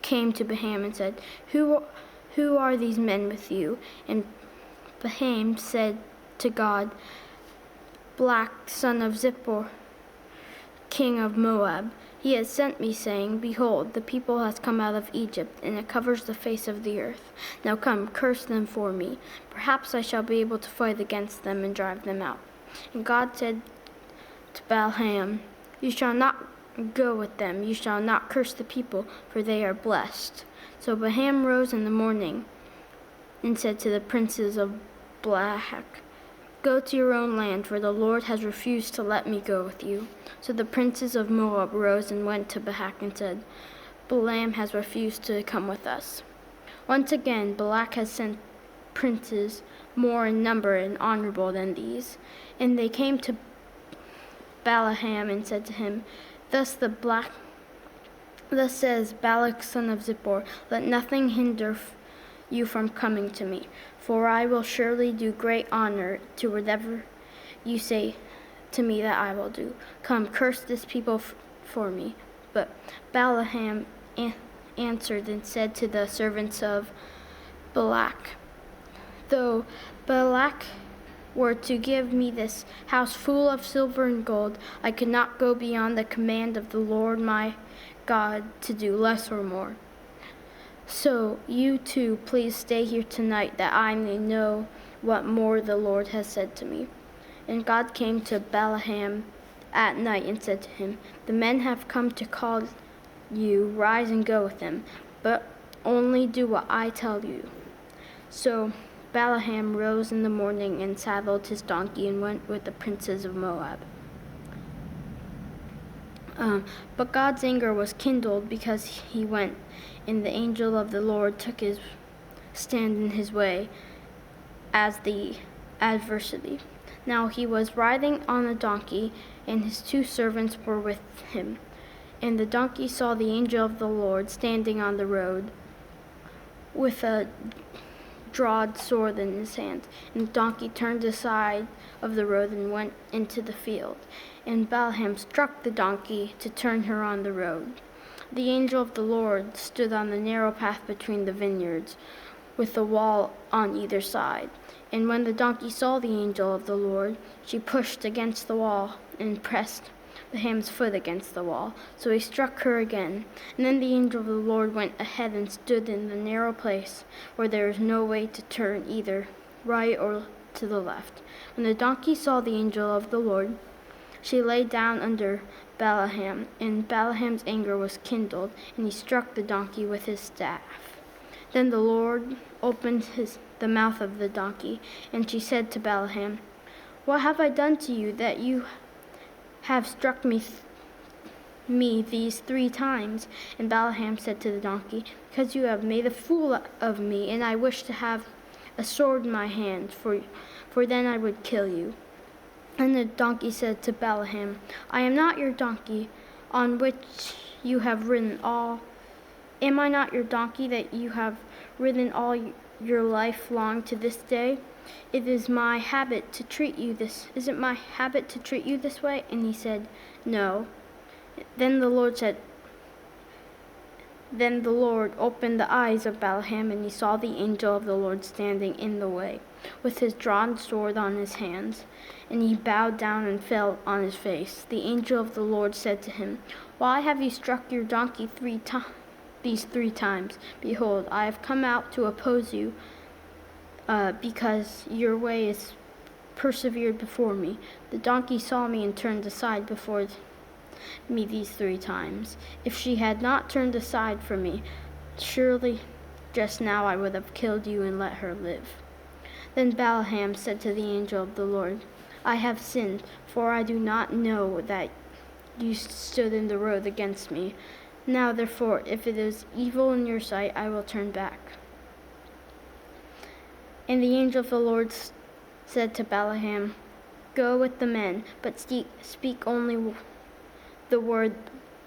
Speaker 13: came to Balaam and said, Who are these men with you?" And Balaam said to God, "Balak, son of Zippor, king of Moab. He has sent me, saying, Behold, the people has come out of Egypt, and it covers the face of the earth. Now come, curse them for me. Perhaps I shall be able to fight against them and drive them out." And God said to Balaam, "You shall not go with them. You shall not curse the people, for they are blessed." So Balaam rose in the morning and said to the princes of Balak, "Go to your own land, for the Lord has refused to let me go with you." So the princes of Moab rose and went to Balak and said, "Balaam has refused to come with us." Once again Balak has sent princes more in number and honorable than these. And they came to Balaam and said to him, Thus says Balak son of Zippor, let nothing hinder you from coming to me, for I will surely do great honor to whatever you say to me that I will do. Come, curse this people for me. But Balaam answered and said to the servants of Balak, Though Balak were to give me this house full of silver and gold, I could not go beyond the command of the Lord my God to do less or more. So you too, please stay here tonight, that I may know what more the Lord has said to me. And God came to Balaam at night and said to him, The men have come to call you, rise and go with them, but only do what I tell you. So Balaam rose in the morning and saddled his donkey and went with the princes of Moab. But God's anger was kindled because he went, and the angel of the Lord took his stand in his way as the adversary. Now he was riding on a donkey, and his 2 servants were with him. And the donkey saw the angel of the Lord standing on the road with a drawn sword in his hand. And the donkey turned aside of the road and went into the field. And Balaam struck the donkey to turn her on the road. The angel of the Lord stood on the narrow path between the vineyards, with the wall on either side. And when the donkey saw the angel of the Lord, she pushed against the wall and pressed Balaam's foot against the wall. So he struck her again. And then the angel of the Lord went ahead and stood in the narrow place where there is no way to turn either right or to the left. When the donkey saw the angel of the Lord, she lay down under Balaam, and Balaam's anger was kindled, and he struck the donkey with his staff. Then the Lord opened the mouth of the donkey, and she said to Balaam, What have I done to you that you have struck me these 3 times? And Balaam said to the donkey, Because you have made a fool of me, and I wish to have a sword in my hand, for then I would kill you. And the donkey said to Balaam, I am not your donkey on which you have ridden all. Am I not your donkey that you have ridden all your life long to this day? Is it my habit to treat you this way? And he said, No. Then the Lord opened the eyes of Balaam, and he saw the angel of the Lord standing in the way, with his drawn sword on his hands. And he bowed down and fell on his face. The angel of the Lord said to him, Why have you struck your donkey these 3 times? Behold, I have come out to oppose you, because your way is persevered before me. The donkey saw me and turned aside before me these 3 times. If she had not turned aside from me, surely just now I would have killed you and let her live. Then Balaam said to the angel of the Lord, I have sinned, for I do not know that you stood in the road against me. Now therefore, if it is evil in your sight, I will turn back. And the angel of the Lord said to Balaam, Go with the men, but speak only the word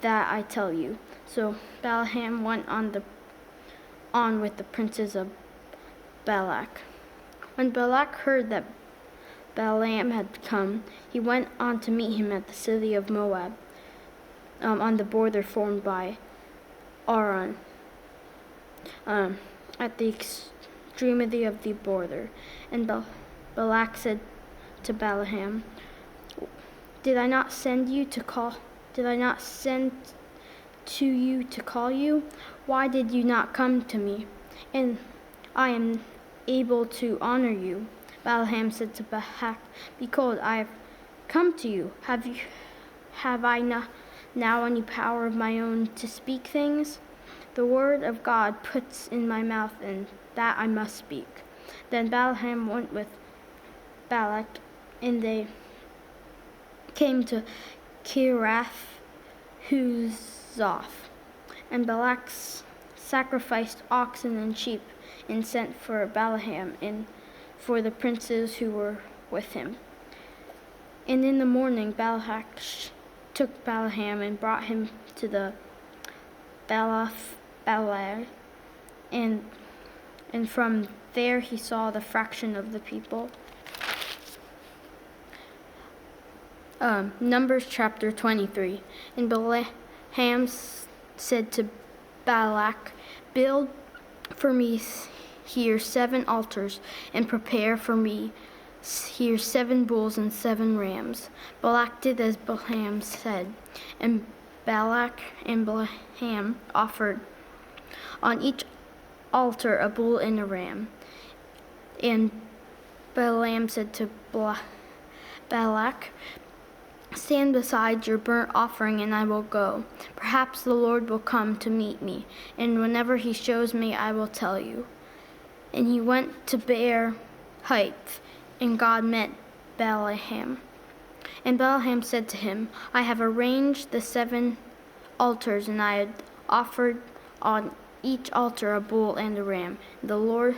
Speaker 13: that I tell you. So Balaam went on with the princes of Balak. When Balak heard that Balaam had come, he went on to meet him at the city of Moab, on the border formed by Aron, at the extremity of the border. And Balak said to Balaam, Did I not send to you to call you? Why did you not come to me? And I am able to honor you. Balaam said to Balak, Behold, I have come to you. Have I not now any power of my own to speak things? The word of God puts in my mouth, and that I must speak. Then Balaam went with Balak, and they came to Kirath Huzoth. And Balak sacrificed oxen and sheep and sent for Balaam and for the princes who were with him. And in the morning Balak took Balaam and brought him to the Balath, and from there he saw the fraction of the people. Numbers chapter 23. And Balaam said to Balak, "Build for me here 7 altars, and prepare for me here 7 bulls and 7 rams." Balak did as Balaam said, and Balak and Balaam offered on each altar a bull and a ram. And Balaam said to Balak, "Stand beside your burnt offering, and I will go. Perhaps the Lord will come to meet me, and whenever he shows me, I will tell you." And he went to Beer Heights, and God met Balaam. And Balaam said to him, "I have arranged the 7 altars, and I had offered on each altar a bull and a ram." The Lord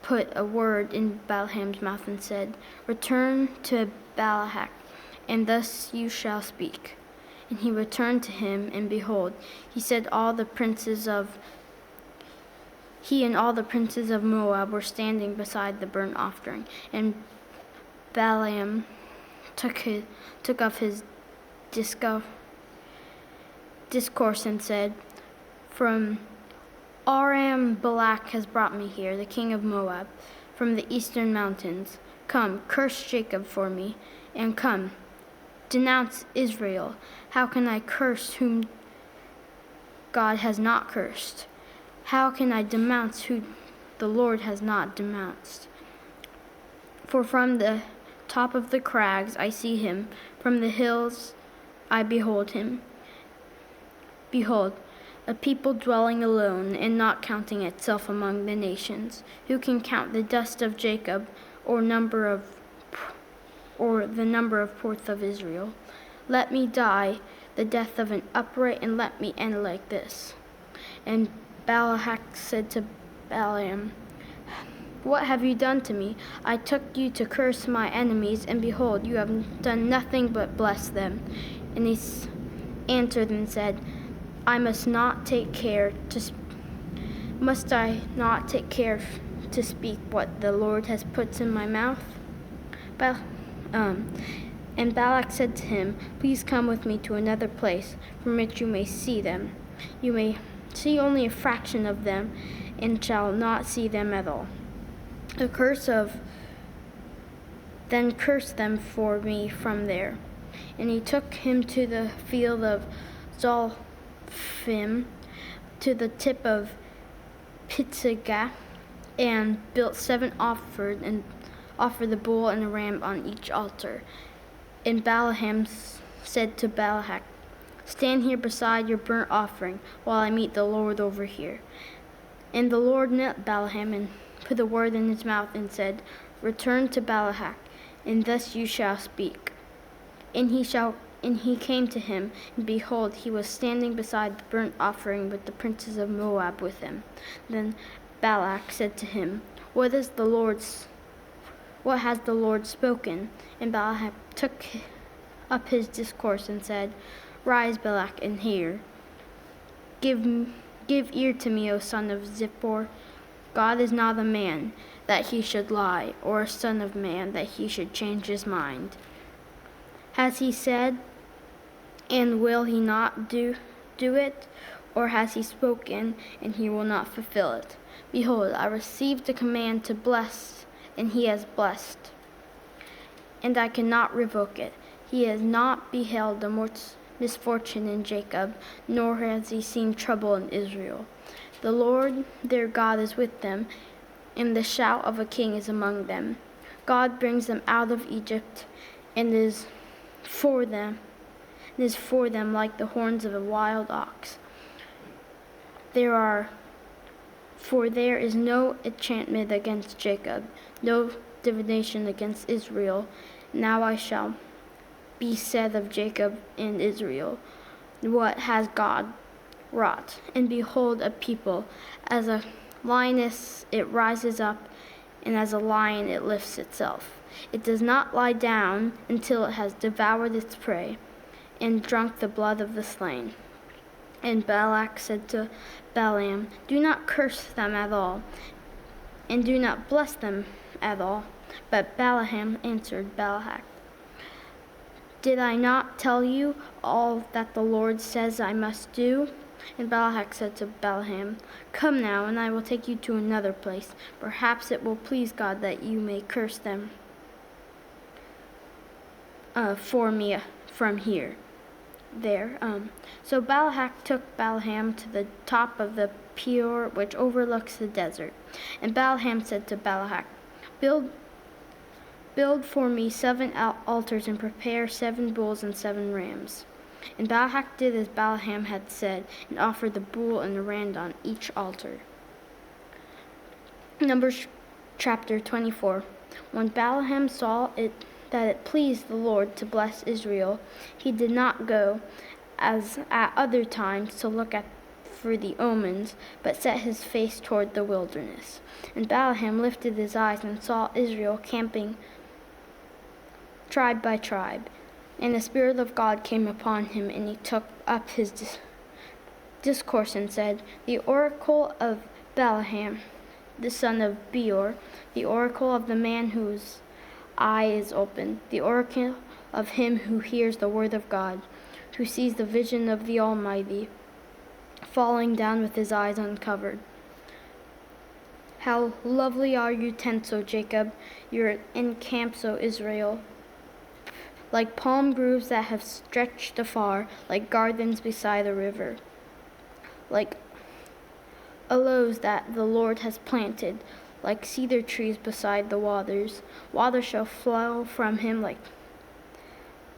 Speaker 13: put a word in Balaam's mouth and said, "Return to Balak, and thus you shall speak." And he returned to him, and behold, he and all the princes of Moab were standing beside the burnt offering. And Balaam took up his discourse and said, "From Aram Balak has brought me here, the king of Moab, from the eastern mountains. Come, curse Jacob for me, and come, denounce Israel. How can I curse whom God has not cursed? How can I denounce who the Lord has not denounced? For from the top of the crags I see him, from the hills I behold him. Behold, a people dwelling alone and not counting itself among the nations. Who can count the dust of Jacob, or the number of ports of Israel? Let me die the death of an upright, and let me end like this." And Balak said to Balaam, "What have you done to me? I took you to curse my enemies, and behold, you have done nothing but bless them." And he answered and said, Must I not take care to speak what the Lord has put in my mouth? And Balak said to him, "Please come with me to another place from which you may see them. You may see only a fraction of them, and shall not see them at all. Then curse them for me from there." And he took him to the field of Zophim, to the tip of Pisgah, and built 7 offered the bull and a ram on each altar. And Balaam said to Balak, "Stand here beside your burnt offering, while I meet the Lord over here." And the Lord met Balaam and put a word in his mouth and said, "Return to Balak, and thus you shall speak." And he came to him, and behold, he was standing beside the burnt offering with the princes of Moab with him. Then Balak said to him, What has the Lord spoken?" And Balak took up his discourse and said, "Rise, Balak, and hear. Give ear to me, O son of Zippor. God is not a man, that he should lie, or a son of man, that he should change his mind. Has he said, and will he not do it? Or has he spoken, and he will not fulfill it? Behold, I received a command to bless, and he has blessed, and I cannot revoke it. He has not beheld the misfortune in Jacob, nor has he seen trouble in Israel. The Lord their God is with them, and the shout of a king is among them. God brings them out of Egypt, and is for them like the horns of a wild ox. For there is no enchantment against Jacob, no divination against Israel. Now I shall be said of Jacob and Israel, what has God wrought? And behold, a people, as a lioness, it rises up, and as a lion it lifts itself. It does not lie down until it has devoured its prey and drunk the blood of the slain. And Balak said to Balaam, do not curse them at all, and do not bless them at all. But Balaam answered Balak, did I not tell you all that the Lord says I must do? And Balak said to Balaam, come now, and I will take you to another place. Perhaps it will please God that you may curse them for me from here. So Balak took Balaam to the top of the Peor, which overlooks the desert. And Balaam said to Balak, build for me 7 altars and prepare 7 bulls and 7 rams. And Balak did as Balaam had said, and offered the bull and the ram on each altar. Numbers chapter 24. When Balaam saw that it pleased the Lord to bless Israel, he did not go, as at other times, to look for the omens, but set his face toward the wilderness. And Balaam lifted his eyes and saw Israel camping tribe by tribe. And the Spirit of God came upon him, and he took up his discourse and said, the oracle of Balaam, the son of Beor, the oracle of the man whose eye is opened, the oracle of him who hears the word of God, who sees the vision of the Almighty, falling down with his eyes uncovered. How lovely are your tents, O Jacob, your encamps, O Israel, like palm groves that have stretched afar, like gardens beside a river, like aloes that the Lord has planted, like cedar trees beside the waters. Water shall flow from him like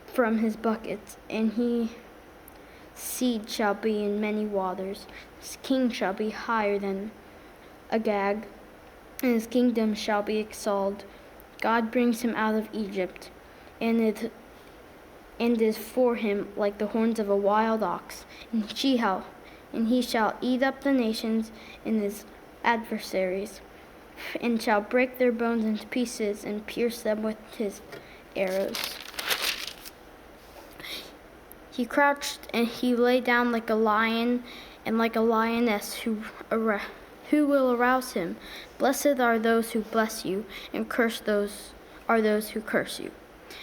Speaker 13: from his buckets, and his seed shall be in many waters. His king shall be higher than Agag, and his kingdom shall be exalted. God brings him out of Egypt, and is for him like the horns of a wild ox, and he shall eat up the nations and his adversaries, and shall break their bones into pieces and pierce them with his arrows. He crouched and he lay down like a lion and like a lioness who will arouse him. Blessed are those who bless you, and cursed are those who curse you.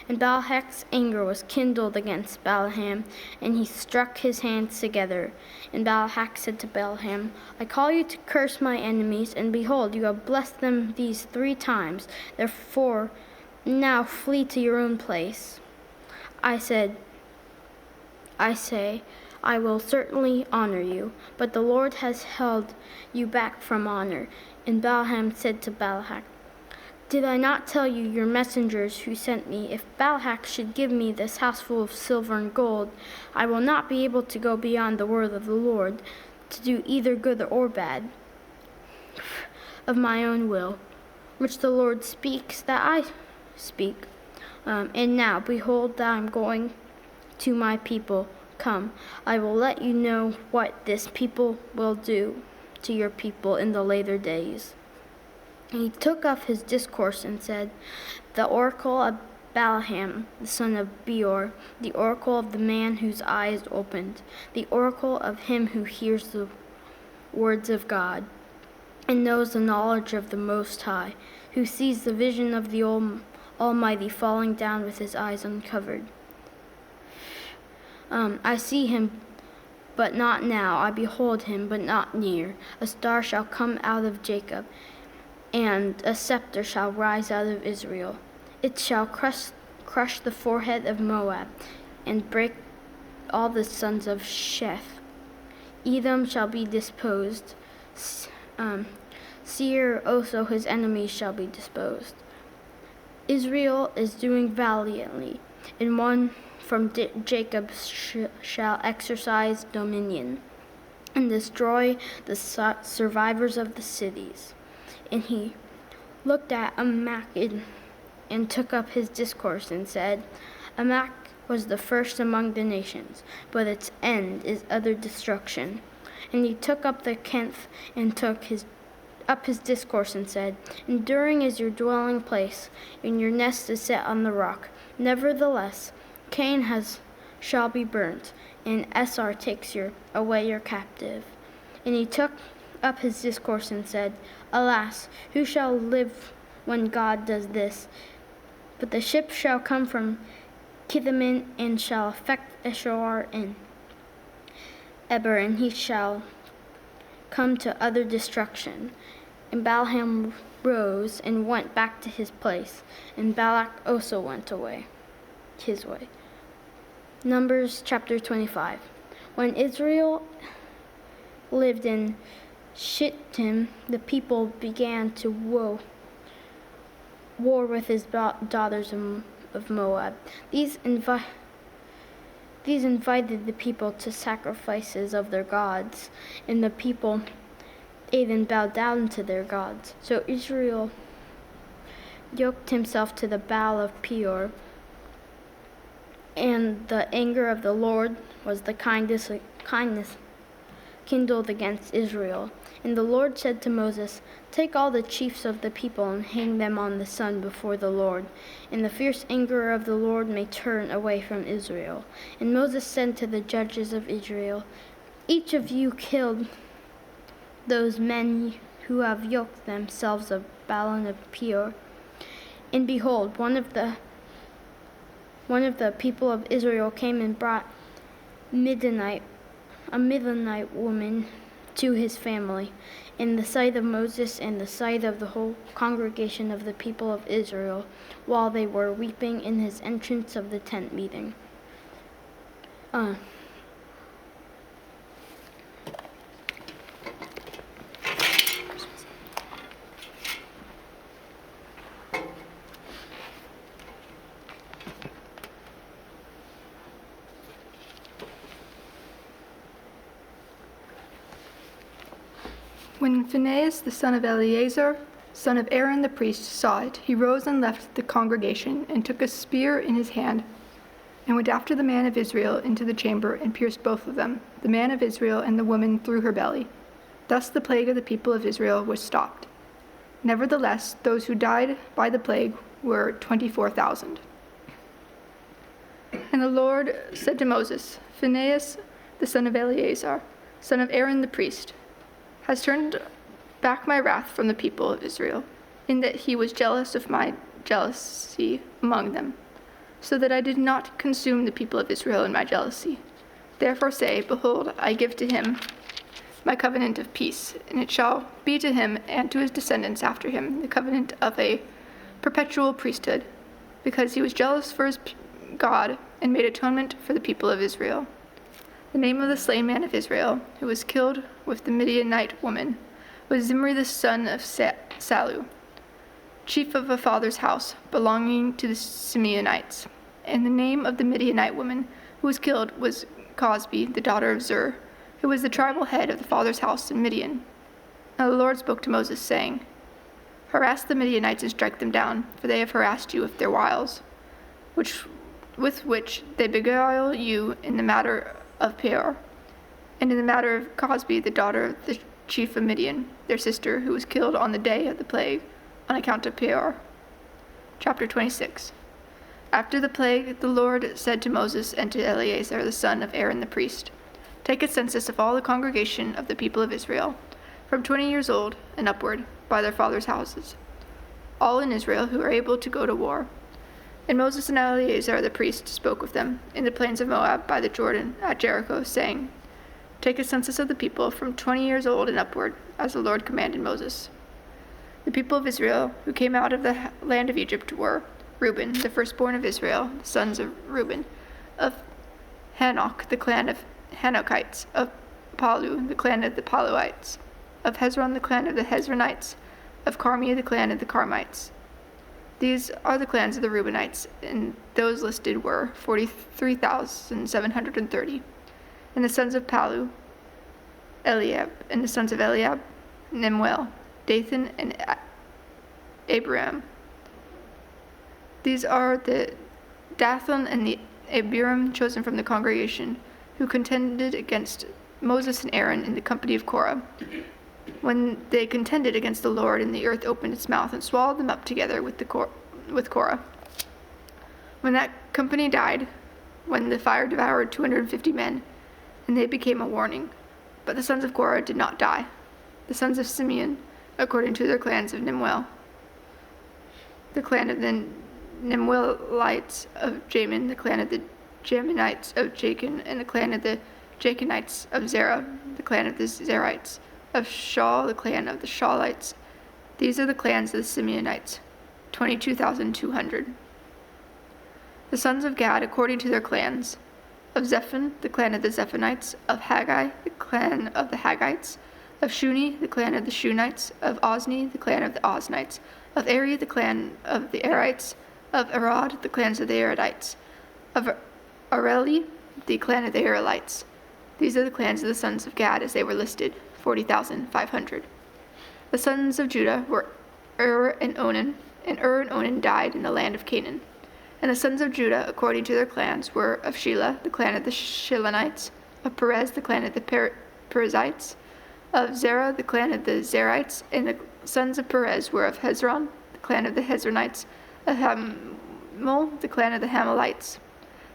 Speaker 13: And Balak's anger was kindled against Balaam, and he struck his hands together. And Balak said to Balaam, I call you to curse my enemies, and behold, you have blessed them these 3 times. Therefore, now flee to your own place. I say, I will certainly honor you, but the Lord has held you back from honor. And Balaam said to Balak, did I not tell you, your messengers who sent me, if Balak should give me this house full of silver and gold, I will not be able to go beyond the word of the Lord, to do either good or bad, of my own will, which the Lord speaks, that I speak. And now, behold, that I am going to my people. Come, I will let you know what this people will do to your people in the later days. And he took up his discourse and said, the oracle of Balaam, the son of Beor, the oracle of the man whose eye is opened, the oracle of him who hears the words of God, and knows the knowledge of the Most High, who sees the vision of the Almighty falling down with his eyes uncovered. I see him, but not now. I behold him, but not near. A star shall come out of Jacob, and a scepter shall rise out of Israel. It shall crush the forehead of Moab, and break all the sons of Sheth. Edom shall be disposed. Seir also his enemies shall be disposed. Israel is doing valiantly, and one from Jacob shall exercise dominion, and destroy the survivors of the cities. And he looked at Amalek and took up his discourse and said, Amalek was the first among the nations, but its end is utter destruction. And he took up the tenth and took his up his discourse and said, "Enduring is your dwelling place, and your nest is set on the rock. Nevertheless, Cain shall be burnt, and Esar takes away your captive." And he took up his discourse and said, "Alas, who shall live when God does this? But the ship shall come from Kithaman, and shall affect Eshor and Eber, and he shall come to utter destruction." And Balaam rose and went back to his place, and Balak also went away his way. Numbers chapter 25. When Israel lived in Shittim, the people began to war with his daughters of Moab. These invited the people to sacrifices of their gods, and the people even bowed down to their gods. So Israel yoked himself to the Baal of Peor, and the anger of the Lord was the kindness kindled against Israel. And the Lord said to Moses, "Take all the chiefs of the people and hang them on the sun before the Lord, and the fierce anger of the Lord may turn away from Israel." And Moses said to the judges of Israel, "Each of you killed those men who have yoked themselves of Baalim of Peor." And behold, one of the people of Israel came and brought a Midianite woman to his family, in the sight of Moses and the sight of the whole congregation of the people of Israel, while they were weeping in his entrance of the tent meeting.
Speaker 14: When Phinehas, the son of Eleazar, son of Aaron the priest, saw it, he rose and left the congregation and took a spear in his hand and went after the man of Israel into the chamber and pierced both of them, the man of Israel and the woman through her belly. Thus the plague of the people of Israel was stopped. Nevertheless, those who died by the plague were 24,000. And the Lord said to Moses, "Phinehas, the son of Eleazar, son of Aaron the priest, has turned back my wrath from the people of Israel, in that he was jealous of my jealousy among them, so that I did not consume the people of Israel in my jealousy. Therefore say, Behold, I give to him my covenant of peace, and it shall be to him and to his descendants after him the covenant of a perpetual priesthood, because he was jealous for his God and made atonement for the people of Israel." The name of the slain man of Israel, who was killed with the Midianite woman, was Zimri the son of Salu, chief of a father's house belonging to the Simeonites. And the name of the Midianite woman who was killed was Cosbi, the daughter of Zur, who was the tribal head of the father's house in Midian. Now the Lord spoke to Moses, saying, "Harass the Midianites and strike them down, for they have harassed you with their wiles, with which they beguile you in the matter of Peor, and in the matter of Cosbi, the daughter of the chief of Midian, their sister, who was killed on the day of the plague on account of Peor." Chapter 26. After the plague, the Lord said to Moses and to Eleazar, the son of Aaron the priest, "Take a census of all the congregation of the people of Israel, from 20 years old and upward, by their fathers' houses, all in Israel who are able to go to war." And Moses and Eleazar the priest spoke with them in the plains of Moab by the Jordan at Jericho, saying, "Take a census of the people from 20 years old and upward, as the Lord commanded Moses." The people of Israel who came out of the land of Egypt were Reuben, the firstborn of Israel, the sons of Reuben, of Hanok, the clan of Hanokites, of Palu, the clan of the Paluites, of Hezron, the clan of the Hezronites, of Carmi, the clan of the Carmites. These are the clans of the Reubenites, and those listed were 43,730. And the sons of Palu, Eliab, and the sons of Eliab, Nemuel, Dathan, and Abiram. These are the Dathan and the Abiram chosen from the congregation, who contended against Moses and Aaron in the company of Korah. when they contended against the Lord, and the earth opened its mouth and swallowed them up together with Korah. When that company died, when the fire devoured 250 men, and they became a warning. But the sons of Korah did not die. The sons of Simeon, according to their clans of Nemuel, the clan of the Nemuelites of Jamin, the clan of the Jaminites of Jachin, and the clan of the Jachinites of Zerah, the clan of the Zerites of Shaul, the clan of the Shaulites. These are the clans of the Simeonites, 22,200. The sons of Gad, according to their clans: of Zephon, the clan of the Zephonites; of Haggai, the clan of the Haggites; of Shuni, the clan of the Shunites; of Ozni, the clan of the Oznites; of Eri, the clan of the Erites; of Arad, the clans of the Aradites; of Areli, the clan of the Arelites. These are the clans of the sons of Gad as they were listed, 40,500. The sons of Judah were and Onan died in the land of Canaan. And the sons of Judah, according to their clans, were of Shelah, the clan of the Shilonites; of Perez, the clan of the Perizzites; of Zerah, the clan of the Zerites. And the sons of Perez were of Hezron, the clan of the Hezronites; of Hamul, the clan of the Hamalites.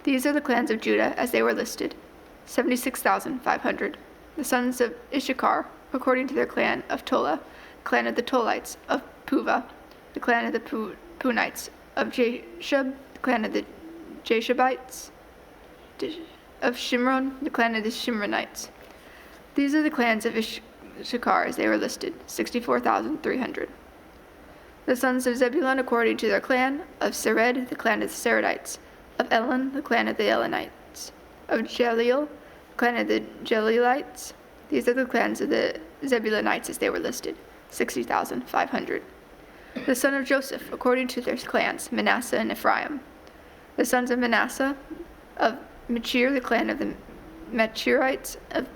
Speaker 14: These are the clans of Judah as they were listed, 76,500. The sons of Issachar, according to their clan: of Tola, the clan of the Tolites; of Puvah, the clan of the Punites; of Jashub, the clan of the Jashubites; of Shimron, the clan of the Shimronites. These are the clans of Issachar as they were listed, 64,300. The sons of Zebulun, according to their clan: of Sered, the clan of the Seredites; of Elon, the clan of the Elonites; of Jaleel, the clan of the Jaleelites. These are the clans of the Zebulunites as they were listed, 60,500. The son of Joseph, according to their clans: Manasseh and Ephraim. The sons of Manasseh: of Machir, the clan of the Machirites; of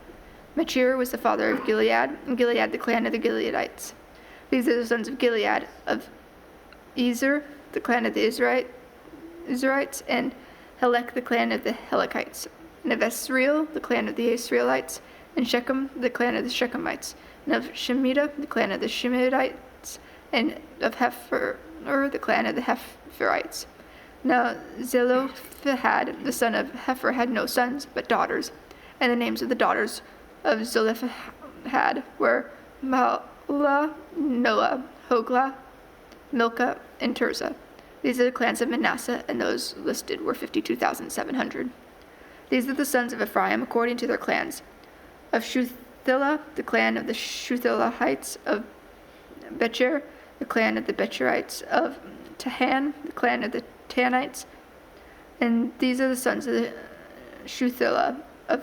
Speaker 14: Machir was the father of Gilead, and Gilead the clan of the Gileadites. These are the sons of Gilead: of Ezer, the clan of the Israelites; and Helek, the clan of the Helekites; and of Esriel, the clan of the Israelites; and Shechem, the clan of the Shechemites; and of Shemida, the clan of the Shemidites; and of Hepher, the clan of the Hepherites. Now Zelophehad, the son of Hepher, had no sons, but daughters, and the names of the daughters of Zelophehad were Mahlah, Noah, Hoglah, Milcah, and Tirzah. These are the clans of Manasseh, and those listed were 52,700. These are the sons of Ephraim, according to their clans: of Shuthelah, the clan of the Shuthelahites; of Becher, the clan of the Becherites; of Tahan, the clan of the Tanites. And these are the sons of the Shuthelah; of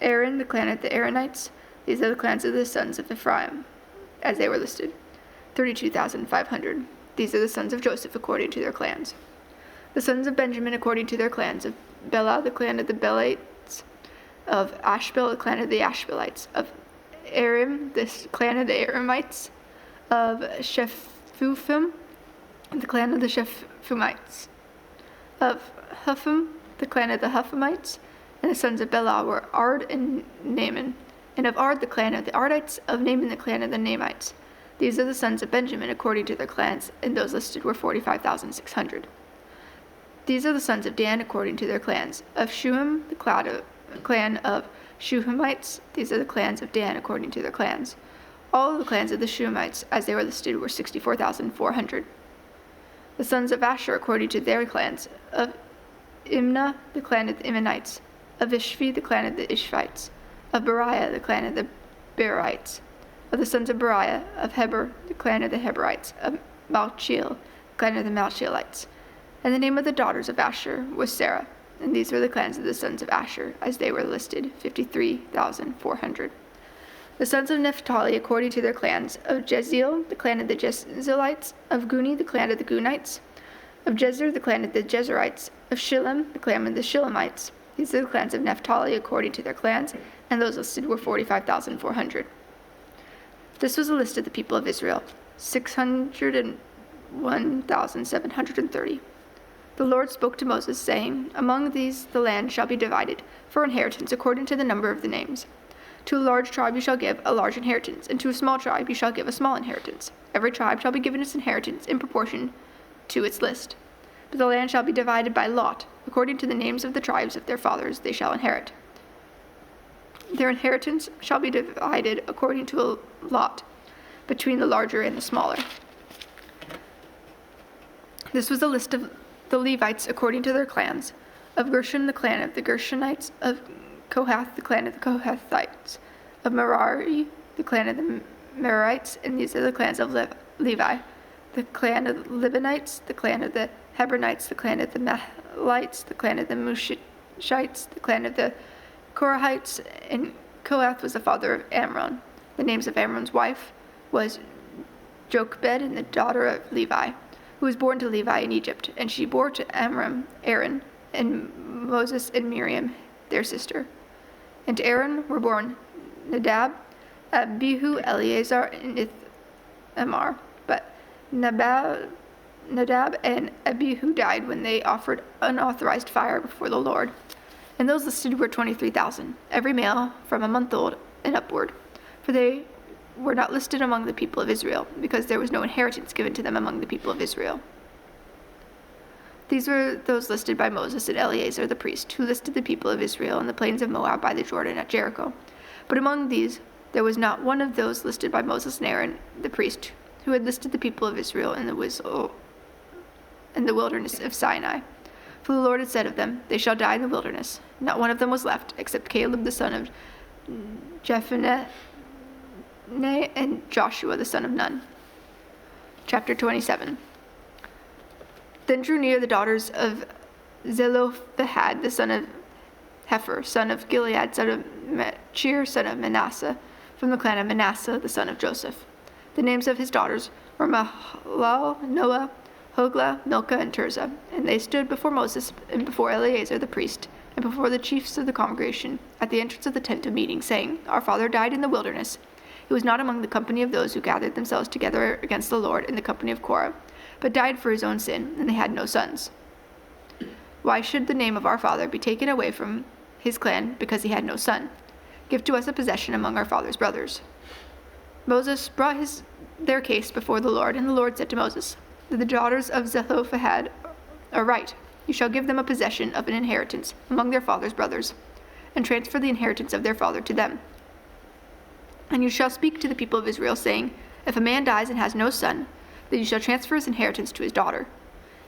Speaker 14: Aaron, the clan of the Aaronites. These are the clans of the sons of Ephraim, as they were listed, 32,500. These are the sons of Joseph, according to their clans. The sons of Benjamin, according to their clans: of Bela, the clan of the Belites; of Ashbel, the clan of the Ashbelites; of Arim, the clan of the Aramites; of Shephufim, the clan of the Shephumites; of Hupham, the clan of the Huphamites. And the sons of Bela were Ard and Naaman; and of Ard, the clan of the Ardites; of Naaman, the clan of the Naamites. These are the sons of Benjamin, according to their clans, and those listed were 45,600. These are the sons of Dan, according to their clans: of Shuham, the clan of Shuhamites. These are the clans of Dan, according to their clans. All of the clans of the Shuhamites, as they were listed, were 64,400. The sons of Asher, according to their clans: of Imnah, the clan of the Imnites; of Ishvi, the clan of the Ishvites; of Beriah, the clan of the Berites; of the sons of Beriah: of Heber, the clan of the Heberites; of Malchiel, the clan of the Malchielites. And the name of the daughters of Asher was Sarah. And these were the clans of the sons of Asher, as they were listed, 53,400. The sons of Naphtali, according to their clans: of Jeziel, the clan of the Jezreelites; of Guni, the clan of the Gunites; of Jezer, the clan of the Jezerites; of Shillem, the clan of the Shillemites. These are the clans of Naphtali, according to their clans, and those listed were 45,400. This was a list of the people of Israel, 601,730. The Lord spoke to Moses, saying, Among these the land shall be divided for inheritance according to the number of the names. To a large tribe you shall give a large inheritance, and to a small tribe you shall give a small inheritance. Every tribe shall be given its inheritance in proportion to its list. But the land shall be divided by lot, according to the names of the tribes of their fathers they shall inherit. Their inheritance shall be divided according to a lot, between the larger and the smaller. This was a list of the Levites according to their clans. Of Gershon, the clan of the Gershonites. Of Kohath, the clan of the Kohathites. Of Merari, the clan of the Merarites. And these are the clans of Levi. The clan of the Libanites, the clan of the Hebronites, the clan of the Mahlites, the clan of the Mushites, the clan of the Korahites. And Kohath was the father of Amram. The names of Amram's wife was Jochebed, and the daughter of Levi, who was born to Levi in Egypt. And she bore to Amram Aaron, and Moses and Miriam, their sister. And to Aaron were born Nadab, Abihu, Eleazar, and Ithamar. But Nadab and Abihu died when they offered unauthorized fire before the Lord. And those listed were 23,000, every male from a month old and upward. For they were not listed among the people of Israel, because there was no inheritance given to them among the people of Israel. These were those listed by Moses and Eleazar the priest, who listed the people of Israel in the plains of Moab by the Jordan at Jericho. But among these there was not one of those listed by Moses and Aaron the priest, who had listed the people of Israel in the wilderness of Sinai. For the Lord had said of them, they shall die in the wilderness. Not one of them was left, except Caleb the son of Jephunneh and Joshua the son of Nun. Chapter 27. Then drew near the daughters of Zelophehad the son of Hepher, son of Gilead, son of Machir, son of Manasseh, from the clan of Manasseh, the son of Joseph. The names of his daughters were Mahlal, Noah, Hoglah, Milcah, and Tirzah. And they stood before Moses and before Eleazar the priest, and before the chiefs of the congregation, at the entrance of the tent of meeting, saying, Our father died in the wilderness. He was not among the company of those who gathered themselves together against the Lord in the company of Korah, but died for his own sin, and they had no sons. Why should the name of our father be taken away from his clan because he had no son? Give to us a possession among our father's brothers. Moses brought their case before the Lord, and the Lord said to Moses, The daughters of Zelophehad are right. You shall give them a possession of an inheritance among their father's brothers, and transfer the inheritance of their father to them. And you shall speak to the people of Israel, saying, If a man dies and has no son, then you shall transfer his inheritance to his daughter.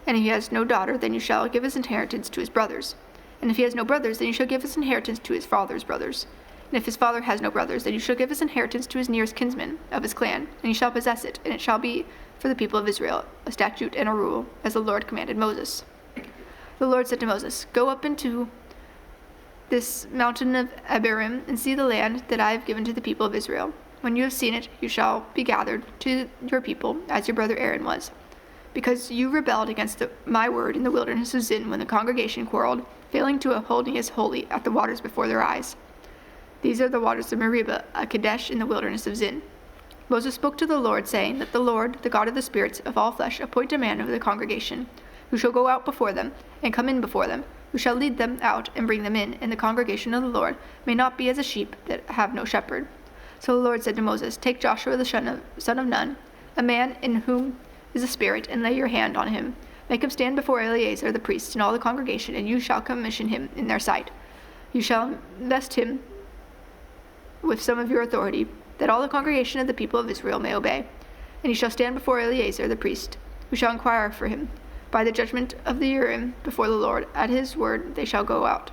Speaker 14: And if he has no daughter, then you shall give his inheritance to his brothers. And if he has no brothers, then you shall give his inheritance to his father's brothers. And if his father has no brothers, then you shall give his inheritance to his nearest kinsman of his clan, and he shall possess it, and it shall be for the people of Israel a statute and a rule, as the Lord commanded Moses. The Lord said to Moses, Go up into this mountain of Abiram, and see the land that I have given to the people of Israel. When you have seen it, you shall be gathered to your people, as your brother Aaron was. Because you rebelled against my word in the wilderness of Zin when the congregation quarreled, failing to uphold me as holy at the waters before their eyes. These are the waters of Meribah, at Kadesh in the wilderness of Zin. Moses spoke to the Lord, saying, That the Lord, the God of the spirits of all flesh, appoint a man over the congregation, who shall go out before them, and come in before them, who shall lead them out and bring them in, and the congregation of the Lord may not be as a sheep that have no shepherd. So the Lord said to Moses, Take Joshua the son of Nun, a man in whom is a spirit, and lay your hand on him. Make him stand before Eleazar the priest and all the congregation, and you shall commission him in their sight. You shall invest him with some of your authority, that all the congregation of the people of Israel may obey. And he shall stand before Eleazar the priest, who shall inquire for him, by the judgment of the Urim before the Lord. At his word they shall go out,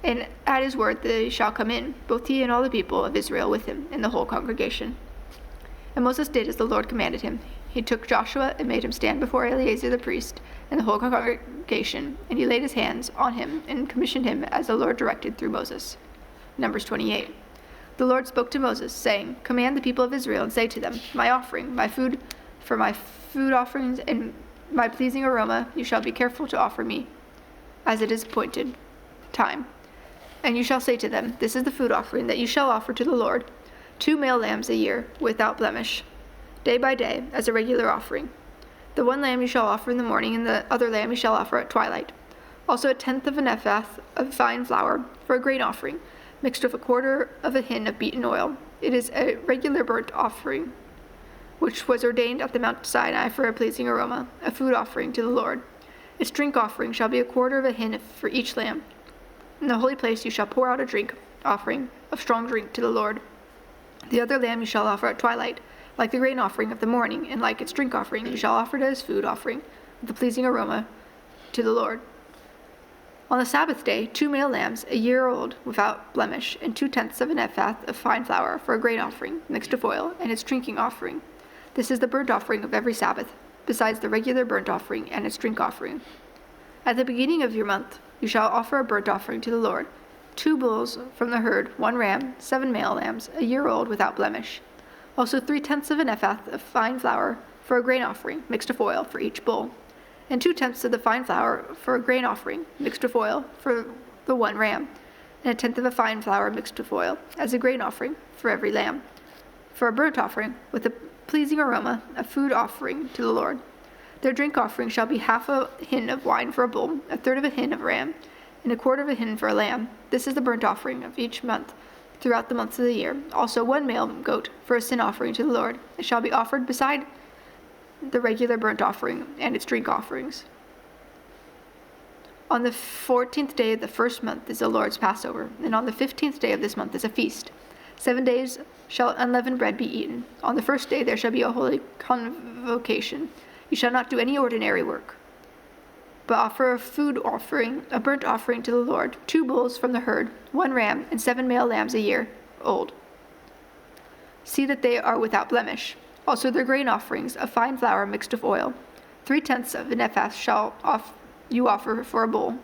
Speaker 14: and at his word they shall come in, both he and all the people of Israel with him, and the whole congregation. And Moses did as the Lord commanded him. He took Joshua and made him stand before Eleazar the priest and the whole congregation, and he laid his hands on him and commissioned him as the Lord directed through Moses. Numbers 28. The Lord spoke to Moses, saying, Command the people of Israel and say to them, My offering, my food, for my food offerings and my pleasing aroma, you shall be careful to offer me, as it is appointed time. And you shall say to them, This is the food offering that you shall offer to the Lord, 2 male lambs a year, without blemish, day by day, as a regular offering. The one lamb you shall offer in the morning, and the other lamb you shall offer at twilight. Also 1/10 of an ephah of fine flour for a grain offering, mixed with a quarter of a hin of beaten oil. It is a regular burnt offering, which was ordained at the Mount Sinai for a pleasing aroma, a food offering to the Lord. Its drink offering shall be a quarter of a hin for each lamb. In the holy place you shall pour out a drink offering of strong drink to the Lord. The other lamb you shall offer at twilight, like the grain offering of the morning, and like its drink offering you shall offer it as food offering, with a pleasing aroma to the Lord. On the Sabbath day, 2 male lambs, a year old, without blemish, and 2/10 of an ephah of fine flour for a grain offering, mixed with oil, and its drinking offering. This is the burnt offering of every Sabbath, besides the regular burnt offering and its drink offering. At the beginning of your month, you shall offer a burnt offering to the Lord, 2 bulls from the herd, 1 ram, 7 male lambs, a year old, without blemish. Also 3/10 of an ephah of fine flour for a grain offering, mixed with oil, for each bull, and 2/10 of the fine flour for a grain offering, mixed with oil, for the 1 ram, and 1/10 of a fine flour mixed with oil, as a grain offering for every lamb, for a burnt offering, with a pleasing aroma, a food offering to the Lord. Their drink offering shall be half a hin of wine for a bull, 1/3 of a hin of a ram, and a quarter of a hin for a lamb. This is the burnt offering of each month throughout the months of the year. Also 1 male goat for a sin offering to the Lord. It shall be offered beside the regular burnt offering and its drink offerings. On the 14th day of the first month is the Lord's Passover, and on the 15th day of this month is a feast. 7 days shall unleavened bread be eaten. On the first day there shall be a holy convocation. You shall not do any ordinary work, but offer a food offering, a burnt offering to the Lord, 2 bulls from the herd, 1 ram, and 7 male lambs a year old. See that they are without blemish. Also their grain offerings, of fine flour mixed with oil. 3/10 of an ephah shall you offer for a bull,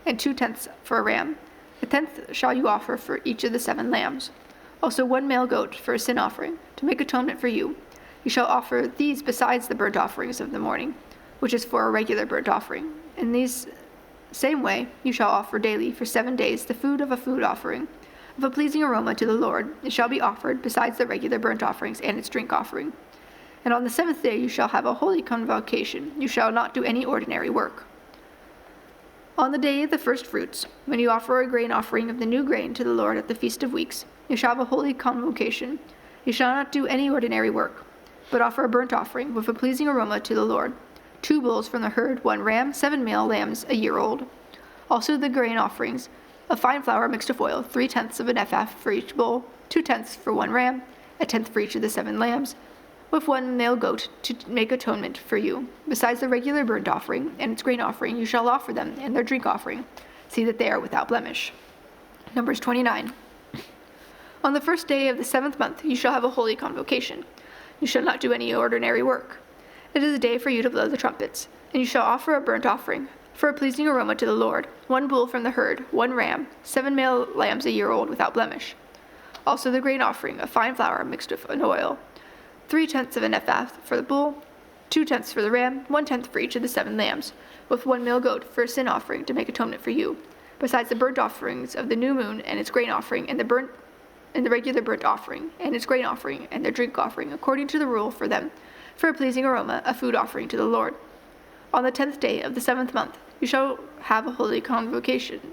Speaker 14: and 2/10 for a ram. 1/10 shall you offer for each of the 7 lambs. Also 1 male goat for a sin offering, to make atonement for you. You shall offer these besides the burnt offerings of the morning, which is for a regular burnt offering. In these same way you shall offer daily for 7 days the food of a food offering, of a pleasing aroma to the Lord. It shall be offered besides the regular burnt offerings and its drink offering. And on the 7th day you shall have a holy convocation. You shall not do any ordinary work. On the day of the first fruits, when you offer a grain offering of the new grain to the Lord at the Feast of Weeks, you shall have a holy convocation. You shall not do any ordinary work, but offer a burnt offering with a pleasing aroma to the Lord. 2 bulls from the herd, 1 ram, 7 male lambs a year old. Also the grain offerings, of fine flour mixed with oil, 3/10 of an ephah for each bull, 2/10 for 1 ram, 1/10 for each of the 7 lambs, with 1 male goat to make atonement for you. Besides the regular burnt offering and its grain offering, you shall offer them and their drink offering. See that they are without blemish. Numbers 29. On the first day of the 7th month, you shall have a holy convocation. You shall not do any ordinary work. It is a day for you to blow the trumpets, and you shall offer a burnt offering for a pleasing aroma to the Lord, 1 bull from the herd, 1 ram, 7 male lambs a year old without blemish. Also the grain offering, of fine flour mixed with an oil, 3/10 of an ephah for the bull, 2/10 for the ram, 1/10 for each of the 7 lambs, with 1 male goat for a sin offering to make atonement for you, besides the burnt offerings of the new moon and its grain offering, and the regular burnt offering and its grain offering and their drink offering, according to the rule for them, for a pleasing aroma, a food offering to the Lord. On the 10th day of the 7th month you shall have a holy convocation,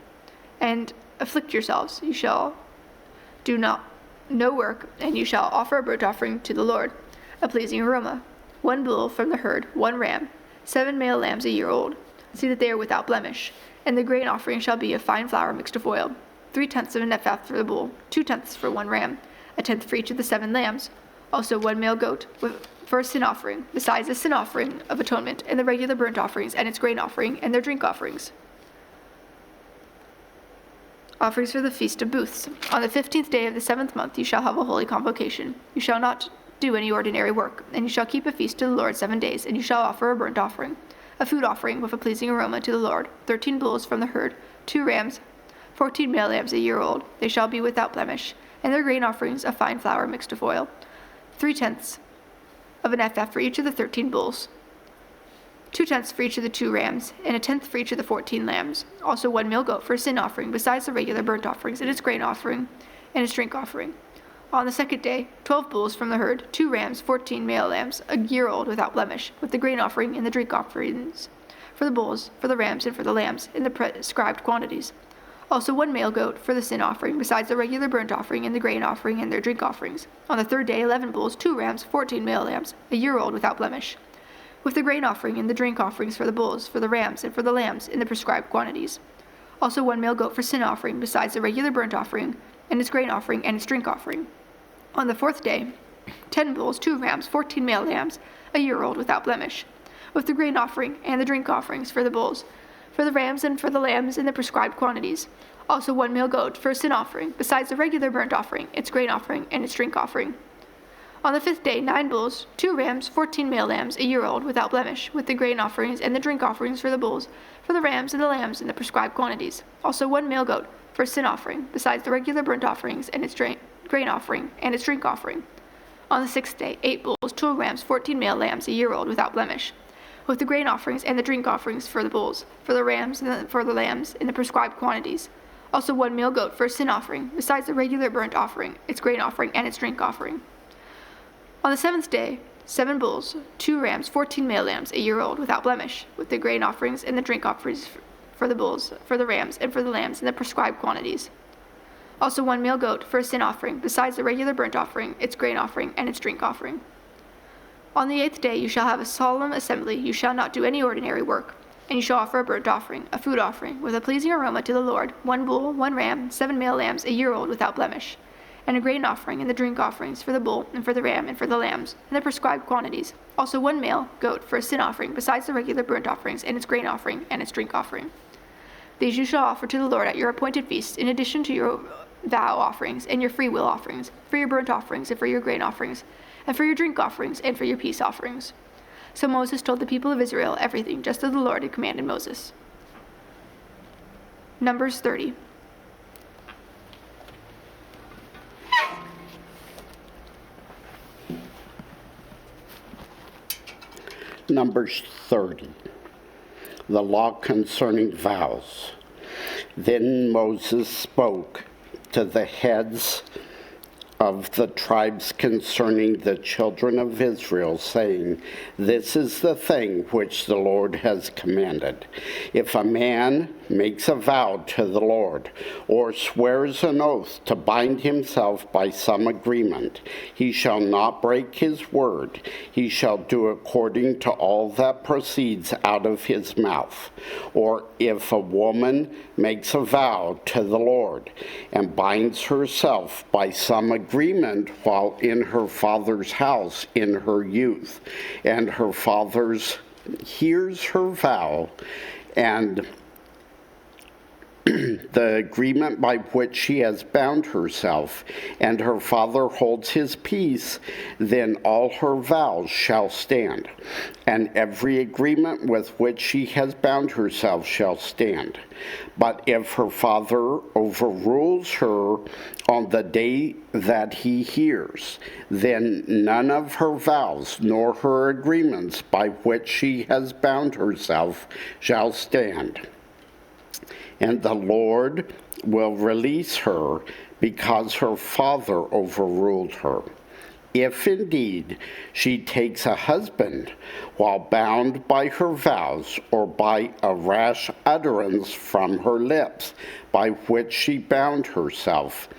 Speaker 14: and afflict yourselves. You shall do no work, and you shall offer a burnt offering to the Lord, a pleasing aroma, 1 bull from the herd, 1 ram, 7 male lambs a year old. See that they are without blemish. And the grain offering shall be of fine flour mixed with oil, 3/10 of an ephah for the bull, 2/10 for 1 ram, 1/10 for each of the 7 lambs. Also 1 male goat for a sin offering, besides the sin offering of atonement, and the regular burnt offerings and its grain offering and their drink offerings. Offerings for the Feast of Booths. On the 15th day of the 7th month you shall have a holy convocation. You shall not do any ordinary work, and you shall keep a feast to the Lord 7 days, and you shall offer a burnt offering, a food offering with a pleasing aroma to the Lord, 13 bulls from the herd, 2 rams, 14 male lambs a year old. They shall be without blemish, and their grain offerings of fine flour mixed with oil, 3/10 of an ephah for each of the 13 bulls, 2/10 for each of the 2 rams, and 1/10 for each of the 14 lambs. Also 1 male goat for a sin offering, besides the regular burnt offerings and its grain offering and its drink offering. On the 2nd day, 12 bulls from the herd, 2 rams, 14 male lambs, a year old without blemish, with the grain offering and the drink offerings for the bulls, for the rams, and for the lambs, in the prescribed quantities. Also 1 male goat for the sin offering, besides the regular burnt offering and the grain offering and their drink offerings. On the third day, 11 bulls, 2 rams, 14 male lambs, a year old without blemish, with the grain offering and the drink offerings for the bulls, for the rams, and for the lambs in the prescribed quantities. Also 1 male goat for sin offering, besides the regular burnt offering and its grain offering and its drink offering. On the fourth day, 10 bulls, 2 rams, 14 male lambs, a year old without blemish, with the grain offering and the drink offerings for the bulls, for the rams, and for the lambs in the prescribed quantities. Also 1 male goat for a sin offering, besides the regular burnt offering, its grain offering, and its drink offering. On the fifth day, 9 bulls, 2 rams, 14 male lambs, a year old without blemish, with the grain offerings and the drink offerings for the bulls, for the rams and the lambs in the prescribed quantities. Also 1 male goat for a sin offering, besides the regular burnt offerings and its grain offering and its drink offering. On the sixth day, 8 bulls, 2 rams, 14 male lambs, a year old without blemish, with the grain offerings and the drink offerings for the bulls, for the rams, and for the lambs in the prescribed quantities. Also 1 male goat for a sin offering, besides the regular burnt offering, its grain offering, and its drink offering. On the seventh day, 7 bulls, 2 rams, 14 male lambs, a year old without blemish, with the grain offerings and the drink offerings for the bulls, for the rams, and for the lambs in the prescribed quantities. Also 1 male goat for a sin offering, besides the regular burnt offering, its grain offering, and its drink offering. On the 8th day you shall have a solemn assembly, you shall not do any ordinary work, and you shall offer a burnt offering, a food offering, with a pleasing aroma to the Lord, 1 bull, 1 ram, 7 male lambs, a year old without blemish, and a grain offering and the drink offerings for the bull, and for the ram, and for the lambs, in the prescribed quantities. Also 1 male goat for a sin offering, besides the regular burnt offerings, and its grain offering, and its drink offering. These you shall offer to the Lord at your appointed feasts, in addition to your vow offerings, and your free will offerings, for your burnt offerings, and for your grain offerings, and for your drink offerings, and for your peace offerings. So Moses told the people of Israel everything, just as the Lord had commanded Moses. Numbers 30.
Speaker 15: Numbers 30. The law concerning vows. Then Moses spoke to the heads of the tribes concerning the children of Israel, saying, "This is the thing which the Lord has commanded. If a man makes a vow to the Lord, or swears an oath to bind himself by some agreement, he shall not break his word. He shall do according to all that proceeds out of his mouth. Or if a woman makes a vow to the Lord and binds herself by some agreement while in her father's house in her youth, and her father hears her vow, and the agreement by which she has bound herself, and her father holds his peace, then all her vows shall stand, and every agreement with which she has bound herself shall stand. But if her father overrules her on the day that he hears, then none of her vows nor her agreements by which she has bound herself shall stand. And the Lord will release her because her father overruled her. If indeed she takes a husband while bound by her vows, or by a rash utterance from her lips by which she bound herself,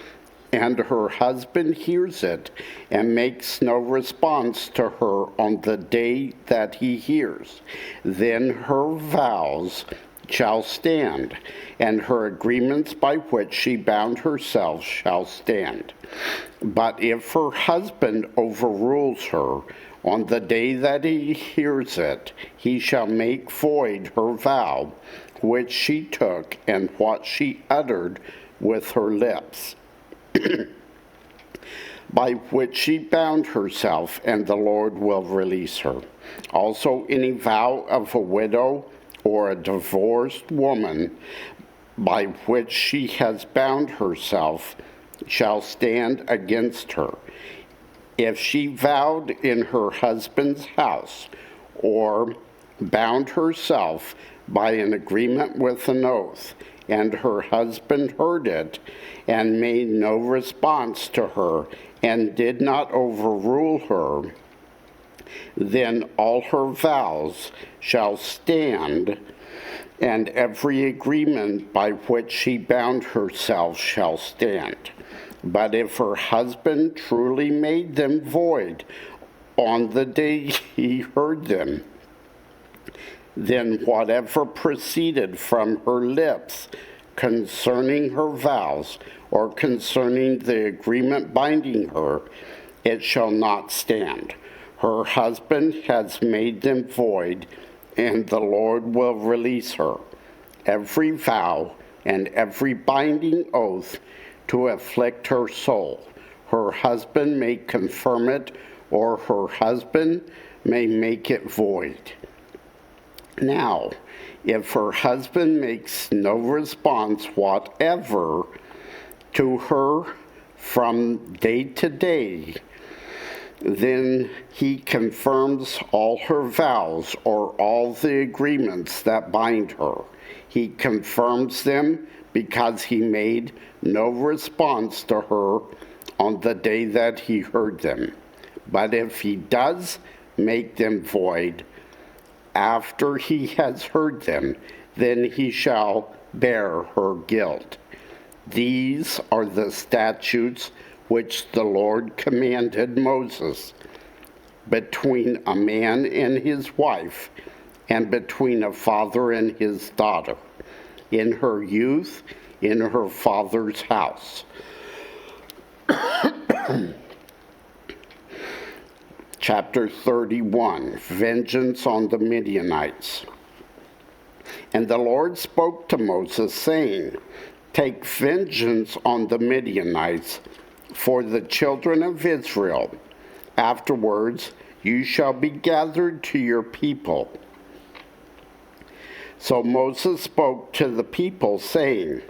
Speaker 15: and her husband hears it and makes no response to her on the day that he hears, then her vows shall stand, and her agreements by which she bound herself shall stand. But if her husband overrules her on the day that he hears it, he shall make void her vow which she took and what she uttered with her lips, by which she bound herself, and the Lord will release her. Also, any vow of a widow or a divorced woman by which she has bound herself shall stand against her. If she vowed in her husband's house, or bound herself by an agreement with an oath, and her husband heard it and made no response to her and did not overrule her, then all her vows shall stand, and every agreement by which she bound herself shall stand. But if her husband truly made them void on the day he heard them, then whatever proceeded from her lips concerning her vows or concerning the agreement binding her, it shall not stand. Her husband has made them void, and the Lord will release her. Every vow and every binding oath to afflict her soul, her husband may confirm it, or her husband may make it void. Now, if her husband makes no response whatever to her from day to day, then he confirms all her vows or all the agreements that bind her. He confirms them because he made no response to her on the day that he heard them. But if he does make them void after he has heard them, then he shall bear her guilt. These are the statutes which the Lord commanded Moses between a man and his wife, and between a father and his daughter, in her youth, in her father's house. Chapter 31, Vengeance on the Midianites. And the Lord spoke to Moses, saying, Take vengeance on the Midianites for the children of Israel. Afterwards, you shall be gathered to your people. So Moses spoke to the people, saying,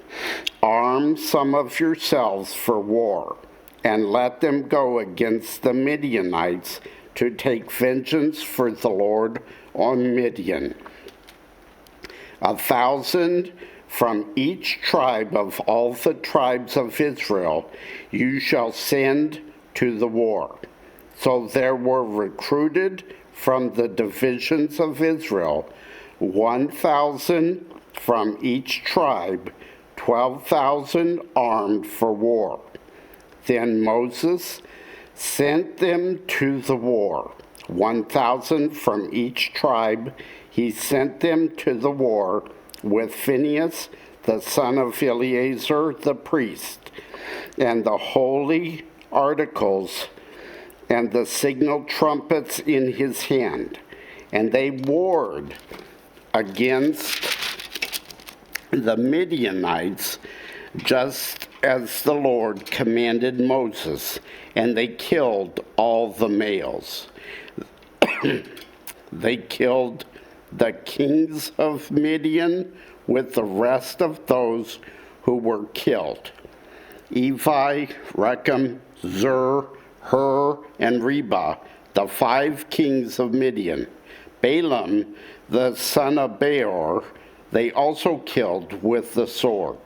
Speaker 15: Arm some of yourselves for war, and let them go against the Midianites to take vengeance for the Lord on Midian. 1,000 from each tribe of all the tribes of Israel you shall send to the war. So there were recruited from the divisions of Israel 1,000 from each tribe, 12,000 armed for war. Then Moses sent them to the war. 1,000 from each tribe, he sent them to the war with Phinehas, the son of Eleazar the priest, and the holy articles and the signal trumpets in his hand. And they warred against the Midianites just as the Lord commanded Moses, and they killed all the males. They killed the kings of Midian with the rest of those who were killed: Evi, Rechem, Zur, Hur, and Reba, the 5 kings of Midian. Balaam, the son of Beor, they also killed with the sword.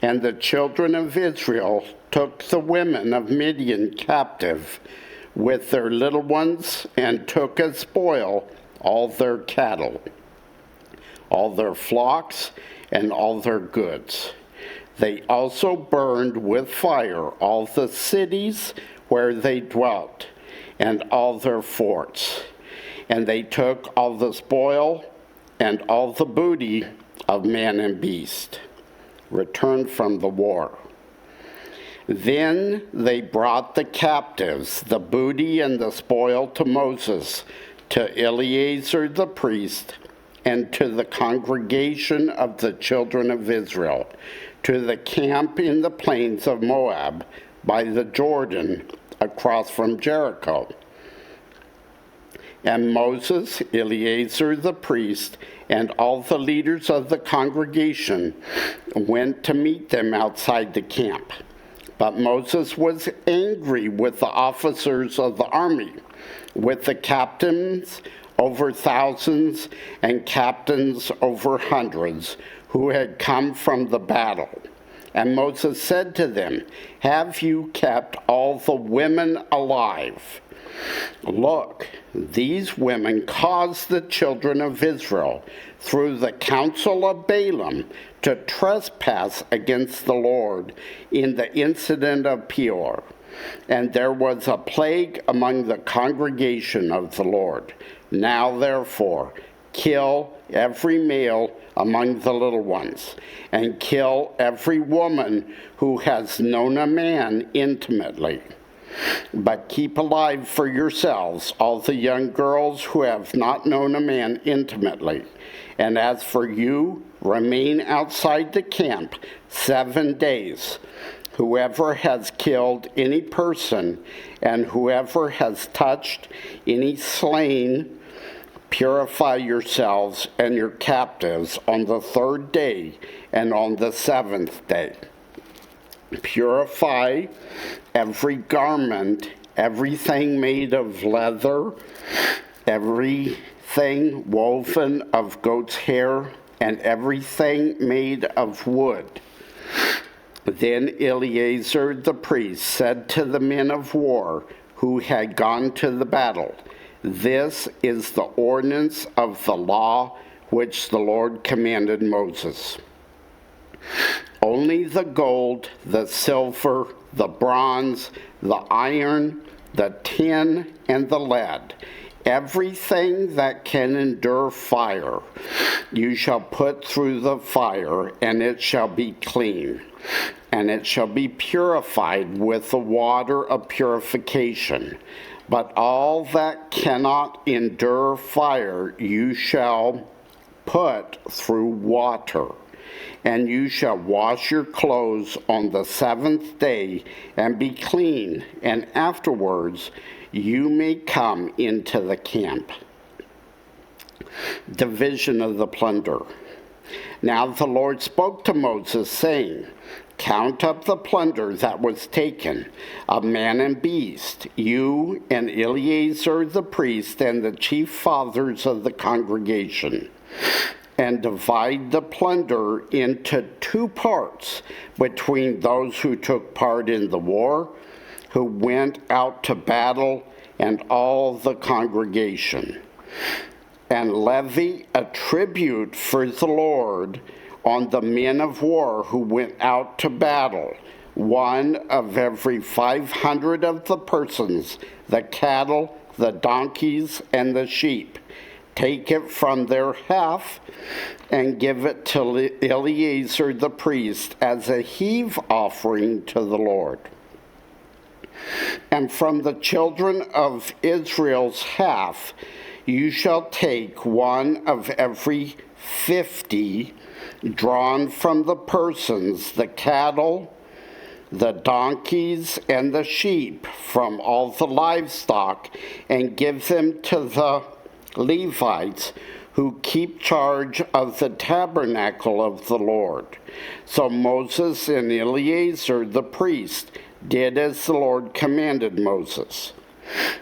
Speaker 15: And the children of Israel took the women of Midian captive with their little ones, and took as spoil all their cattle, all their flocks, and all their goods. They also burned with fire all the cities where they dwelt, and all their forts. And they took all the spoil and all the booty of man and beast, returned from the war. Then they brought the captives, the booty and the spoil, to Moses, to Eleazar the priest, and to the congregation of the children of Israel, to the camp in the plains of Moab, by the Jordan, across from Jericho. And Moses, Eleazar the priest, and all the leaders of the congregation went to meet them outside the camp. But Moses was angry with the officers of the army, with the captains over thousands and captains over hundreds, who had come from the battle. And Moses said to them, Have you kept all the women alive? Look, these women caused the children of Israel, through the counsel of Balaam, to trespass against the Lord in the incident of Peor. And there was a plague among the congregation of the Lord. Now therefore, kill every male among the little ones, and kill every woman who has known a man intimately. But keep alive for yourselves all the young girls who have not known a man intimately. And as for you, remain outside the camp 7 days. Whoever has killed any person, and whoever has touched any slain, purify yourselves and your captives on the 3rd day and on the 7th day. Purify every garment, everything made of leather, everything woven of goat's hair, and everything made of wood. Then Eleazar the priest said to the men of war who had gone to the battle, "This is the ordinance of the law which the Lord commanded Moses. Only the gold, the silver, the bronze, the iron, the tin, and the lead, everything that can endure fire, you shall put through the fire, and it shall be clean. And it shall be purified with the water of purification. But all that cannot endure fire you shall put through water. And you shall wash your clothes on the 7th day and be clean, and afterwards you may come into the camp." Division of the plunder. Now the Lord spoke to Moses, saying, "Count up the plunder that was taken, of man and beast, you and Eleazar the priest and the chief fathers of the congregation, and divide the plunder into 2 parts between those who took part in the war, who went out to battle, and all the congregation. And levy a tribute for the Lord on the men of war who went out to battle, 1 of every 500 of the persons, the cattle, the donkeys, and the sheep. Take it from their half and give it to Eleazar the priest as a heave offering to the Lord. And from the children of Israel's half, you shall take 1 of every 50 drawn from the persons, the cattle, the donkeys, and the sheep from all the livestock, and give them to the Levites who keep charge of the tabernacle of the Lord. So Moses and Eleazar the priest did as the Lord commanded Moses.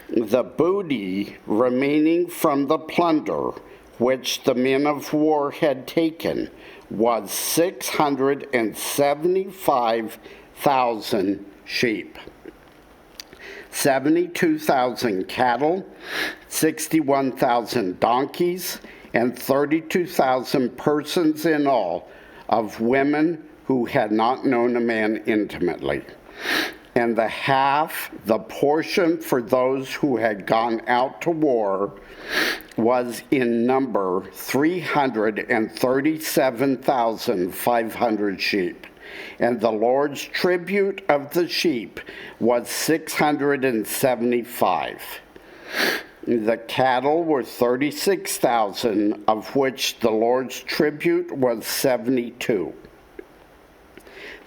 Speaker 15: The booty remaining from the plunder which the men of war had taken was 675,000 sheep, 72,000 cattle, 61,000 donkeys, and 32,000 persons in all, of women who had not known a man intimately. And the half, the portion for those who had gone out to war, was in number 337,500 sheep. And the Lord's tribute of the sheep was 675. The cattle were 36,000, of which the Lord's tribute was 72.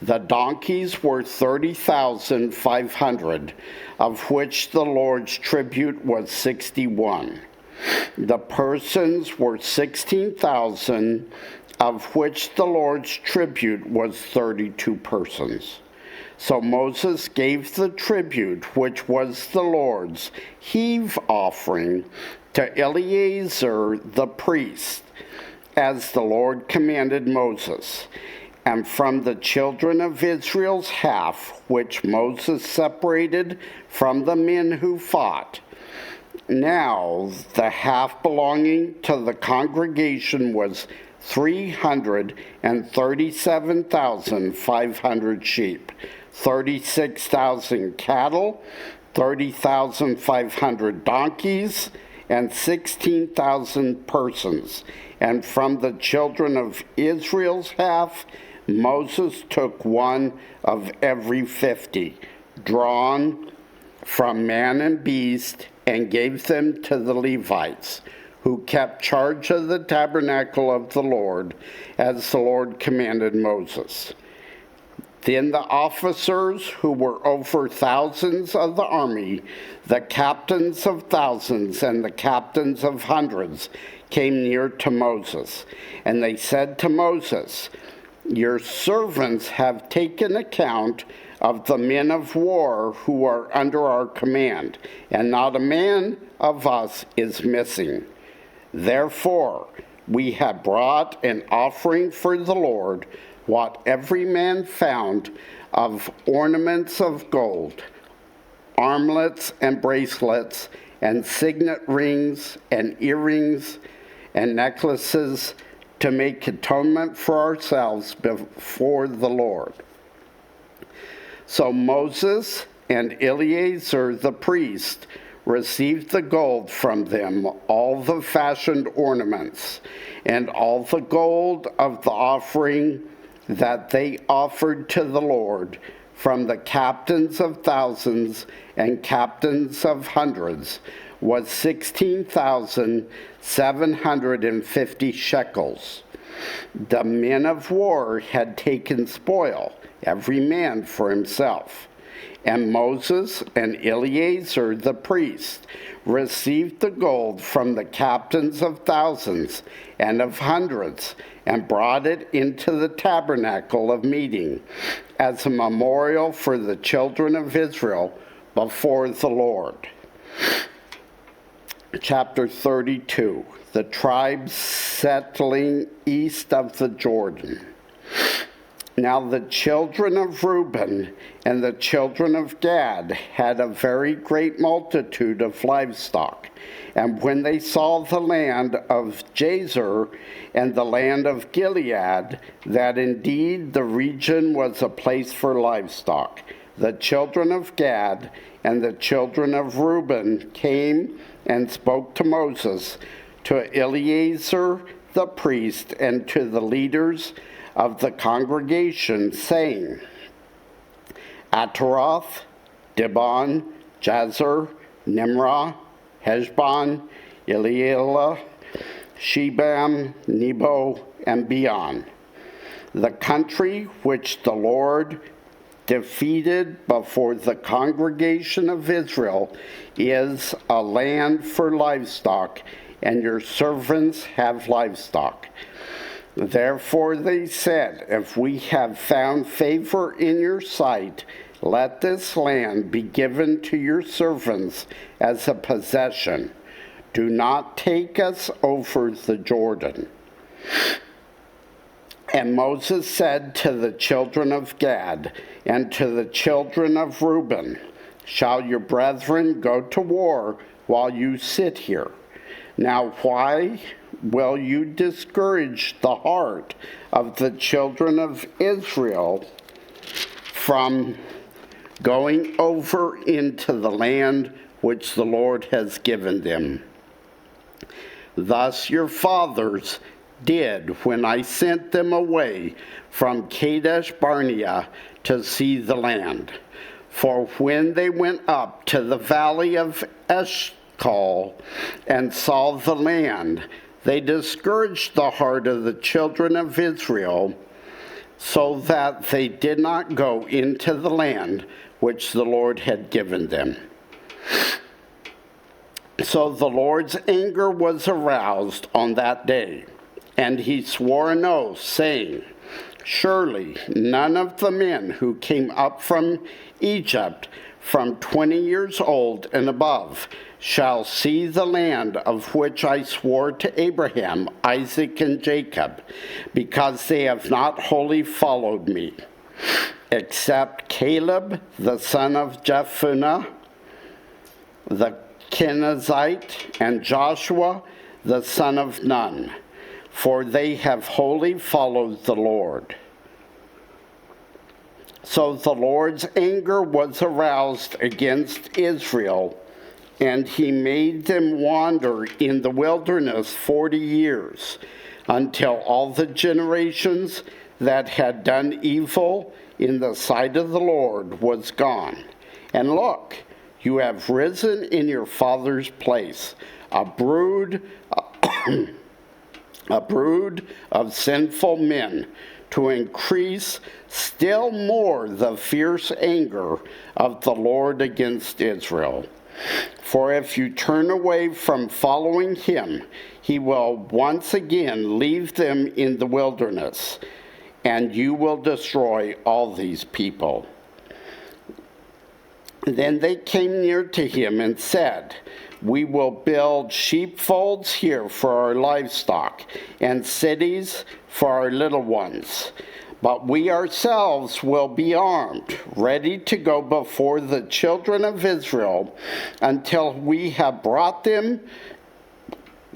Speaker 15: The donkeys were 30,500, of which the Lord's tribute was 61. The persons were 16,000, of which the Lord's tribute was 32 persons. So Moses gave the tribute, which was the Lord's heave offering, to Eleazar the priest, as the Lord commanded Moses. And from the children of Israel's half, which Moses separated from the men who fought, Now the half belonging to the congregation was 337,500 sheep, 36,000 cattle, 30,500 donkeys, and 16,000 persons. And from the children of Israel's half, Moses took one of every 50, drawn from man and beast, and gave them to the Levites, who kept charge of the tabernacle of the Lord, as the Lord commanded Moses. Then the officers who were over thousands of the army, the captains of thousands and the captains of hundreds, came near to Moses. And they said to Moses, "Your servants have taken account of the men of war who are under our command, and not a man of us is missing. Therefore, we have brought an offering for the Lord, what every man found of ornaments of gold, armlets and bracelets, and signet rings and earrings and necklaces, to make atonement for ourselves before the Lord." So Moses and Eleazar the priest received the gold from them, all the fashioned ornaments, and all the gold of the offering that they offered to the Lord from the captains of thousands and captains of hundreds was 16,750 shekels. The men of war had taken spoil, every man for himself. And Moses and Eleazar the priest received the gold from the captains of thousands and of hundreds, and brought it into the tabernacle of meeting as a memorial for the children of Israel before the Lord. Chapter 32, the tribes settling east of the Jordan. Now the children of Reuben and the children of Gad had a very great multitude of livestock. And when they saw the land of Jazer and the land of Gilead, that indeed the region was a place for livestock, the children of Gad and the children of Reuben came and spoke to Moses, to Eleazar the priest, and to the leaders of the congregation, saying, Ataroth, Dibon, Jazer, Nimrah, Heshbon, Elealeh, Shebam, Nebo, and Beon, the country which the Lord defeated before the congregation of Israel is a land for livestock, and your servants have livestock. Therefore they said, if we have found favor in your sight, let this land be given to your servants as a possession. Do not take us over the Jordan. And Moses said to the children of Gad and to the children of Reuben, shall your brethren go to war while you sit here? Now why will you discourage the heart of the children of Israel from going over into the land which the Lord has given them? Thus your fathers did when I sent them away from Kadesh Barnea to see the land. For when they went up to the valley of Eshcol and saw the land, they discouraged the heart of the children of Israel, so that they did not go into the land which the Lord had given them. So the Lord's anger was aroused on that day, and he swore an oath, saying, surely none of the men who came up from Egypt from 20 years old and above shall see the land of which I swore to Abraham, Isaac, and Jacob, because they have not wholly followed me, except Caleb, the son of Jephunneh, the Kenizzite, and Joshua the son of Nun, for they have wholly followed the Lord. So the Lord's anger was aroused against Israel, and he made them wander in the wilderness 40 years, until all the generations that had done evil in the sight of the Lord was gone. And look, you have risen in your father's place, a brood of sinful men, to increase still more the fierce anger of the Lord against Israel. For if you turn away from following him, he will once again leave them in the wilderness, and you will destroy all these people. Then they came near to him and said, we will build sheepfolds here for our livestock and cities for our little ones. But we ourselves will be armed, ready to go before the children of Israel until we have brought them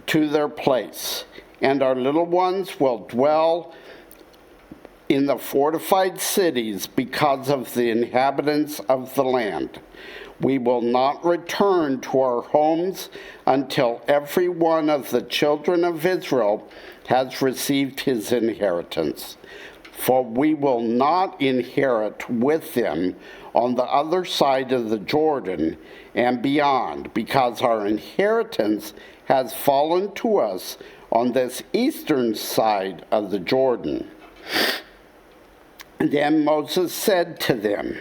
Speaker 15: to their place. And our little ones will dwell in the fortified cities because of the inhabitants of the land. We will not return to our homes until every one of the children of Israel has received his inheritance. For we will not inherit with them on the other side of the Jordan and beyond, because our inheritance has fallen to us on this eastern side of the Jordan. Then Moses said to them,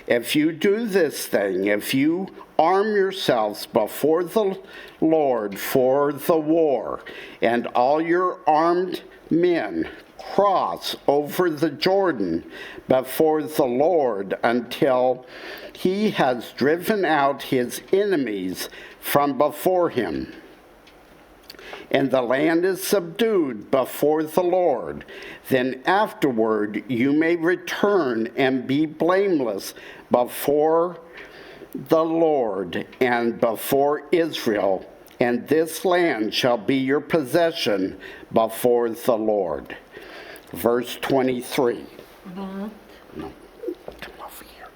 Speaker 15: if you do this thing, if you arm yourselves before the Lord for the war, and all your armed men cross over the Jordan before the Lord until he has driven out his enemies from before him, and the land is subdued before the Lord, then afterward you may return and be blameless before the Lord and before Israel, and this land shall be your possession before the Lord. Verse 23.
Speaker 3: But,
Speaker 15: No, come over here.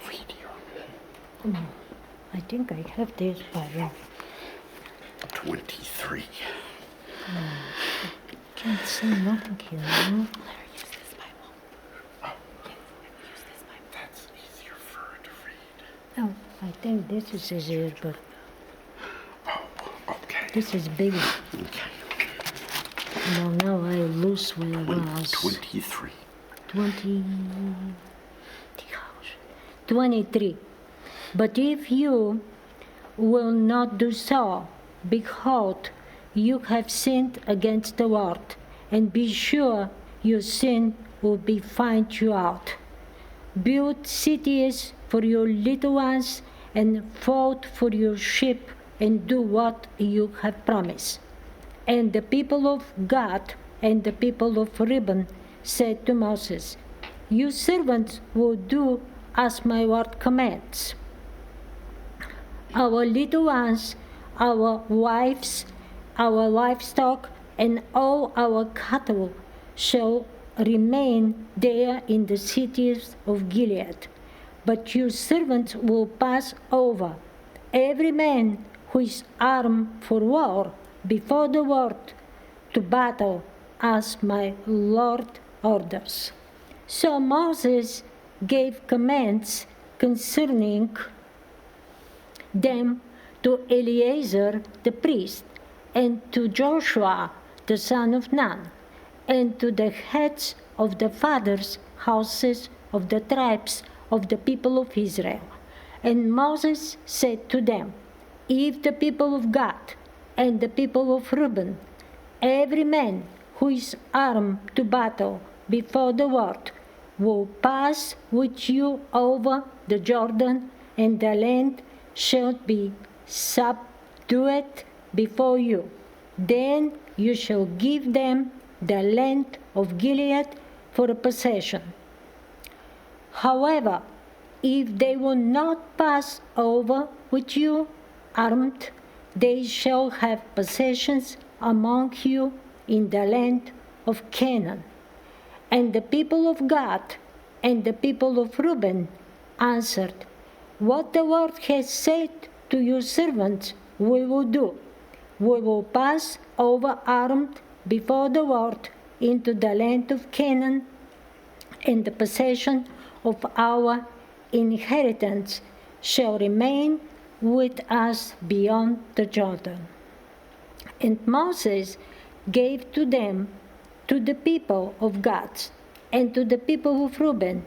Speaker 15: Read here.
Speaker 3: I think I have this Bible.
Speaker 15: 23.
Speaker 3: Can't see nothing here. No?
Speaker 15: That's easier for her to read.
Speaker 3: Oh, I think this is easier, but
Speaker 15: Okay.
Speaker 3: this is bigger.
Speaker 15: Okay.
Speaker 3: Well, now I lose where I was.
Speaker 15: 23.
Speaker 3: 23. But if you will not do so, behold, you have sinned against the Lord, and be sure your sin will be found you out. Build cities for your little ones, and fold for your sheep, and do what you have promised. And the people of Gad and the people of Reuben said to Moses, your servants will do as my word commands. Our little ones, our wives, our livestock, and all our cattle shall remain there in the cities of Gilead. But your servants will pass over, every man who is armed for war, before the Lord to battle, as my Lord orders. So Moses gave commands concerning them to Eleazar the priest, and to Joshua the son of Nun, and to the heads of the fathers' houses of the tribes of the people of Israel. And Moses said to them, if the people of Gad and the people of Reuben, every man who is armed to battle before the Lord, will pass with you over the Jordan, and the land shall be subdued before you. Then you shall give them the land of Gilead for a possession. However, if they will not pass over with you,
Speaker 16: armed, they shall have possessions among you in the land of Canaan. And the people of Gad and the people of Reuben answered, What the Lord has said to your servants, we will do. We will pass over armed before the Lord into the land of Canaan, and the possession of our inheritance shall remain with us beyond the Jordan. And Moses gave to them, to the people of Gad, and to the people of Reuben,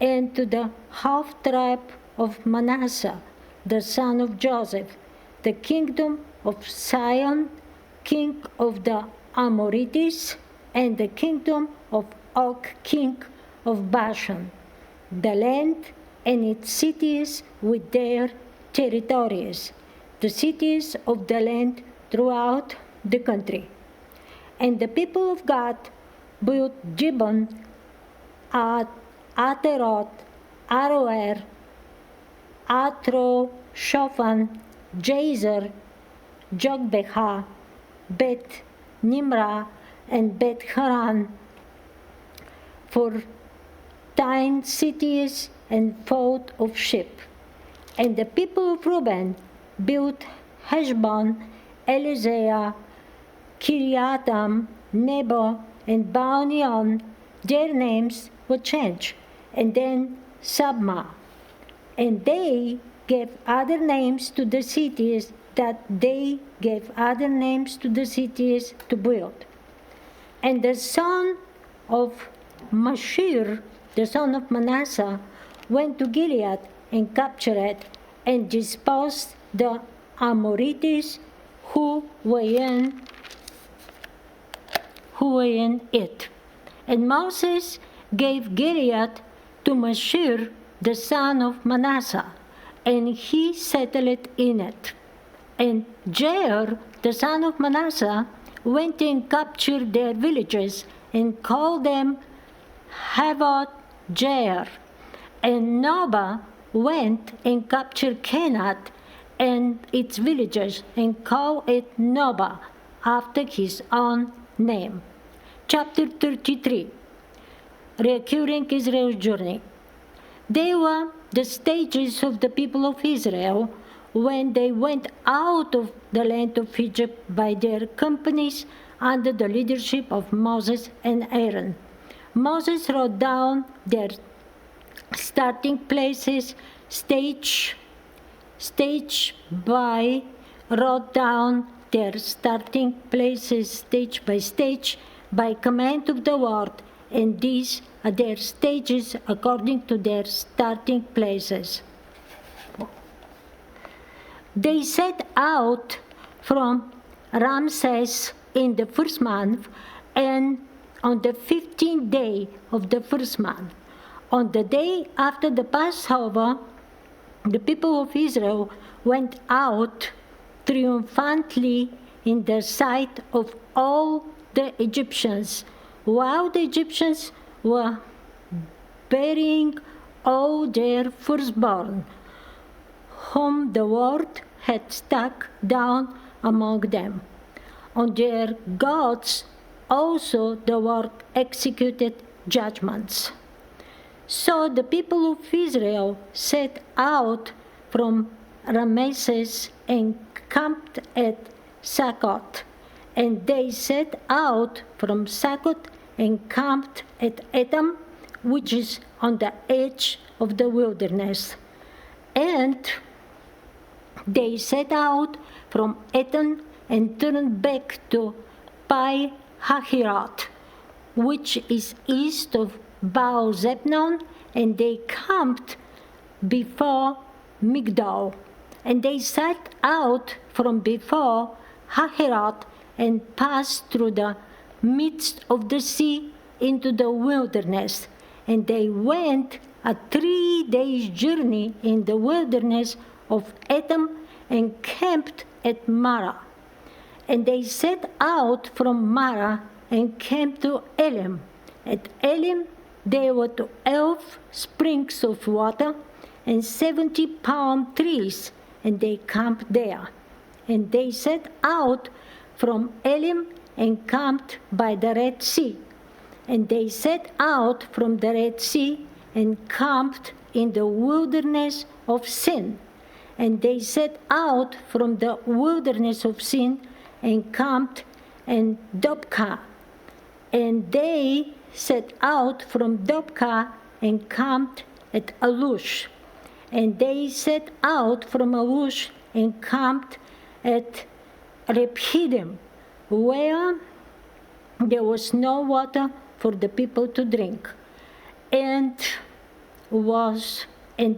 Speaker 16: and to the half-tribe of Manasseh, the son of Joseph, the kingdom of Sihon, king of the Amorites, and the kingdom of Og, king of Bashan, the land and its cities with their territories, the cities of the land throughout the country. And the people of Gad built Gibeon, Ateroth, Aroer, Atro, Shophan, Jazer, Jogbeha, Bet Nimrah, and Bet Haran, for 10 cities and fold of sheep. And the people of Reuben built Heshbon, Elizah, Kiriatam, Nebo, and Baal-meon. Their names were changed, and then Sabmah. And they gave other names to the cities that they gave other names to the cities to build. And the son of Mashir, the son of Manasseh, went to Gilead and captured it and disposed the Amorites who were in it. And Moses gave Gilead to Mashir, the son of Manasseh, and he settled in it. And Jair, the son of Manasseh, went and captured their villages and called them Havoth Jair. And Nobah went and captured Kenath and its villages and called it Nobah, after his own name. Chapter 33, Recurring Israel's Journey. They were the stages of the people of Israel when they went out of the land of Egypt by their companies under the leadership of Moses and Aaron. Moses wrote down their starting places, stage by stage by command of the Lord, and these are their stages according to their starting places. They set out from Ramses in the first month, and on the 15th day of the first month, on the day after the Passover, the people of Israel went out triumphantly in the sight of all the Egyptians, while the Egyptians were burying all their firstborn, whom the Lord had struck down among them. On their gods also the Lord executed judgments. So the people of Israel set out from Ramesses and camped at Succoth. And they set out from Succoth and camped at Etam, which is on the edge of the wilderness. And they set out from Etam and turned back to Pi Hahiroth, which is east of Baal Zebnon, and they camped before Migdol. And they set out from before Hahiroth and passed through the midst of the sea into the wilderness. And they went a 3 days' journey in the wilderness of Etam and camped at Marah. And they set out from Marah and came to Elim. At Elim there were 12 springs of water and 70 palm trees, and they camped there. And they set out from Elim and camped by the Red Sea. And they set out from the Red Sea and camped in the wilderness of Sin. And they set out from the wilderness of Sin and camped in Dopka. And they set out from Dopka and camped at Alush. And they set out from Alush and camped at Rephidim, where there was no water for the people to drink. And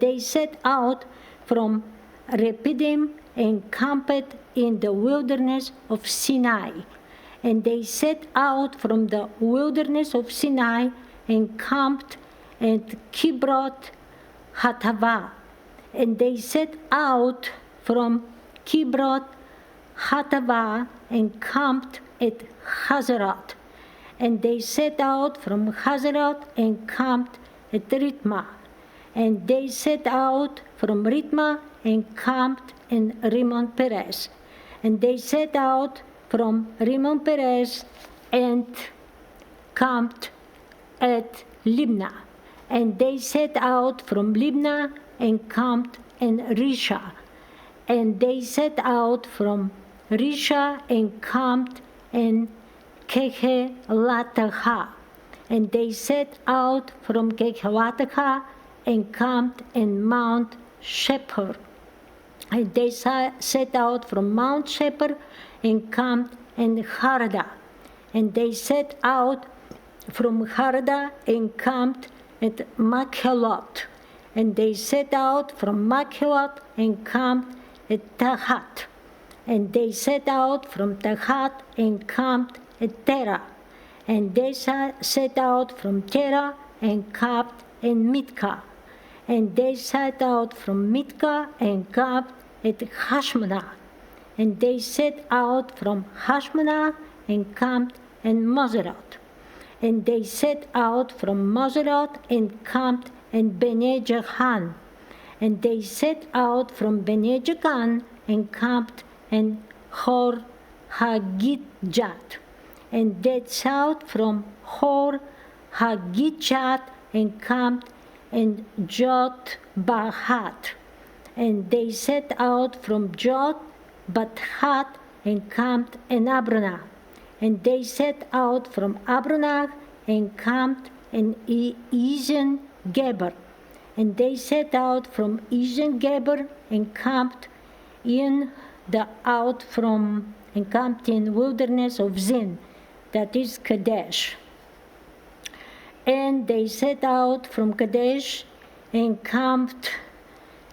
Speaker 16: they set out from Rephidim and camped in the wilderness of Sinai. And they set out from the wilderness of Sinai and camped at Kibroth Hattava. And they set out from Kibroth Hattava and camped at Hazeroth. And they set out from Hazeroth and camped at Ritma. And they set out from Ritma and camped in Rimmon Perez. And they set out from Rimmon Perez and camped at Libnah. And they set out from Libnah and camped in Risha. And they set out from Risha and camped in Kehelatha. And they set out from Kehelatha and camped in Mount Shepherd. And they set out from Mount Shepherd and camped in Harada. And they set out from Harada and camped at Makhelot. And they set out from Makhelot and camped at Tahat. And they set out from Tahat and camped at Terah. And they set out from Terah and camped in Mitka. And they set out from Mitka and camped at Hashmanah. And they set out from Hashmanah and camped in Moseroth. And they set out from Moseroth and camped in Bene Jahan. And they set out from Bene Jahan and camped in Hor Hagidjat. And they set out from Hor Hagidjat and camped in Jotbahat. And they set out from Jotbahat and camped in Abronah. And they set out from Abronah and camped in Ezion Geber. And they set out from Ezion Geber and camped in wilderness of Zin, that is Kadesh. And they set out from Kadesh and camped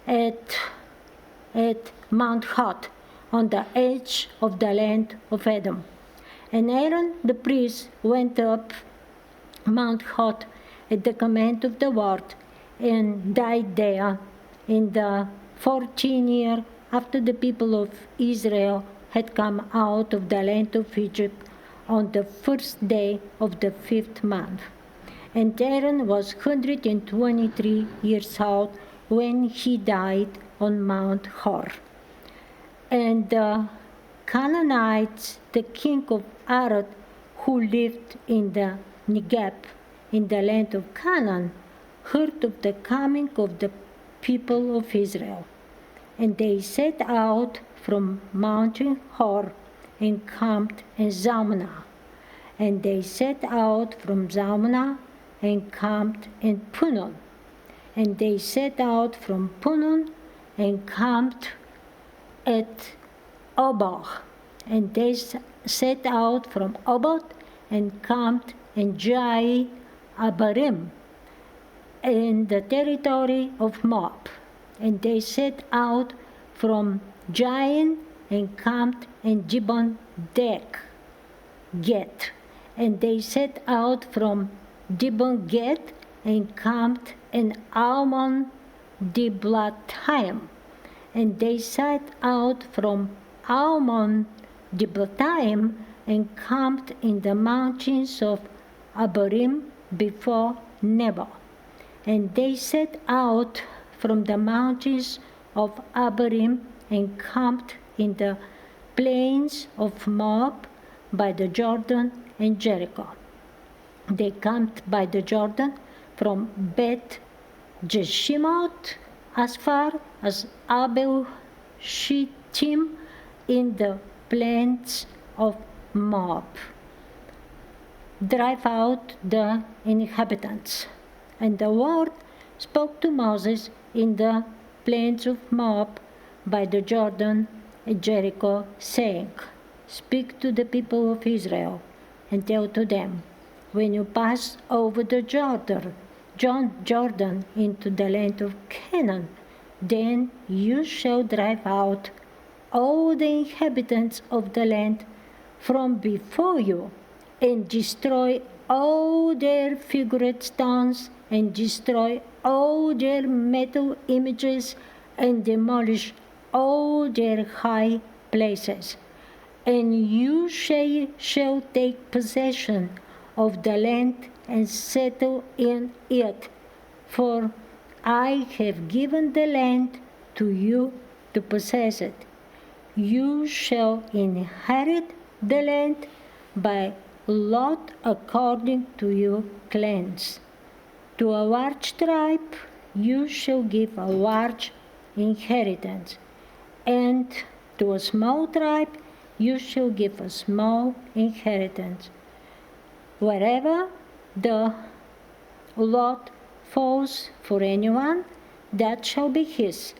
Speaker 16: at Mount Hod, on the edge of the land of Edom. And Aaron the priest went up Mount Hod at the command of the Lord and died there in the 14th year after the people of Israel had come out of the land of Egypt, on the first day of the 5th month. And Aaron was 123 years old when he died on Mount Hor. And the Canaanites, the king of Arad, who lived in the Negeb, in the land of Canaan, heard of the coming of the people of Israel. And they set out from Mount Hor and camped in Zalmunna. And they set out from Zalmunna and camped in Punon. And they set out from Punon and camped at Obah. And they set out from Obot and camped in Jai Abarim, in the territory of Moab. And they set out from Jain and camped in Gibbon Get. And they set out from Gibbon Get and camped in Almon Diblathaim. And they set out from Almon Diblathaim and camped in the mountains of Abarim before Nebo. And they set out from the mountains of Abarim and camped in the plains of Moab by the Jordan and Jericho. They camped by the Jordan from Beth Jeshimoth as far as Abel Shittim in the plains of Moab. Drive out the inhabitants. And the Lord spoke to Moses in the plains of Moab by the Jordan and Jericho, saying, Speak to the people of Israel and tell to them, when you pass over the Jordan into the land of Canaan, then you shall drive out all the inhabitants of the land from before you, and destroy all their figured stones, and destroy all their metal images, and demolish all their high places. And you shall take possession of the land and settle in it, for I have given the land to you to possess it. You shall inherit the land by lot according to your clans. To a large tribe you shall give a large inheritance, and to a small tribe you shall give a small inheritance. Wherever the lot falls for anyone, that shall be his.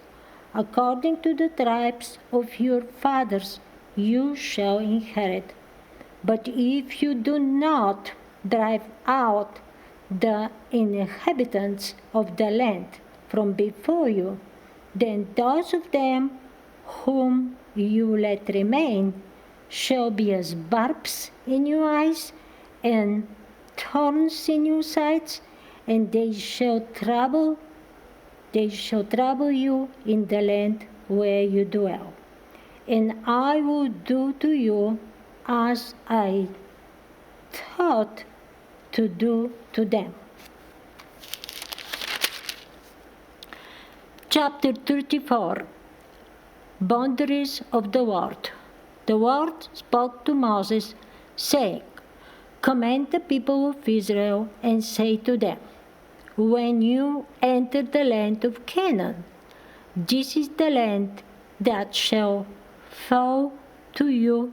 Speaker 16: According to the tribes of your fathers you shall inherit. But if you do not drive out the inhabitants of the land from before you, then those of them whom you let remain shall be as barbs in your eyes and thorns in your sides, and they shall trouble you in the land where you dwell. And I will do to you as I thought to do to them. Chapter 34. Boundaries of the Word. The Lord spoke to Moses, saying, Command the people of Israel and say to them, when you enter the land of Canaan, this is the land that shall fall to you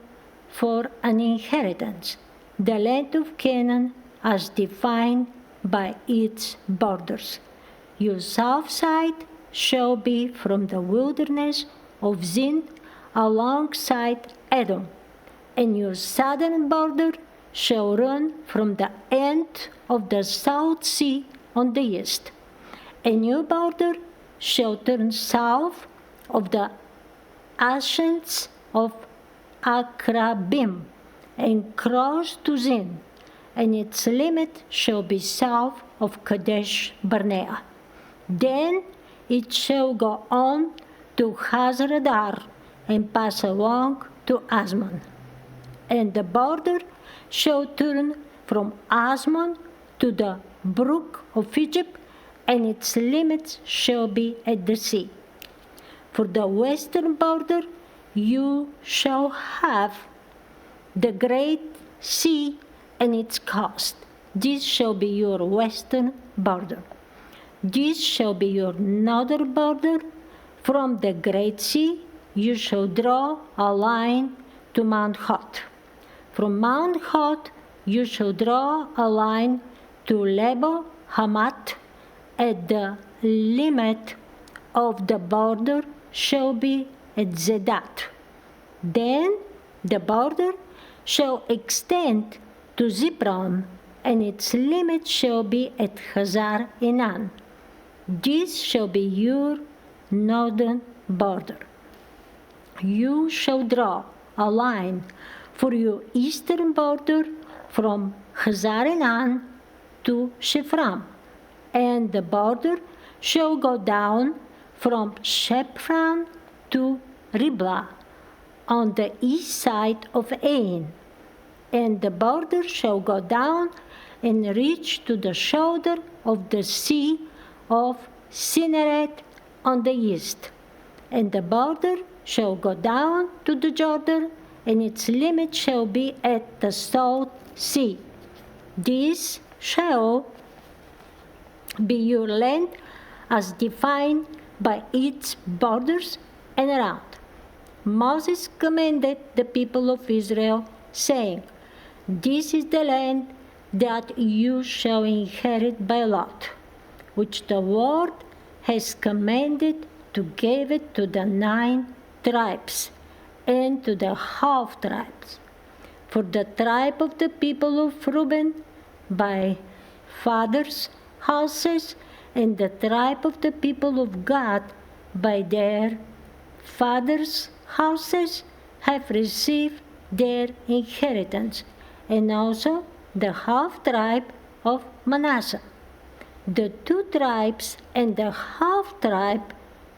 Speaker 16: for an inheritance, the land of Canaan as defined by its borders. Your south side shall be from the wilderness of Zin alongside Edom, and your southern border shall run from the end of the South Sea on the east, and your border shall turn south of the ascents of Akrabim and cross to Zin, and its limit shall be south of Kadesh Barnea. Then it shall go on to Hazar-Adar and pass along to Asmon, and the border shall turn from Asmon to the brook of Egypt, and its limits shall be at the sea. For the western border you shall have the great sea and its coast. This shall be your western border. This shall be your northern border. From the great sea you shall draw a line to Mount Hod. From Mount Hod you shall draw a line to Lebo Hamath. At the limit of the border shall be at Zedat. Then the border shall extend to Zipron, and its limit shall be at Hazar Enan. This shall be your northern border. You shall draw a line for your eastern border from Hazar Enan to Shephram, and the border shall go down from Shephram to Riblah on the east side of Ain, and the border shall go down and reach to the shoulder of the sea of Kinneret on the east, and the border shall go down to the Jordan, and its limit shall be at the South Sea. This shall be your land as defined by its borders and around. Moses commanded the people of Israel, saying, This is the land that you shall inherit by lot, which the Lord has commanded to give it to the 9 tribes and to the half tribes. For the tribe of the people of Reuben by fathers' houses, and the tribe of the people of Gad by their fathers' houses have received their inheritance, and also the half tribe of Manasseh. The 2 tribes and the half tribe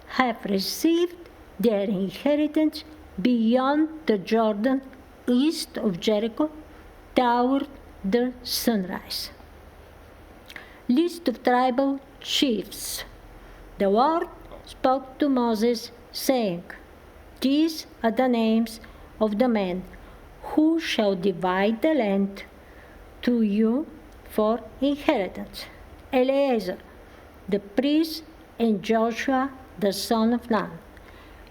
Speaker 16: have received their inheritance beyond the Jordan, east of Jericho, toward the sunrise. List of tribal chiefs. The Lord spoke to Moses, saying, These are the names of the men who shall divide the land to you for inheritance. Eleazar, the priest, and Joshua, the son of Nun.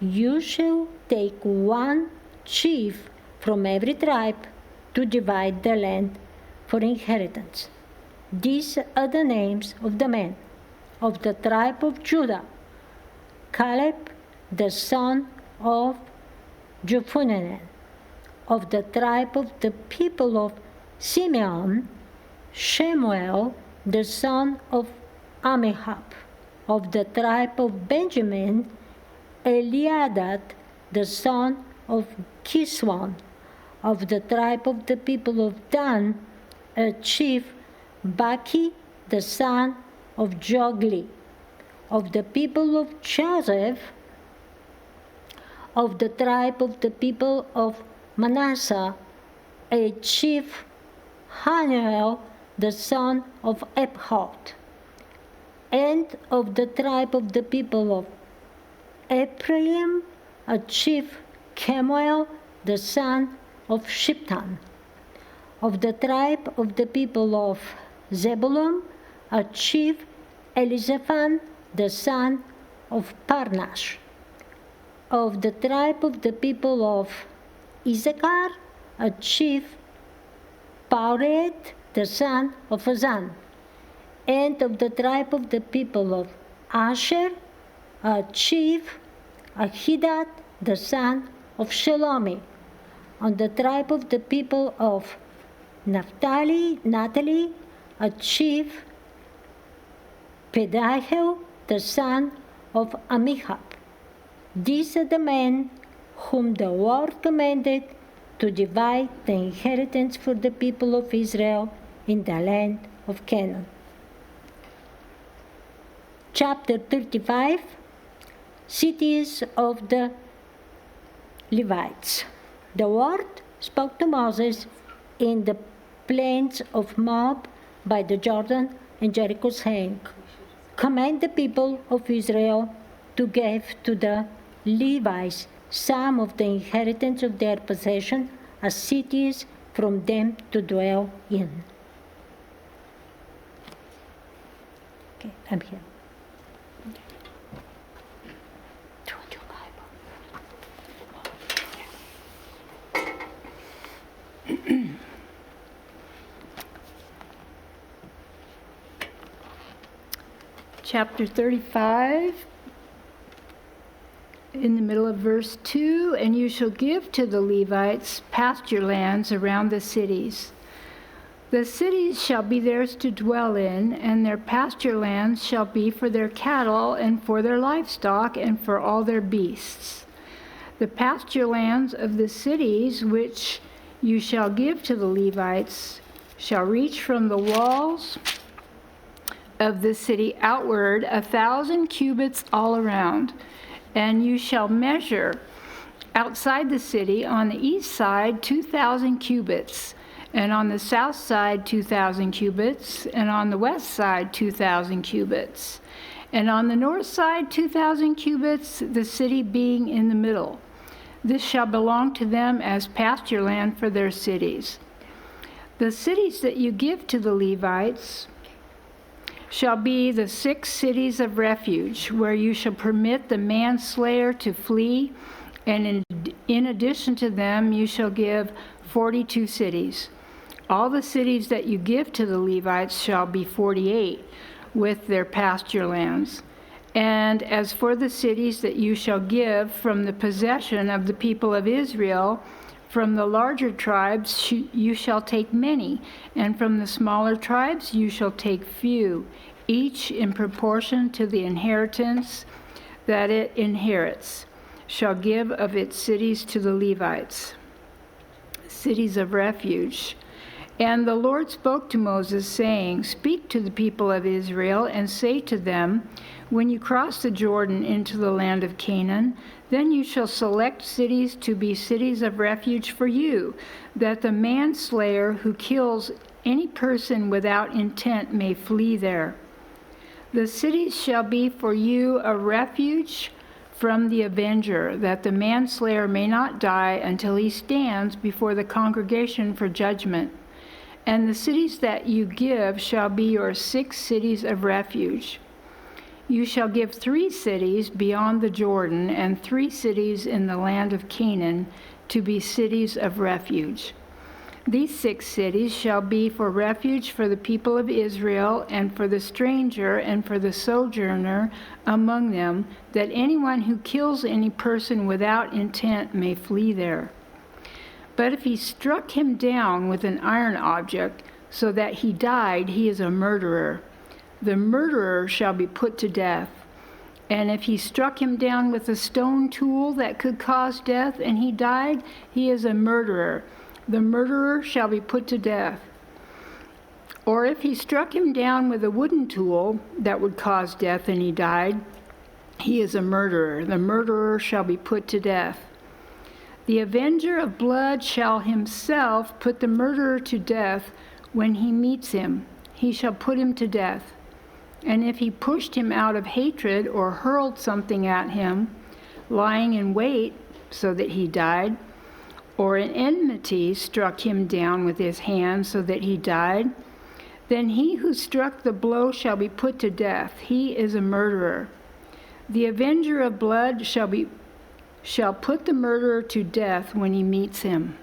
Speaker 16: You shall take 1 chief from every tribe to divide the land for inheritance. These are the names of the men of the tribe of Judah: Caleb, the son of Jephunneh. Of the tribe of the people of Simeon, Shemuel, the son of Amihab. Of the tribe of Benjamin, Eliadad, the son of Kiswan. Of the tribe of the people of Dan, a chief, Baki, the son of Jogli. Of the people of Joseph, of the tribe of the people of Manasseh, a chief, Hanuel, the son of Ebhod. And of the tribe of the people of Ephraim, a chief, Kemuel, the son of Shiptan. Of the tribe of the people of Zebulun, a chief, Elizaphan, the son of Parnash. Of the tribe of the people of Issachar, a chief, Pauret, the son of Azan. And of the tribe of the people of Asher, a chief, Ahidad, the son of Shelomi. On the tribe of the people of Naphtali, a chief, Pedahel, the son of Amihab. These are the men whom the Lord commanded to divide the inheritance for the people of Israel in the land of Canaan. Chapter 35, Cities of the Levites. The Lord spoke to Moses in the plains of Moab by the Jordan and Jericho, saying, Command the people of Israel to give to the Levites some of the inheritance of their possession as cities from them to dwell in. Okay, I'm here.
Speaker 10: Chapter 35, in the middle of verse 2, and you shall give to the Levites pasture lands around the cities. The cities shall be theirs to dwell in, and their pasture lands shall be for their cattle and for their livestock and for all their beasts. The pasture lands of the cities which you shall give to the Levites shall reach from the walls of the city outward 1,000 cubits all around, and you shall measure outside the city on the east side 2,000 cubits, and on the south side 2,000 cubits, and on the west side 2,000 cubits.
Speaker 17: And on the north side, 2,000 cubits, the city being in the middle. This shall belong to them as pasture land for their cities. The cities that you give to the Levites shall be the 6 cities of refuge, where you shall permit the manslayer to flee, and in addition to them you shall give 42 cities. All the cities that you give to the Levites shall be 48, with their pasture lands. And as for the cities that you shall give from the possession of the people of Israel, from the larger tribes you shall take many, and from the smaller tribes you shall take few, each in proportion to the inheritance that it inherits, shall give of its cities to the Levites, cities of refuge. And the Lord spoke to Moses, saying, Speak to the people of Israel, and say to them, When you cross the Jordan into the land of Canaan, then you shall select cities to be cities of refuge for you, that the manslayer who kills any person without intent may flee there. The cities shall be for you a refuge from the avenger, that the manslayer may not die until he stands before the congregation for judgment. And the cities that you give shall be your 6 cities of refuge. You shall give 3 cities beyond the Jordan, and 3 cities in the land of Canaan to be cities of refuge. These 6 cities shall be for refuge for the people of Israel, and for the stranger and for the sojourner among them, that anyone who kills any person without intent may flee there. But if he struck him down with an iron object so that he died, he is a murderer. The murderer shall be put to death. And if he struck him down with a stone tool that could cause death and he died, he is a murderer. The murderer shall be put to death. Or if he struck him down with a wooden tool that would cause death and he died, he is a murderer. The murderer shall be put to death. The avenger of blood shall himself put the murderer to death when he meets him. He shall put him to death. And if he pushed him out of hatred or hurled something at him, lying in wait so that he died, or in enmity struck him down with his hand so that he died, then he who struck the blow shall be put to death. He is a murderer. The avenger of blood shall put the murderer to death when he meets him.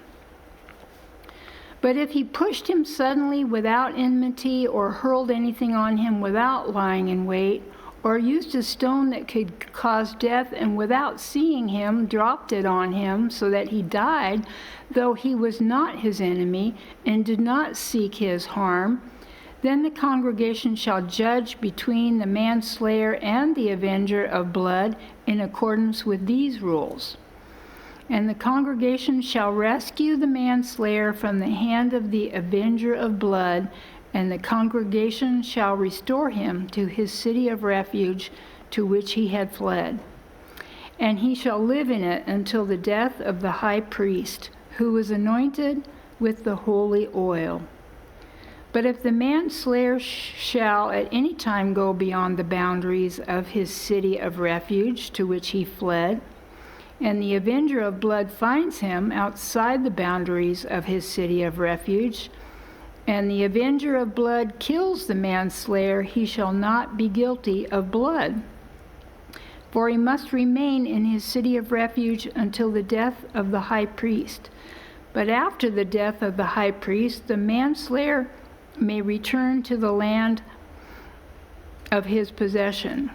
Speaker 17: But if he pushed him suddenly without enmity, or hurled anything on him without lying in wait, or used a stone that could cause death and without seeing him dropped it on him so that he died, though he was not his enemy and did not seek his harm, then the congregation shall judge between the manslayer and the avenger of blood in accordance with these rules. And the congregation shall rescue the manslayer from the hand of the avenger of blood, and the congregation shall restore him to his city of refuge to which he had fled. And he shall live in it until the death of the high priest, who was anointed with the holy oil. But if the manslayer shall at any time go beyond the boundaries of his city of refuge to which he fled, and the avenger of blood finds him outside the boundaries of his city of refuge, and the avenger of blood kills the manslayer, he shall not be guilty of blood. For he must remain in his city of refuge until the death of the high priest. But after the death of the high priest, the manslayer may return to the land of his possession.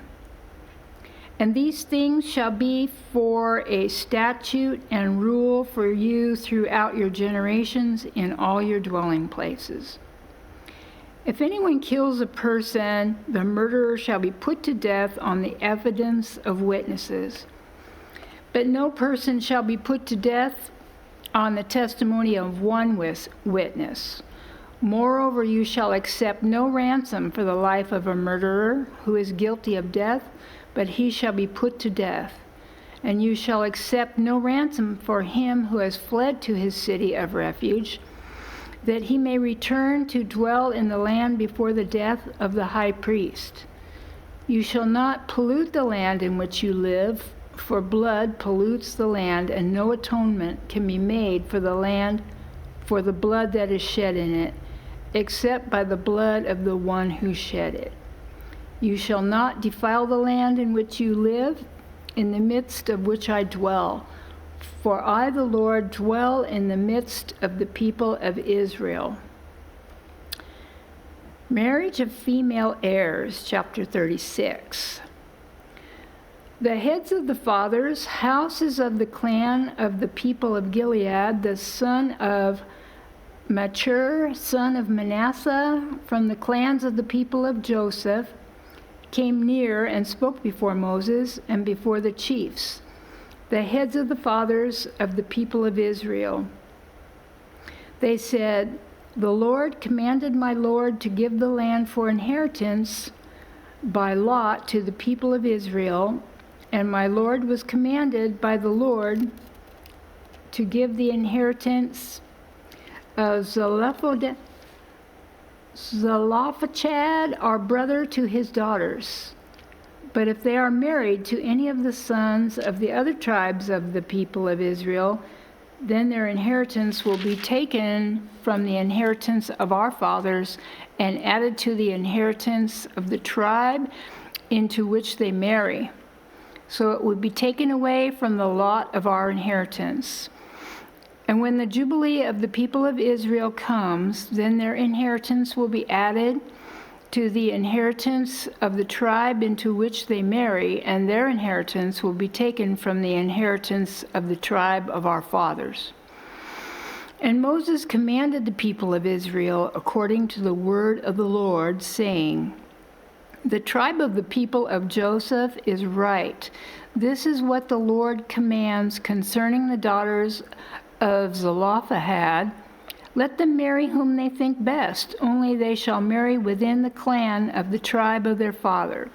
Speaker 17: And these things shall be for a statute and rule for you throughout your generations in all your dwelling places. If anyone kills a person, the murderer shall be put to death on the evidence of witnesses. But no person shall be put to death on the testimony of one witness. Moreover, you shall accept no ransom for the life of a murderer who is guilty of death, but he shall be put to death. And you shall accept no ransom for him who has fled to his city of refuge, that he may return to dwell in the land before the death of the high priest. You shall not pollute the land in which you live, for blood pollutes the land, and no atonement can be made for the land for the blood that is shed in it, except by the blood of the one who shed it. You shall not defile the land in which you live, in the midst of which I dwell. For I, the Lord, dwell in the midst of the people of Israel. Marriage of female heirs, chapter 36. The heads of the fathers, houses of the clan of the people of Gilead, the son of Machir, son of Manasseh, from the clans of the people of Joseph, came near and spoke before Moses and before the chiefs, the heads of the fathers of the people of Israel. They said, "The Lord commanded my Lord to give the land for inheritance by lot to the people of Israel, and my Lord was commanded by the Lord to give the inheritance of Zelophehad, our brother, to his daughters. But if they are married to any of the sons of the other tribes of the people of Israel, then their inheritance will be taken from the inheritance of our fathers and added to the inheritance of the tribe into which they marry. So it would be taken away from the lot of our inheritance. And when the Jubilee of the people of Israel comes, then their inheritance will be added to the inheritance of the tribe into which they marry, and their inheritance will be taken from the inheritance of the tribe of our fathers." And Moses commanded the people of Israel according to the word of the Lord, saying, "The tribe of the people of Joseph is right. This is what the Lord commands concerning the daughters of Zelophehad. Let them marry whom they think best, only they shall marry within the clan of the tribe of their father.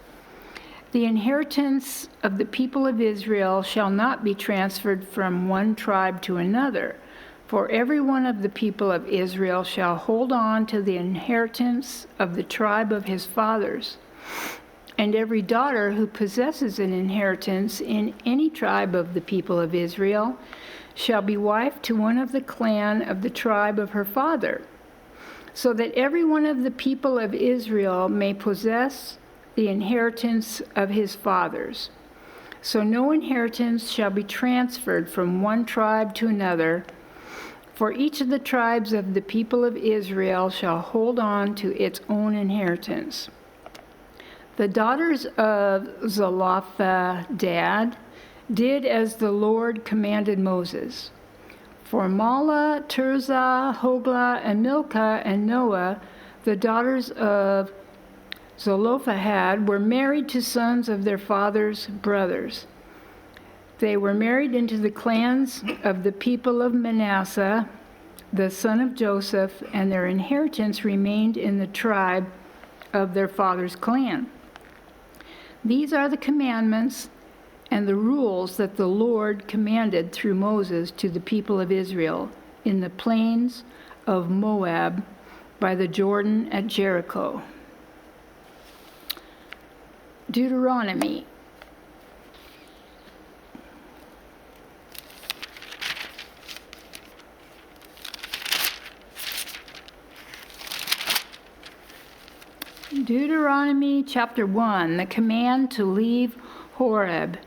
Speaker 17: The inheritance of the people of Israel shall not be transferred from one tribe to another, for every one of the people of Israel shall hold on to the inheritance of the tribe of his fathers. And every daughter who possesses an inheritance in any tribe of the people of Israel shall be wife to one of the clan of the tribe of her father, so that every one of the people of Israel may possess the inheritance of his fathers. So no inheritance shall be transferred from one tribe to another, for each of the tribes of the people of Israel shall hold on to its own inheritance." The daughters of Zelophehad did as the Lord commanded Moses. For Mahlah, Tirzah, Hoglah, and Milcah, and Noah, the daughters of Zelophehad, were married to sons of their father's brothers. They were married into the clans of the people of Manasseh, the son of Joseph, and their inheritance remained in the tribe of their father's clan. These are the commandments and the rules that the Lord commanded through Moses to the people of Israel in the plains of Moab by the Jordan at Jericho. Deuteronomy. Deuteronomy chapter 1, the command to leave Horeb.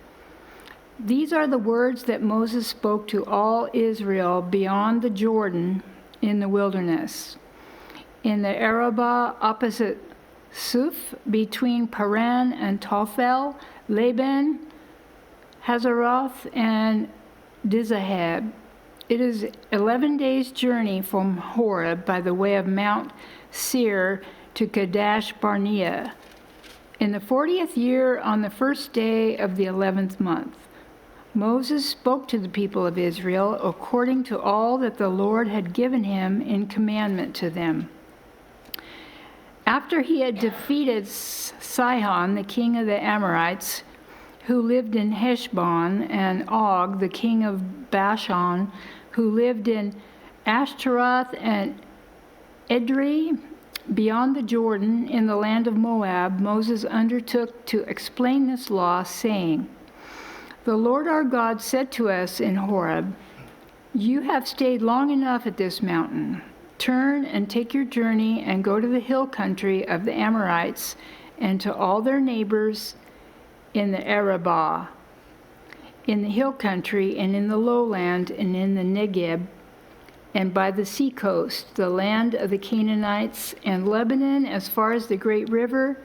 Speaker 17: These are the words that Moses spoke to all Israel beyond the Jordan in the wilderness, in the Arabah opposite Suf, between Paran and Tophel, Laban, Hazeroth, and Dizahab. It is 11 days' journey from Horeb by the way of Mount Seir to Kadesh Barnea. In the 40th year, on the first day of the 11th month, Moses spoke to the people of Israel according to all that the Lord had given him in commandment to them. After he had defeated Sihon, the king of the Amorites, who lived in Heshbon, and Og, the king of Bashan, who lived in Ashtaroth and Edrei, beyond the Jordan in the land of Moab, Moses undertook to explain this law, saying, "The Lord our God said to us in Horeb, 'You have stayed long enough at this mountain. Turn and take your journey and go to the hill country of the Amorites and to all their neighbors in the Arabah, in the hill country and in the lowland and in the Negeb, and by the sea coast, the land of the Canaanites, and Lebanon as far as the great river,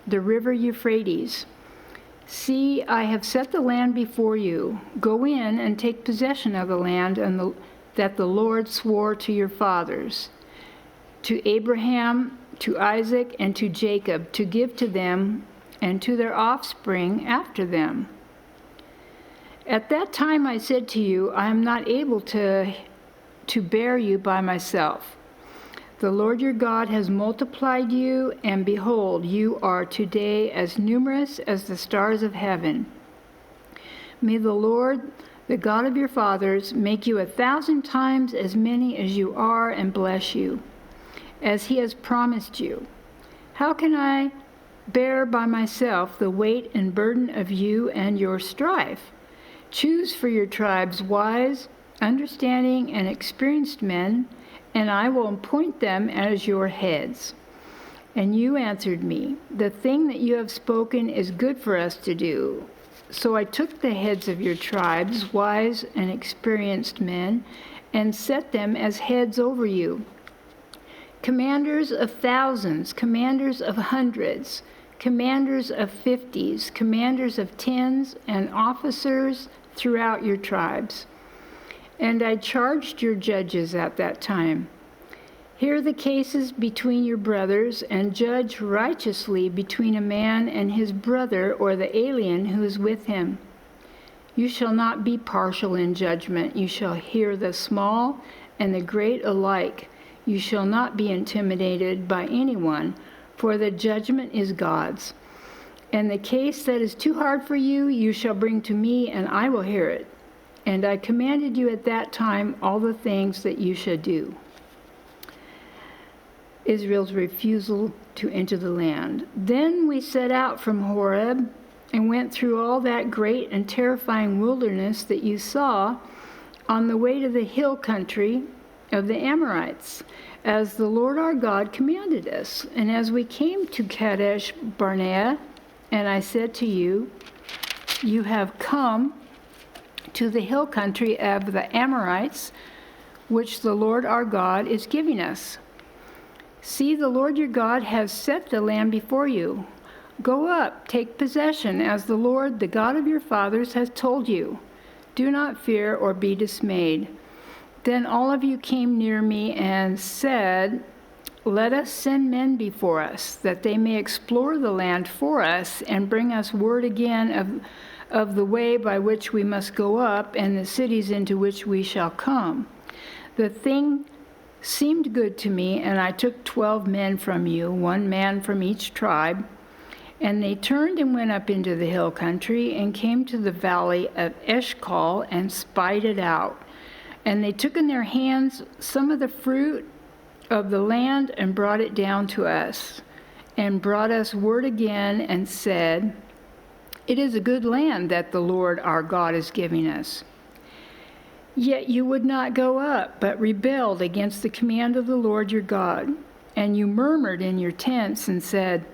Speaker 17: the river Euphrates. See, I have set the land before you. Go in and take possession of the land that the Lord swore to your fathers, to Abraham, to Isaac, and to Jacob, to give to them and to their offspring after them.' At that time I said to you, I am not able to bear you by myself. The Lord your God has multiplied you, and behold, you are today as numerous as the stars of heaven. May the Lord, the God of your fathers, make you 1,000 times as many as you are and bless you, as he has promised you. How can I bear by myself the weight and burden of you and your strife? Choose for your tribes wise, understanding, and experienced men, and I will appoint them as your heads." And you answered me, "The thing that you have spoken is good for us to do." So I took the heads of your tribes, wise and experienced men, and set them as heads over you, commanders of thousands, commanders of hundreds, commanders of 50s, commanders of 10s, and officers throughout your tribes. And I charged your judges at that time, "Hear the cases between your brothers, and judge righteously between a man and his brother or the alien who is with him. You shall not be partial in judgment. You shall hear the small and the great alike. You shall not be intimidated by anyone, for the judgment is God's. And the case that is too hard for you, you shall bring to me, and I will hear it. And I commanded you at that time all the things that you should do." Israel's refusal to enter the land. Then we set out from Horeb and went through all that great and terrifying wilderness that you saw on the way to the hill country of the Amorites, as the Lord our God commanded us. And as we came to Kadesh Barnea, and I said to you, "You have come to the hill country of the Amorites, which the Lord our God is giving us. See, the Lord your God has set the land before you. Go up, take possession, as the Lord, the God of your fathers, has told you. Do not fear or be dismayed." Then all of you came near me and said, "Let us send men before us, that they may explore the land for us and bring us word again of the way by which we must go up and the cities into which we shall come." The thing seemed good to me, and I took 12 men from you, 1 man from each tribe. And they turned and went up into the hill country and came to the valley of Eshcol and spied it out. And they took in their hands some of the fruit of the land and brought it down to us, and brought us word again and said, "It is a good land that the Lord our God is giving us." Yet you would not go up, but rebelled against the command of the Lord your God. And you murmured in your tents and said,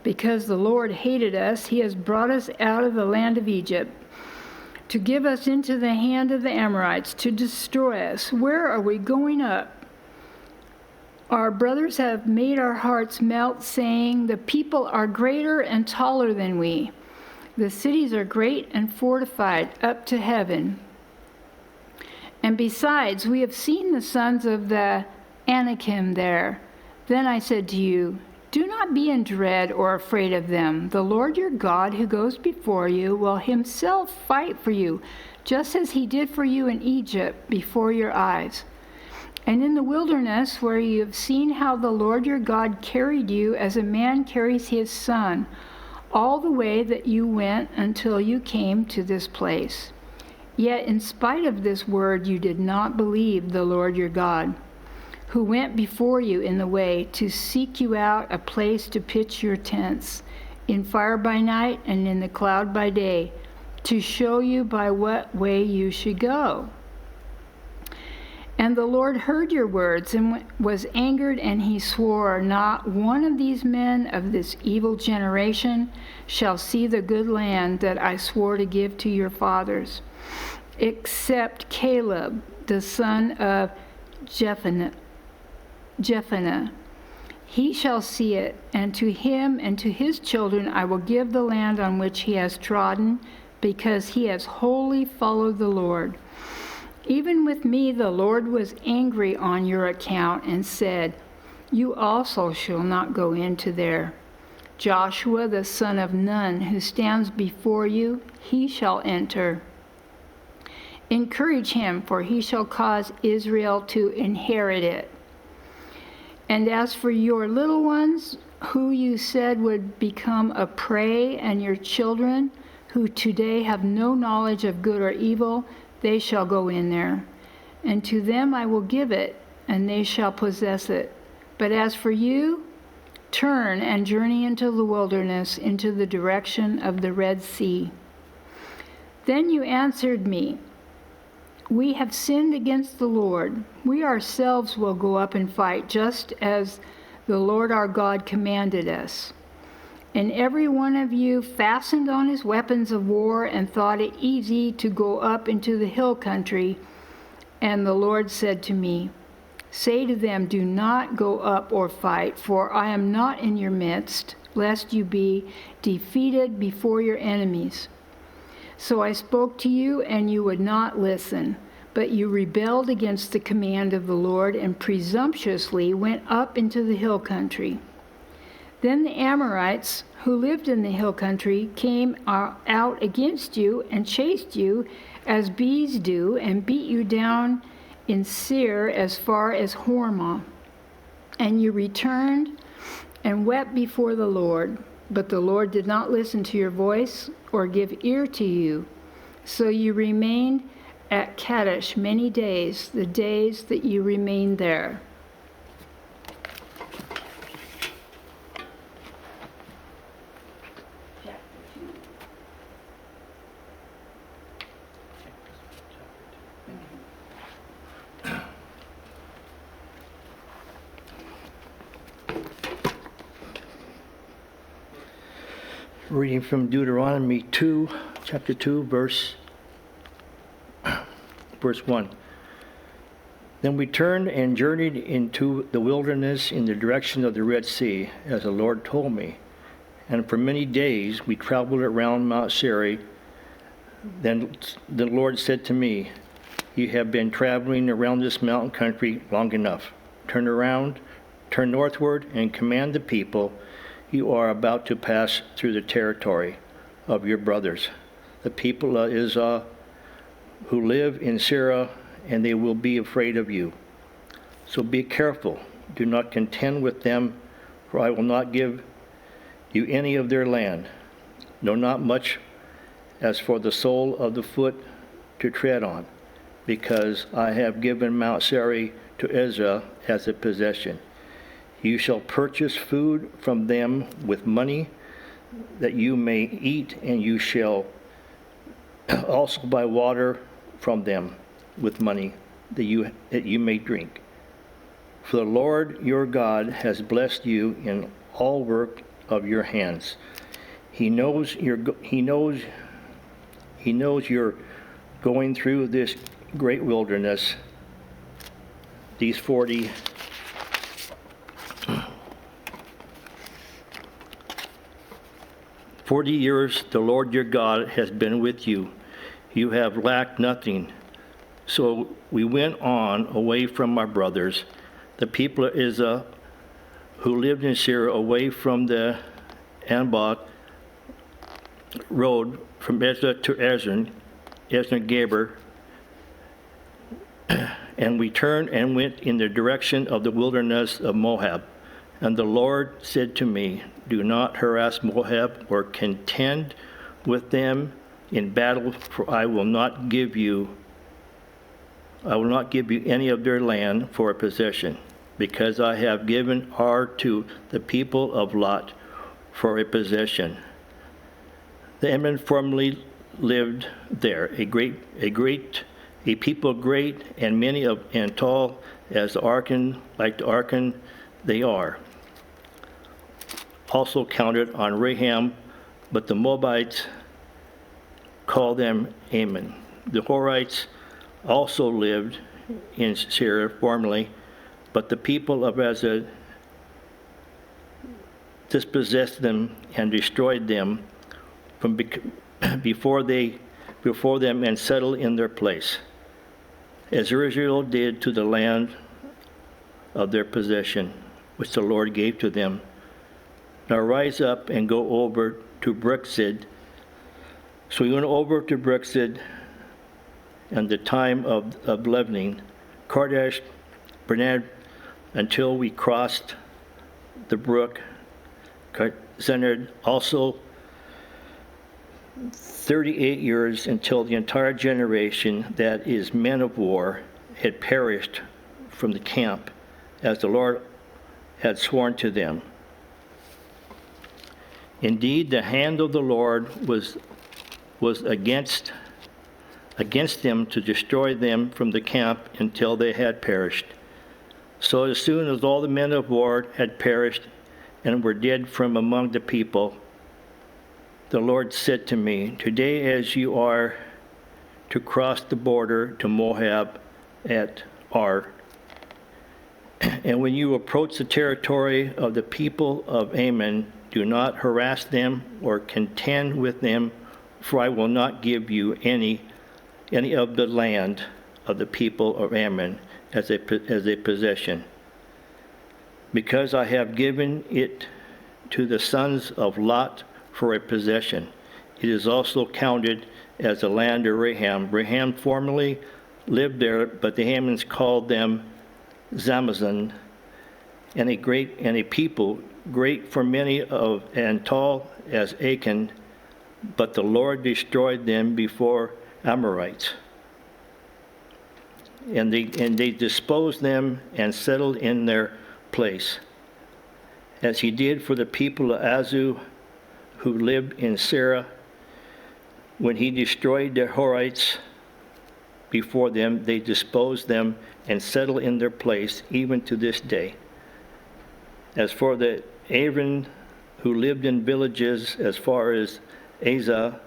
Speaker 17: "Because the Lord hated us, he has brought us out of the land of Egypt, to give us into the hand of the Amorites, to destroy us. Where are we going up? Our brothers have made our hearts melt, saying, 'The people are greater and taller than we. The cities are great and fortified up to heaven.' And besides, we have seen the sons of the Anakim there." Then I said to you, "Do not be in dread or afraid of them. The Lord your God, who goes before you, will himself fight for you, just as he did for you in Egypt before your eyes. And in the wilderness, where you have seen how the Lord your God carried you as a man carries his son, all the way that you went until you came to this place. Yet in spite of this word, you did not believe the Lord your God. who went before you in the way to seek you out a place to pitch your tents, in fire by night and in the cloud by day, to show you by what way you should go. And the Lord heard your words and was angered, and he swore, not one of these men of this evil generation shall see the good land that I swore to give to your fathers, except Caleb, the son of Jephunneh. He shall see it, and to him and to his children I will give the land on which he has trodden, because he has wholly followed the Lord. Even with me the Lord was angry on your account and said, you also shall not go into there. Joshua the son of Nun, who stands before you, he shall enter. Encourage him, for he shall cause Israel to inherit it. And as for your little ones, who you said would become a prey, and your children, who today have no knowledge of good or evil, they shall go in there. And to them I will give it, and they shall possess it. But as for you, turn and journey into the wilderness, into the direction of the Red Sea. Then you answered me, we have sinned against the Lord. We ourselves will go up and fight, just as the Lord our God commanded us. And every one of you fastened on his weapons of war and thought it easy to go up into the hill country. And the Lord said to me, say to them, do not go up or fight, for I am not in your midst, lest you be defeated before your enemies. So I spoke to you, and you would not listen, but you rebelled against the command of the Lord and presumptuously went up into the hill country. Then the Amorites, who lived in the hill country, came out against you and chased you as bees do, and beat you down in Seir as far as Hormah. And you returned and wept before the Lord. But the Lord did not listen to your voice or give ear to you. So you remained at Kadesh many days, the days that you remained there.
Speaker 18: Reading from Deuteronomy 2, chapter 2, verse 1. Then we turned and journeyed into the wilderness in the direction of the Red Sea, as the Lord told me. And for many days we traveled around Mount Seir. Then the Lord said to me, you have been traveling around this mountain country long enough. Turn around, turn northward, and command the people you are about to pass through the territory of your brothers, the people of Israel, who live in Seir, and they will be afraid of you. So be careful, do not contend with them, for I will not give you any of their land, no, not much as for the sole of the foot to tread on, because I have given Mount Seir to Israel as a possession. You shall purchase food from them with money that you may eat, and you shall also buy water from them with money that you may drink. For the Lord your God has blessed you in all work of your hands. He knows you're going through this great wilderness, these 40 years the Lord your God has been with you. You have lacked nothing. So we went on away from our brothers, the people of Israel, who lived in Seir, away from the Anbach road from Ezra to Ezra Geber, and we turned and went in the direction of the wilderness of Moab. And the Lord said to me, do not harass Moab or contend with them in battle, for I will not give you any of their land for a possession. because I have given Ar to the people of Lot for a possession. The Ammon formerly lived there, a people great and many and tall as the Arkan, like the Arkan they are. Also counted on Raham, but the Moabites call them Ammon. The Horites also lived in Seir formerly, but the people of Azad dispossessed them and destroyed them from before them and settled in their place, as Israel did to the land of their possession, which the Lord gave to them. Now rise up and go over to Brexid. So we went over to Brexid and the time of leavening, Kadesh, Barnea, until we crossed the brook, Zenard, also 38 years until the entire generation, that is men of war, had perished from the camp, as the Lord had sworn to them. Indeed, the hand of the Lord was against them to destroy them from the camp until they had perished. So as soon as all the men of war had perished and were dead from among the people, the Lord said to me, today as you are to cross the border to Moab at Ar, and when you approach the territory of the people of Ammon, do not harass them or contend with them, for I will not give you any of the land of the people of Ammon as a possession, because I have given it to the sons of Lot for a possession. It is also counted as the land of Raham. Raham formerly lived there, but the Ammons called them Zamazan, and a people great for many of and tall as Achan, but the Lord destroyed them before Amorites. And they disposed them and settled in their place, as he did for the people of Azu who lived in Sarah, when he destroyed the Horites before them. They disposed them and settled in their place, even to this day. As for the Avon who lived in villages as far as Azah,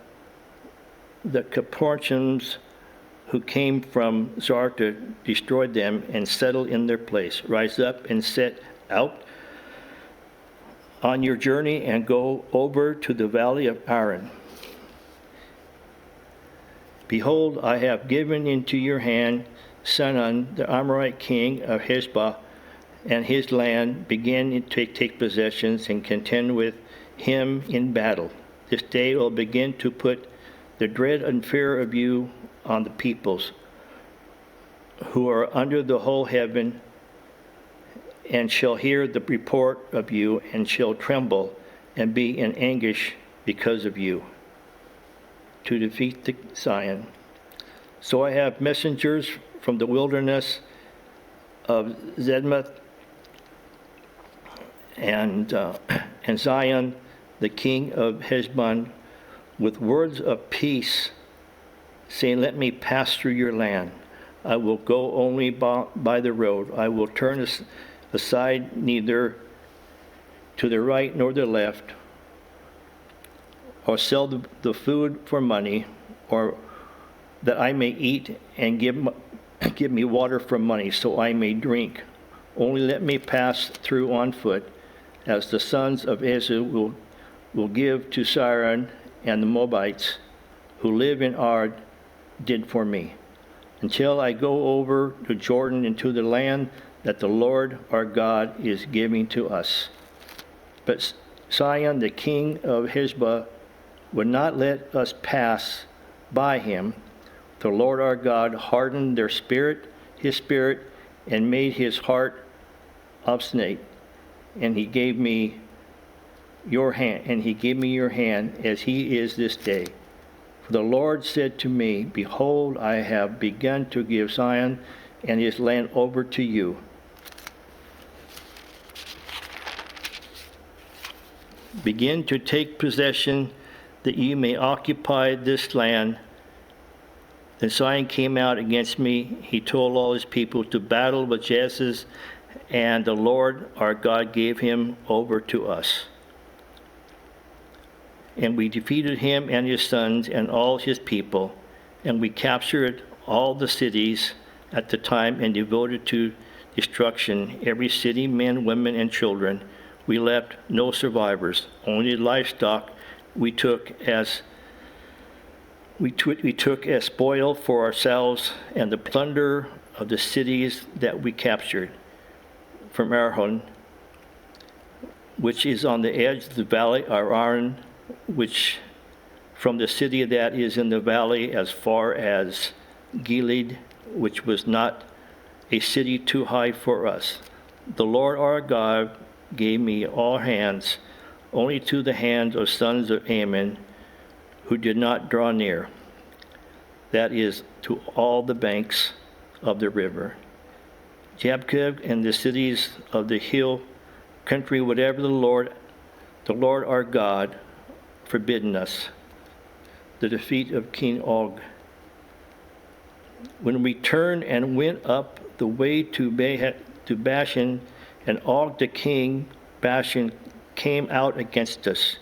Speaker 18: the Caporchians who came from Zarta destroyed them and settled in their place. Rise up and set out on your journey and go over to the valley of Aran. Behold, I have given into your hand Sihon, the Amorite king of Heshbon, and his land. Begin to take possessions and contend with him in battle. This day will begin to put the dread and fear of you on the peoples who are under the whole heaven, and shall hear the report of you, and shall tremble and be in anguish because of you, to defeat the Zion. So I have messengers from the wilderness of Zedmath and Zion, the king of Heshbon, with words of peace, saying, let me pass through your land. I will go only by the road. I will turn aside neither to the right nor the left, or sell the food for money, or that I may eat, and give me water for money, so I may drink. Only let me pass through on foot, as the sons of Ezu will give to Sihon and the Moabites who live in Ar did for me, until I go over to Jordan into the land that the Lord our God is giving to us. But Sihon, the king of Heshbon, would not let us pass by him. The Lord our God hardened his spirit, and made his heart obstinate. And he gave me your hand, as he is this day. For the Lord said to me, behold, I have begun to give Sihon and his land over to you. begin to take possession, that ye may occupy this land. Then Sihon came out against me. He told all his people to battle with Jabez, and the Lord our God gave him over to us. And we defeated him and his sons and all his people, and we captured all the cities at the time and devoted to destruction every city, men, women, and children. We left no survivors. Only livestock we took as spoil for ourselves, and the plunder of the cities that we captured from Arhon, which is on the edge of the valley, Aran, which from the city that is in the valley as far as Gilead, which was not a city too high for us. The Lord our God gave me all hands, only to the hands of sons of Ammon, who did not draw near, that is, to all the banks of the river. Jabkeb and the cities of the hill country, whatever the Lord our God, forbidden us, the defeat of King Og. When we turned and went up the way to Bashan, and Og the king Bashan came out against us,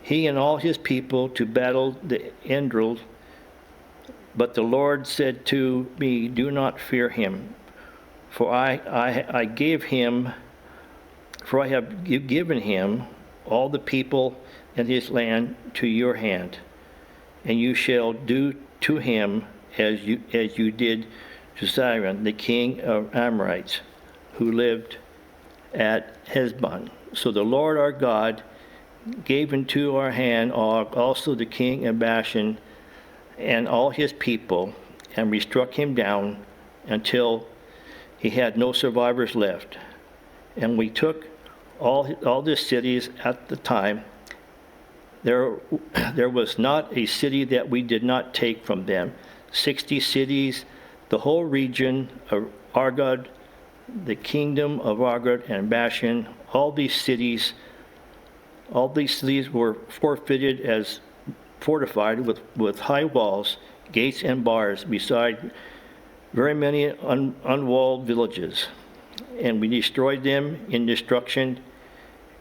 Speaker 18: he and all his people, to battle the Endril. But the Lord said to me, do not fear him, for I have given him all the people and his land to your hand, and you shall do to him as you did to Sihon, the king of Amorites, who lived at Heshbon. So the Lord our God gave into our hand Og, also the king of Bashan, and all his people, and we struck him down until he had no survivors left. And we took all the cities at the time. There was not a city that we did not take from them. 60 cities, the whole region of Argob, the kingdom of Argob and Bashan, all these cities were fortified with high walls, gates, and bars, beside very many unwalled villages. And we destroyed them in destruction,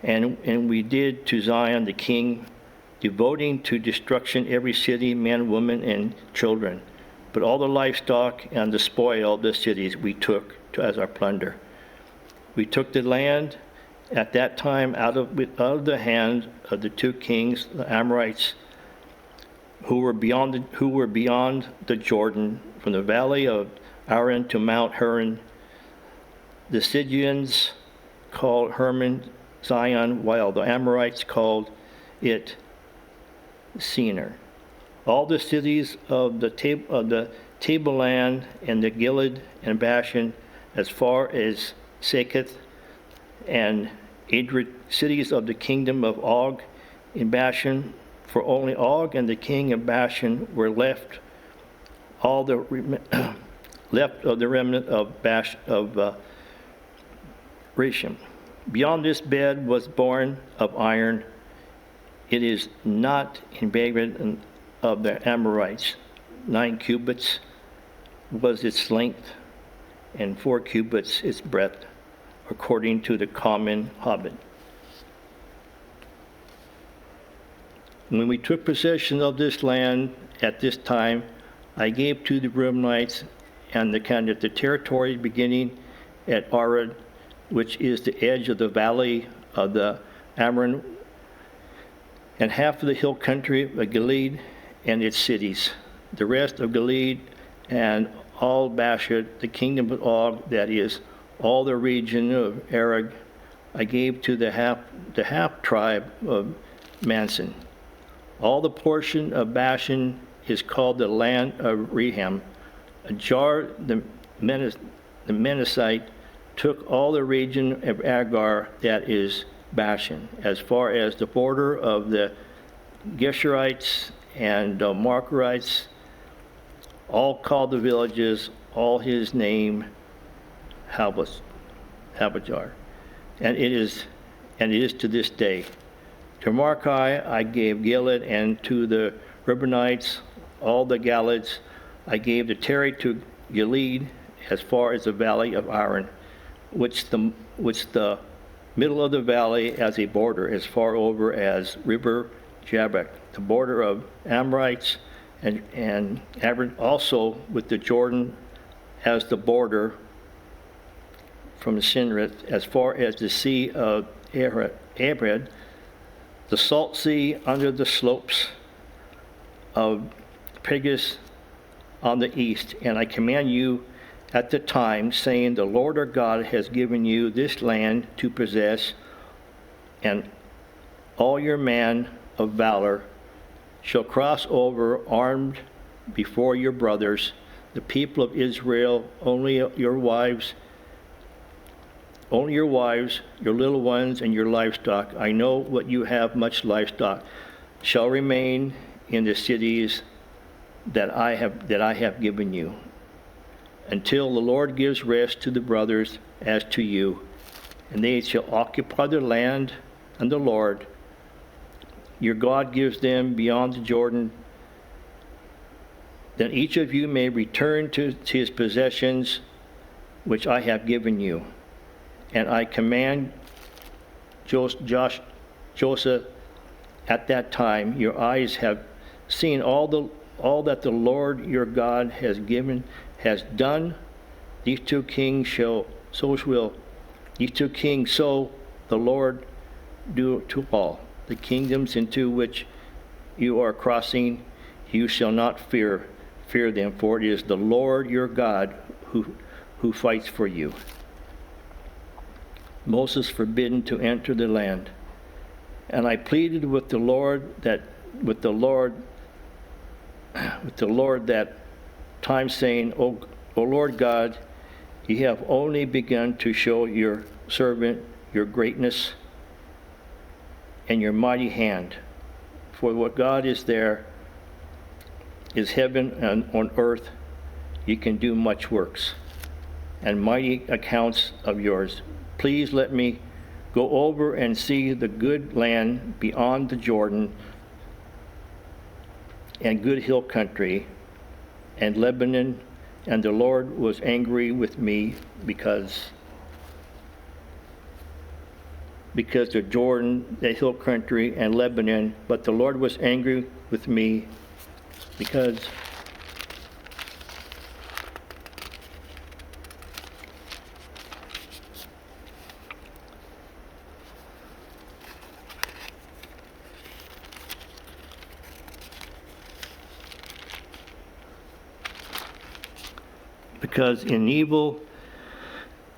Speaker 18: and we did to Zion the king, devoting to destruction every city, man, woman, and children. But all the livestock and the spoil of the cities we took as our plunder. We took the land at that time out of the hand of the two kings, the Amorites, who were beyond the Jordan, from the valley of Aran to Mount Huron. The Sidonians called Hermon Zion, while the Amorites called it Senir. All the cities of the tableland and the Gilead and Bashan, as far as Seketh and Edrei, cities of the kingdom of Og in Bashan, for only Og and the king of Bashan were left, all the left of the remnant of Resham. Beyond this bed was born of iron. It is not embayed of the Amorites. 9 cubits was its length, and 4 cubits its breadth, according to the common Hobbit. When we took possession of this land at this time, I gave to the Reubenites and the territory beginning at Arad, which is the edge of the valley of the Amron, and half of the hill country of Gilead and its cities, the rest of Gilead and all Bashan, the kingdom of Og, that is, all the region of Arag, I gave to the half tribe of Manson. All the portion of Bashan is called the land of Rehem. Jar the Menacite took all the region of Agar, that is Bashan, as far as the border of the Geshurites and Markerites, all called the villages, all his name Habajar. And it is to this day. To Marchi I gave Gilead, and to the Reubenites all the Galids. I gave the territory to Gilead as far as the valley of Aron, which the middle of the valley as a border, as far over as river Jabbok, the border of Amorites, and Abram, also with the Jordan as the border from Sinrith as far as the sea of Abred, the salt sea under the slopes of Pegas on the east. And I command you at the time, saying, the Lord our God has given you this land to possess, and all your men of valor shall cross over armed before your brothers, the people of Israel, only your wives, your little ones, and your livestock. I know what you have, much livestock, shall remain in the cities that I have given you, until the Lord gives rest to the brothers as to you, and they shall occupy the land, and the Lord your God gives them beyond the Jordan. Then each of you may return to his possessions, which I have given you. And I command Joseph at that time, your eyes have seen all that the Lord your God has done. These two kings so the Lord do to all the kingdoms into which you are crossing. You shall not fear them, for it is the Lord your God who fights for you. Moses forbidden to enter the land. And I pleaded with the Lord that time, saying, O Lord God, you have only begun to show your servant your greatness and your mighty hand. For what God is there is heaven and on earth. You can do much works and mighty accounts of yours. Please let me go over and see the good land beyond the Jordan, and good hill country, and Lebanon. And the Lord was angry with me because the Jordan, the hill country, and Lebanon, but the Lord was angry with me because in evil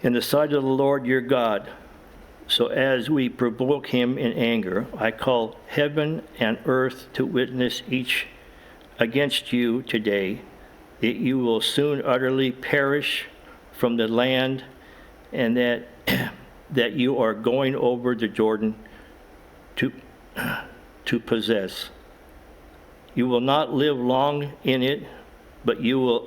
Speaker 18: in the sight of the Lord your God. So as we provoke him in anger, I call heaven and earth to witness each against you today, that you will soon utterly perish from the land, and that you are going over the Jordan to possess. You will not live long in it, but you will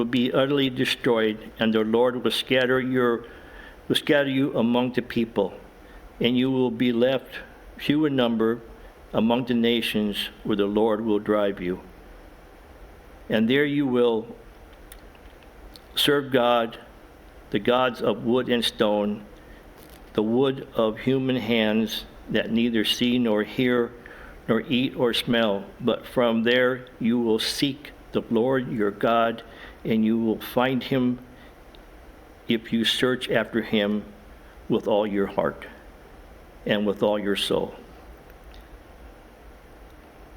Speaker 18: be utterly destroyed, and the Lord will scatter you among the people, and you will be left few in number among the nations where the Lord will drive you. And there you will serve God, the gods of wood and stone, the wood of human hands that neither see nor hear nor eat or smell. But from there you will seek the Lord your God, and you will find him if you search after him with all your heart and with all your soul.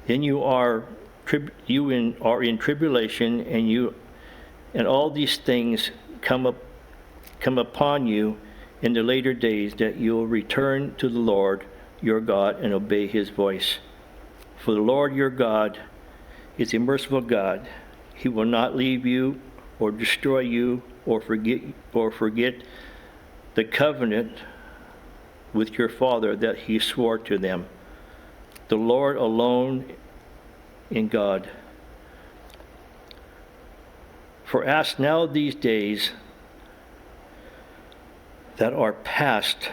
Speaker 18: Then you are in tribulation, and all these things come upon you in the later days, that you will return to the Lord your God and obey his voice. For the Lord your God is a merciful God. He will not leave you or destroy you or forget the covenant with your father that he swore to them. The Lord alone in God. For ask now these days that are past,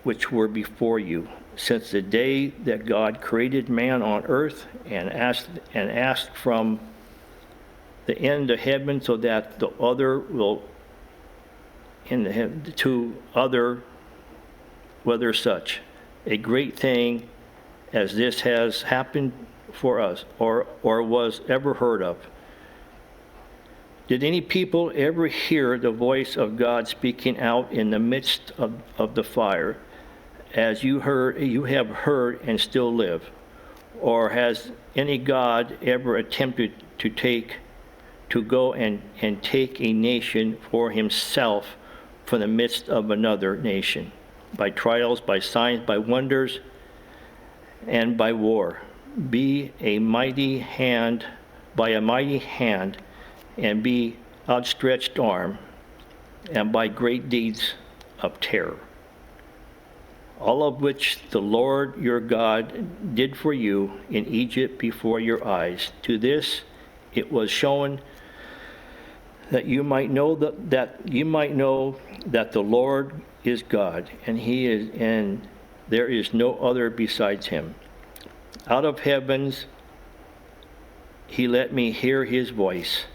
Speaker 18: which were before you, since the day that God created man on earth and asked from the end of heaven so that the other will in the heaven to other, whether such a great thing as this has happened for us or was ever heard of. Did any people ever hear the voice of God speaking out in the midst of the fire, as you have heard and still live? Or has any God ever attempted to go and take a nation for himself from the midst of another nation, by trials, by signs, by wonders, and by war, by a mighty hand, and be outstretched arm, and by great deeds of terror, all of which the Lord your God did for you in Egypt before your eyes. To this it was shown that you might know that the Lord is God, and there is no other besides him. Out of heavens he let me hear his voice,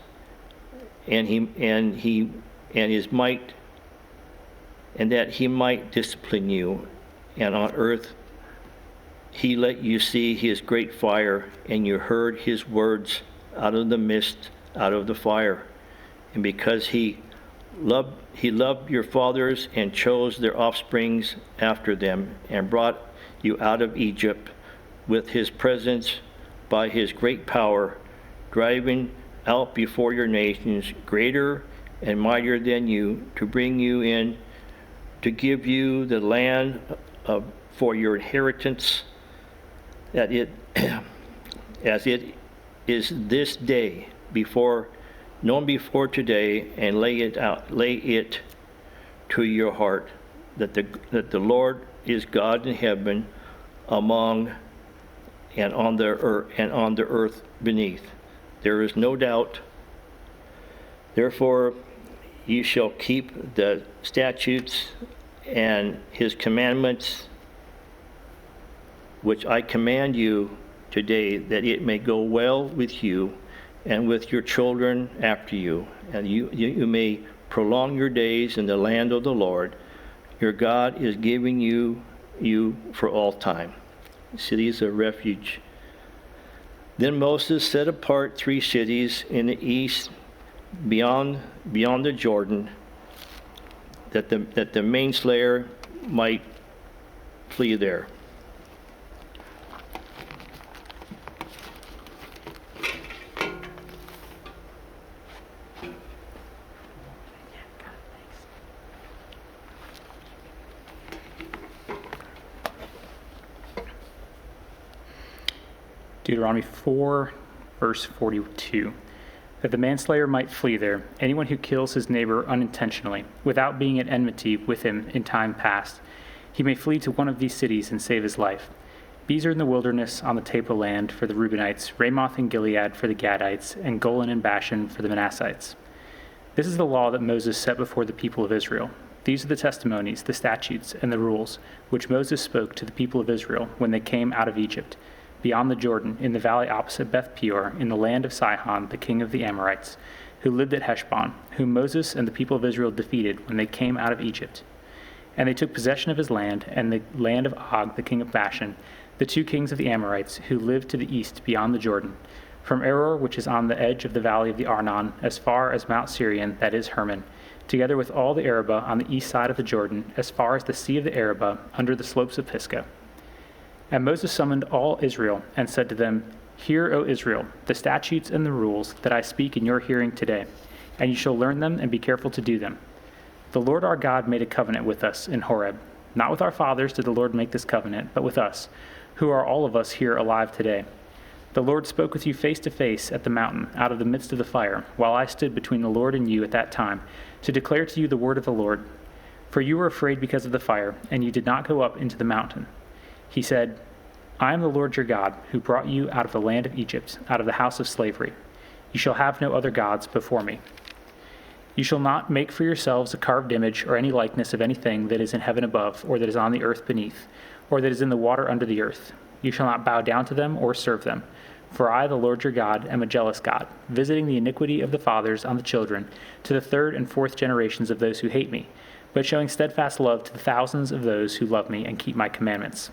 Speaker 18: and his might, and that he might discipline you. And on earth he let you see his great fire, and you heard his words out of the mist, out of the fire. And because he loved your fathers and chose their offsprings after them, and brought you out of Egypt with his presence by his great power, driving out before your nations greater and mightier than you, to bring you in, to give you the land for your inheritance, that it as it is this day known before today, and lay it to your heart, that the Lord is God in heaven, among and on the earth beneath. There is no doubt. Therefore you shall keep the statutes and his commandments, which I command you today, that it may go well with you and with your children after you, and you may prolong your days in the land of the Lord your God is giving you for all time, cities of refuge. Then Moses set apart 3 cities in the east beyond the Jordan, that the manslayer might flee there.
Speaker 19: Deuteronomy 4, verse 42. That the manslayer might flee there, anyone who kills his neighbor unintentionally, without being at enmity with him in time past, he may flee to one of these cities and save his life. Bezer in the wilderness on the tableland for the Reubenites, Ramoth in Gilead for the Gadites, and Golan and Bashan for the Manassites. This is the law that Moses set before the people of Israel. These are the testimonies, the statutes, and the rules which Moses spoke to the people of Israel when they came out of Egypt, beyond the Jordan, in the valley opposite Beth Peor, in the land of Sihon, the king of the Amorites, who lived at Heshbon, whom Moses and the people of Israel defeated when they came out of Egypt. And they took possession of his land, and the land of Og, the king of Bashan, the 2 kings of the Amorites, who lived to the east beyond the Jordan, from Aror, which is on the edge of the valley of the Arnon, as far as Mount Sirion, that is Hermon, together with all the Arabah on the east side of the Jordan, as far as the sea of the Arabah, under the slopes of Pisgah. And Moses summoned all Israel and said to them, Hear, O Israel, the statutes and the rules that I speak in your hearing today, and you shall learn them and be careful to do them. The Lord our God made a covenant with us in Horeb. Not with our fathers did the Lord make this covenant, but with us, who are all of us here alive today. The Lord spoke with you face to face at the mountain, out of the midst of the fire, while I stood between the Lord and you at that time, to declare to you the word of the Lord. For you were afraid because of the fire, and you did not go up into the mountain. He said, I am the Lord your God, who brought you out of the land of Egypt, out of the house of slavery. You shall have no other gods before me. You shall not make for yourselves a carved image or any likeness of anything that is in heaven above, or that is on the earth beneath, or that is in the water under the earth. You shall not bow down to them or serve them. For I, the Lord your God, am a jealous God, visiting the iniquity of the fathers on the children, to the third and fourth generations of those who hate me, but showing steadfast love to the thousands of those who love me and keep my commandments.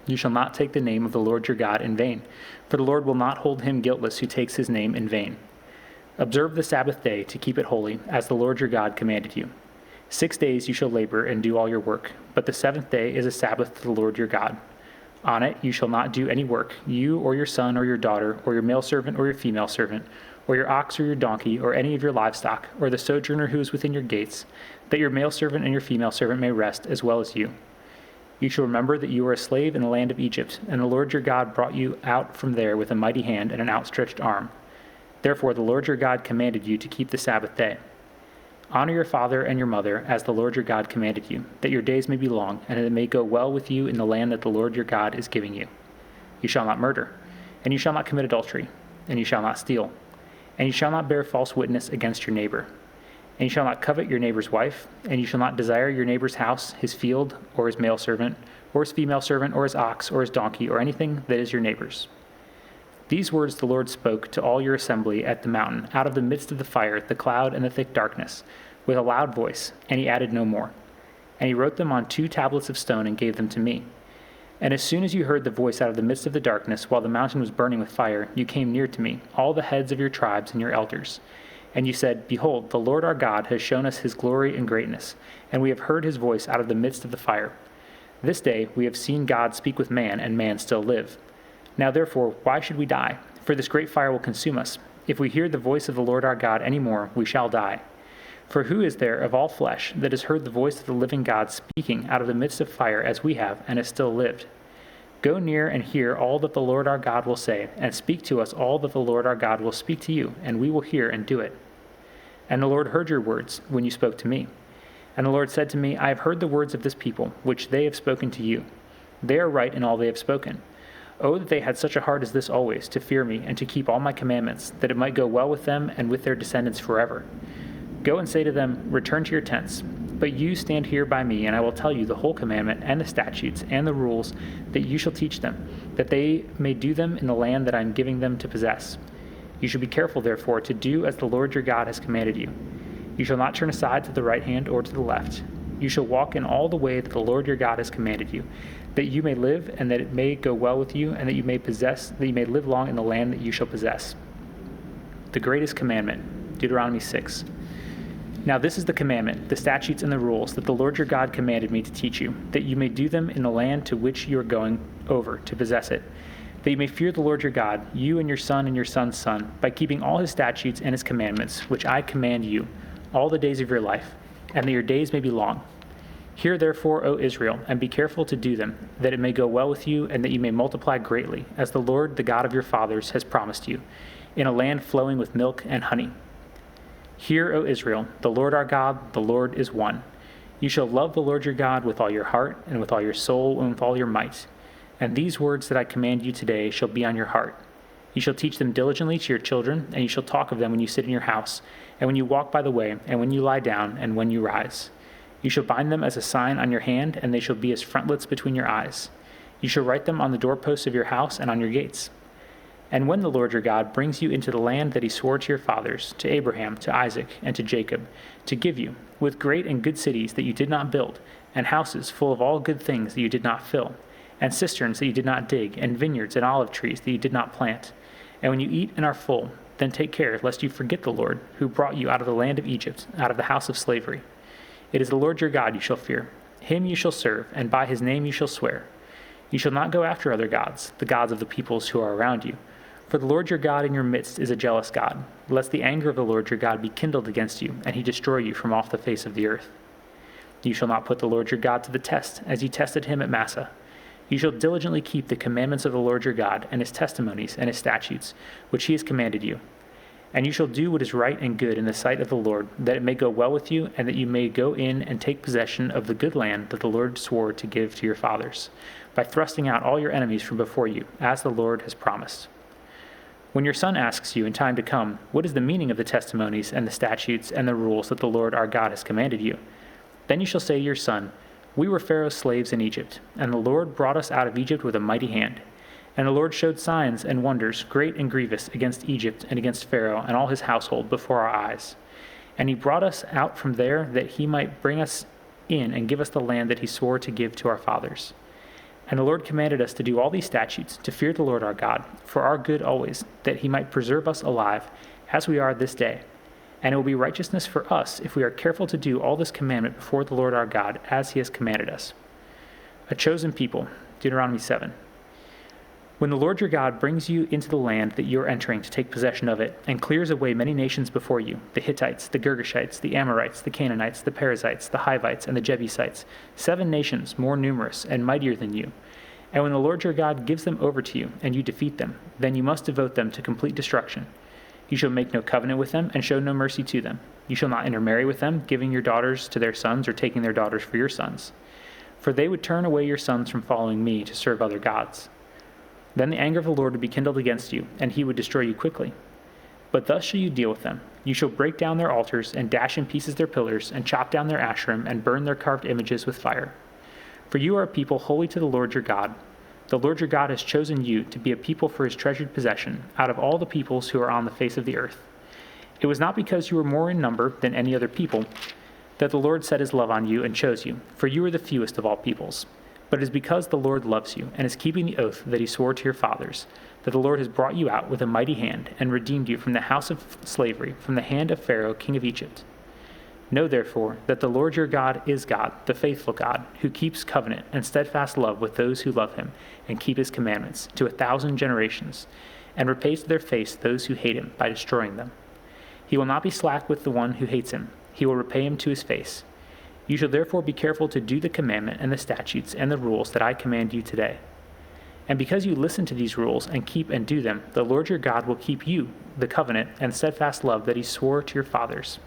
Speaker 19: You shall not take the name of the Lord your God in vain, for the Lord will not hold him guiltless who takes his name in vain. Observe the Sabbath day to keep it holy, as the Lord your God commanded you. 6 days you shall labor and do all your work, but the seventh day is a Sabbath to the Lord your God. On it you shall not do any work, you or your son or your daughter, or your male servant or your female servant, or your ox or your donkey, or any of your livestock, or the sojourner who is within your gates, that your male servant and your female servant may rest as well as you. You shall remember that you were a slave in the land of Egypt, and the Lord your God brought you out from there with a mighty hand and an outstretched arm. Therefore the Lord your God commanded you to keep the Sabbath day. Honor your father and your mother, as the Lord your God commanded you, that your days may be long, and that it may go well with you in the land that the Lord your God is giving you. You shall not murder, and you shall not commit adultery, and you shall not steal, and you shall not bear false witness against your neighbor. And you shall not covet your neighbor's wife, and you shall not desire your neighbor's house, his field, or his male servant, or his female servant, or his ox, or his donkey, or anything that is your neighbor's. These words the Lord spoke to all your assembly at the mountain, out of the midst of the fire, the cloud, and the thick darkness, with a loud voice, and he added no more. And he wrote them on 2 tablets of stone and gave them to me. And as soon as you heard the voice out of the midst of the darkness, while the mountain was burning with fire, you came near to me, all the heads of your tribes and your elders. And you said, Behold, the Lord our God has shown us his glory and greatness, and we have heard his voice out of the midst of the fire. This day we have seen God speak with man, and man still live. Now therefore, why should we die? For this great fire will consume us. If we hear the voice of the Lord our God any more, we shall die. For who is there of all flesh that has heard the voice of the living God speaking out of the midst of fire as we have, and has still lived? Go near and hear all that the Lord our God will say, and speak to us all that the Lord our God will speak to you, and we will hear and do it. And the Lord heard your words when you spoke to me. And the Lord said to me, I have heard the words of this people, which they have spoken to you. They are right in all they have spoken. Oh, that they had such a heart as this always, to fear me, and to keep all my commandments, that it might go well with them and with their descendants forever. Go and say to them, Return to your tents. But you stand here by me, and I will tell you the whole commandment and the statutes and the rules that you shall teach them, that they may do them in the land that I am giving them to possess. You shall be careful, therefore, to do as the Lord your God has commanded you. You shall not turn aside to the right hand or to the left. You shall walk in all the way that the Lord your God has commanded you, that you may live, and that it may go well with you, and that you may live long in the land that you shall possess. The greatest commandment, Deuteronomy 6. Now this is the commandment, the statutes and the rules that the Lord your God commanded me to teach you, that you may do them in the land to which you are going over to possess it, that you may fear the Lord your God, you and your son and your son's son, by keeping all his statutes and his commandments, which I command you, all the days of your life, and that your days may be long. Hear therefore, O Israel, and be careful to do them, that it may go well with you, and that you may multiply greatly, as the Lord, the God of your fathers, has promised you, in a land flowing with milk and honey. Hear, O Israel, the Lord our God, the Lord is one. You shall love the Lord your God with all your heart, and with all your soul, and with all your might. And these words that I command you today shall be on your heart. You shall teach them diligently to your children, and you shall talk of them when you sit in your house, and when you walk by the way, and when you lie down, and when you rise. You shall bind them as a sign on your hand, and they shall be as frontlets between your eyes. You shall write them on the doorposts of your house and on your gates. And when the Lord your God brings you into the land that he swore to your fathers, to Abraham, to Isaac, and to Jacob, to give you, with great and good cities that you did not build, and houses full of all good things that you did not fill, and cisterns that you did not dig, and vineyards and olive trees that you did not plant. And when you eat and are full, then take care lest you forget the Lord, who brought you out of the land of Egypt, out of the house of slavery. It is the Lord your God you shall fear. Him you shall serve, and by his name you shall swear. You shall not go after other gods, the gods of the peoples who are around you. For the Lord your God in your midst is a jealous God, lest the anger of the Lord your God be kindled against you, and he destroy you from off the face of the earth. You shall not put the Lord your God to the test, as you tested him at Massah. You shall diligently keep the commandments of the Lord your God, and his testimonies and his statutes, which he has commanded you. And you shall do what is right and good in the sight of the Lord, that it may go well with you, and that you may go in and take possession of the good land that the Lord swore to give to your fathers, by thrusting out all your enemies from before you, as the Lord has promised. When your son asks you in time to come, what is the meaning of the testimonies and the statutes and the rules that the Lord our God has commanded you? Then you shall say to your son, we were Pharaoh's slaves in Egypt, and the Lord brought us out of Egypt with a mighty hand. And the Lord showed signs and wonders, great and grievous, against Egypt and against Pharaoh and all his household before our eyes. And he brought us out from there that he might bring us in and give us the land that he swore to give to our fathers. And the Lord commanded us to do all these statutes, to fear the Lord our God, for our good always, that he might preserve us alive, as we are this day. And it will be righteousness for us if we are careful to do all this commandment before the Lord our God, as he has commanded us. A chosen people, Deuteronomy 7. When the Lord your God brings you into the land that you are entering to take possession of it, and clears away many nations before you, the Hittites, the Girgashites, the Amorites, the Canaanites, the Perizzites, the Hivites, and the Jebusites, 7 nations more numerous and mightier than you. And when the Lord your God gives them over to you, and you defeat them, then you must devote them to complete destruction. You shall make no covenant with them, and show no mercy to them. You shall not intermarry with them, giving your daughters to their sons, or taking their daughters for your sons. For they would turn away your sons from following me to serve other gods. Then the anger of the Lord would be kindled against you, and he would destroy you quickly. But thus shall you deal with them. You shall break down their altars, and dash in pieces their pillars, and chop down their Asherim, and burn their carved images with fire. For you are a people holy to the Lord your God. The Lord your God has chosen you to be a people for his treasured possession, out of all the peoples who are on the face of the earth. It was not because you were more in number than any other people that the Lord set his love on you and chose you, for you are the fewest of all peoples. But it is because the Lord loves you and is keeping the oath that he swore to your fathers, that the Lord has brought you out with a mighty hand and redeemed you from the house of slavery, from the hand of Pharaoh, king of Egypt. Know therefore that the Lord your God is God, the faithful God, who keeps covenant and steadfast love with those who love him and keep his commandments to 1,000 generations, and repays to their face those who hate him by destroying them. He will not be slack with the one who hates him. He will repay him to his face. You shall therefore be careful to do the commandment and the statutes and the rules that I command you today. And because you listen to these rules and keep and do them, the Lord your God will keep you the covenant and steadfast love that he swore to your fathers.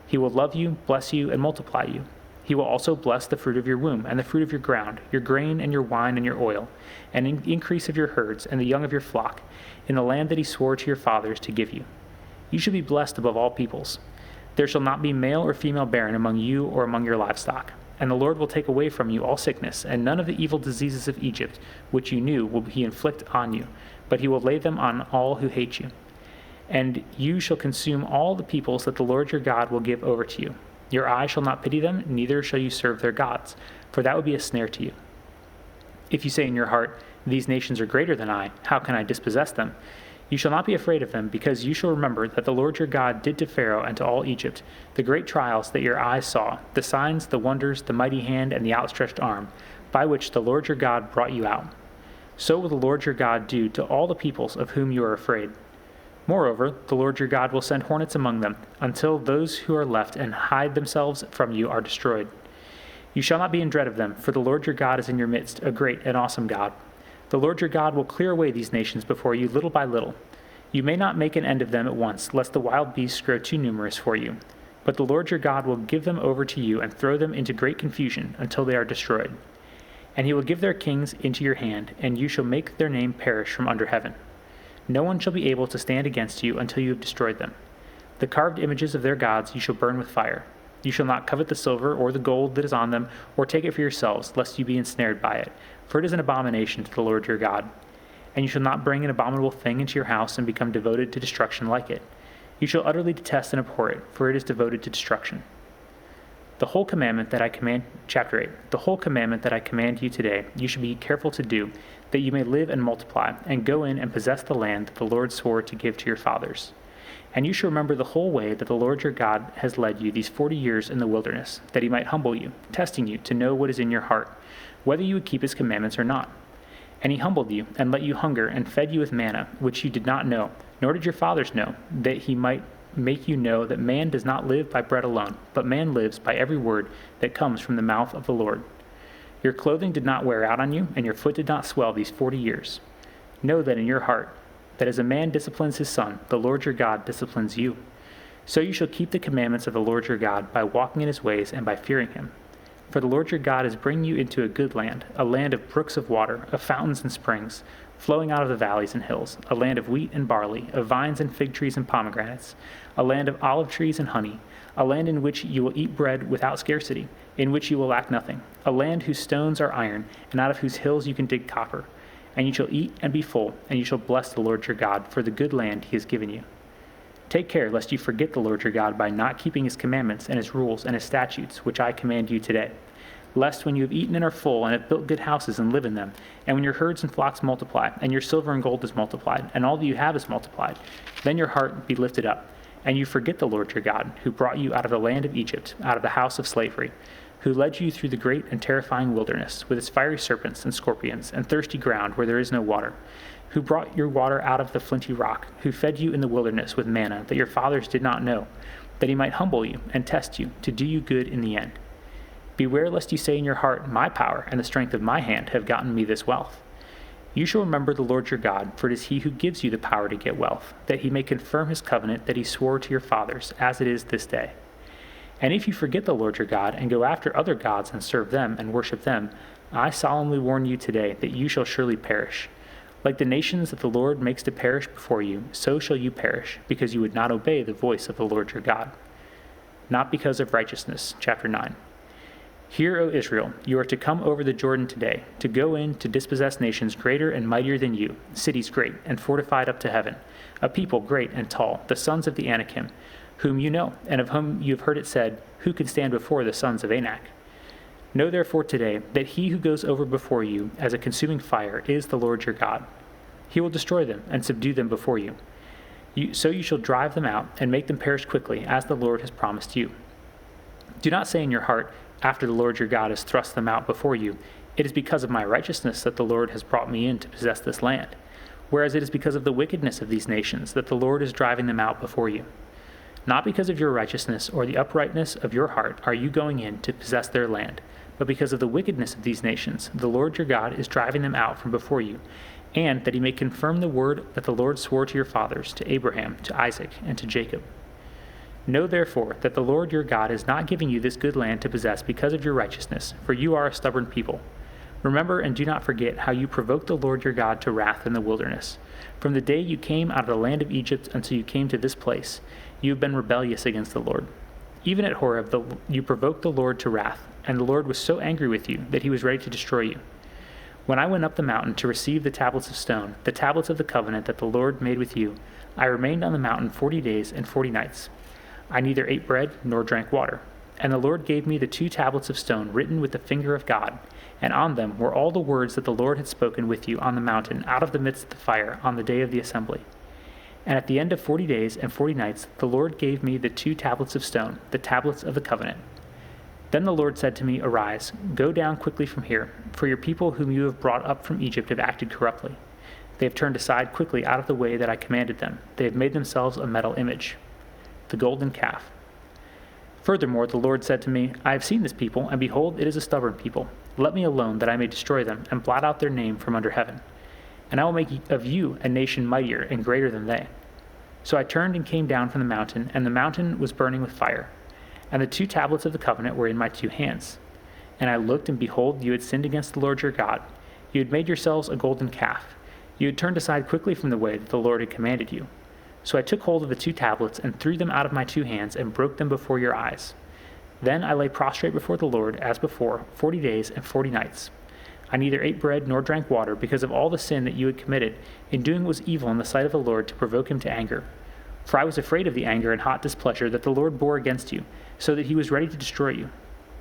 Speaker 19: He will love you, bless you, and multiply you. He will also bless the fruit of your womb and the fruit of your ground, your grain and your wine and your oil, and the increase of your herds and the young of your flock, in the land that he swore to your fathers to give you. You shall be blessed above all peoples. There shall not be male or female barren among you or among your livestock. And the Lord will take away from you all sickness, and none of the evil diseases of Egypt, which you knew, will he inflict on you, but he will lay them on all who hate you. And you shall consume all the peoples that the Lord your God will give over to you. Your eye shall not pity them, neither shall you serve their gods, for that would be a snare to you. If you say in your heart, these nations are greater than I, how can I dispossess them? You shall not be afraid of them, because you shall remember that the Lord your God did to Pharaoh and to all Egypt the great trials that your eyes saw, the signs, the wonders, the mighty hand, and the outstretched arm, by which the Lord your God brought you out. So will the Lord your God do to all the peoples of whom you are afraid. Moreover, the Lord your God will send hornets among them, until those who are left and hide themselves from you are destroyed. You shall not be in dread of them, for the Lord your God is in your midst, a great and awesome God. The Lord your God will clear away these nations before you little by little. You may not make an end of them at once, lest the wild beasts grow too numerous for you. But the Lord your God will give them over to you and throw them into great confusion until they are destroyed. And he will give their kings into your hand, and you shall make their name perish from under heaven. No one shall be able to stand against you until you have destroyed them. The carved images of their gods you shall burn with fire. You shall not covet the silver or the gold that is on them, or take it for yourselves, lest you be ensnared by it, for it is an abomination to the Lord your God. And you shall not bring an abominable thing into your house and become devoted to destruction like it. You shall utterly detest and abhor it, for it is devoted to destruction. The whole commandment that I command, chapter 8, the whole commandment that I command you today, you should be careful to do, that you may live and multiply, and go in and possess the land that the Lord swore to give to your fathers. And you shall remember the whole way that the Lord your God has led you these 40 years in the wilderness, that he might humble you, testing you to know what is in your heart, whether you would keep his commandments or not. And he humbled you, and let you hunger, and fed you with manna, which you did not know, nor did your fathers know, that he might make you know that man does not live by bread alone, but man lives by every word that comes from the mouth of the Lord. Your clothing did not wear out on you, and your foot did not swell these 40 years. Know that in your heart, that as a man disciplines his son, the Lord your God disciplines you. So you shall keep the commandments of the Lord your God by walking in his ways and by fearing him. For the Lord your God is bringing you into a good land, a land of brooks of water, of fountains and springs, flowing out of the valleys and hills, a land of wheat and barley, of vines and fig trees and pomegranates, a land of olive trees and honey, a land in which you will eat bread without scarcity, in which you will lack nothing, a land whose stones are iron, and out of whose hills you can dig copper. And you shall eat and be full, and you shall bless the Lord your God for the good land he has given you. Take care lest you forget the Lord your God by not keeping his commandments and his rules and his statutes, which I command you today. Lest when you have eaten and are full and have built good houses and live in them, and when your herds and flocks multiply, and your silver and gold is multiplied, and all that you have is multiplied, then your heart be lifted up, and you forget the Lord your God, who brought you out of the land of Egypt, out of the house of slavery, who led you through the great and terrifying wilderness, with its fiery serpents and scorpions, and thirsty ground where there is no water, who brought your water out of the flinty rock, who fed you in the wilderness with manna that your fathers did not know, that he might humble you and test you, to do you good in the end. Beware lest you say in your heart, my power and the strength of my hand have gotten me this wealth. You shall remember the Lord your God, for it is he who gives you the power to get wealth, that he may confirm his covenant that he swore to your fathers, as it is this day. And if you forget the Lord your God, and go after other gods and serve them and worship them, I solemnly warn you today that you shall surely perish. Like the nations that the Lord makes to perish before you, so shall you perish, because you would not obey the voice of the Lord your God. Not because of righteousness. Chapter 9. Hear, O Israel, you are to come over the Jordan today, to go in to dispossess nations greater and mightier than you, cities great and fortified up to heaven, a people great and tall, the sons of the Anakim, whom you know, and of whom you have heard it said, who can stand before the sons of Anak? Know therefore today that he who goes over before you as a consuming fire is the Lord your God. He will destroy them and subdue them before you. So you shall drive them out and make them perish quickly, as the Lord has promised you. Do not say in your heart, after the Lord your God has thrust them out before you, it is because of my righteousness that the Lord has brought me in to possess this land, whereas it is because of the wickedness of these nations that the Lord is driving them out before you. Not because of your righteousness or the uprightness of your heart are you going in to possess their land, but because of the wickedness of these nations, the Lord your God is driving them out from before you, and that he may confirm the word that the Lord swore to your fathers, to Abraham, to Isaac, and to Jacob. Know therefore that the Lord your God is not giving you this good land to possess because of your righteousness, for you are a stubborn people. Remember and do not forget how you provoked the Lord your God to wrath in the wilderness. From the day you came out of the land of Egypt until you came to this place, you have been rebellious against the Lord. Even at Horeb you provoked the Lord to wrath, and the Lord was so angry with you that he was ready to destroy you. When I went up the mountain to receive the tablets of stone, the tablets of the covenant that the Lord made with you, I remained on the mountain 40 days and 40 nights. I neither ate bread nor drank water. And the Lord gave me the 2 tablets of stone written with the finger of God, and on them were all the words that the Lord had spoken with you on the mountain out of the midst of the fire on the day of the assembly. And at the end of 40 days and 40 nights, the Lord gave me the 2 tablets of stone, the tablets of the covenant. Then the Lord said to me, Arise, go down quickly from here, for your people whom you have brought up from Egypt have acted corruptly. They have turned aside quickly out of the way that I commanded them. They have made themselves a metal image, the golden calf. Furthermore, the Lord said to me, I have seen this people, and behold, it is a stubborn people. Let me alone, that I may destroy them, and blot out their name from under heaven. And I will make of you a nation mightier and greater than they. So I turned and came down from the mountain, and the mountain was burning with fire. And the 2 tablets of the covenant were in my 2 hands. And I looked, and behold, you had sinned against the Lord your God. You had made yourselves a golden calf. You had turned aside quickly from the way that the Lord had commanded you. So I took hold of the 2 tablets and threw them out of my 2 hands and broke them before your eyes. Then I lay prostrate before the Lord, as before, 40 days and 40 nights. I neither ate bread nor drank water because of all the sin that you had committed in doing what was evil in the sight of the Lord to provoke him to anger. For I was afraid of the anger and hot displeasure that the Lord bore against you, so that he was ready to destroy you.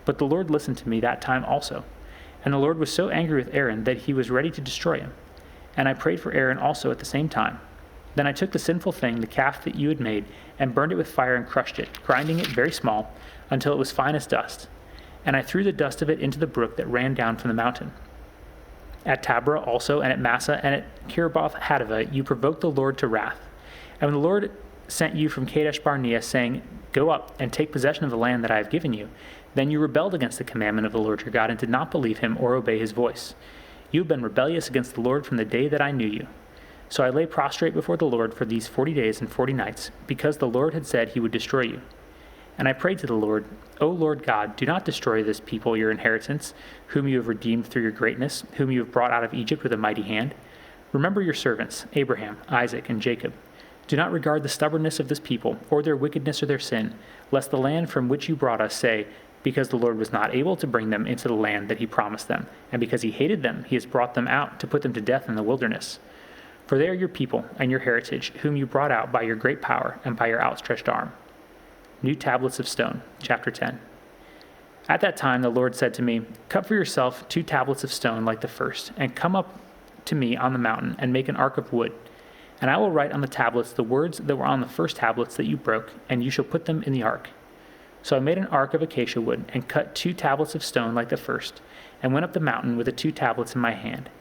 Speaker 19: But the Lord listened to me that time also. And the Lord was so angry with Aaron that he was ready to destroy him. And I prayed for Aaron also at the same time. Then I took the sinful thing, the calf that you had made, and burned it with fire and crushed it, grinding it very small, until it was fine as dust. And I threw the dust of it into the brook that ran down from the mountain. At Taberah also, and at Massa, and at Kiribath Hadavah, you provoked the Lord to wrath. And when the Lord sent you from Kadesh Barnea, saying, Go up and take possession of the land that I have given you, then you rebelled against the commandment of the Lord your God, and did not believe him or obey his voice. You have been rebellious against the Lord from the day that I knew you. So I lay prostrate before the Lord for these 40 days and 40 nights, because the Lord had said he would destroy you. And I prayed to the Lord, O Lord God, do not destroy this people, your inheritance, whom you have redeemed through your greatness, whom you have brought out of Egypt with a mighty hand. Remember your servants, Abraham, Isaac, and Jacob. Do not regard the stubbornness of this people, or their wickedness or their sin, lest the land from which you brought us say, because the Lord was not able to bring them into the land that he promised them, and because he hated them, he has brought them out to put them to death in the wilderness. For they are your people and your heritage, whom you brought out by your great power and by your outstretched arm. New tablets of stone, chapter 10. At that time the Lord said to me, Cut for yourself 2 tablets of stone like the first, and come up to me on the mountain, and make an ark of wood. And I will write on the tablets the words that were on the first tablets that you broke, and you shall put them in the ark. So I made an ark of acacia wood, and cut 2 tablets of stone like the first, and went up the mountain with the 2 tablets in my hand.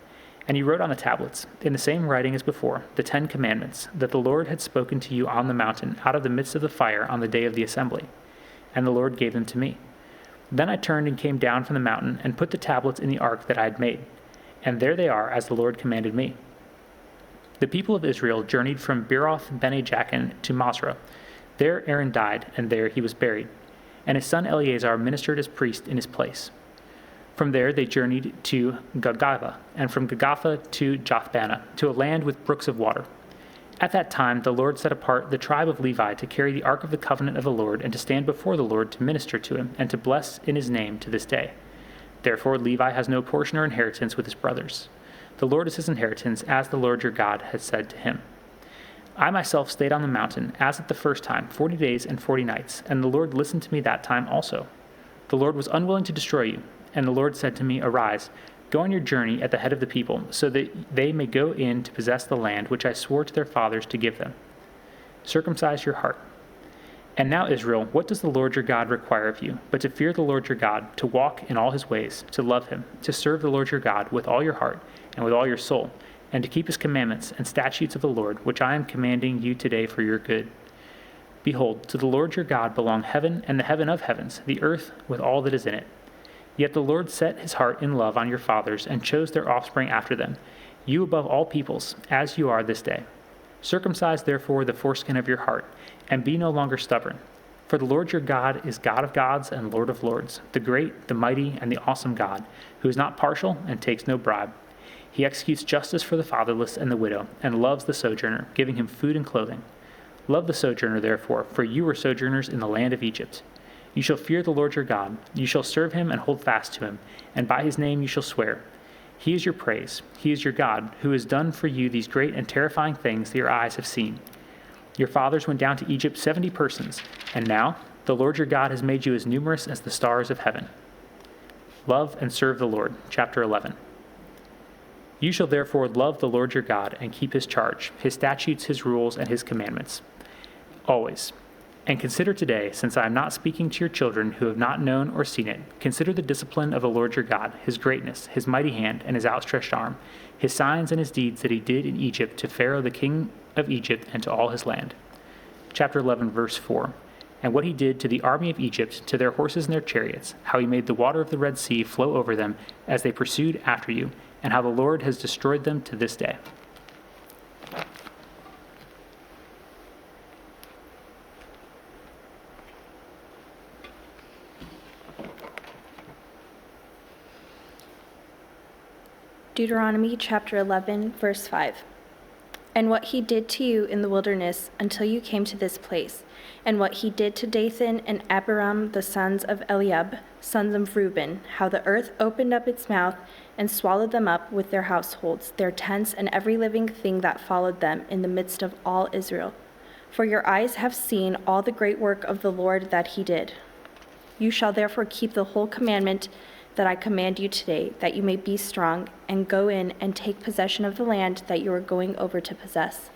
Speaker 19: And he wrote on the tablets, in the same writing as before, the 10 commandments, that the Lord had spoken to you on the mountain out of the midst of the fire on the day of the assembly. And the Lord gave them to me. Then I turned and came down from the mountain, and put the tablets in the ark that I had made. And there they are, as the Lord commanded me. The people of Israel journeyed from Beeroth Bene Jaakan to Masrah. There Aaron died, and there he was buried. And his son Eleazar ministered as priest in his place. From there they journeyed to Golgotha, and from Golgotha to Jothbana, to a land with brooks of water. At that time the Lord set apart the tribe of Levi to carry the ark of the covenant of the Lord, and to stand before the Lord to minister to him, and to bless in his name to this day. Therefore Levi has no portion or inheritance with his brothers. The Lord is his inheritance, as the Lord your God had said to him. I myself stayed on the mountain, as at the first time, 40 days and 40 nights, and the Lord listened to me that time also. The Lord was unwilling to destroy you, and the Lord said to me, Arise, go on your journey at the head of the people, so that they may go in to possess the land which I swore to their fathers to give them. Circumcise your heart. And now, Israel, what does the Lord your God require of you, but to fear the Lord your God, to walk in all his ways, to love him, to serve the Lord your God with all your heart and with all your soul, and to keep his commandments and statutes of the Lord, which I am commanding you today for your good. Behold, to the Lord your God belong heaven and the heaven of heavens, the earth with all that is in it. Yet the Lord set his heart in love on your fathers, and chose their offspring after them, you above all peoples, as you are this day. Circumcise therefore the foreskin of your heart, and be no longer stubborn. For the Lord your God is God of gods and Lord of lords, the great, the mighty, and the awesome God, who is not partial and takes no bribe. He executes justice for the fatherless and the widow, and loves the sojourner, giving him food and clothing. Love the sojourner, therefore, for you were sojourners in the land of Egypt. You shall fear the Lord your God. You shall serve him and hold fast to him, and by his name you shall swear. He is your praise. He is your God, who has done for you these great and terrifying things that your eyes have seen. Your fathers went down to Egypt 70 persons, and now the Lord your God has made you as numerous as the stars of heaven. Love and serve the Lord. Chapter 11. You shall therefore love the Lord your God and keep his charge, his statutes, his rules, and his commandments. Always. And consider today, since I am not speaking to your children who have not known or seen it, consider the discipline of the Lord your God, his greatness, his mighty hand, and his outstretched arm, his signs and his deeds that he did in Egypt to Pharaoh the king of Egypt and to all his land. Chapter 11, verse 4. And what he did to the army of Egypt, to their horses and their chariots, how he made the water of the Red Sea flow over them as they pursued after you, and how the Lord has destroyed them to this day.
Speaker 5: Deuteronomy chapter 11, verse 5. And what he did to you in the wilderness until you came to this place, and what he did to Dathan and Abiram, the sons of Eliab, sons of Reuben, how the earth opened up its mouth and swallowed them up with their households, their tents, and every living thing that followed them in the midst of all Israel. For your eyes have seen all the great work of the Lord that he did. You shall therefore keep the whole commandment that I command you today, that you may be strong, and go in and take possession of the land that you are going over to possess,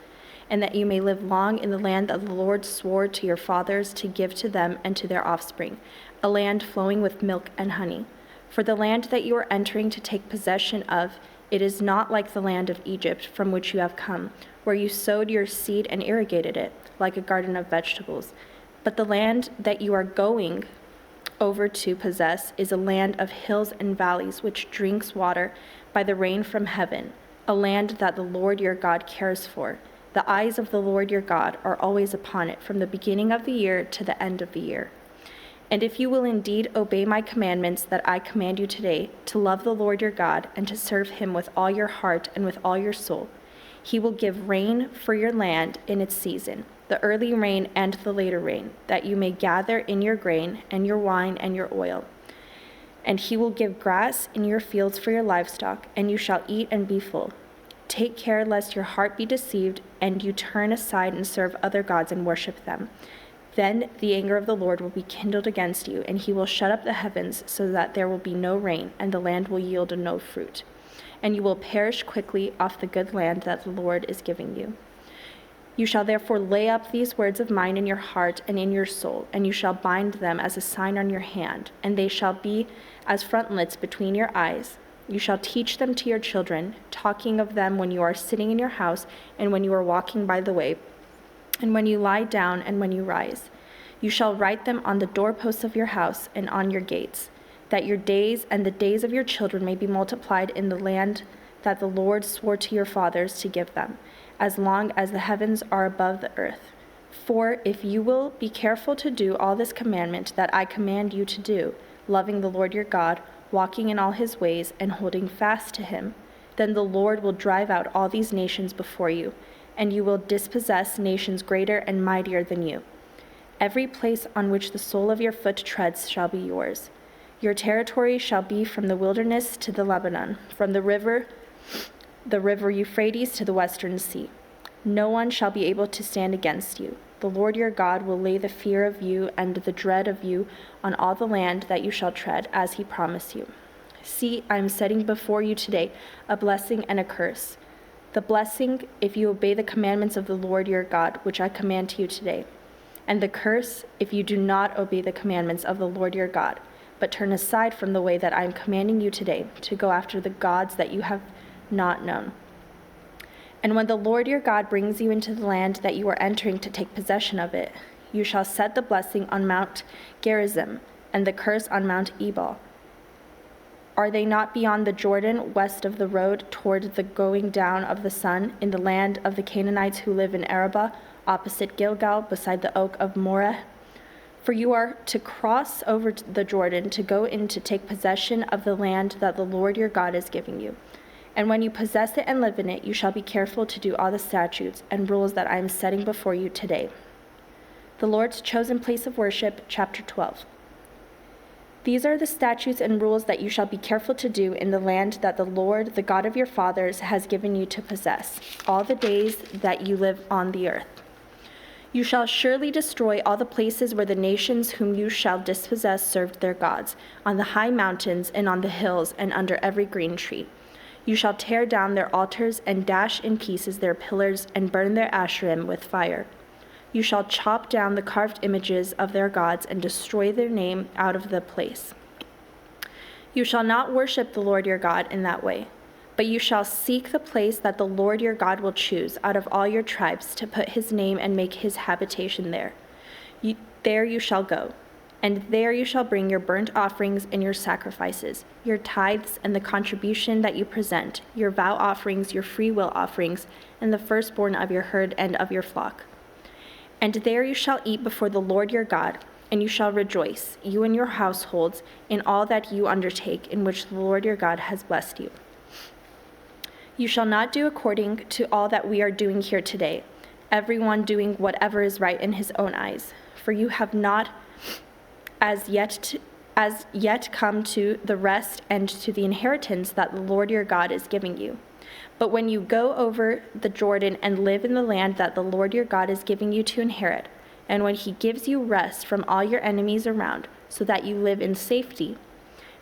Speaker 5: and that you may live long in the land that the Lord swore to your fathers to give to them and to their offspring, a land flowing with milk and honey. For the land that you are entering to take possession of, it is not like the land of Egypt from which you have come, where you sowed your seed and irrigated it, like a garden of vegetables. But the land that you are going over to possess is a land of hills and valleys, which drinks water by the rain from heaven, a land that the Lord your God cares for. The eyes of the Lord your God are always upon it, from the beginning of the year to the end of the year. And if you will indeed obey my commandments that I command you today, to love the Lord your God and to serve him with all your heart and with all your soul, He will give rain for your land in its season, the early rain and the later rain, that you may gather in your grain and your wine and your oil. And he will give grass in your fields for your livestock, and you shall eat and be full. Take care lest your heart be deceived, and you turn aside and serve other gods and worship them. Then the anger of the Lord will be kindled against you, and he will shut up the heavens so that there will be no rain, and the land will yield no fruit. And you will perish quickly off the good land that the Lord is giving you. You shall therefore lay up these words of mine in your heart and in your soul, and you shall bind them as a sign on your hand, and they shall be as frontlets between your eyes. You shall teach them to your children, talking of them when you are sitting in your house, and when you are walking by the way, and when you lie down, and when you rise. You shall write them on the doorposts of your house and on your gates, that your days and the days of your children may be multiplied in the land that the Lord swore to your fathers to give them, as long as the heavens are above the earth. For if you will be careful to do all this commandment that I command you to do, loving the Lord your God, walking in all his ways, and holding fast to him, then the Lord will drive out all these nations before you, and you will dispossess nations greater and mightier than you. Every place on which the sole of your foot treads shall be yours. Your territory shall be from the wilderness to the Lebanon, from the river Euphrates to the western sea. No one shall be able to stand against you. The Lord your God will lay the fear of you and the dread of you on all the land that you shall tread, as he promised you. See, I am setting before you today a blessing and a curse. The blessing, if you obey the commandments of the Lord your God, which I command to you today. And the curse, if you do not obey the commandments of the Lord your God, but turn aside from the way that I am commanding you today, to go after the gods that you have not known. And when the Lord your God brings you into the land that you are entering to take possession of it, you shall set the blessing on Mount Gerizim and the curse on Mount Ebal. Are they not beyond the Jordan, west of the road toward the going down of the sun, in the land of the Canaanites who live in Arabah, opposite Gilgal, beside the oak of Moreh? For you are to cross over the Jordan to go in to take possession of the land that the Lord your God is giving you. And when you possess it and live in it, you shall be careful to do all the statutes and rules that I am setting before you today. The Lord's chosen place of worship, chapter 12. These are the statutes and rules that you shall be careful to do in the land that the Lord, the God of your fathers, has given you to possess, all the days that you live on the earth. You shall surely destroy all the places where the nations whom you shall dispossess served their gods, on the high mountains and on the hills and under every green tree. You shall tear down their altars and dash in pieces their pillars and burn their Asherim with fire. You shall chop down the carved images of their gods and destroy their name out of the place. You shall not worship the Lord your God in that way, but you shall seek the place that the Lord your God will choose out of all your tribes to put his name and make his habitation there. There you shall go. And there you shall bring your burnt offerings and your sacrifices, your tithes and the contribution that you present, your vow offerings, your free will offerings, and the firstborn of your herd and of your flock. And there you shall eat before the Lord your God, and you shall rejoice, you and your households, in all that you undertake, in which the Lord your God has blessed you. You shall not do according to all that we are doing here today, everyone doing whatever is right in his own eyes, for you have not as yet come to the rest and to the inheritance that the Lord your God is giving you. But when you go over the Jordan and live in the land that the Lord your God is giving you to inherit, and when he gives you rest from all your enemies around, so that you live in safety,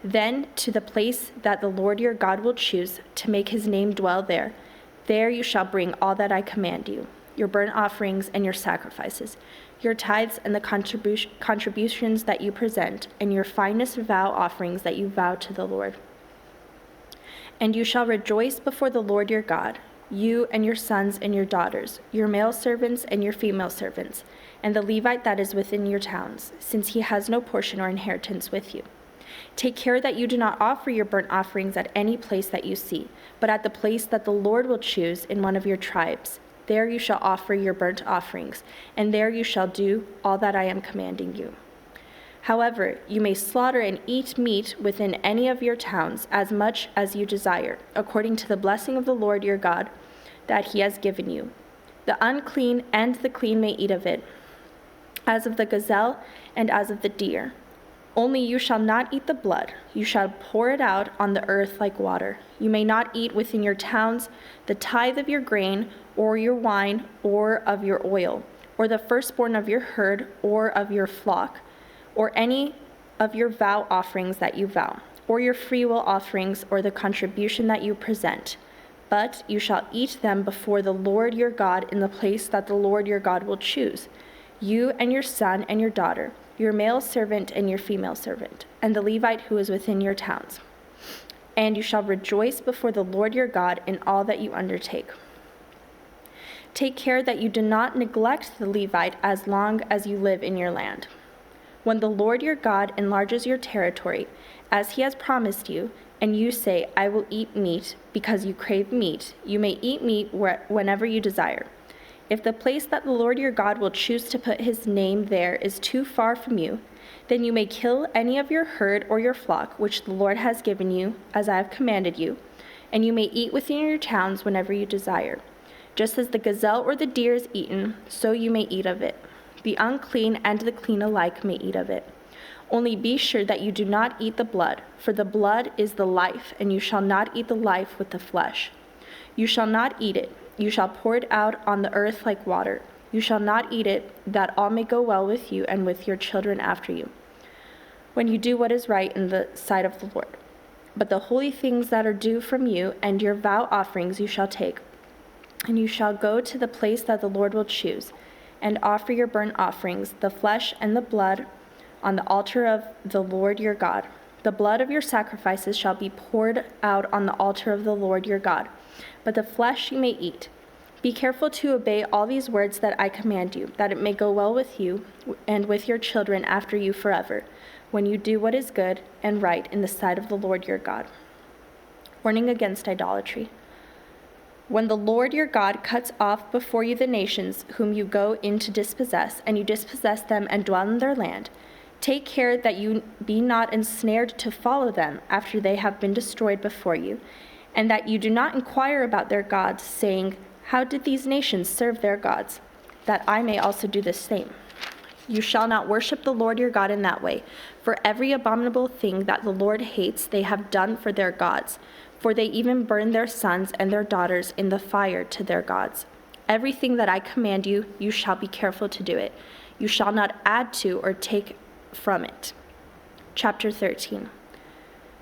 Speaker 5: then to the place that the Lord your God will choose to make his name dwell there, there you shall bring all that I command you, your burnt offerings and your sacrifices, your tithes and the contributions that you present, and your finest vow offerings that you vow to the Lord. And you shall rejoice before the Lord your God, you and your sons and your daughters, your male servants and your female servants, and the Levite that is within your towns, since he has no portion or inheritance with you. Take care that you do not offer your burnt offerings at any place that you see, but at the place that the Lord will choose in one of your tribes. There you shall offer your burnt offerings, and there you shall do all that I am commanding you. However, you may slaughter and eat meat within any of your towns as much as you desire, according to the blessing of the Lord your God. that he has given you. The unclean and the clean may eat of it, as of the gazelle and as of the deer. Only you shall not eat the blood. You shall pour it out on the earth like water. You may not eat within your towns the tithe of your grain, or your wine, or of your oil, or the firstborn of your herd, or of your flock, or any of your vow offerings that you vow, or your freewill offerings, or the contribution that you present. But you shall eat them before the Lord your God in the place that the Lord your God will choose, you and your son and your daughter, your male servant and your female servant, and the Levite who is within your towns. And you shall rejoice before the Lord your God in all that you undertake. Take care that you do not neglect the Levite as long as you live in your land. When the Lord your God enlarges your territory, as he has promised you, and you say, I will eat meat because you crave meat, you may eat meat whenever you desire. If the place that the Lord your God will choose to put his name there is too far from you, then you may kill any of your herd or your flock, which the Lord has given you, as I have commanded you, and you may eat within your towns whenever you desire. Just as the gazelle or the deer is eaten, so you may eat of it. The unclean and the clean alike may eat of it. Only be sure that you do not eat the blood, for the blood is the life, and you shall not eat the life with the flesh. You shall not eat it. You shall pour it out on the earth like water. You shall not eat it, that all may go well with you and with your children after you, when you do what is right in the sight of the Lord. But the holy things that are due from you and your vow offerings you shall take, and you shall go to the place that the Lord will choose, and offer your burnt offerings, the flesh and the blood, on the altar of the Lord your God. The blood of your sacrifices shall be poured out on the altar of the Lord your God, but the flesh you may eat. Be careful to obey all these words that I command you, that it may go well with you and with your children after you forever, when you do what is good and right in the sight of the Lord your God. Warning against idolatry. When the Lord your God cuts off before you the nations whom you go in to dispossess, and you dispossess them and dwell in their land, take care that you be not ensnared to follow them after they have been destroyed before you, and that you do not inquire about their gods, saying, how did these nations serve their gods, that I may also do the same? You shall not worship the Lord your God in that way, for every abominable thing that the Lord hates they have done for their gods, for they even burn their sons and their daughters in the fire to their gods. Everything that I command you, you shall be careful to do it. You shall not add to or take from it. Chapter 13.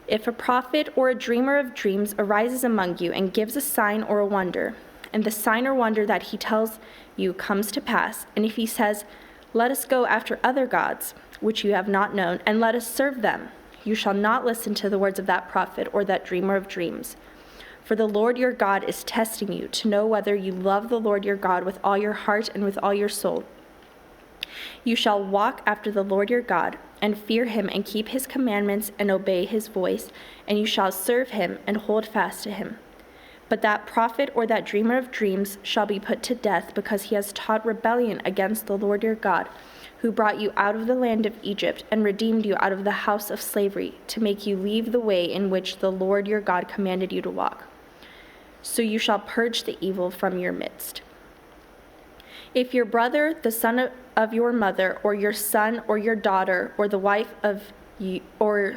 Speaker 5: If a prophet or a dreamer of dreams arises among you and gives a sign or a wonder, and the sign or wonder that he tells you comes to pass, and if he says, let us go after other gods, which you have not known, and let us serve them, you shall not listen to the words of that prophet or that dreamer of dreams. For the Lord your God is testing you to know whether you love the Lord your God with all your heart and with all your soul. You shall walk after the Lord your God, and fear him, and keep his commandments, and obey his voice, and you shall serve him, and hold fast to him. But that prophet or that dreamer of dreams shall be put to death, because he has taught rebellion against the Lord your God, who brought you out of the land of Egypt, and redeemed you out of the house of slavery, to make you leave the way in which the Lord your God commanded you to walk. So you shall purge the evil from your midst. If your brother, the son of your mother, or your son or your daughter, or the wife of you, or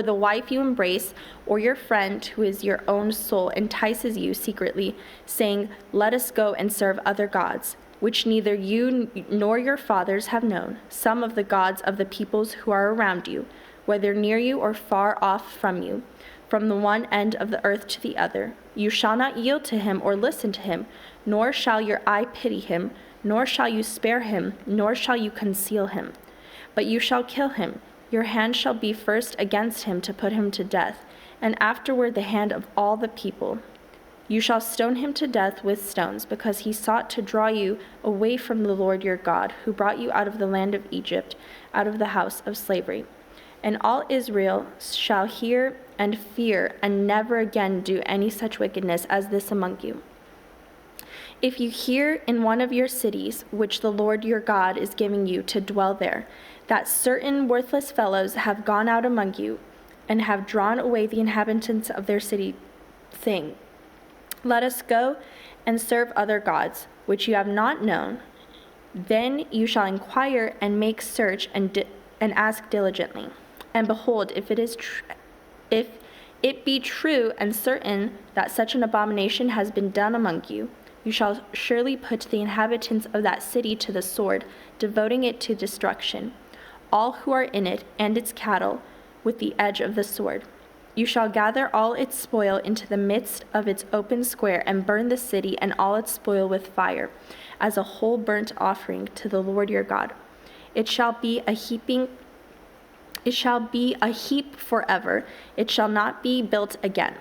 Speaker 5: the wife you embrace, or your friend who is your own soul entices you secretly, saying, let us go and serve other gods, which neither you nor your fathers have known, some of the gods of the peoples who are around you, whether near you or far off from you, from the one end of the earth to the other, you shall not yield to him or listen to him, nor shall your eye pity him, nor shall you spare him, nor shall you conceal him. But you shall kill him. Your hand shall be first against him to put him to death, and afterward the hand of all the people. You shall stone him to death with stones, because he sought to draw you away from the Lord your God, who brought you out of the land of Egypt, out of the house of slavery. And all Israel shall hear and fear, and never again do any such wickedness as this among you. If you hear in one of your cities, which the Lord your God is giving you to dwell there, that certain worthless fellows have gone out among you, and have drawn away the inhabitants of their city, saying, let us go and serve other gods, which you have not known, then you shall inquire and make search and ask diligently. And behold, if it be true and certain that such an abomination has been done among you, you shall surely put the inhabitants of that city to the sword, devoting it to destruction, all who are in it and its cattle, with the edge of the sword. You shall gather all its spoil into the midst of its open square, and burn the city and all its spoil with fire, as a whole burnt offering to the Lord your God. It shall be a heap forever. It shall not be built again.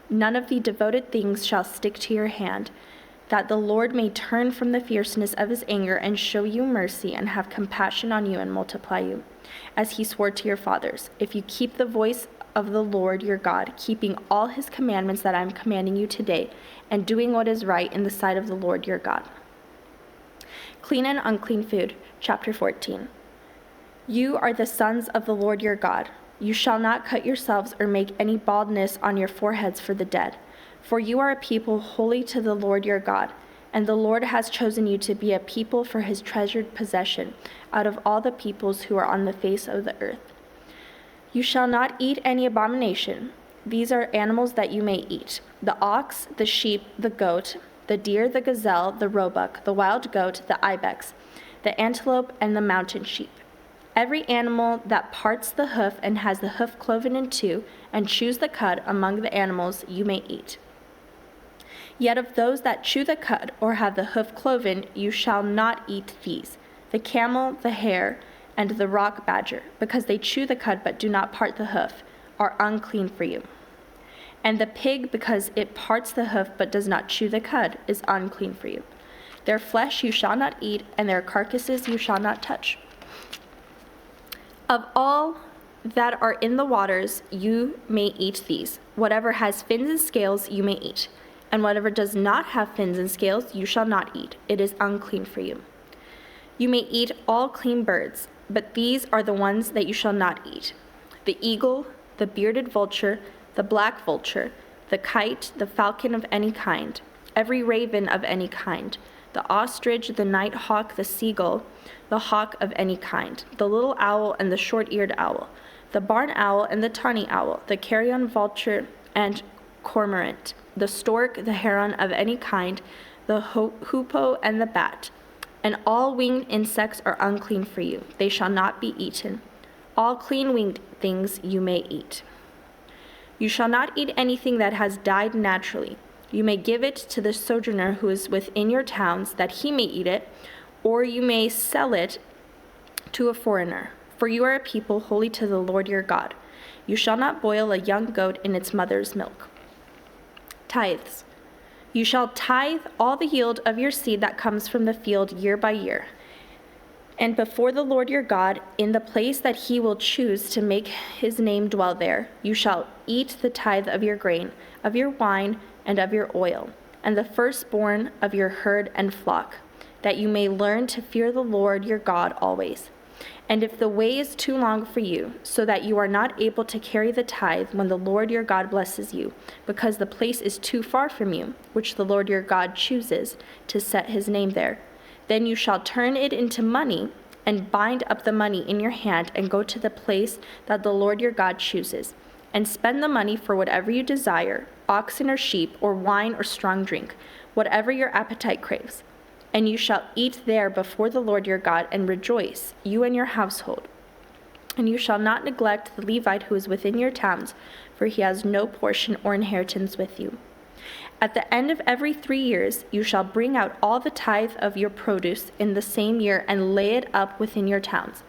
Speaker 5: None of the devoted things shall stick to your hand, that the Lord may turn from the fierceness of his anger and show you mercy and have compassion on you and multiply you, as he swore to your fathers, if you keep the voice of the Lord your God, keeping all his commandments that I am commanding you today, and doing what is right in the sight of the Lord your God. Clean and unclean food, chapter 14. You are the sons of the Lord your God. You shall not cut yourselves or make any baldness on your foreheads for the dead, for you are a people holy to the Lord your God, and the Lord has chosen you to be a people for his treasured possession out of all the peoples who are on the face of the earth. You shall not eat any abomination. These are animals that you may eat: the ox, the sheep, the goat, the deer, the gazelle, the roebuck, the wild goat, the ibex, the antelope, and the mountain sheep. Every animal that parts the hoof and has the hoof cloven in two, and chews the cud among the animals, you may eat. Yet of those that chew the cud or have the hoof cloven, you shall not eat these: the camel, the hare, and the rock badger, because they chew the cud but do not part the hoof, are unclean for you. And the pig, because it parts the hoof but does not chew the cud, is unclean for you. Their flesh you shall not eat, and their carcasses you shall not touch. Of all that are in the waters you may eat these. Whatever has fins and scales you may eat, and whatever does not have fins and scales you shall not eat. It is unclean for you. You may eat all clean birds, but these are the ones that you shall not eat: the eagle, the bearded vulture, the black vulture, the kite, the falcon of any kind, every raven of any kind, the ostrich, the night hawk, the seagull, the hawk of any kind, the little owl and the short-eared owl, the barn owl and the tawny owl, the carrion vulture and cormorant, the stork, the heron of any kind, the hoopoe and the bat. And all winged insects are unclean for you. They shall not be eaten. All clean winged things you may eat. You shall not eat anything that has died naturally. You may give it to the sojourner who is within your towns, that he may eat it, or you may sell it to a foreigner. For you are a people holy to the Lord your God. You shall not boil a young goat in its mother's milk. Tithes. You shall tithe all the yield of your seed that comes from the field year by year. And before the Lord your God, in the place that he will choose to make his name dwell there, you shall eat the tithe of your grain, of your wine, and of your oil, and the firstborn of your herd and flock, that you may learn to fear the Lord your God always. And if the way is too long for you, so that you are not able to carry the tithe when the Lord your God blesses you, because the place is too far from you, which the Lord your God chooses to set his name there, then you shall turn it into money and bind up the money in your hand and go to the place that the Lord your God chooses, and spend the money for whatever you desire, oxen or sheep, or wine or strong drink, whatever your appetite craves. And you shall eat there before the Lord your God and rejoice, you and your household. And you shall not neglect the Levite who is within your towns, for he has no portion or inheritance with you. At the end of every 3 years, you shall bring out all the tithe of your produce in the same year and lay it up within your towns.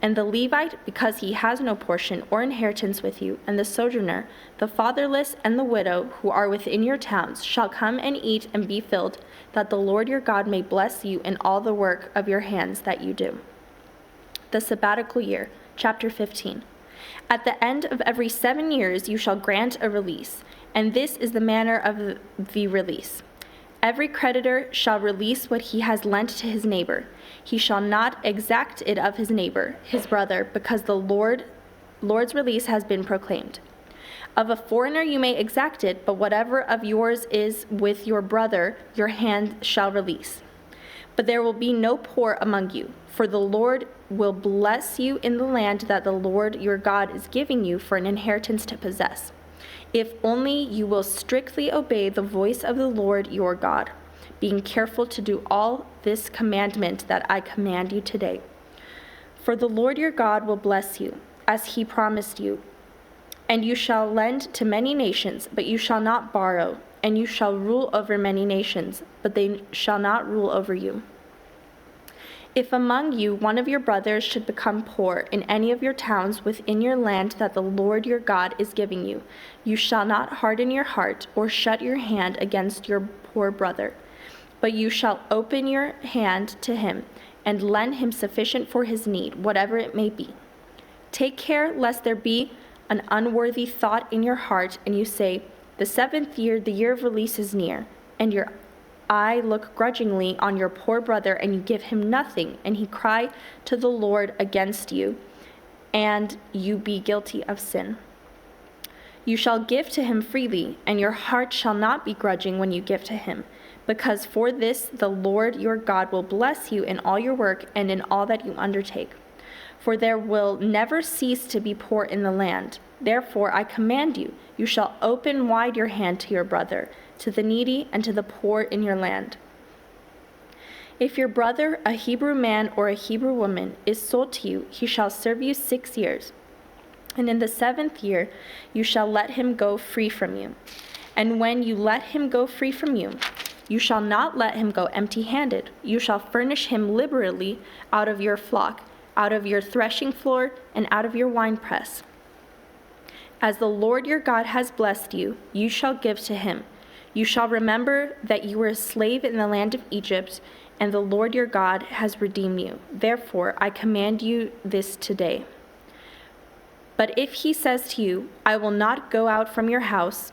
Speaker 5: And the Levite, because he has no portion or inheritance with you, and the sojourner, the fatherless, and the widow who are within your towns, shall come and eat and be filled, that the Lord your God may bless you in all the work of your hands that you do. The sabbatical year, chapter 15. At the end of every 7 years you shall grant a release, and this is the manner of the release. Every creditor shall release what he has lent to his neighbor. He shall not exact it of his neighbor, his brother, because the Lord's release has been proclaimed. Of a foreigner you may exact it, but whatever of yours is with your brother, your hand shall release. But there will be no poor among you, for the Lord will bless you in the land that the Lord your God is giving you for an inheritance to possess, if only you will strictly obey the voice of the Lord your God, being careful to do all this commandment that I command you today. For the Lord your God will bless you, as he promised you, and you shall lend to many nations, but you shall not borrow, and you shall rule over many nations, but they shall not rule over you. If among you one of your brothers should become poor in any of your towns within your land that the Lord your God is giving you, you shall not harden your heart or shut your hand against your poor brother, but you shall open your hand to him and lend him sufficient for his need, whatever it may be. Take care lest there be an unworthy thought in your heart, and you say, the 7th year, the year of release is near, and your eye look grudgingly on your poor brother, and you give him nothing, and he cry to the Lord against you, and you be guilty of sin. You shall give to him freely, and your heart shall not be grudging when you give to him, because for this the Lord your God will bless you in all your work and in all that you undertake. For there will never cease to be poor in the land. Therefore I command you, you shall open wide your hand to your brother, to the needy and to the poor in your land. If your brother, a Hebrew man or a Hebrew woman, is sold to you, he shall serve you 6 years. And in the 7th year you shall let him go free from you. And when you let him go free from you, you shall not let him go empty-handed. You shall furnish him liberally out of your flock, out of your threshing floor, and out of your winepress. As the Lord your God has blessed you, you shall give to him. You shall remember that you were a slave in the land of Egypt, and the Lord your God has redeemed you. Therefore, I command you this today. But if he says to you, I will not go out from your house,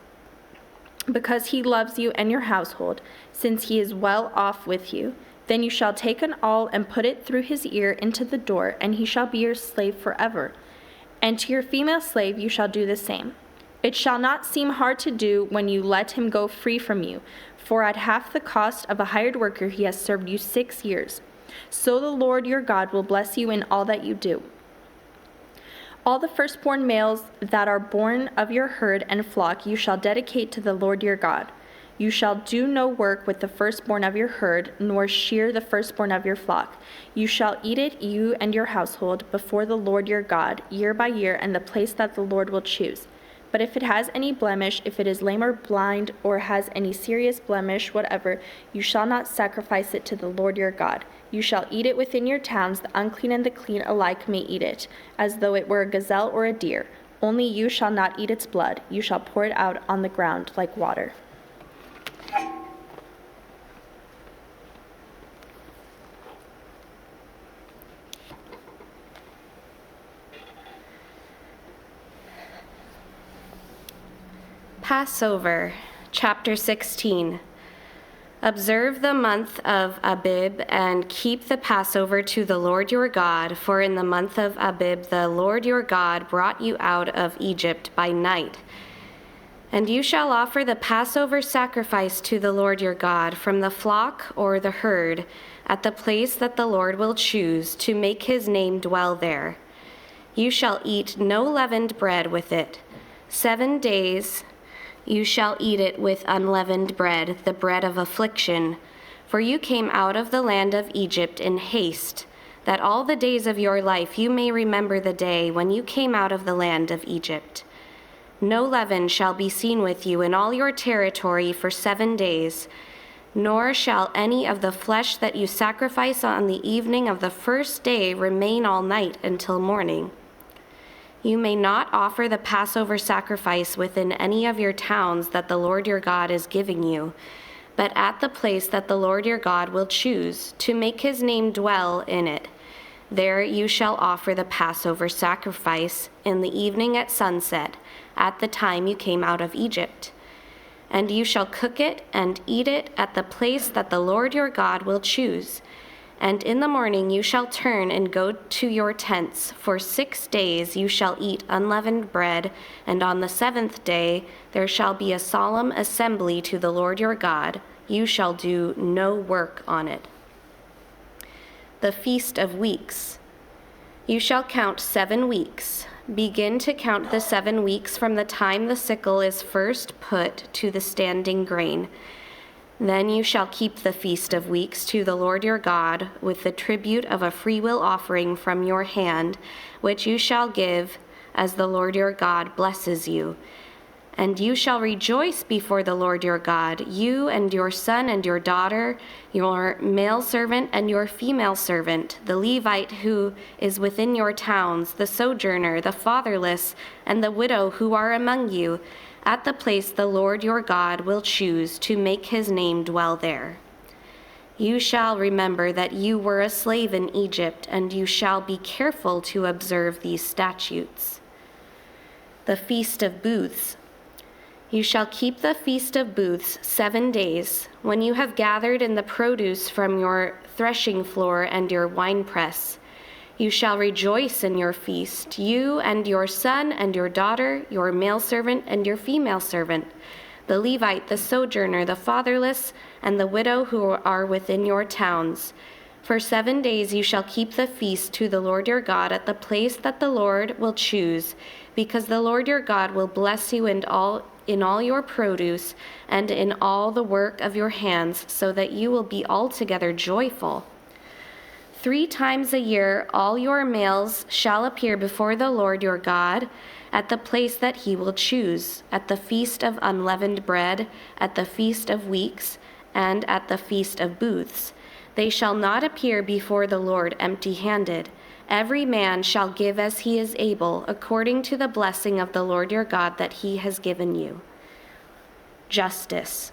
Speaker 5: because he loves you and your household, since he is well off with you, then you shall take an awl and put it through his ear into the door, and he shall be your slave forever. And to your female slave you shall do the same. It shall not seem hard to do when you let him go free from you, for at half the cost of a hired worker he has served you 6 years. So the Lord your God will bless you in all that you do. All the firstborn males that are born of your herd and flock you shall dedicate to the Lord your God. You shall do no work with the firstborn of your herd, nor shear the firstborn of your flock. You shall eat it, you and your household, before the Lord your God, year by year, in the place that the Lord will choose. But if it has any blemish, if it is lame or blind, or has any serious blemish whatever, you shall not sacrifice it to the Lord your God. You shall eat it within your towns, the unclean and the clean alike may eat it, as though it were a gazelle or a deer. Only you shall not eat its blood. You shall pour it out on the ground like water.
Speaker 6: Passover, chapter 16. Observe the month of Abib and keep the Passover to the Lord your God, for in the month of Abib the Lord your God brought you out of Egypt by night. And you shall offer the Passover sacrifice to the Lord your God from the flock or the herd at the place that the Lord will choose to make his name dwell there. You shall eat no leavened bread with it. 7 days you shall eat it with unleavened bread, the bread of affliction. For you came out of the land of Egypt in haste, that all the days of your life you may remember the day when you came out of the land of Egypt. No leaven shall be seen with you in all your territory for 7 days, nor shall any of the flesh that you sacrifice on the evening of the first day remain all night until morning. You may not offer the Passover sacrifice within any of your towns that the Lord your God is giving you, but at the place that the Lord your God will choose to make his name dwell in it. There you shall offer the Passover sacrifice in the evening at sunset, at the time you came out of Egypt. And you shall cook it and eat it at the place that the Lord your God will choose.
Speaker 4: And in the morning you shall turn and go to your tents. For 6 days you shall eat unleavened bread, and on the 7th day there shall be a solemn assembly to the Lord your God. You shall do no work on it. The Feast of Weeks. You shall count 7 weeks. Begin to count the 7 weeks from the time the sickle is first put to the standing grain. Then you shall keep the Feast of Weeks to the Lord your God with the tribute of a freewill offering from your hand, which you shall give as the Lord your God blesses you. And you shall rejoice before the Lord your God, you and your son and your daughter, your male servant and your female servant, the Levite who is within your towns, the sojourner, the fatherless, and the widow who are among you, at the place the Lord your God will choose to make his name dwell there. You shall remember that you were a slave in Egypt, and you shall be careful to observe these statutes. The Feast of Booths. You shall keep the Feast of Booths 7 days, when you have gathered in the produce from your threshing floor and your winepress. You shall rejoice in your feast, you and your son and your daughter, your male servant and your female servant, the Levite, the sojourner, the fatherless, and the widow who are within your towns. For 7 days you shall keep the feast to the Lord your God at the place that the Lord will choose, because the Lord your God will bless you in all your produce and in all the work of your hands, so that you will be altogether joyful. 3 times a year all your males shall appear before the Lord your God at the place that he will choose, at the Feast of Unleavened Bread, at the Feast of Weeks, and at the Feast of Booths. They shall not appear before the Lord empty-handed. Every man shall give as he is able, according to the blessing of the Lord your God that he has given you. Justice.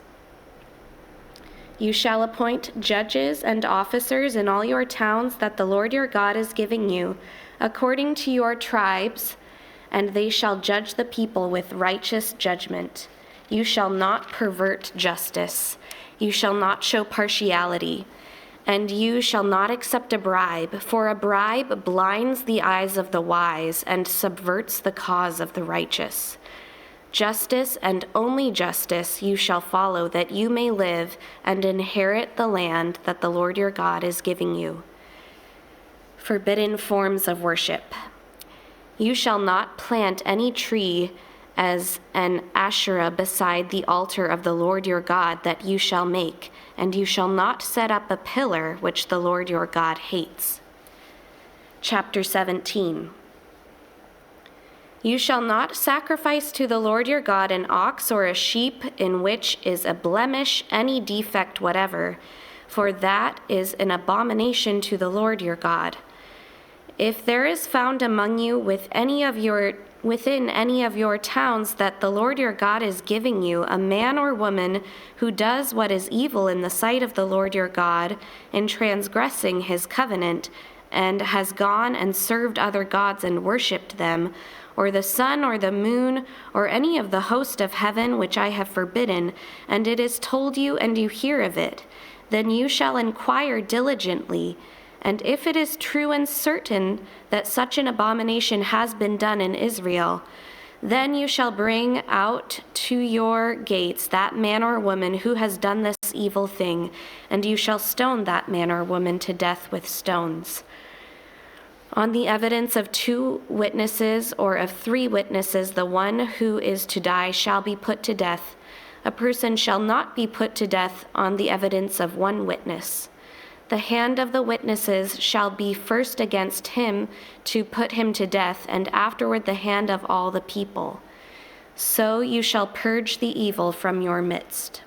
Speaker 4: You shall appoint judges and officers in all your towns that the Lord your God is giving you, according to your tribes, and they shall judge the people with righteous judgment. You shall not pervert justice. You shall not show partiality. And you shall not accept a bribe, for a bribe blinds the eyes of the wise and subverts the cause of the righteous. Justice and only justice you shall follow, that you may live and inherit the land that the Lord your God is giving you. Forbidden forms of worship. You shall not plant any tree as an Asherah beside the altar of the Lord your God that you shall make, and you shall not set up a pillar which the Lord your God hates. Chapter 17. You shall not sacrifice to the Lord your God an ox or a sheep in which is a blemish, any defect whatever, for that is an abomination to the Lord your God. If there is found among you within any of your towns that the Lord your God is giving you, a man or woman who does what is evil in the sight of the Lord your God, in transgressing his covenant, and has gone and served other gods and worshipped them, or the sun or the moon, or any of the host of heaven which I have forbidden, and it is told you and you hear of it, then you shall inquire diligently. And if it is true and certain that such an abomination has been done in Israel, then you shall bring out to your gates that man or woman who has done this evil thing, and you shall stone that man or woman to death with stones. On the evidence of 2 witnesses or of 3 witnesses, the one who is to die shall be put to death. A person shall not be put to death on the evidence of 1 witness. The hand of the witnesses shall be first against him to put him to death, and afterward the hand of all the people. So you shall purge the evil from your midst.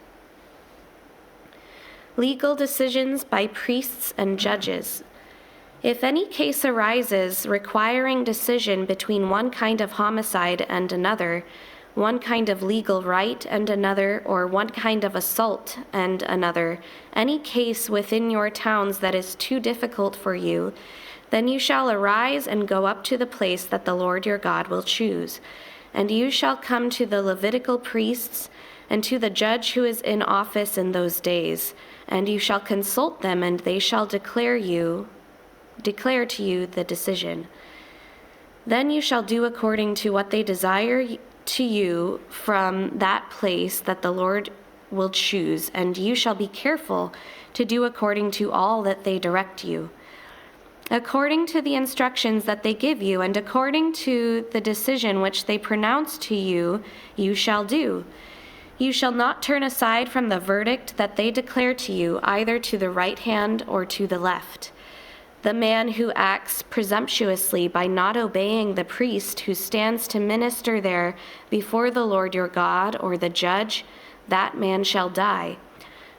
Speaker 4: Legal decisions by priests and judges. If any case arises requiring decision between one kind of homicide and another, one kind of legal right and another, or one kind of assault and another, any case within your towns that is too difficult for you, then you shall arise and go up to the place that the Lord your God will choose. And you shall come to the Levitical priests and to the judge who is in office in those days,
Speaker 20: and you shall consult them, and they shall declare to you the decision. Then you shall do according to what they desire to you from that place that the Lord will choose, and you shall be careful to do according to all that they direct you. According to the instructions that they give you, and according to the decision which they pronounce to you, you shall do. You shall not turn aside from the verdict that they declare to you, either to the right hand or to the left. The man who acts presumptuously by not obeying the priest who stands to minister there before the Lord your God, or the judge, that man shall die.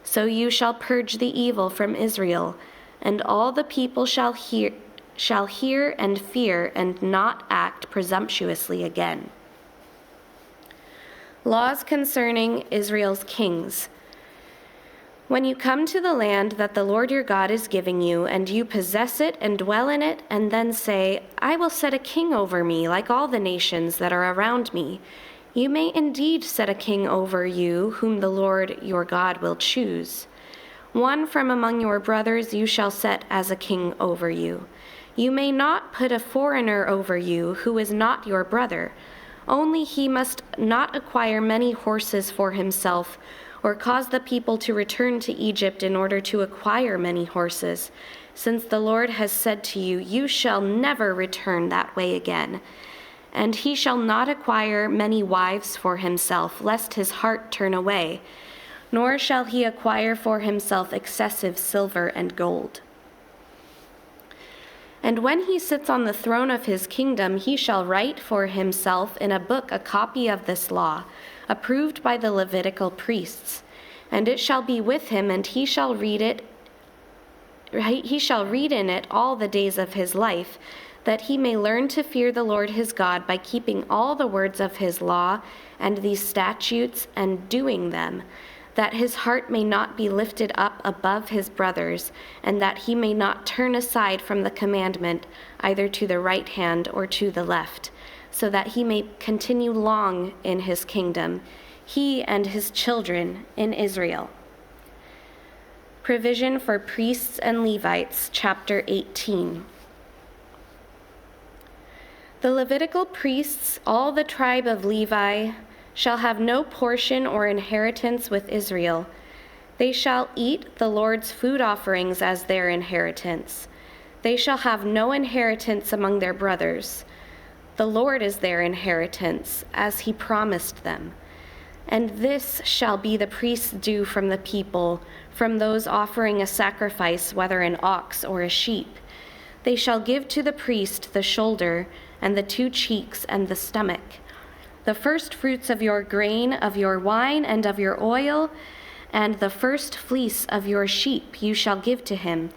Speaker 20: So you shall purge the evil from Israel, and all the people shall hear and fear, and not act presumptuously again. Laws concerning Israel's kings. When you come to the land that the Lord your God is giving you, and you possess it and dwell in it, and then say, I will set a king over me like all the nations that are around me, you may indeed set a king over you whom the Lord your God will choose. One from among your brothers you shall set as a king over you. You may not put a foreigner over you who is not your brother. Only he must not acquire many horses for himself, or cause the people to return to Egypt in order to acquire many horses, since the Lord has said to you, you shall never return that way again. And he shall not acquire many wives for himself, lest his heart turn away, nor shall he acquire for himself excessive silver and gold. And when he sits on the throne of his kingdom, he shall write for himself in a book a copy of this law, approved by the Levitical priests. And it shall be with him, and he shall read in it all the days of his life, that he may learn to fear the Lord his God by keeping all the words of his law and these statutes and doing them, that his heart may not be lifted up above his brothers, and that he may not turn aside from the commandment either to the right hand or to the left, so that he may continue long in his kingdom, he and his children in Israel. Provision for priests and Levites, chapter 18. The Levitical priests, all the tribe of Levi, shall have no portion or inheritance with Israel. They shall eat the Lord's food offerings as their inheritance. They shall have no inheritance among their brothers. The Lord is their inheritance, as he promised them. And this shall be the priest's due from the people, from those offering a sacrifice, whether an ox or a sheep. They shall give to the priest the shoulder, and the 2 cheeks, and the stomach. The first fruits of your grain, of your wine, and of your oil, and the first fleece of your sheep you shall give to him.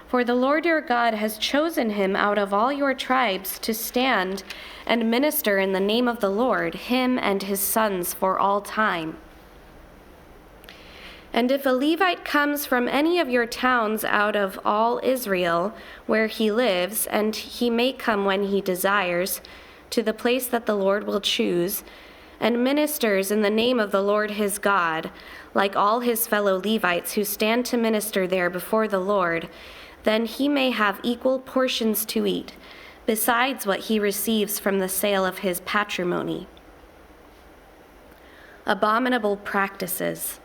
Speaker 20: For the Lord your God has chosen him out of all your tribes to stand and minister in the name of the Lord, him and his sons for all time. And if a Levite comes from any of your towns out of all Israel where he lives, and he may come when he desires, to the place that the Lord will choose, and ministers in the name of the Lord his God, like all his fellow Levites who stand to minister there before the Lord, then he may have equal portions to eat, besides what he receives from the sale of his patrimony. Abominable practices.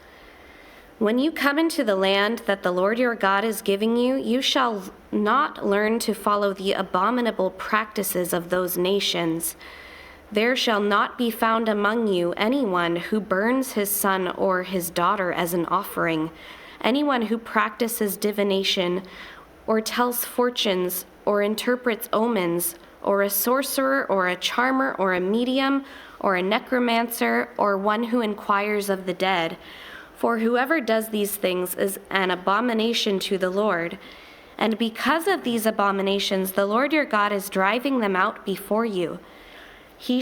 Speaker 20: When you come into the land that the Lord your God is giving you, you shall not learn to follow the abominable practices of those nations. There shall not be found among you anyone who burns his son or his daughter as an offering, anyone who practices divination, or tells fortunes, or interprets omens, or a sorcerer, or a charmer, or a medium, or a necromancer, or one who inquires of the dead. For whoever does these things is an abomination to the Lord. And because of these abominations, the Lord your God is driving them out before you. You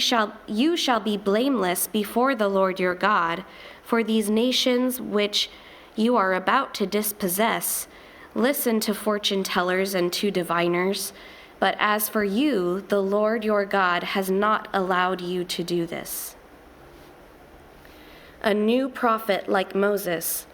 Speaker 20: shall be blameless before the Lord your God, for these nations which you are about to dispossess listen to fortune tellers and to diviners, but as for you, the Lord your God has not allowed you to do this. A new prophet like Moses.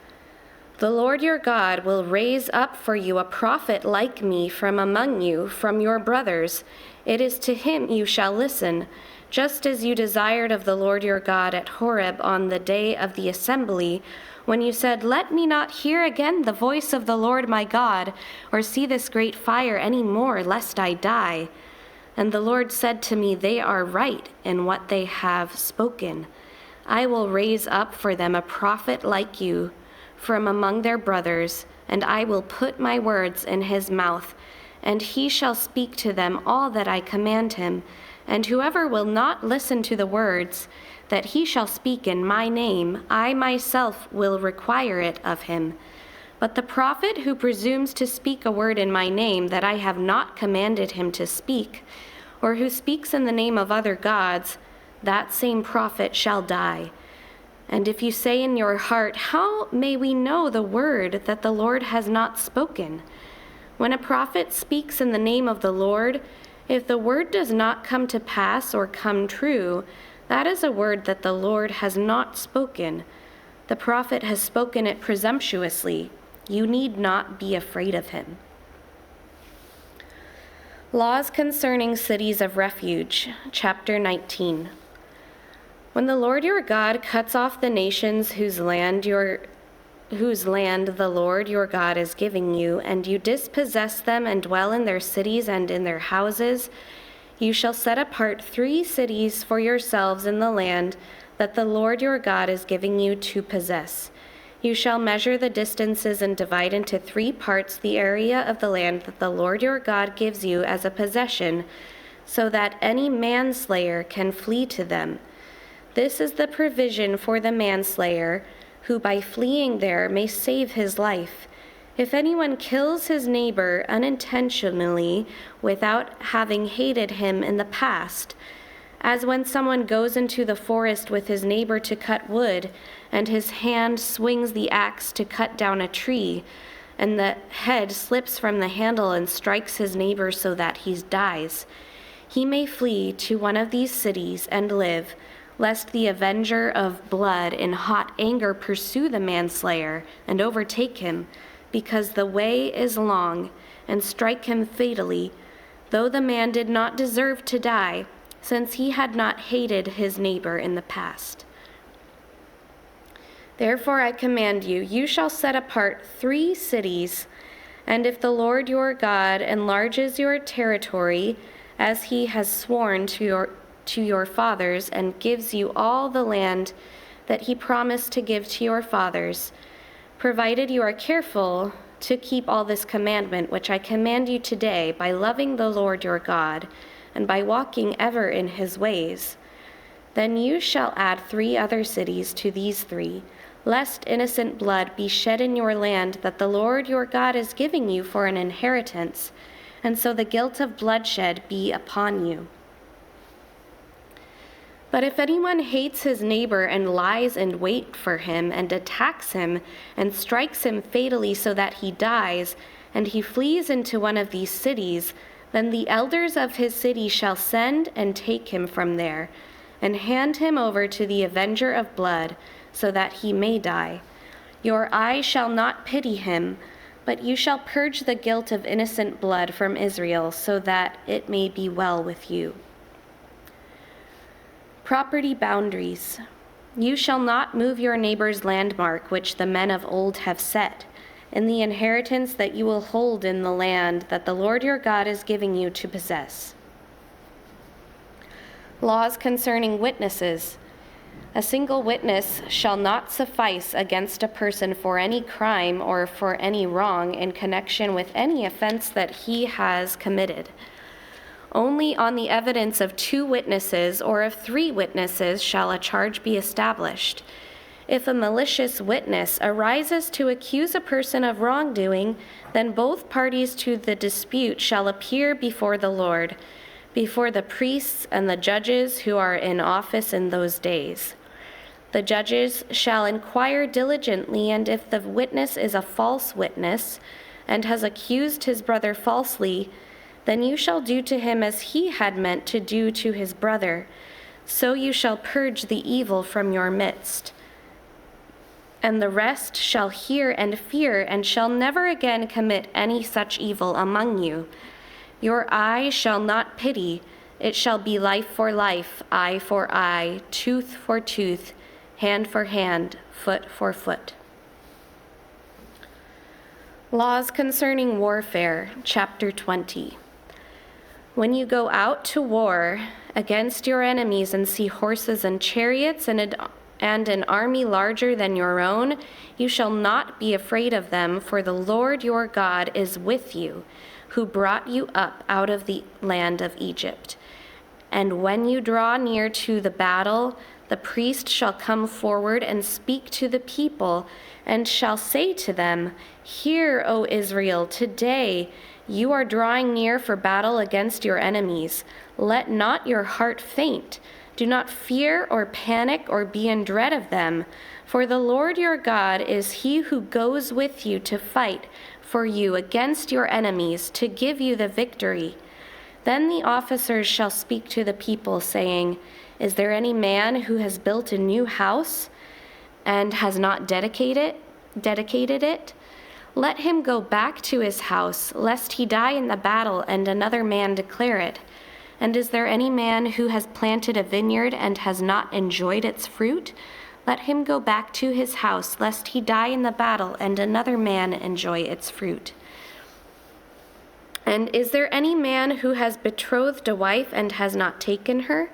Speaker 20: The Lord your God will raise up for you a prophet like me from among you, from your brothers. It is to him you shall listen, just as you desired of the Lord your God at Horeb on the day of the assembly, when you said, "Let me not hear again the voice of the Lord my God, or see this great fire any more, lest I die." And the Lord said to me, "They are right in what they have spoken. I will raise up for them a prophet like you from among their brothers, and I will put my words in his mouth, and he shall speak to them all that I command him. And whoever will not listen to the words that he shall speak in my name, I myself will require it of him. But the prophet who presumes to speak a word in my name that I have not commanded him to speak, or who speaks in the name of other gods, that same prophet shall die. And if you say in your heart, 'How may we know the word that the Lord has not spoken?' When a prophet speaks in the name of the Lord, if the word does not come to pass or come true, that is a word that the Lord has not spoken. The prophet has spoken it presumptuously. You need not be afraid of him." Laws concerning cities of refuge, chapter 19. When the Lord your God cuts off the nations whose land the Lord your God is giving you, and you dispossess them and dwell in their cities and in their houses, you shall set apart 3 cities for yourselves in the land that the Lord your God is giving you to possess. You shall measure the distances and divide into 3 parts the area of the land that the Lord your God gives you as a possession, so that any manslayer can flee to them. This is the provision for the manslayer, who by fleeing there may save his life. If anyone kills his neighbor unintentionally without having hated him in the past, as when someone goes into the forest with his neighbor to cut wood, and his hand swings the axe to cut down a tree, and the head slips from the handle and strikes his neighbor so that he dies, he may flee to one of these cities and live, lest the avenger of blood in hot anger pursue the manslayer and overtake him, because the way is long, and strike him fatally, though the man did not deserve to die, since he had not hated his neighbor in the past. Therefore I command you, you shall set apart 3 cities, and if the Lord your God enlarges your territory, as he has sworn to your fathers, and gives you all the land that he promised to give to your fathers, provided you are careful to keep all this commandment which I command you today by loving the Lord your God, and by walking ever in his ways, then you shall add 3 other cities to these 3, lest innocent blood be shed in your land that the Lord your God is giving you for an inheritance, and so the guilt of bloodshed be upon you. But if anyone hates his neighbor and lies in wait for him and attacks him and strikes him fatally so that he dies, and he flees into one of these cities, then the elders of his city shall send and take him from there, and hand him over to the avenger of blood, so that he may die. Your eye shall not pity him, but you shall purge the guilt of innocent blood from Israel, so that it may be well with you. Property boundaries. You shall not move your neighbor's landmark, which the men of old have set, in the inheritance that you will hold in the land that the Lord your God is giving you to possess. Laws concerning witnesses. A single witness shall not suffice against a person for any crime or for any wrong in connection with any offense that he has committed. Only on the evidence of 2 witnesses or of 3 witnesses shall a charge be established. If a malicious witness arises to accuse a person of wrongdoing, then both parties to the dispute shall appear before the Lord, before the priests and the judges who are in office in those days. The judges shall inquire diligently, and if the witness is a false witness and has accused his brother falsely, then you shall do to him as he had meant to do to his brother. So you shall purge the evil from your midst. and the rest shall hear and fear, and shall never again commit any such evil among you. Your eye shall not pity, it shall be life for life, eye for eye, tooth for tooth, hand for hand, foot for foot. Laws concerning warfare, chapter 20. When you go out to war against your enemies and see horses and chariots and an army larger than your own, you shall not be afraid of them, for the Lord your God is with you, who brought you up out of the land of Egypt. And when you draw near to the battle, the priest shall come forward and speak to the people, and shall say to them, Hear, O Israel, today you are drawing near for battle against your enemies. Let not your heart faint. Do not fear or panic or be in dread of them, for the Lord your God is he who goes with you to fight for you against your enemies, to give you the victory. Then the officers shall speak to the people, saying, Is there any man who has built a new house and has not dedicated it? Let him go back to his house, lest he die in the battle and another man declare it. And is there any man who has planted a vineyard and has not enjoyed its fruit? Let him go back to his house, lest he die in the battle and another man enjoy its fruit. And is there any man who has betrothed a wife and has not taken her?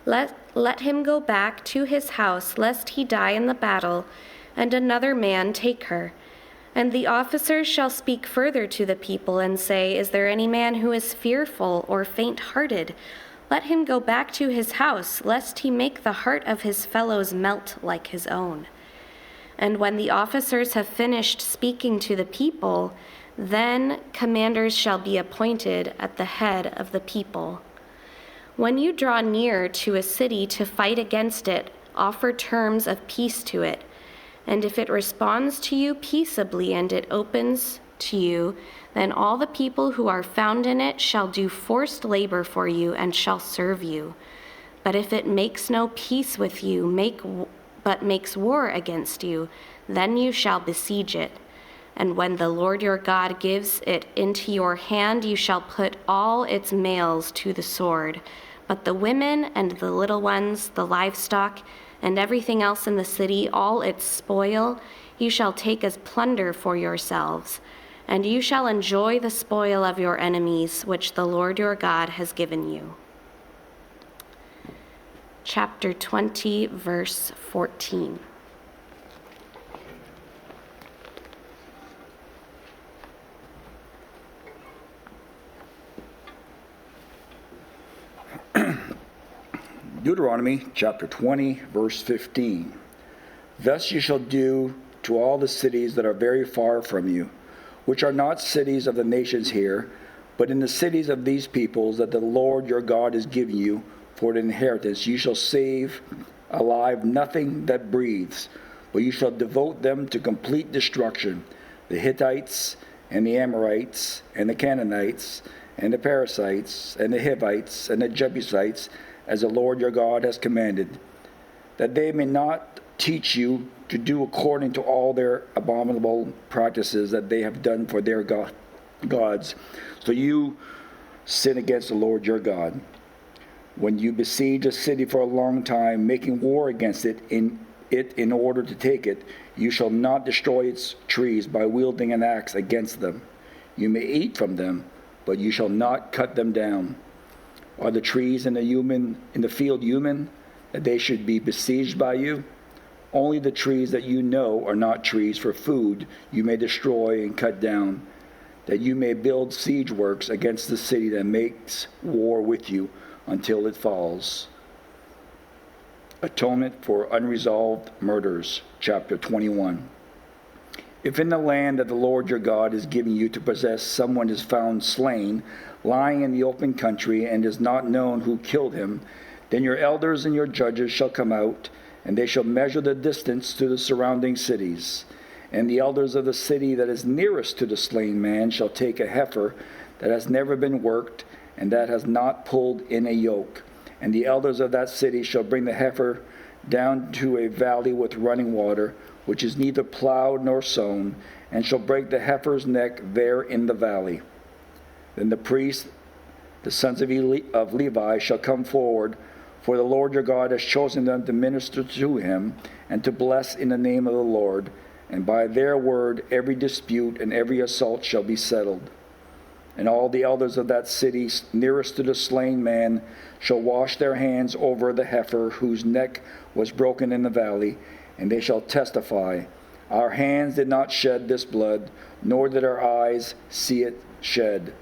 Speaker 20: Let him go back to his house, lest he die in the battle and another man take her. And the officers shall speak further to the people and say, Is there any man who is fearful or faint-hearted? Let him go back to his house, lest he make the heart of his fellows melt like his own. And when the officers have finished speaking to the people, then commanders shall be appointed at the head of the people. When you draw near to a city to fight against it, offer terms of peace to it. And if it responds to you peaceably and it opens to you, then all the people who are found in it shall do forced labor for you and shall serve you. But if it makes no peace with you, but makes war against you, then you shall besiege it. And when the Lord your God gives it into your hand, you shall put all its males to the sword. But the women and the little ones, the livestock, and everything else in the city, all its spoil, you shall take as plunder for yourselves. And you shall enjoy the spoil of your enemies, which the Lord your God has given you. Chapter 20, verse 14.
Speaker 21: Deuteronomy chapter 20, verse 15. Thus you shall do to all the cities that are very far from you, which are not cities of the nations here, but in the cities of these peoples that the Lord your God is giving you for an inheritance. You shall save alive nothing that breathes, but you shall devote them to complete destruction, the Hittites and the Amorites and the Canaanites and the Perizzites and the Hivites and the Jebusites, as the Lord your God has commanded, that they may not teach you to do according to all their abominable practices that they have done for their gods. So you sin against the Lord your God. When you besiege a city for a long time, making war against it in order to take it, you shall not destroy its trees by wielding an axe against them. You may eat from them, but you shall not cut them down. Are the trees in the field human, that they should be besieged by you? Only the trees that you know are not trees for food you may destroy and cut down, that you may build siege works against the city that makes war with you until it falls. Atonement for unresolved murders, chapter 21. If in the land that the Lord your God is giving you to possess someone is found slain, lying in the open country, and is not known who killed him, then your elders and your judges shall come out, and they shall measure the distance to the surrounding cities. And the elders of the city that is nearest to the slain man shall take a heifer that has never been worked, and that has not pulled in a yoke. And the elders of that city shall bring the heifer down to a valley with running water, which is neither plowed nor sown, and shall break the heifer's neck there in the valley. Then the priests, the sons of Levi, shall come forward, for the Lord your God has chosen them to minister to him and to bless in the name of the Lord, and by their word every dispute and every assault shall be settled. And all the elders of that city nearest to the slain man shall wash their hands over the heifer whose neck was broken in the valley, and they shall testify, our hands did not shed this blood, nor did our eyes see it shed.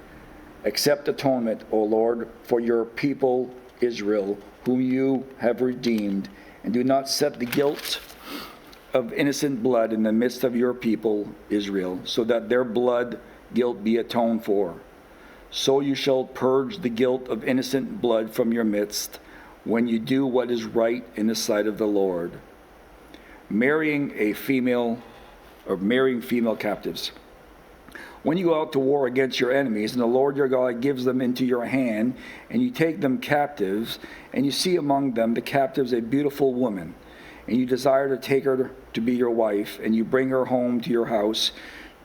Speaker 21: Accept atonement, O Lord, for your people Israel, whom you have redeemed, and do not set the guilt of innocent blood in the midst of your people Israel, so that their blood guilt be atoned for. So you shall purge the guilt of innocent blood from your midst, when you do what is right in the sight of the Lord. Marrying female captives. When you go out to war against your enemies, and the Lord your God gives them into your hand, and you take them captives, and you see among them the captives a beautiful woman, and you desire to take her to be your wife, and you bring her home to your house,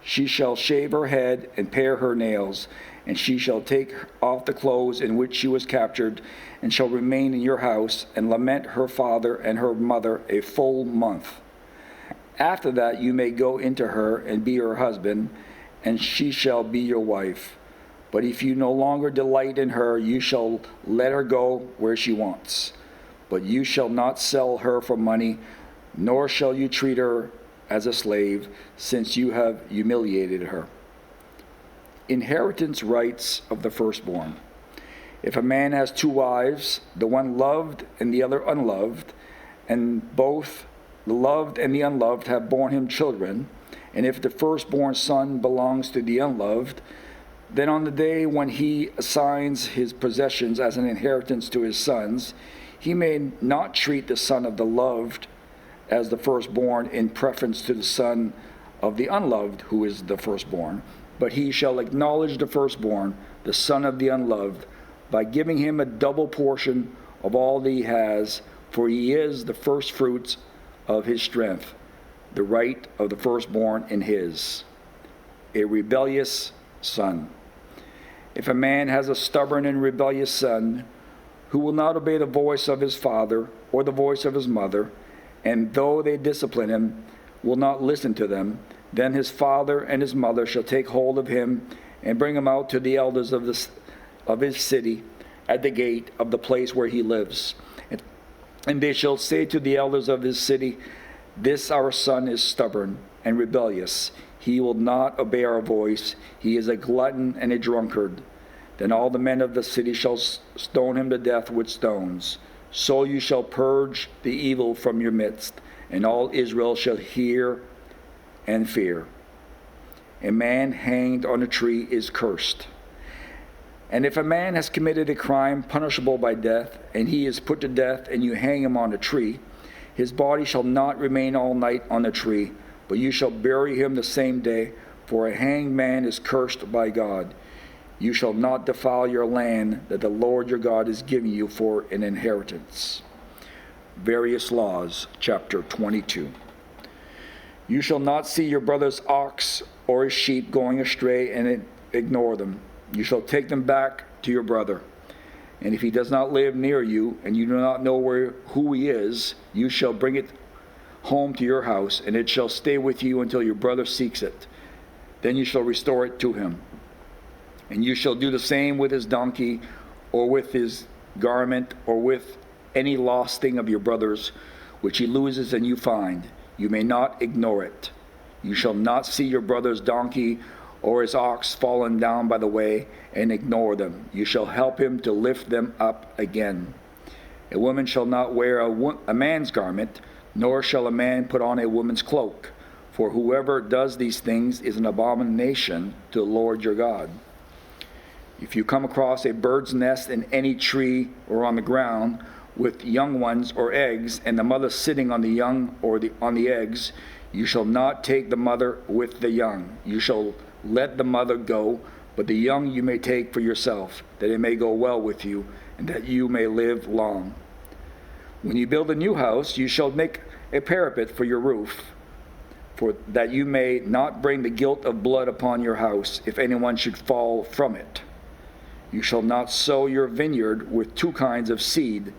Speaker 21: she shall shave her head and pare her nails, and she shall take off the clothes in which she was captured, and shall remain in your house, and lament her father and her mother a full month. After that you may go into her and be her husband, and she shall be your wife. But if you no longer delight in her, you shall let her go where she wants. But you shall not sell her for money, nor shall you treat her as a slave, since you have humiliated her. Inheritance rights of the firstborn. If a man has two wives, the one loved and the other unloved, and both the loved and the unloved have borne him children, and if the firstborn son belongs to the unloved, then on the day when he assigns his possessions as an inheritance to his sons, he may not treat the son of the loved as the firstborn in preference to the son of the unloved, who is the firstborn, but he shall acknowledge the firstborn, the son of the unloved, by giving him a double portion of all that he has, for he is the firstfruits of his strength, the right of the firstborn in his. A rebellious son. If a man has a stubborn and rebellious son, who will not obey the voice of his father or the voice of his mother, and though they discipline him, will not listen to them, then his father and his mother shall take hold of him and bring him out to the elders of his city at the gate of the place where he lives. And they shall say to the elders of his city, this our son is stubborn and rebellious. He will not obey our voice. He is a glutton and a drunkard. Then all the men of the city shall stone him to death with stones. So you shall purge the evil from your midst, and all Israel shall hear and fear. A man hanged on a tree is cursed. And if a man has committed a crime punishable by death, and he is put to death, and you hang him on a tree, his body shall not remain all night on the tree, but you shall bury him the same day, for a hanged man is cursed by God. You shall not defile your land that the Lord your God is giving you for an inheritance. Various laws, chapter 22. You shall not see your brother's ox or his sheep going astray and ignore them. You shall take them back to your brother. And if he does not live near you, and you do not know who he is, you shall bring it home to your house, and it shall stay with you until your brother seeks it. Then you shall restore it to him. And you shall do the same with his donkey, or with his garment, or with any lost thing of your brother's, which he loses and you find. You may not ignore it. You shall not see your brother's donkey or his ox fallen down by the way and ignore them. You shall help him to lift them up again. A woman shall not wear a man's garment, nor shall a man put on a woman's cloak. For whoever does these things is an abomination to the Lord your God. If you come across a bird's nest in any tree or on the ground with young ones or eggs, and the mother sitting on the young or on the eggs, you shall not take the mother with the young. You shall let the mother go, but the young you may take for yourself, that it may go well with you, and that you may live long. When you build a new house, you shall make a parapet for your roof, for that you may not bring the guilt of blood upon your house, if anyone should fall from it. You shall not sow your vineyard with two kinds of seed,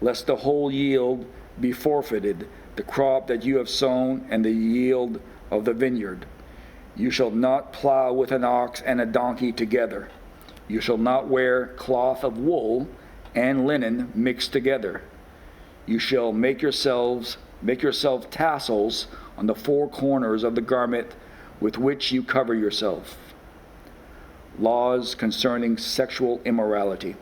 Speaker 21: lest the whole yield be forfeited, the crop that you have sown and the yield of the vineyard. You shall not plow with an ox and a donkey together. You shall not wear cloth of wool and linen mixed together. You shall make yourself tassels on the four corners of the garment with which you cover yourself. Laws concerning sexual immorality.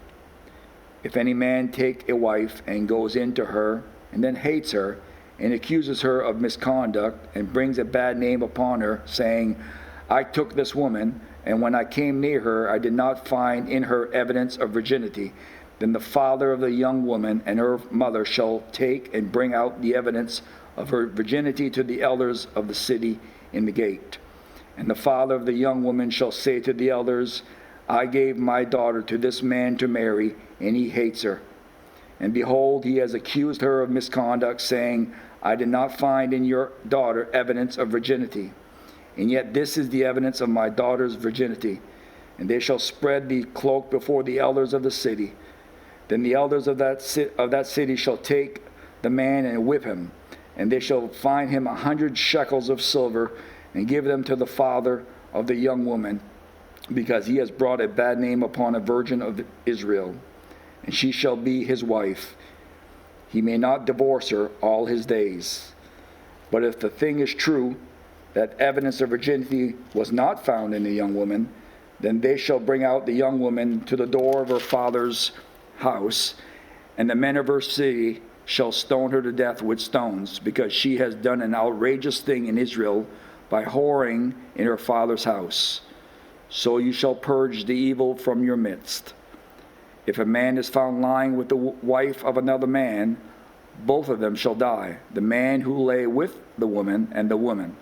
Speaker 21: If any man take a wife and goes in to her and then hates her and accuses her of misconduct and brings a bad name upon her, saying, I took this woman, and when I came near her, I did not find in her evidence of virginity, then the father of the young woman and her mother shall take and bring out the evidence of her virginity to the elders of the city in the gate. And the father of the young woman shall say to the elders, I gave my daughter to this man to marry, and he hates her. And behold, he has accused her of misconduct, saying, I did not find in your daughter evidence of virginity. And yet this is the evidence of my daughter's virginity. And they shall spread the cloak before the elders of the city. Then the elders of that city shall take the man and whip him. And they shall fine him 100 shekels of silver, and give them to the father of the young woman, because he has brought a bad name upon a virgin of Israel. And she shall be his wife. He may not divorce her all his days. But if the thing is true, that evidence of virginity was not found in the young woman, then they shall bring out the young woman to the door of her father's house, and the men of her city shall stone her to death with stones, because she has done an outrageous thing in Israel by whoring in her father's house. So you shall purge the evil from your midst. If a man is found lying with the wife of another man, both of them shall die, the man who lay with the woman and the woman.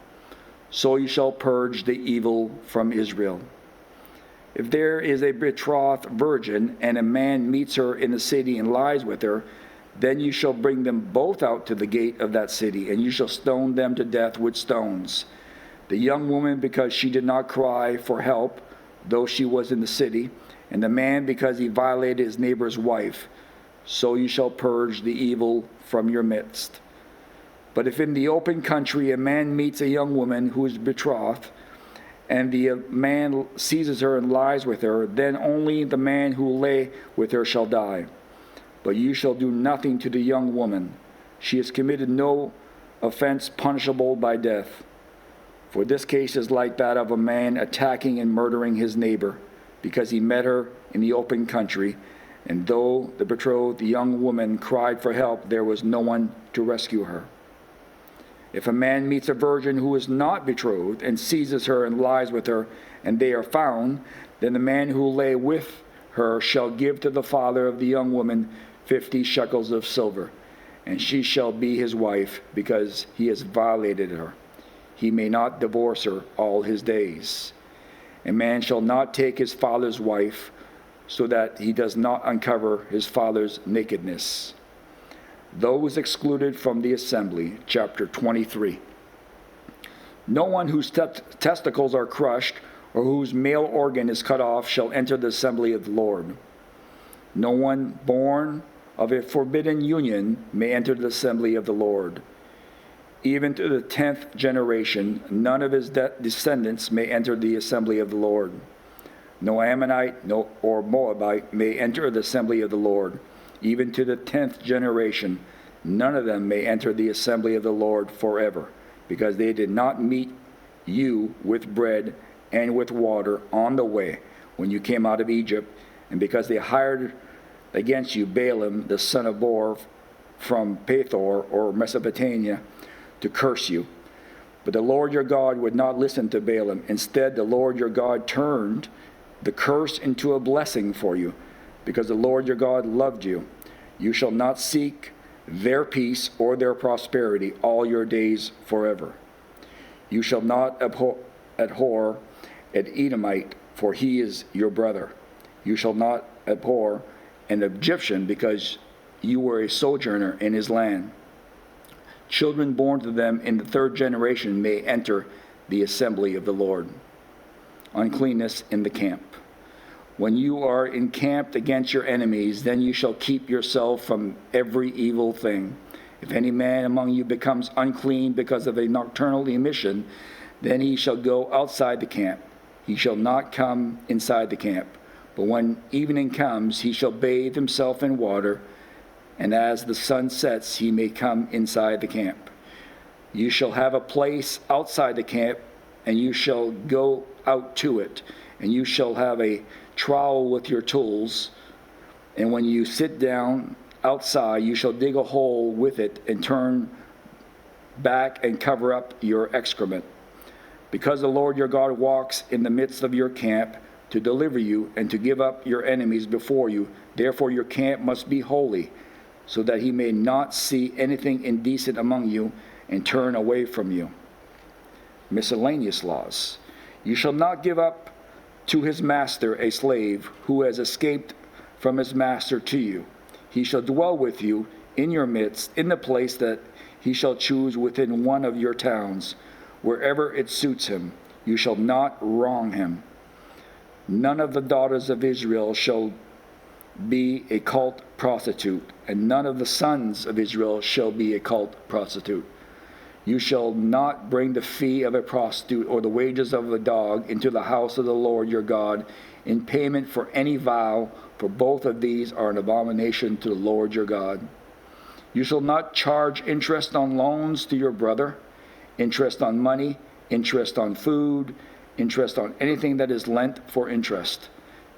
Speaker 21: So you shall purge the evil from Israel. If there is a betrothed virgin, and a man meets her in the city and lies with her, then you shall bring them both out to the gate of that city, and you shall stone them to death with stones. The young woman, because she did not cry for help, though she was in the city, and the man, because he violated his neighbor's wife. So you shall purge the evil from your midst. But if in the open country a man meets a young woman who is betrothed, and the man seizes her and lies with her, then only the man who lay with her shall die. But you shall do nothing to the young woman. She has committed no offense punishable by death. For this case is like that of a man attacking and murdering his neighbor, because he met her in the open country, and though the betrothed young woman cried for help, there was no one to rescue her. If a man meets a virgin who is not betrothed and seizes her and lies with her, and they are found, then the man who lay with her shall give to the father of the young woman 50 shekels of silver, and she shall be his wife, because he has violated her. He may not divorce her all his days. A man shall not take his father's wife, so that he does not uncover his father's nakedness. Those excluded from the assembly, chapter 23. No one whose testicles are crushed or whose male organ is cut off shall enter the assembly of the Lord. No one born of a forbidden union may enter the assembly of the Lord. Even to the 10th generation, none of his descendants may enter the assembly of the Lord. No Ammonite or Moabite may enter the assembly of the Lord. Even to the 10th generation, none of them may enter the assembly of the Lord forever, because they did not meet you with bread and with water on the way when you came out of Egypt, and because they hired against you Balaam the son of Beor from Pethor or Mesopotamia to curse you. But the Lord your God would not listen to Balaam. Instead, the Lord your God turned the curse into a blessing for you, because the Lord your God loved you. You shall not seek their peace or their prosperity all your days forever. You shall not abhor an Edomite, for he is your brother. You shall not abhor an Egyptian, because you were a sojourner in his land. Children born to them in the third generation may enter the assembly of the Lord. Uncleanness in the camp. When you are encamped against your enemies, then you shall keep yourself from every evil thing. If any man among you becomes unclean because of a nocturnal emission, then he shall go outside the camp. He shall not come inside the camp. But when evening comes, he shall bathe himself in water, and as the sun sets, he may come inside the camp. You shall have a place outside the camp, and you shall go out to it, and you shall have a trowel with your tools, and when you sit down outside, you shall dig a hole with it and turn back and cover up your excrement. Because the Lord your God walks in the midst of your camp to deliver you and to give up your enemies before you, therefore your camp must be holy, so that he may not see anything indecent among you and turn away from you. Miscellaneous laws. You shall not give up to his master a slave who has escaped from his master to you. He shall dwell with you in your midst, in the place that he shall choose within one of your towns, wherever it suits him. You shall not wrong him. None of the daughters of Israel shall be a cult prostitute, and none of the sons of Israel shall be a cult prostitute. You shall not bring the fee of a prostitute or the wages of a dog into the house of the Lord your God in payment for any vow, for both of these are an abomination to the Lord your God. You shall not charge interest on loans to your brother, interest on money, interest on food, interest on anything that is lent for interest.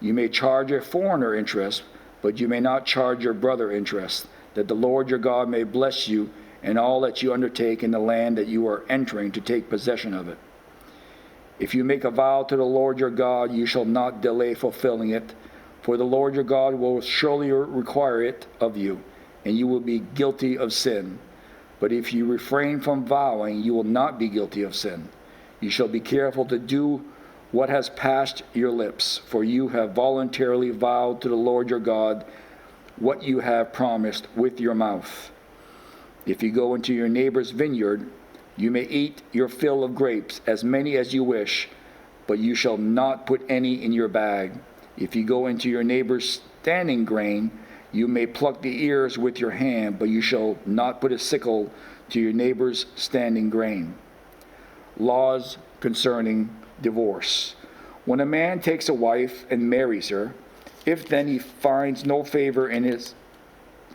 Speaker 21: You may charge a foreigner interest, but you may not charge your brother interest, that the Lord your God may bless you in all that you undertake in the land that you are entering to take possession of it. If you make a vow to the Lord your God, you shall not delay fulfilling it, for the Lord your God will surely require it of you, and you will be guilty of sin. But if you refrain from vowing, you will not be guilty of sin. You shall be careful to do what has passed your lips, for you have voluntarily vowed to the Lord your God what you have promised with your mouth. If you go into your neighbor's vineyard, you may eat your fill of grapes, as many as you wish, but you shall not put any in your bag. If you go into your neighbor's standing grain, you may pluck the ears with your hand, but you shall not put a sickle to your neighbor's standing grain. Laws concerning divorce. When a man takes a wife and marries her, if then he finds no favor in his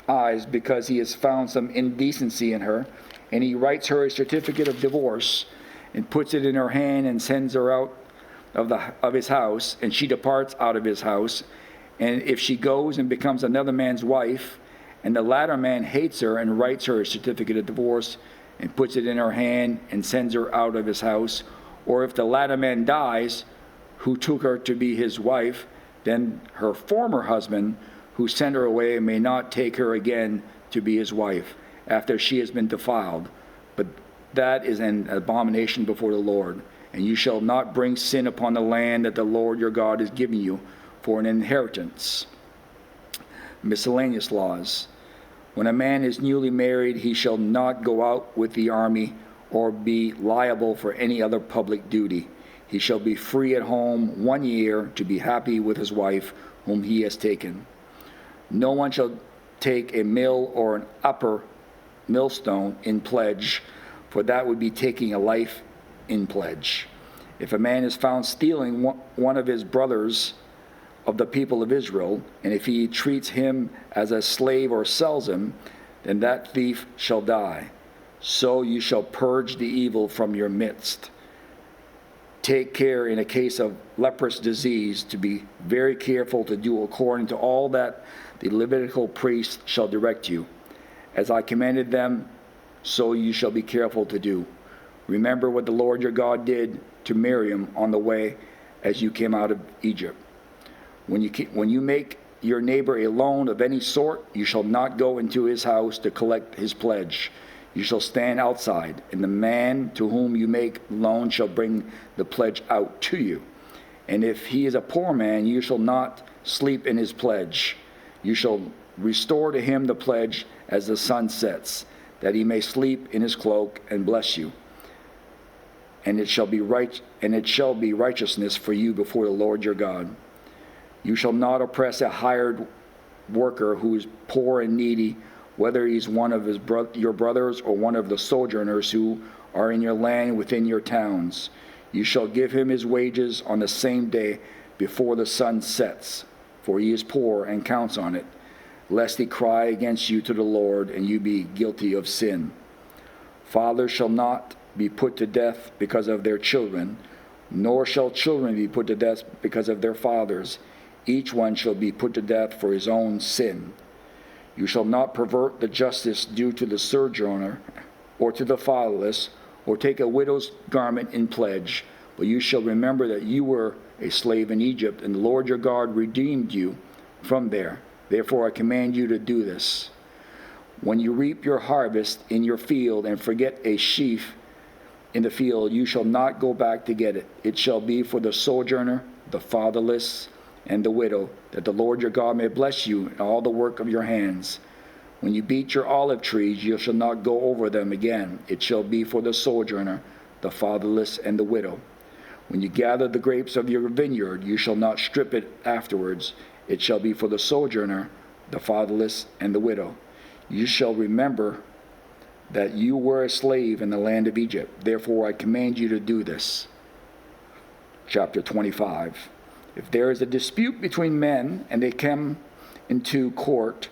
Speaker 21: eyes because he has found some indecency in her, and he writes her a certificate of divorce and puts it in her hand and sends her out of his house, and she departs out of his house, and if she goes and becomes another man's wife, and the latter man hates her and writes her a certificate of divorce and puts it in her hand and sends her out of his house, or if the latter man dies, who took her to be his wife, then her former husband, who sent her away, may not take her again to be his wife, after she has been defiled. But that is an abomination before the Lord. And you shall not bring sin upon the land that the Lord your God is giving you for an inheritance. Miscellaneous laws. When a man is newly married, he shall not go out with the army or be liable for any other public duty. He shall be free at home 1 year to be happy with his wife whom he has taken. No one shall take a mill or an upper millstone in pledge, for that would be taking a life in pledge. If a man is found stealing one of his brothers of the people of Israel, and if he treats him as a slave or sells him, then that thief shall die. So you shall purge the evil from your midst. Take care in a case of leprous disease to be very careful to do according to all that the Levitical priests shall direct you. As I commanded them, so you shall be careful to do. Remember what the Lord your God did to Miriam on the way as you came out of Egypt. When you make your neighbor a loan of any sort, you shall not go into his house to collect his pledge. You shall stand outside, and the man to whom you make loan shall bring the pledge out to you. And if he is a poor man, you shall not sleep in his pledge. You shall Restore to him the pledge as the sun sets, that he may sleep in his cloak and bless you. And it shall be righteousness for you before the Lord your God. You shall not oppress a hired worker who is poor and needy, whether he's one of your brothers or one of the sojourners who are in your land within your towns. You shall give him his wages on the same day before the sun sets, for he is poor and counts on it, lest he cry against you to the Lord and you be guilty of sin. Fathers shall not be put to death because of their children, nor shall children be put to death because of their fathers. Each one shall be put to death for his own sin. You shall not pervert the justice due to the sojourner or to the fatherless, or take a widow's garment in pledge, but you shall remember that you were a slave in Egypt, and the Lord your God redeemed you from there. Therefore I command you to do this. When you reap your harvest in your field and forget a sheaf in the field, you shall not go back to get it. It shall be for the sojourner, the fatherless, and the widow, that the Lord your God may bless you in all the work of your hands. When you beat your olive trees, you shall not go over them again. It shall be for the sojourner, the fatherless, and the widow. When you gather the grapes of your vineyard, you shall not strip it afterwards. It shall be for the sojourner, the fatherless, and the widow. You shall remember that you were a slave in the land of Egypt. Therefore I command you to do this. Chapter 25. If there is a dispute between men and they come into court,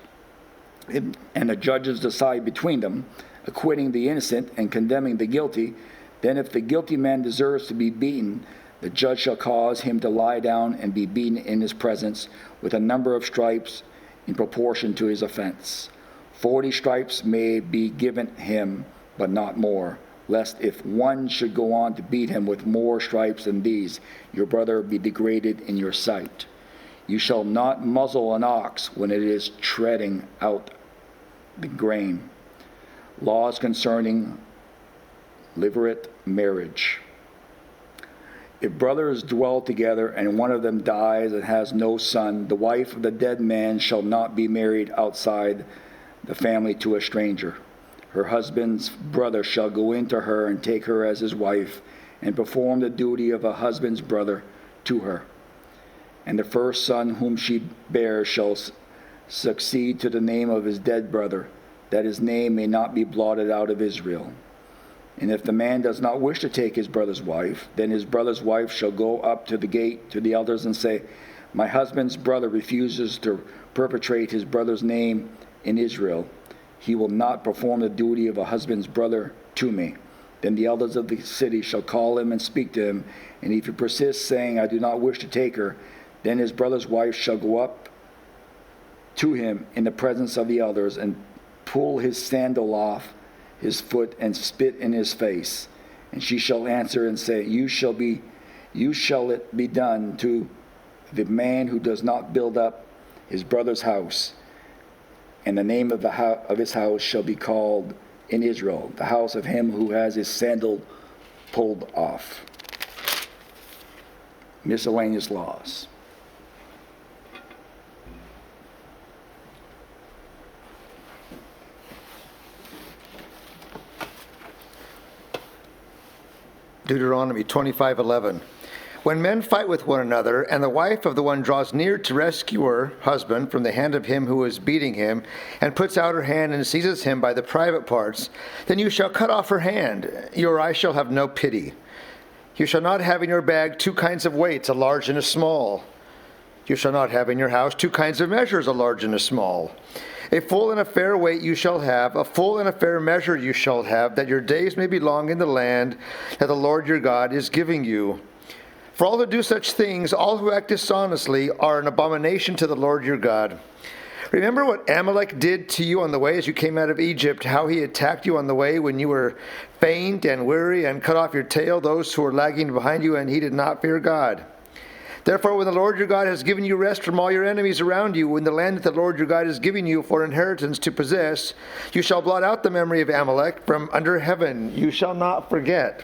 Speaker 21: and the judges decide between them, acquitting the innocent and condemning the guilty, then if the guilty man deserves to be beaten, the judge shall cause him to lie down and be beaten in his presence with a number of stripes in proportion to his offense. 40 stripes may be given him, but not more, lest if one should go on to beat him with more stripes than these, your brother be degraded in your sight. You shall not muzzle an ox when it is treading out the grain. Laws concerning levirate marriage. If brothers dwell together and one of them dies and has no son, the wife of the dead man shall not be married outside the family to a stranger. Her husband's brother shall go into her and take her as his wife and perform the duty of a husband's brother to her. And the first son whom she bears shall succeed to the name of his dead brother, that his name may not be blotted out of Israel. And if the man does not wish to take his brother's wife, then his brother's wife shall go up to the gate to the elders and say, my husband's brother refuses to perpetrate his brother's name in Israel. He will not perform the duty of a husband's brother to me. Then the elders of the city shall call him and speak to him. And if he persists, saying, I do not wish to take her, then his brother's wife shall go up to him in the presence of the elders and pull his sandal off his foot and spit in his face. And she shall answer and say, you shall it be done to the man who does not build up his brother's house. And the name of his house shall be called in Israel, the house of him who has his sandal pulled off. Miscellaneous laws.
Speaker 1: Deuteronomy 25:11. When men fight with one another, and the wife of the one draws near to rescue her husband from the hand of him who is beating him, and puts out her hand and seizes him by the private parts, then you shall cut off her hand. Your eye shall have no pity. You shall not have in your bag 2 kinds of weights, a large and a small. You shall not have in your house 2 kinds of measures, a large and a small. A full and a fair weight you shall have, a full and a fair measure you shall have, that your days may be long in the land that the Lord your God is giving you. For all who do such things, all who act dishonestly, are an abomination to the Lord your God. Remember what Amalek did to you on the way as you came out of Egypt, how he attacked you on the way when you were faint and weary, and cut off your tail those who were lagging behind you, and he did not fear God. Therefore, when the Lord your God has given you rest from all your enemies around you, in the land that the Lord your God is giving you for inheritance to possess, you shall blot out the memory of Amalek from under heaven. You shall not forget.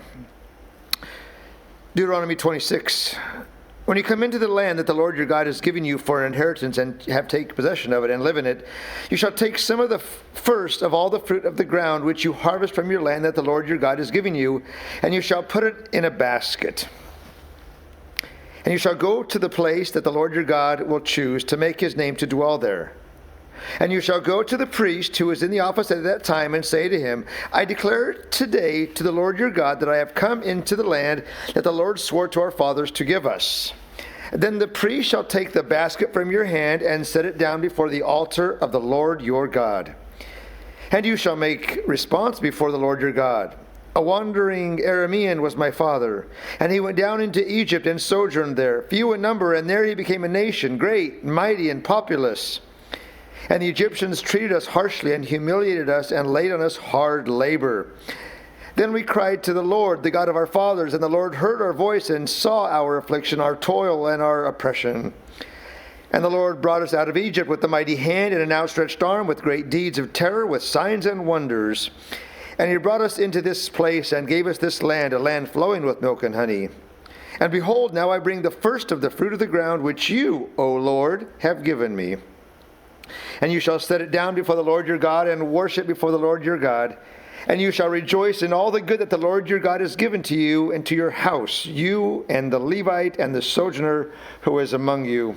Speaker 1: Deuteronomy 26, When you come into the land that the Lord your God has given you for an inheritance and have taken possession of it and live in it, you shall take some of the first of all the fruit of the ground which you harvest from your land that the Lord your God has given you, and you shall put it in a basket. And you shall go to the place that the Lord your God will choose to make his name to dwell there. And you shall go to the priest who is in the office at that time and say to him, I declare today to the Lord your God that I have come into the land that the Lord swore to our fathers to give us. Then the priest shall take the basket from your hand and set it down before the altar of the Lord your God. And you shall make response before the Lord your God. A wandering Aramean was my father, and he went down into Egypt and sojourned there, few in number, and there he became a nation, great, mighty, and populous. And the Egyptians treated us harshly and humiliated us and laid on us hard labor. Then we cried to the Lord, the God of our fathers, and the Lord heard our voice and saw our affliction, our toil, and our oppression. And the Lord brought us out of Egypt with a mighty hand and an outstretched arm, with great deeds of terror, with signs and wonders. And he brought us into this place and gave us this land, a land flowing with milk and honey. And behold, now I bring the first of the fruit of the ground, which you, O Lord, have given me. And you shall set it down before the Lord your God and worship before the Lord your God. And you shall rejoice in all the good that the Lord your God has given to you and to your house, you and the Levite and the sojourner who is among you.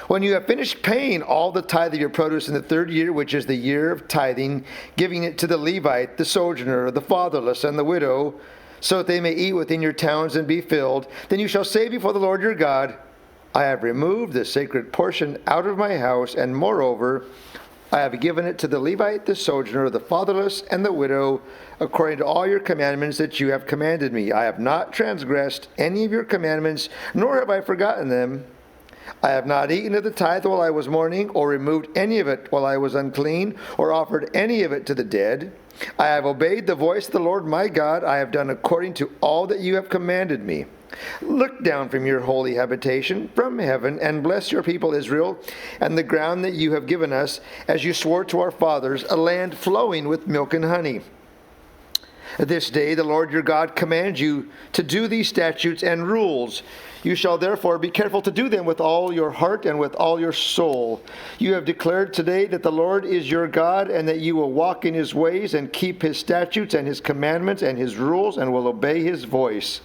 Speaker 1: When you have finished paying all the tithe of your produce in the third year, which is the year of tithing, giving it to the Levite, the sojourner, the fatherless, and the widow, so that they may eat within your towns and be filled, then you shall say before the Lord your God, I have removed the sacred portion out of my house, and moreover, I have given it to the Levite, the sojourner, the fatherless, and the widow, according to all your commandments that you have commanded me. I have not transgressed any of your commandments, nor have I forgotten them. I have not eaten of the tithe while I was mourning, or removed any of it while I was unclean, or offered any of it to the dead. I have obeyed the voice of the Lord my God. I have done according to all that you have commanded me. Look down from your holy habitation from heaven and bless your people Israel and the ground that you have given us, as you swore to our fathers, a land flowing with milk and honey. This day the Lord your God commands you to do these statutes and rules. You shall therefore be careful to do them with all your heart and with all your soul. You have declared today that the Lord is your God, and that you will walk in his ways and keep his statutes and his commandments and his rules, and will obey his voice.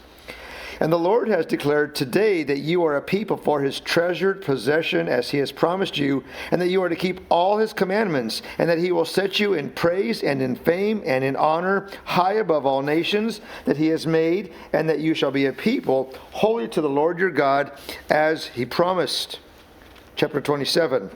Speaker 1: And the Lord has declared today that you are a people for his treasured possession, as he has promised you, and that you are to keep all his commandments, and that he will set you in praise and in fame and in honor high above all nations that he has made, and that you shall be a people holy to the Lord your God, as he promised. Chapter 27.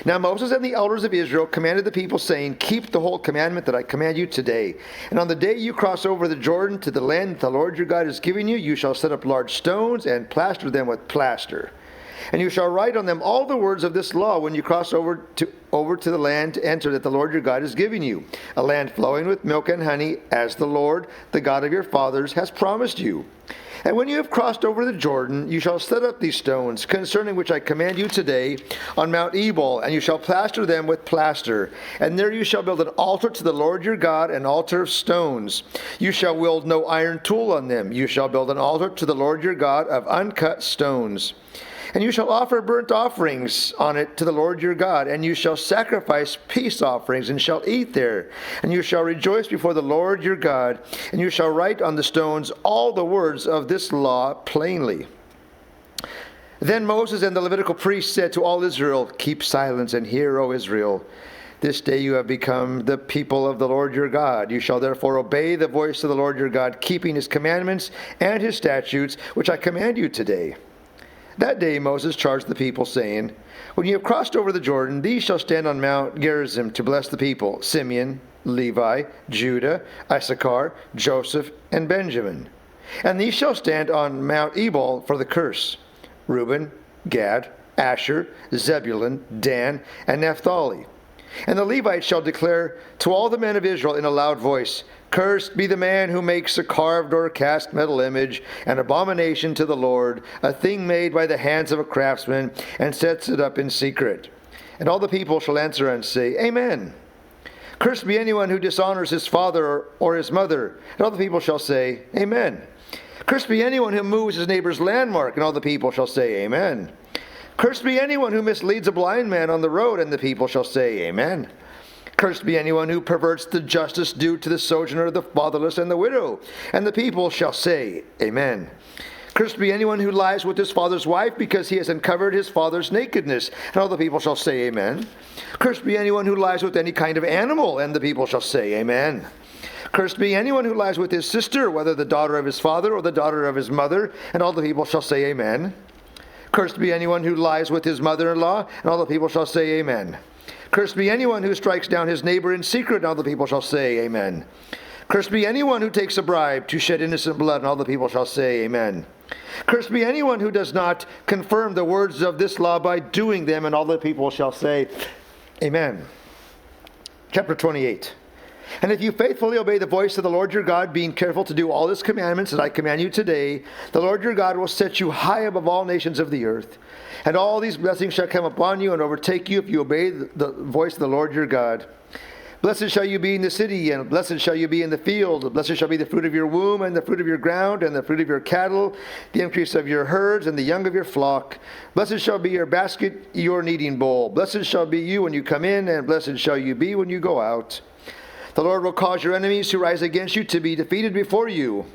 Speaker 1: Now Moses and the elders of Israel commanded the people, saying, Keep the whole commandment that I command you today. And on the day you cross over the Jordan to the land that the Lord your God is giving you, you shall set up large stones and plaster them with plaster. And you shall write on them all the words of this law when you cross over to the land to enter that the Lord your God is giving you, a land flowing with milk and honey, as the Lord, the God of your fathers, has promised you. And when you have crossed over the Jordan, you shall set up these stones, concerning which I command you today, on Mount Ebal, and you shall plaster them with plaster. And there you shall build an altar to the Lord your God, an altar of stones. You shall wield no iron tool on them. You shall build an altar to the Lord your God of uncut stones. And you shall offer burnt offerings on it to the Lord your God, and you shall sacrifice peace offerings, and shall eat there. And you shall rejoice before the Lord your God, and you shall write on the stones all the words of this law plainly. Then Moses and the Levitical priests said to all Israel, Keep silence and hear, O Israel. This day you have become the people of the Lord your God. You shall therefore obey the voice of the Lord your God, keeping his commandments and his statutes, which I command you today. That day Moses charged the people, saying, When you have crossed over the Jordan, these shall stand on Mount Gerizim to bless the people, Simeon, Levi, Judah, Issachar, Joseph, and Benjamin. And these shall stand on Mount Ebal for the curse, Reuben, Gad, Asher, Zebulun, Dan, and Naphtali. And the Levites shall declare to all the men of Israel in a loud voice, Cursed be the man who makes a carved or cast metal image, an abomination to the Lord, a thing made by the hands of a craftsman, and sets it up in secret. And all the people shall answer and say, Amen. Cursed be anyone who dishonors his father or his mother. And all the people shall say, Amen. Cursed be anyone who moves his neighbor's landmark, and all the people shall say, Amen. Cursed be anyone who misleads a blind man on the road, and the people shall say, Amen. Cursed be anyone who perverts the justice due to the sojourner, the fatherless, and the widow, and the people shall say, Amen. Cursed be anyone who lies with his father's wife, because he has uncovered his father's nakedness, and all the people shall say, Amen. Cursed be anyone who lies with any kind of animal, and the people shall say, Amen. Cursed be anyone who lies with his sister, whether the daughter of his father or the daughter of his mother, and all the people shall say, Amen. Cursed be anyone who lies with his mother-in-law, and all the people shall say, Amen. Cursed be anyone who strikes down his neighbor in secret, and all the people shall say, Amen. Cursed be anyone who takes a bribe to shed innocent blood, and all the people shall say, Amen. Cursed be anyone who does not confirm the words of this law by doing them, and all the people shall say, Amen. Chapter 28. And if you faithfully obey the voice of the Lord your God, being careful to do all his commandments that I command you today, the Lord your God will set you high above all nations of the earth. And all these blessings shall come upon you and overtake you if you obey the voice of the Lord your God. Blessed shall you be in the city, and blessed shall you be in the field. Blessed shall be the fruit of your womb, and the fruit of your ground, and the fruit of your cattle, the increase of your herds, and the young of your flock. Blessed shall be your basket, your kneading bowl. Blessed shall be you when you come in, and blessed shall you be when you go out. The Lord will cause your enemies who rise against you to be defeated before you.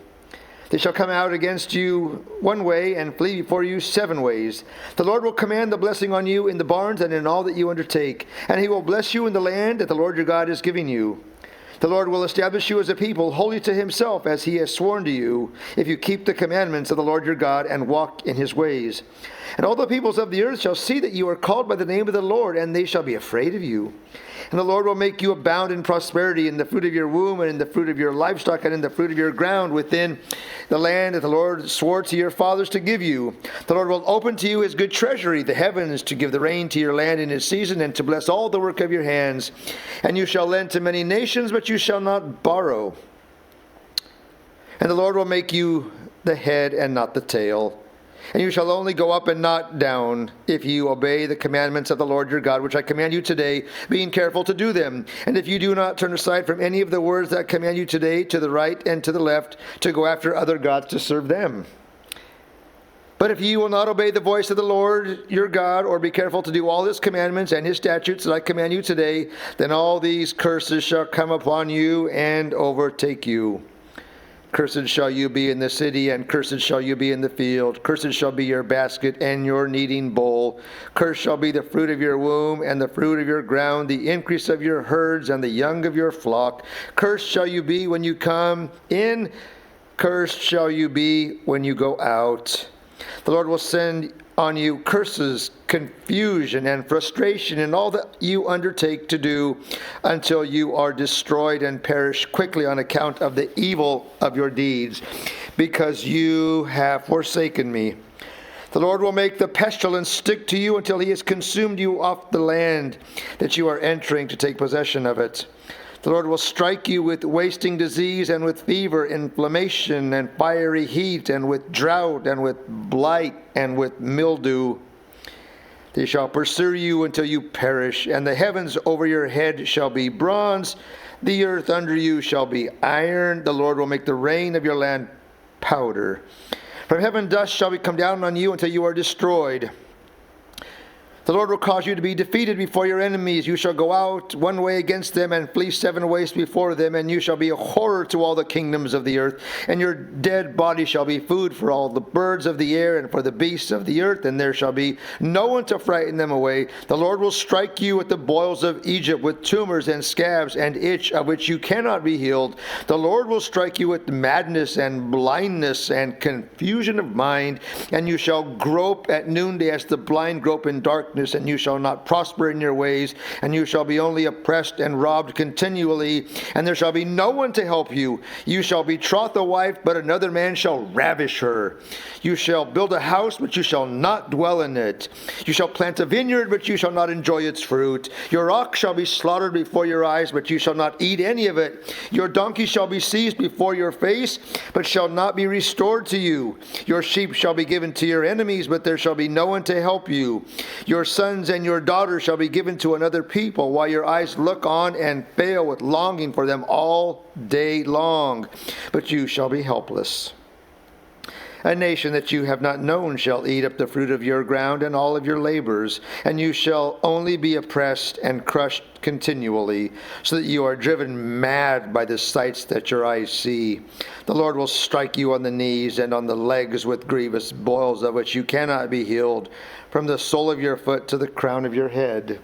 Speaker 1: They shall come out against you one way and flee before you 7 ways. The Lord will command the blessing on you in the barns and in all that you undertake, and he will bless you in the land that the Lord your God is giving you. The Lord will establish you as a people holy to himself, as he has sworn to you, if you keep the commandments of the Lord your God and walk in his ways. And all the peoples of the earth shall see that you are called by the name of the Lord, and they shall be afraid of you. And the Lord will make you abound in prosperity, in the fruit of your womb, and in the fruit of your livestock, and in the fruit of your ground within the land that the Lord swore to your fathers to give you. The Lord will open to you his good treasury, the heavens, to give the rain to your land in its season, and to bless all the work of your hands. And you shall lend to many nations, but you shall not borrow. And the Lord will make you the head and not the tail. And you shall only go up and not down, if you obey the commandments of the Lord your God, which I command you today, being careful to do them. And if you do not turn aside from any of the words that I command you today, to the right and to the left, to go after other gods to serve them. But if you will not obey the voice of the Lord your God, or be careful to do all his commandments and his statutes that I command you today, then all these curses shall come upon you and overtake you. Cursed shall you be in the city, and cursed shall you be in the field. Cursed shall be your basket and your kneading bowl. Cursed shall be the fruit of your womb, and the fruit of your ground, the increase of your herds, and the young of your flock. Cursed shall you be when you come in. Cursed shall you be when you go out. The Lord will send on you curses, confusion, and frustration in all that you undertake to do, until you are destroyed and perish quickly on account of the evil of your deeds, because you have forsaken me. The Lord will make the pestilence stick to you until he has consumed you off the land that you are entering to take possession of it. The Lord will strike you with wasting disease, and with fever, inflammation, and fiery heat, and with drought, and with blight, and with mildew. They shall pursue you until you perish, and the heavens over your head shall be bronze, the earth under you shall be iron. The Lord will make the rain of your land powder. From heaven dust shall come down on you until you are destroyed. The Lord will cause you to be defeated before your enemies. You shall go out one way against them and flee 7 ways before them, and you shall be a horror to all the kingdoms of the earth. And your dead body shall be food for all the birds of the air and for the beasts of the earth, and there shall be no one to frighten them away. The Lord will strike you with the boils of Egypt, with tumors and scabs and itch, of which you cannot be healed. The Lord will strike you with madness and blindness and confusion of mind, and you shall grope at noonday as the blind grope in darkness, and you shall not prosper in your ways, and you shall be only oppressed and robbed continually, and there shall be no one to help you. You shall betroth a wife, but another man shall ravish her. You shall build a house, but you shall not dwell in it. You shall plant a vineyard, but you shall not enjoy its fruit. Your ox shall be slaughtered before your eyes, but you shall not eat any of it. Your donkey shall be seized before your face, but shall not be restored to you. Your sheep shall be given to your enemies, but there shall be no one to help you. Your sons and your daughters shall be given to another people, while your eyes look on and fail with longing for them all day long. But you shall be helpless. A nation that you have not known shall eat up the fruit of your ground and all of your labors, and you shall only be oppressed and crushed continually, so that you are driven mad by the sights that your eyes see. The Lord will strike you on the knees and on the legs with grievous boils of which you cannot be healed, from the sole of your foot to the crown of your head.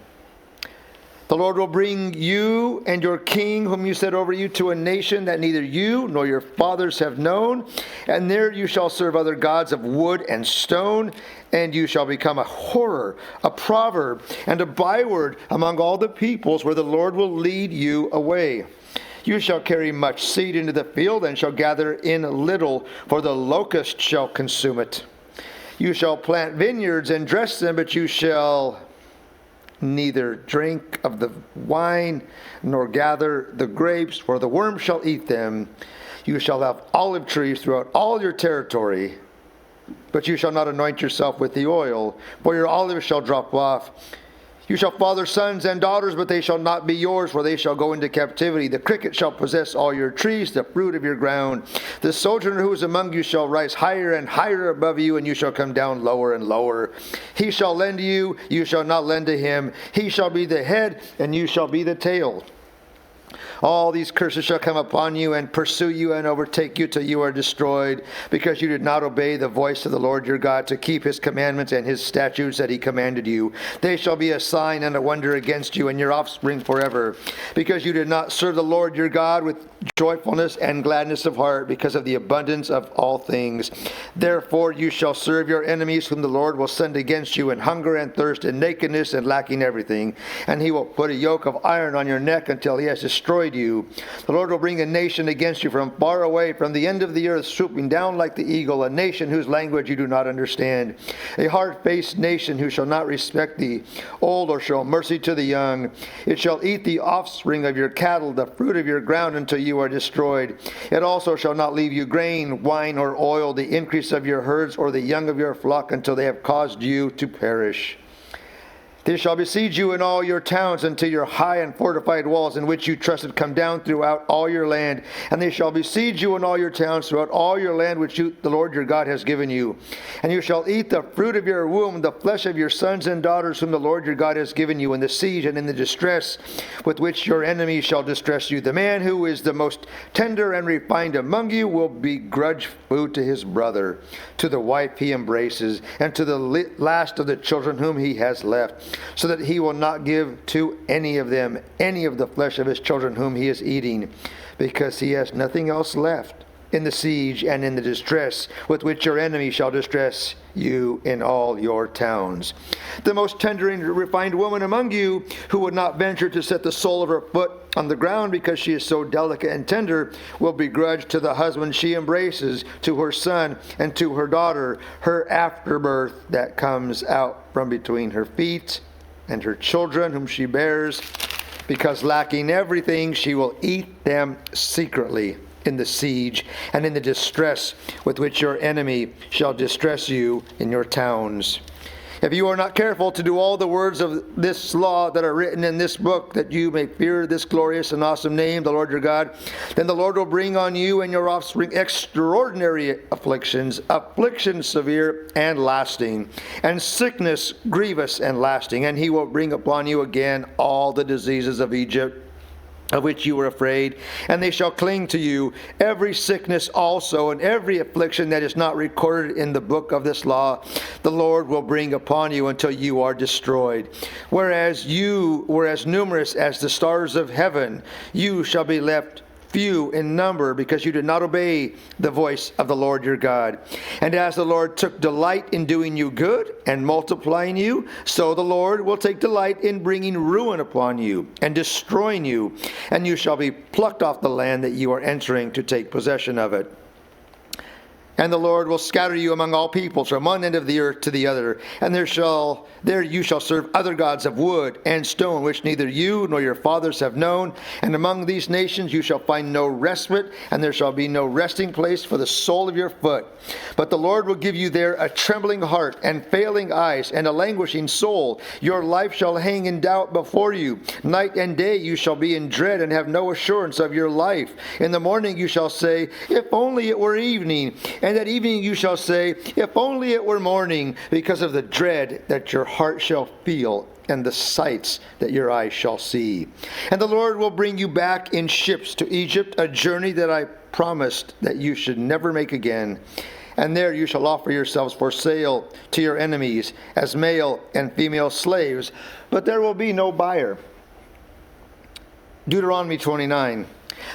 Speaker 1: The Lord will bring you and your king, whom you set over you, to a nation that neither you nor your fathers have known, and there you shall serve other gods of wood and stone, and you shall become a horror, a proverb, and a byword among all the peoples where the Lord will lead you away. You shall carry much seed into the field, and shall gather in little, for the locust shall consume it. You shall plant vineyards and dress them, but you shall neither drink of the wine nor gather the grapes, for the worm shall eat them. You shall have olive trees throughout all your territory, but you shall not anoint yourself with the oil, for your olives shall drop off. You shall father sons and daughters, but they shall not be yours, for they shall go into captivity. The cricket shall possess all your trees, the fruit of your ground. The sojourner who is among you shall rise higher and higher above you, and you shall come down lower and lower. He shall lend to you, you shall not lend to him. He shall be the head, and you shall be the tail. All these curses shall come upon you and pursue you and overtake you till you are destroyed, because you did not obey the voice of the Lord your God to keep his commandments and his statutes that he commanded you. They shall be a sign and a wonder against you and your offspring forever, because you did not serve the Lord your God with joyfulness and gladness of heart, because of the abundance of all things. Therefore you shall serve your enemies, whom the Lord will send against you in hunger and thirst and nakedness and lacking everything. And he will put a yoke of iron on your neck until he has destroyed you. The Lord will bring a nation against you from far away, from the end of the earth, swooping down like the eagle, a nation whose language you do not understand, a hard-faced nation who shall not respect the old or show mercy to the young. It shall eat the offspring of your cattle, the fruit of your ground, until you are destroyed. It also shall not leave you grain, wine, or oil, the increase of your herds, or the young of your flock, until they have caused you to perish. They shall besiege you in all your towns until your high and fortified walls in which you trusted come down throughout all your land. And they shall besiege you in all your towns throughout all your land which the Lord your God has given you. And you shall eat the fruit of your womb, the flesh of your sons and daughters whom the Lord your God has given you in the siege and in the distress with which your enemies shall distress you. The man who is the most tender and refined among you will begrudge food to his brother, to the wife he embraces, and to the last of the children whom he has left, so that he will not give to any of them any of the flesh of his children whom he is eating, because he has nothing else left in the siege and in the distress with which your enemy shall distress you in all your towns. The most tender and refined woman among you, who would not venture to set the sole of her foot on the ground because she is so delicate and tender, will begrudge to the husband she embraces, to her son and to her daughter, her afterbirth that comes out from between her feet, and her children whom she bears, because lacking everything she will eat them secretly in the siege and in the distress with which your enemy shall distress you in your towns. If you are not careful to do all the words of this law that are written in this book, that you may fear this glorious and awesome name, the Lord your God, then the Lord will bring on you and your offspring extraordinary afflictions, afflictions severe and lasting, and sickness grievous and lasting. And he will bring upon you again all the diseases of Egypt, of which you were afraid, and they shall cling to you, every sickness also, and every affliction that is not recorded in the book of this law, the Lord will bring upon you until you are destroyed. Whereas you were as numerous as the stars of heaven, you shall be left few in number, because you did not obey the voice of the Lord your God. And as the Lord took delight in doing you good and multiplying you, so the Lord will take delight in bringing ruin upon you and destroying you, and you shall be plucked off the land that you are entering to take possession of it. And the Lord will scatter you among all peoples, from one end of the earth to the other. And there you shall serve other gods of wood and stone, which neither you nor your fathers have known. And among these nations you shall find no respite, and there shall be no resting place for the sole of your foot. But the Lord will give you there a trembling heart and failing eyes and a languishing soul. Your life shall hang in doubt before you. Night and day you shall be in dread and have no assurance of your life. In the morning you shall say, if only it were evening, And at evening you shall say, if only it were morning, because of the dread that your heart shall feel, and the sights that your eyes shall see. And the Lord will bring you back in ships to Egypt, a journey that I promised that you should never make again. And there you shall offer yourselves for sale to your enemies as male and female slaves, but there will be no buyer. Deuteronomy 29.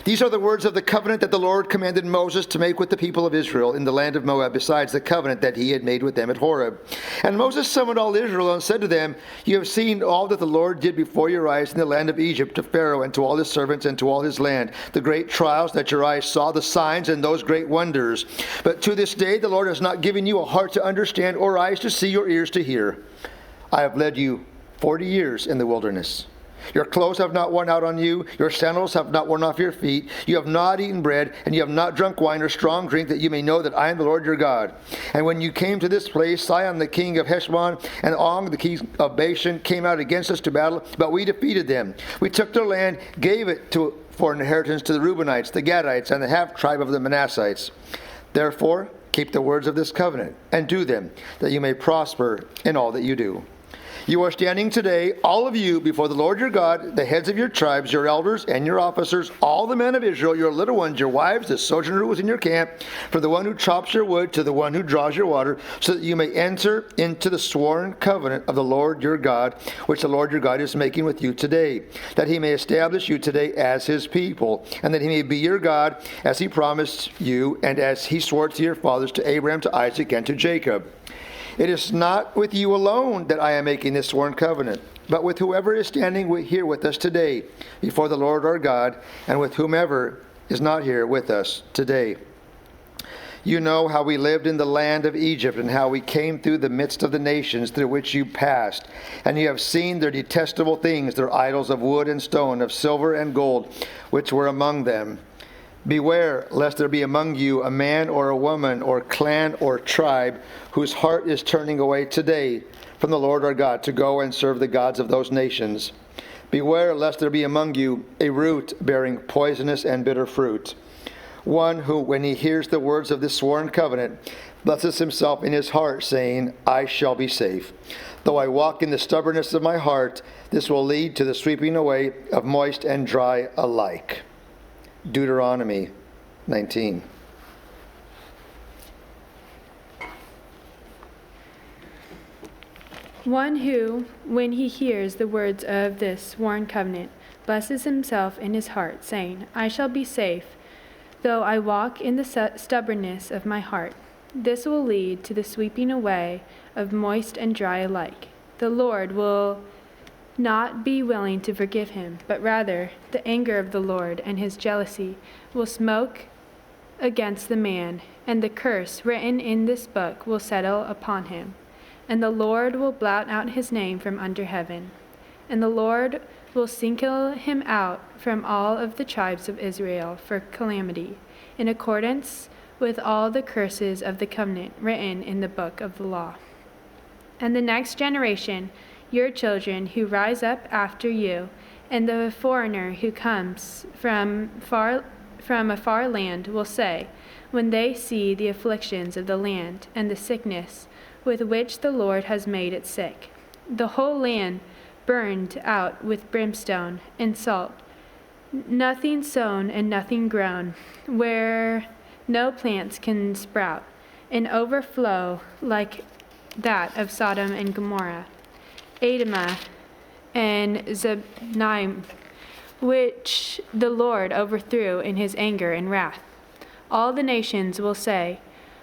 Speaker 1: These are the words of the covenant that the Lord commanded Moses to make with the people of Israel in the land of Moab, besides the covenant that he had made with them at Horeb. And Moses summoned all Israel and said to them, you have seen all that the Lord did before your eyes in the land of Egypt, to Pharaoh and to all his servants and to all his land, the great trials that your eyes saw, the signs and those great wonders. But to this day the Lord has not given you a heart to understand, or eyes to see, or ears to hear. I have led you 40 years in the wilderness. Your clothes have not worn out on you. Your sandals have not worn off your feet. You have not eaten bread, and you have not drunk wine or strong drink, that you may know that I am the Lord your God. And when you came to this place, Sihon the king of Heshbon and Og the king of Bashan came out against us to battle, but we defeated them. We took their land, gave it for an inheritance to the Reubenites, the Gadites, and the half-tribe of the Manassites. Therefore, keep the words of this covenant, and do them, that you may prosper in all that you do. You are standing today, all of you, before the Lord your God, the heads of your tribes, your elders and your officers, all the men of Israel, your little ones, your wives, the sojourner who was in your camp, from the one who chops your wood to the one who draws your water, so that you may enter into the sworn covenant of the Lord your God, which the Lord your God is making with you today, that he may establish you today as his people, and that he may be your God, as he promised you, and as he swore to your fathers, to Abraham, to Isaac, and to Jacob. It is not with you alone that I am making this sworn covenant, but with whoever is standing here with us today before the Lord our God, and with whomever is not here with us today. You know how we lived in the land of Egypt, and how we came through the midst of the nations through which you passed. And you have seen their detestable things, their idols of wood and stone, of silver and gold, which were among them. Beware lest there be among you a man or a woman or clan or tribe whose heart is turning away today from the Lord our God to go and serve the gods of those nations. Beware lest there be among you a root bearing poisonous and bitter fruit, one who, when he hears the words of this sworn covenant, blesses himself in his heart, saying, I shall be safe. Though I walk in the stubbornness of my heart, this will lead to the sweeping away of moist and dry alike. Deuteronomy 19.
Speaker 2: One who, when he hears the words of this sworn covenant, blesses himself in his heart, saying, I shall be safe, though I walk in the stubbornness of my heart. This will lead to the sweeping away of moist and dry alike. The Lord will not be willing to forgive him, but rather the anger of the Lord and his jealousy will smoke against the man, and the curse written in this book will settle upon him. And the Lord will blot out his name from under heaven. And the Lord will single him out from all of the tribes of Israel for calamity, in accordance with all the curses of the covenant written in the book of the law. And the next generation, your children who rise up after you, and the foreigner who comes from a far land will say, when they see the afflictions of the land and the sickness with which the Lord has made it sick, the whole land burned out with brimstone and salt, nothing sown and nothing grown, where no plants can sprout, an overflow like that of Sodom and Gomorrah, Admah and Zeboim, which the Lord overthrew in his anger and wrath. All the nations will say,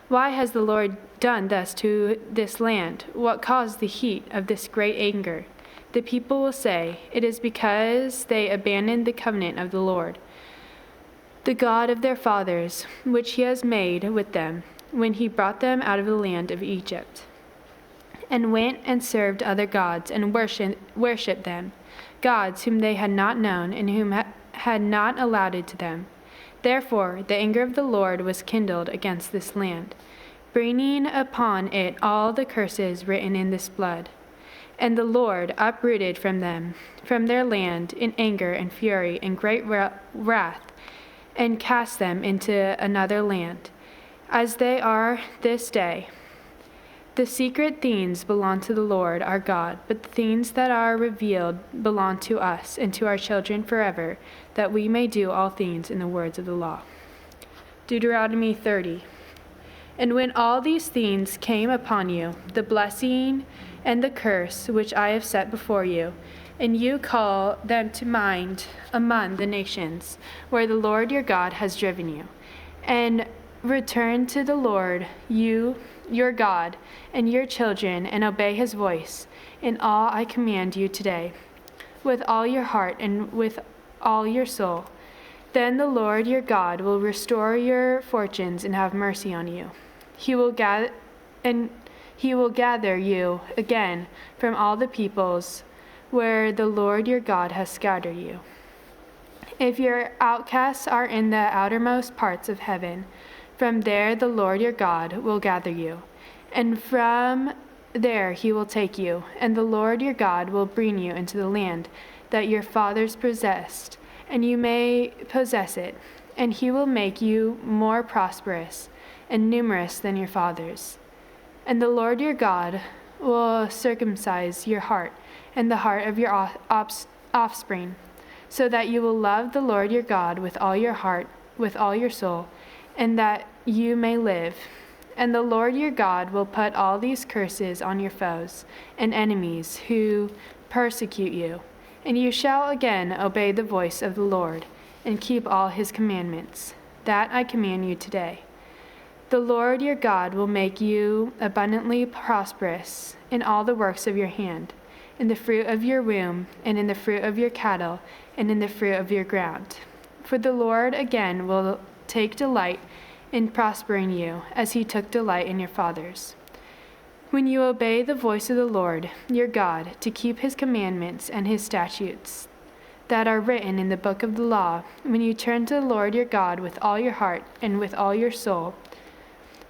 Speaker 2: why has the Lord done thus to this land? What caused the heat of this great anger? The people will say, it is because they abandoned the covenant of the Lord, the God of their fathers, which he has made with them when he brought them out of the land of Egypt, and went and served other gods and worshipped them, gods whom they had not known and whom had not allowed it to them. Therefore the anger of the Lord was kindled against this land, bringing upon it all the curses written in this blood. And the Lord uprooted from them, from their land, in anger and fury and great wrath, and cast them into another land, as they are this day. The secret things belong to the Lord our God, but the things that are revealed belong to us and to our children forever, that we may do all things in the words of the law. Deuteronomy 30. And when all these things came upon you, the blessing and the curse which I have set before you, and you call them to mind among the nations where the Lord your God has driven you, and return to the Lord your God and your children, and obey his voice in all I command you today, with all your heart and with all your soul. Then the Lord your God will restore your fortunes and have mercy on you. He will gather you again from all the peoples where the Lord your God has scattered you. If your outcasts are in the outermost parts of heaven, from there the Lord your God will gather you, and from there he will take you, and the Lord your God will bring you into the land that your fathers possessed, and you may possess it, and he will make you more prosperous and numerous than your fathers. And the Lord your God will circumcise your heart and the heart of your offspring, so that you will love the Lord your God with all your heart, with all your soul, and that you may live. And the Lord your God will put all these curses on your foes and enemies who persecute you, and you shall again obey the voice of the Lord and keep all his commandments, that I command you today. The Lord your God will make you abundantly prosperous in all the works of your hand, in the fruit of your womb, and in the fruit of your cattle, and in the fruit of your ground. For the Lord again will take delight in prospering you, as he took delight in your fathers. When you obey the voice of the Lord your God to keep his commandments and his statutes that are written in the book of the law, when you turn to the Lord your God with all your heart and with all your soul,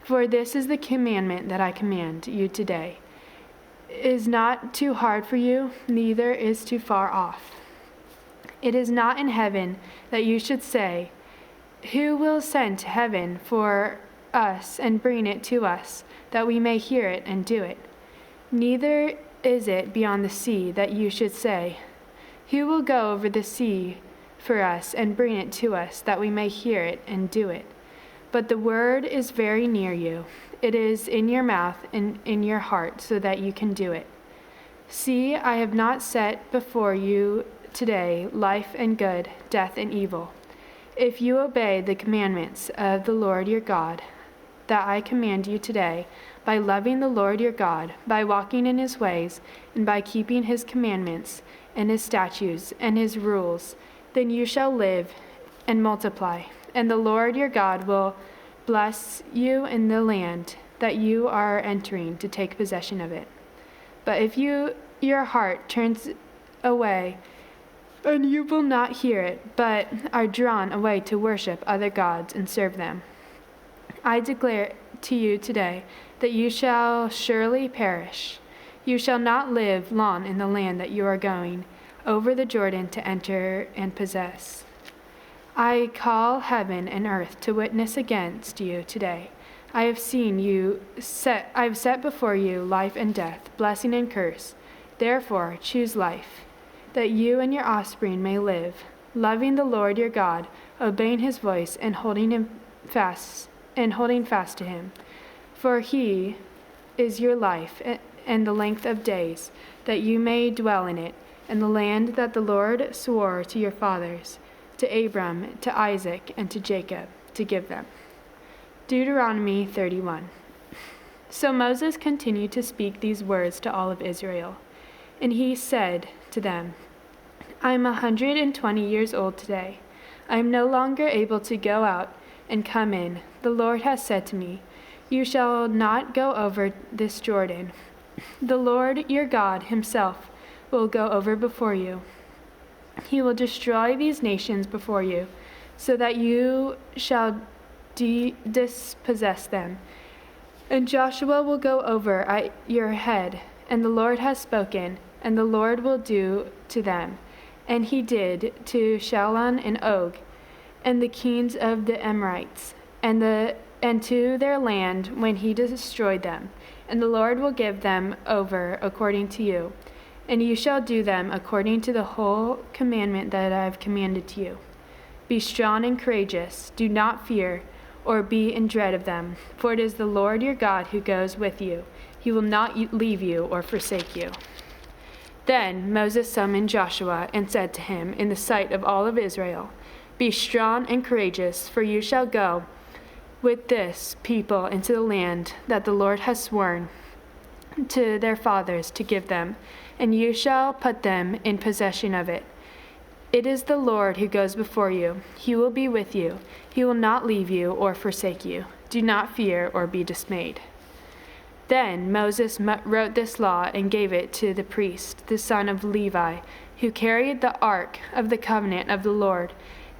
Speaker 2: for this is the commandment that I command you today, is not too hard for you, neither is too far off. It is not in heaven that you should say, who will ascend to heaven for us and bring it to us, that we may hear it and do it? Neither is it beyond the sea that you should say, who will go over the sea for us and bring it to us, that we may hear it and do it? But the word is very near you. It is in your mouth and in your heart, so that you can do it. See, I have not set before you today life and good, death and evil. If you obey the commandments of the Lord your God, that I command you today, by loving the Lord your God, by walking in his ways, and by keeping his commandments, and his statutes, and his rules, then you shall live and multiply, and the Lord your God will bless you in the land that you are entering to take possession of it. But if your heart turns away, and you will not hear it, but are drawn away to worship other gods and serve them, I declare to you today that you shall surely perish. You shall not live long in the land that you are going over the Jordan to enter and possess. I call heaven and earth to witness against you today. I have set before you life and death, blessing and curse. Therefore, choose life, that you and your offspring may live, loving the Lord your God, obeying his voice, and holding fast to him. For he is your life and the length of days, that you may dwell in it, and the land that the Lord swore to your fathers, to Abram, to Isaac, and to Jacob, to give them. Deuteronomy 31. So Moses continued to speak these words to all of Israel, and he said to them, I am 120 years old today. I am no longer able to go out and come in. The Lord has said to me, you shall not go over this Jordan. The Lord your God himself will go over before you. He will destroy these nations before you, so that you shall dispossess them. And Joshua will go over at your head, and the Lord has spoken, and the Lord will do to them. And he did to Shalon and Og, and the kings of the Amorites, and the and to their land when he destroyed them. And the Lord will give them over according to you, and you shall do them according to the whole commandment that I have commanded to you. Be strong and courageous. Do not fear or be in dread of them, for it is the Lord your God who goes with you. He will not leave you or forsake you. Then Moses summoned Joshua and said to him in the sight of all of Israel, Be strong and courageous, for you shall go with this people into the land that the Lord has sworn to their fathers to give them, and you shall put them in possession of it. It is the Lord who goes before you. He will be with you. He will not leave you or forsake you. Do not fear or be dismayed. Then Moses wrote this law and gave it to the priest, the son of Levi, who carried the ark of the covenant of the Lord,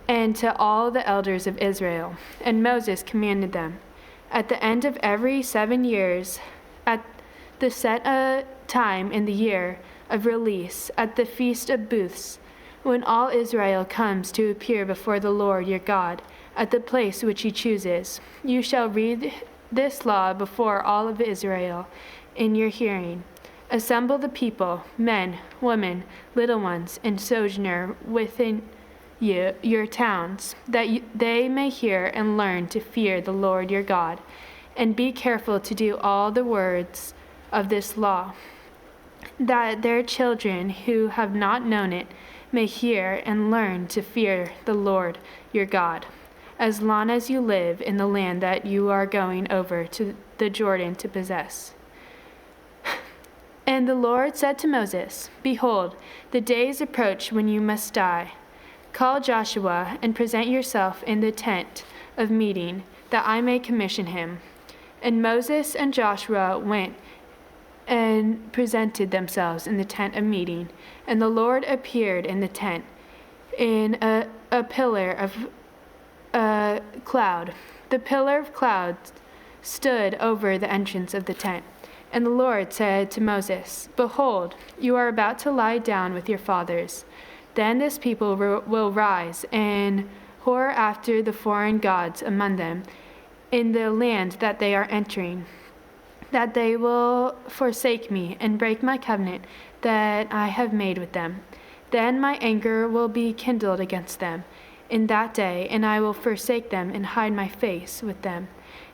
Speaker 2: and to all the elders of Israel. And Moses commanded them, at the end of every 7 years, at the set time in the year of release, at the feast of booths, when all Israel comes to appear before the Lord your God, at the place which he chooses, you shall read this law before all of Israel in your hearing. Assemble the people, men, women, little ones, and sojourner within your towns, that they may hear and learn to fear the Lord your God, and be careful to do all the words of this law, that their children who have not known it may hear and learn to fear the Lord your God, as long as you live in the land that you are going over to the Jordan to possess. And the Lord said to Moses, Behold, the days approach when you must die. Call Joshua and present yourself in the tent of meeting, that I may commission him. And Moses and Joshua went and presented themselves in the tent of meeting. And the Lord appeared in the tent in a pillar of cloud. The pillar of cloud stood over the entrance of the tent. And the Lord said to Moses, Behold, you are about to lie down with your fathers. Then this people will rise and whore after the foreign gods among them in the land that they are entering, that they will forsake me and break my covenant that I have made with them. Then my anger will be kindled against them in that day, and I will forsake them and hide my face with them,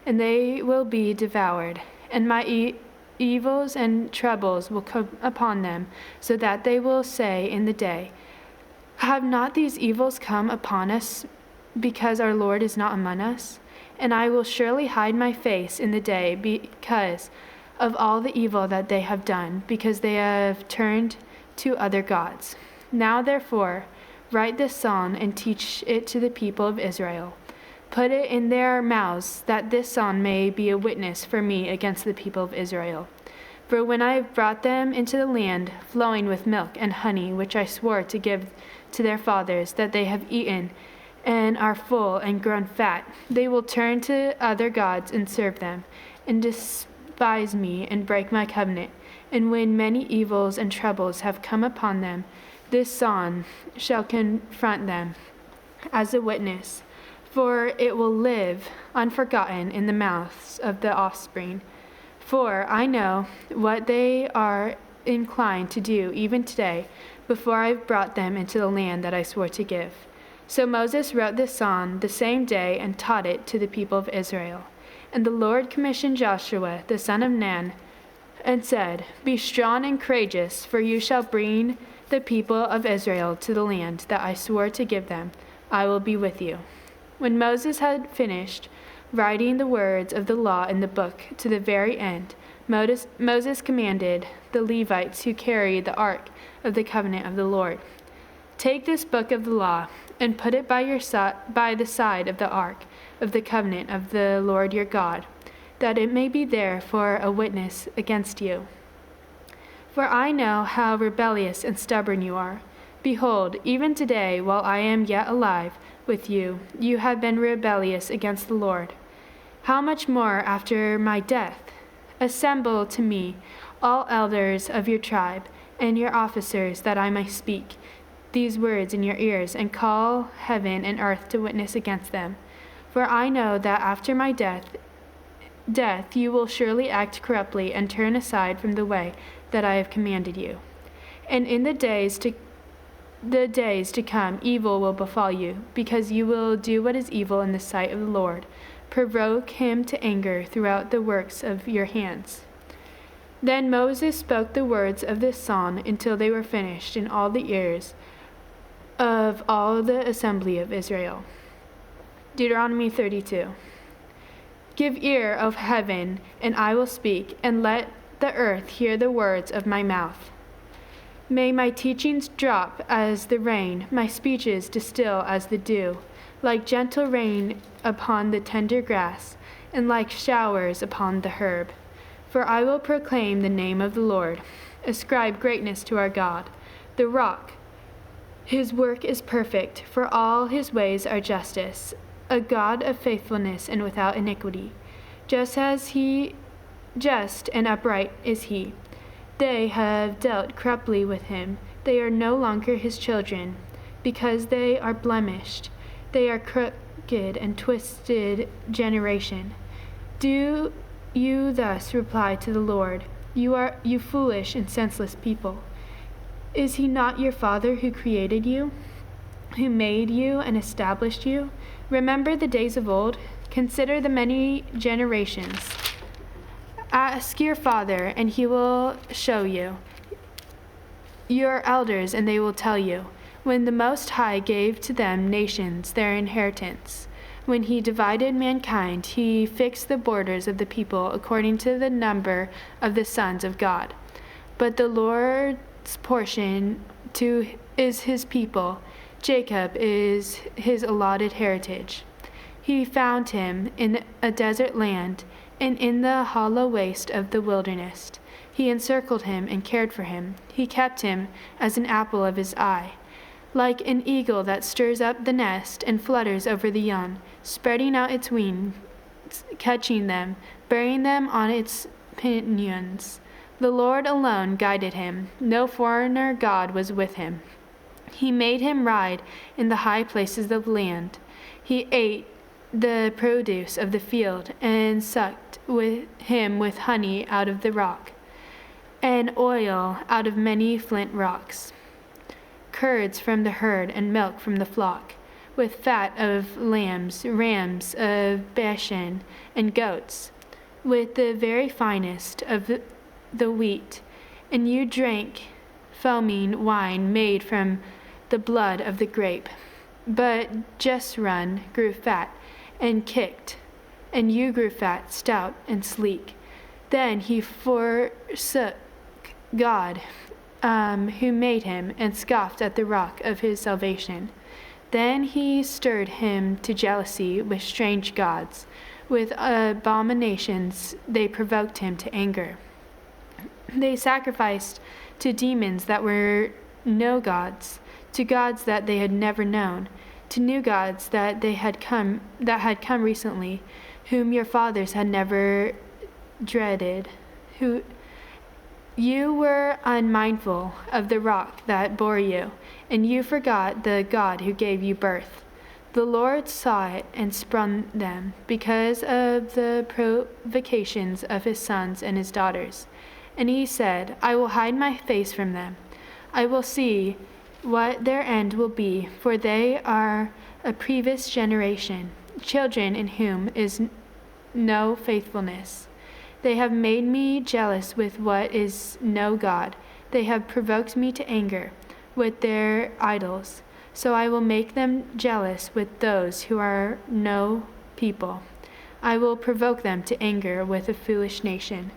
Speaker 2: and they will be devoured, and my evils and troubles will come upon them, so that they will say in the day, Have not these evils come upon us because our Lord is not among us? And I will surely hide my face in the day because of all the evil that they have done, because they have turned to other gods. Now therefore, write this song and teach it to the people of Israel. Put it in their mouths, that this song may be a witness for me against the people of Israel. For when I have brought them into the land flowing with milk and honey, which I swore to give to their fathers, that they have eaten and are full and grown fat, they will turn to other gods and serve them, and despise me and break my covenant. And when many evils and troubles have come upon them, this song shall confront them as a witness, for it will live unforgotten in the mouths of the offspring. For I know what they are inclined to do even today, before I have brought them into the land that I swore to give. So Moses wrote this song the same day and taught it to the people of Israel. And the Lord commissioned Joshua the son of Nun, and said, Be strong and courageous, for you shall bring the people of Israel to the land that I swore to give them. I will be with you. When Moses had finished writing the words of the law in the book to the very end, Moses commanded the Levites who carried the ark of the covenant of the Lord, Take this book of the law and put it by the side of the ark of the covenant of the Lord your God, that it may be there for a witness against you. For I know how rebellious and stubborn you are. Behold, even today, while I am yet alive with you, you have been rebellious against the Lord. How much more after my death? Assemble to me all elders of your tribe and your officers, that I may speak these words in your ears, and call heaven and earth to witness against them. For I know that after my death you will surely act corruptly and turn aside from the way that I have commanded you. And in the days to come, evil will befall you, because you will do what is evil in the sight of the Lord, provoke him to anger throughout the works of your hands. Then Moses spoke the words of this song until they were finished in all the ears of all the assembly of Israel. Deuteronomy 32. Give ear, O heaven, and I will speak, and let the earth hear the words of my mouth. May my teachings drop as the rain, my speeches distill as the dew, like gentle rain upon the tender grass, and like showers upon the herb. For I will proclaim the name of the Lord, ascribe greatness to our God, the rock. His work is perfect, for all his ways are justice, a God of faithfulness and without iniquity. Just and upright is he. They have dealt corruptly with him. They are no longer his children, because they are blemished. They are crooked and twisted generation. Do you thus reply to the Lord, you foolish and senseless people? Is he not your Father who created you, who made you and established you? Remember the days of old. Consider the many generations. Ask your father, and he will show you. Your elders, and they will tell you. When the Most High gave to them nations their inheritance, when he divided mankind, he fixed the borders of the people according to the number of the sons of God. But the Lord's portion is his people. Jacob is his allotted heritage. He found him in a desert land and in the hollow waste of the wilderness. He encircled him and cared for him. He kept him as an apple of his eye. Like an eagle that stirs up the nest and flutters over the young, spreading out its wings, catching them, bearing them on its pinions. The Lord alone guided him. No foreigner god was with him. He made him ride in the high places of land. He ate the produce of the field and sucked him with honey out of the rock, and oil out of many flint rocks, curds from the herd and milk from the flock, with fat of lambs, rams of Bashan, and goats, with the very finest of the wheat. And you drank foaming wine made from the blood of the grape. But Jeshurun grew fat and kicked, and you grew fat, stout, and sleek. Then he forsook God, who made him, and scoffed at the rock of his salvation. Then he stirred him to jealousy with strange gods. With abominations they provoked him to anger. They sacrificed to demons that were no gods, to gods that they had never known, to new gods that had come recently, whom your fathers had never dreaded. You were unmindful of the rock that bore you, and you forgot the God who gave you birth. The Lord saw it and spurned them because of the provocations of his sons and his daughters. And he said, I will hide my face from them. I will see what their end will be, for they are a previous generation, children in whom is no faithfulness. They have made me jealous with what is no God. They have provoked me to anger with their idols. So I will make them jealous with those who are no people. I will provoke them to anger with a foolish nation.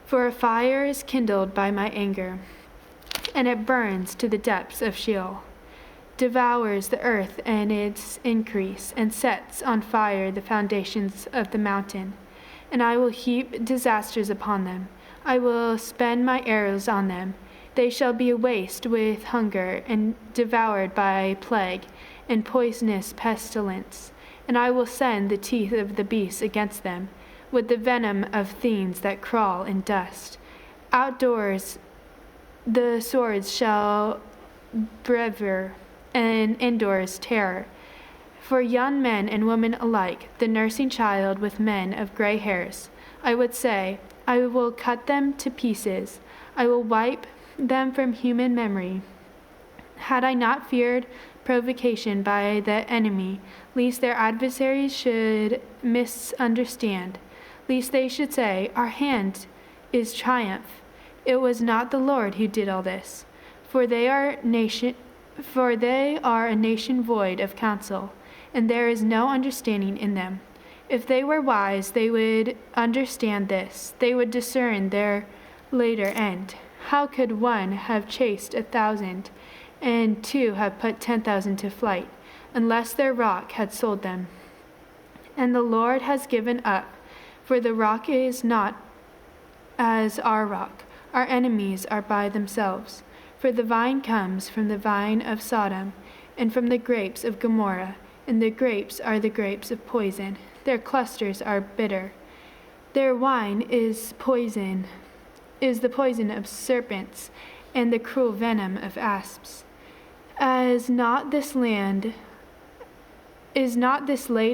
Speaker 2: For a fire is kindled by my anger, and it burns to the depths of Sheol, devours the earth and its increase, and sets on fire the foundations of the mountain. And I will heap disasters upon them. I will spend my arrows on them. They shall be a waste with hunger, and devoured by plague and poisonous pestilence. And I will send the teeth of the beasts against them, with the venom of fiends that crawl in dust. Outdoors the swords shall brever, and indoors terror. For young men and women alike, the nursing child with men of gray hairs, I would say, I will cut them to pieces. I will wipe them from human memory. Had I not feared provocation by the enemy, lest their adversaries should misunderstand, lest they should say, our hand is triumph. It was not the Lord who did all this. For they are a nation void of counsel, and there is no understanding in them. If they were wise, they would understand this. They would discern their later end. How could one have chased 1,000, and two have put 10,000 to flight, unless their rock had sold them? And the Lord has given up, for the rock is not as our rock. Our enemies are by themselves. For the vine comes from the vine of Sodom, and from the grapes of Gomorrah, and the grapes are the grapes of poison. Their clusters are bitter. Their wine is poison, is the poison of serpents, and the cruel venom of asps. Is not this laid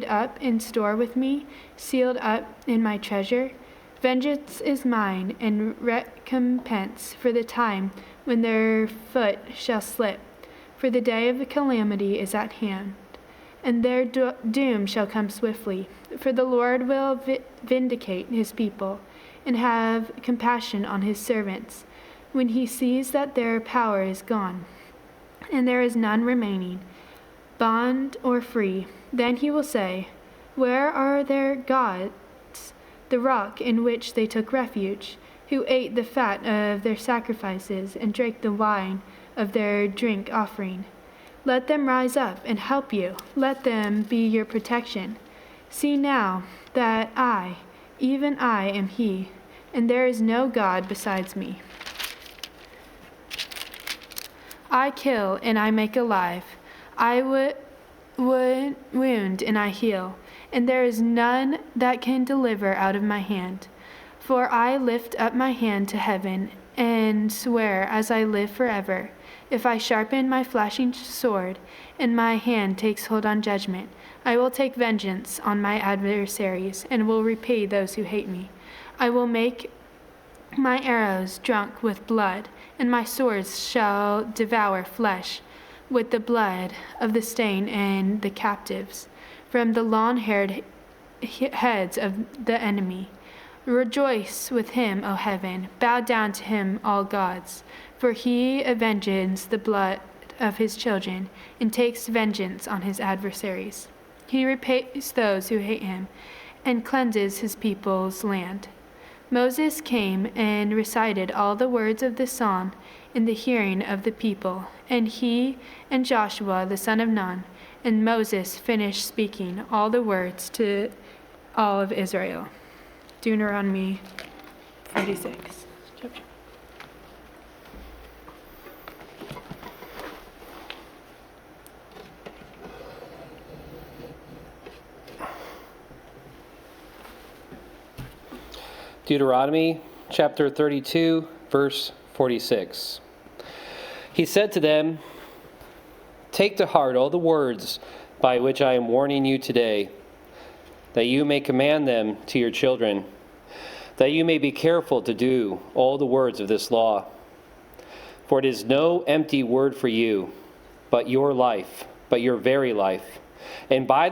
Speaker 2: up in store with me, sealed up in my treasure? Vengeance is mine, and recompense for the time when their foot shall slip. For the day of the calamity is at hand, and their doom shall come swiftly. For the Lord will vindicate his people, and have compassion on his servants, when he sees that their power is gone, and there is none remaining, bond or free. Then he will say, where are their gods, the rock in which they took refuge, who ate the fat of their sacrifices and drank the wine of their drink offering? Let them rise up and help you. Let them be your protection. See now that I, even I, am he, and there is no God besides me. I kill and I make alive. I would wound and I heal, and there is none that can deliver out of my hand. For I lift up my hand to heaven and swear as I live forever, if I sharpen my flashing sword and my hand takes hold on judgment, I will take vengeance on my adversaries and will repay those who hate me. I will make my arrows drunk with blood, and my swords shall devour flesh with the blood of the slain and the captives, from the long-haired heads of the enemy. Rejoice with him, O heaven, bow down to him, all gods, for he avenges the blood of his children and takes vengeance on his adversaries. He repays those who hate him and cleanses his people's land. Moses came and recited all the words of the psalm in the hearing of the people, and he and Joshua the son of Nun and Moses finished speaking all the words to all of Israel. Deuteronomy 46.
Speaker 7: Deuteronomy chapter 32, verse 46. He said to them, take to heart all the words by which I am warning you today, that you may command them to your children, that you may be careful to do all the words of this law. For it is no empty word for you, but your life, but your very life. And by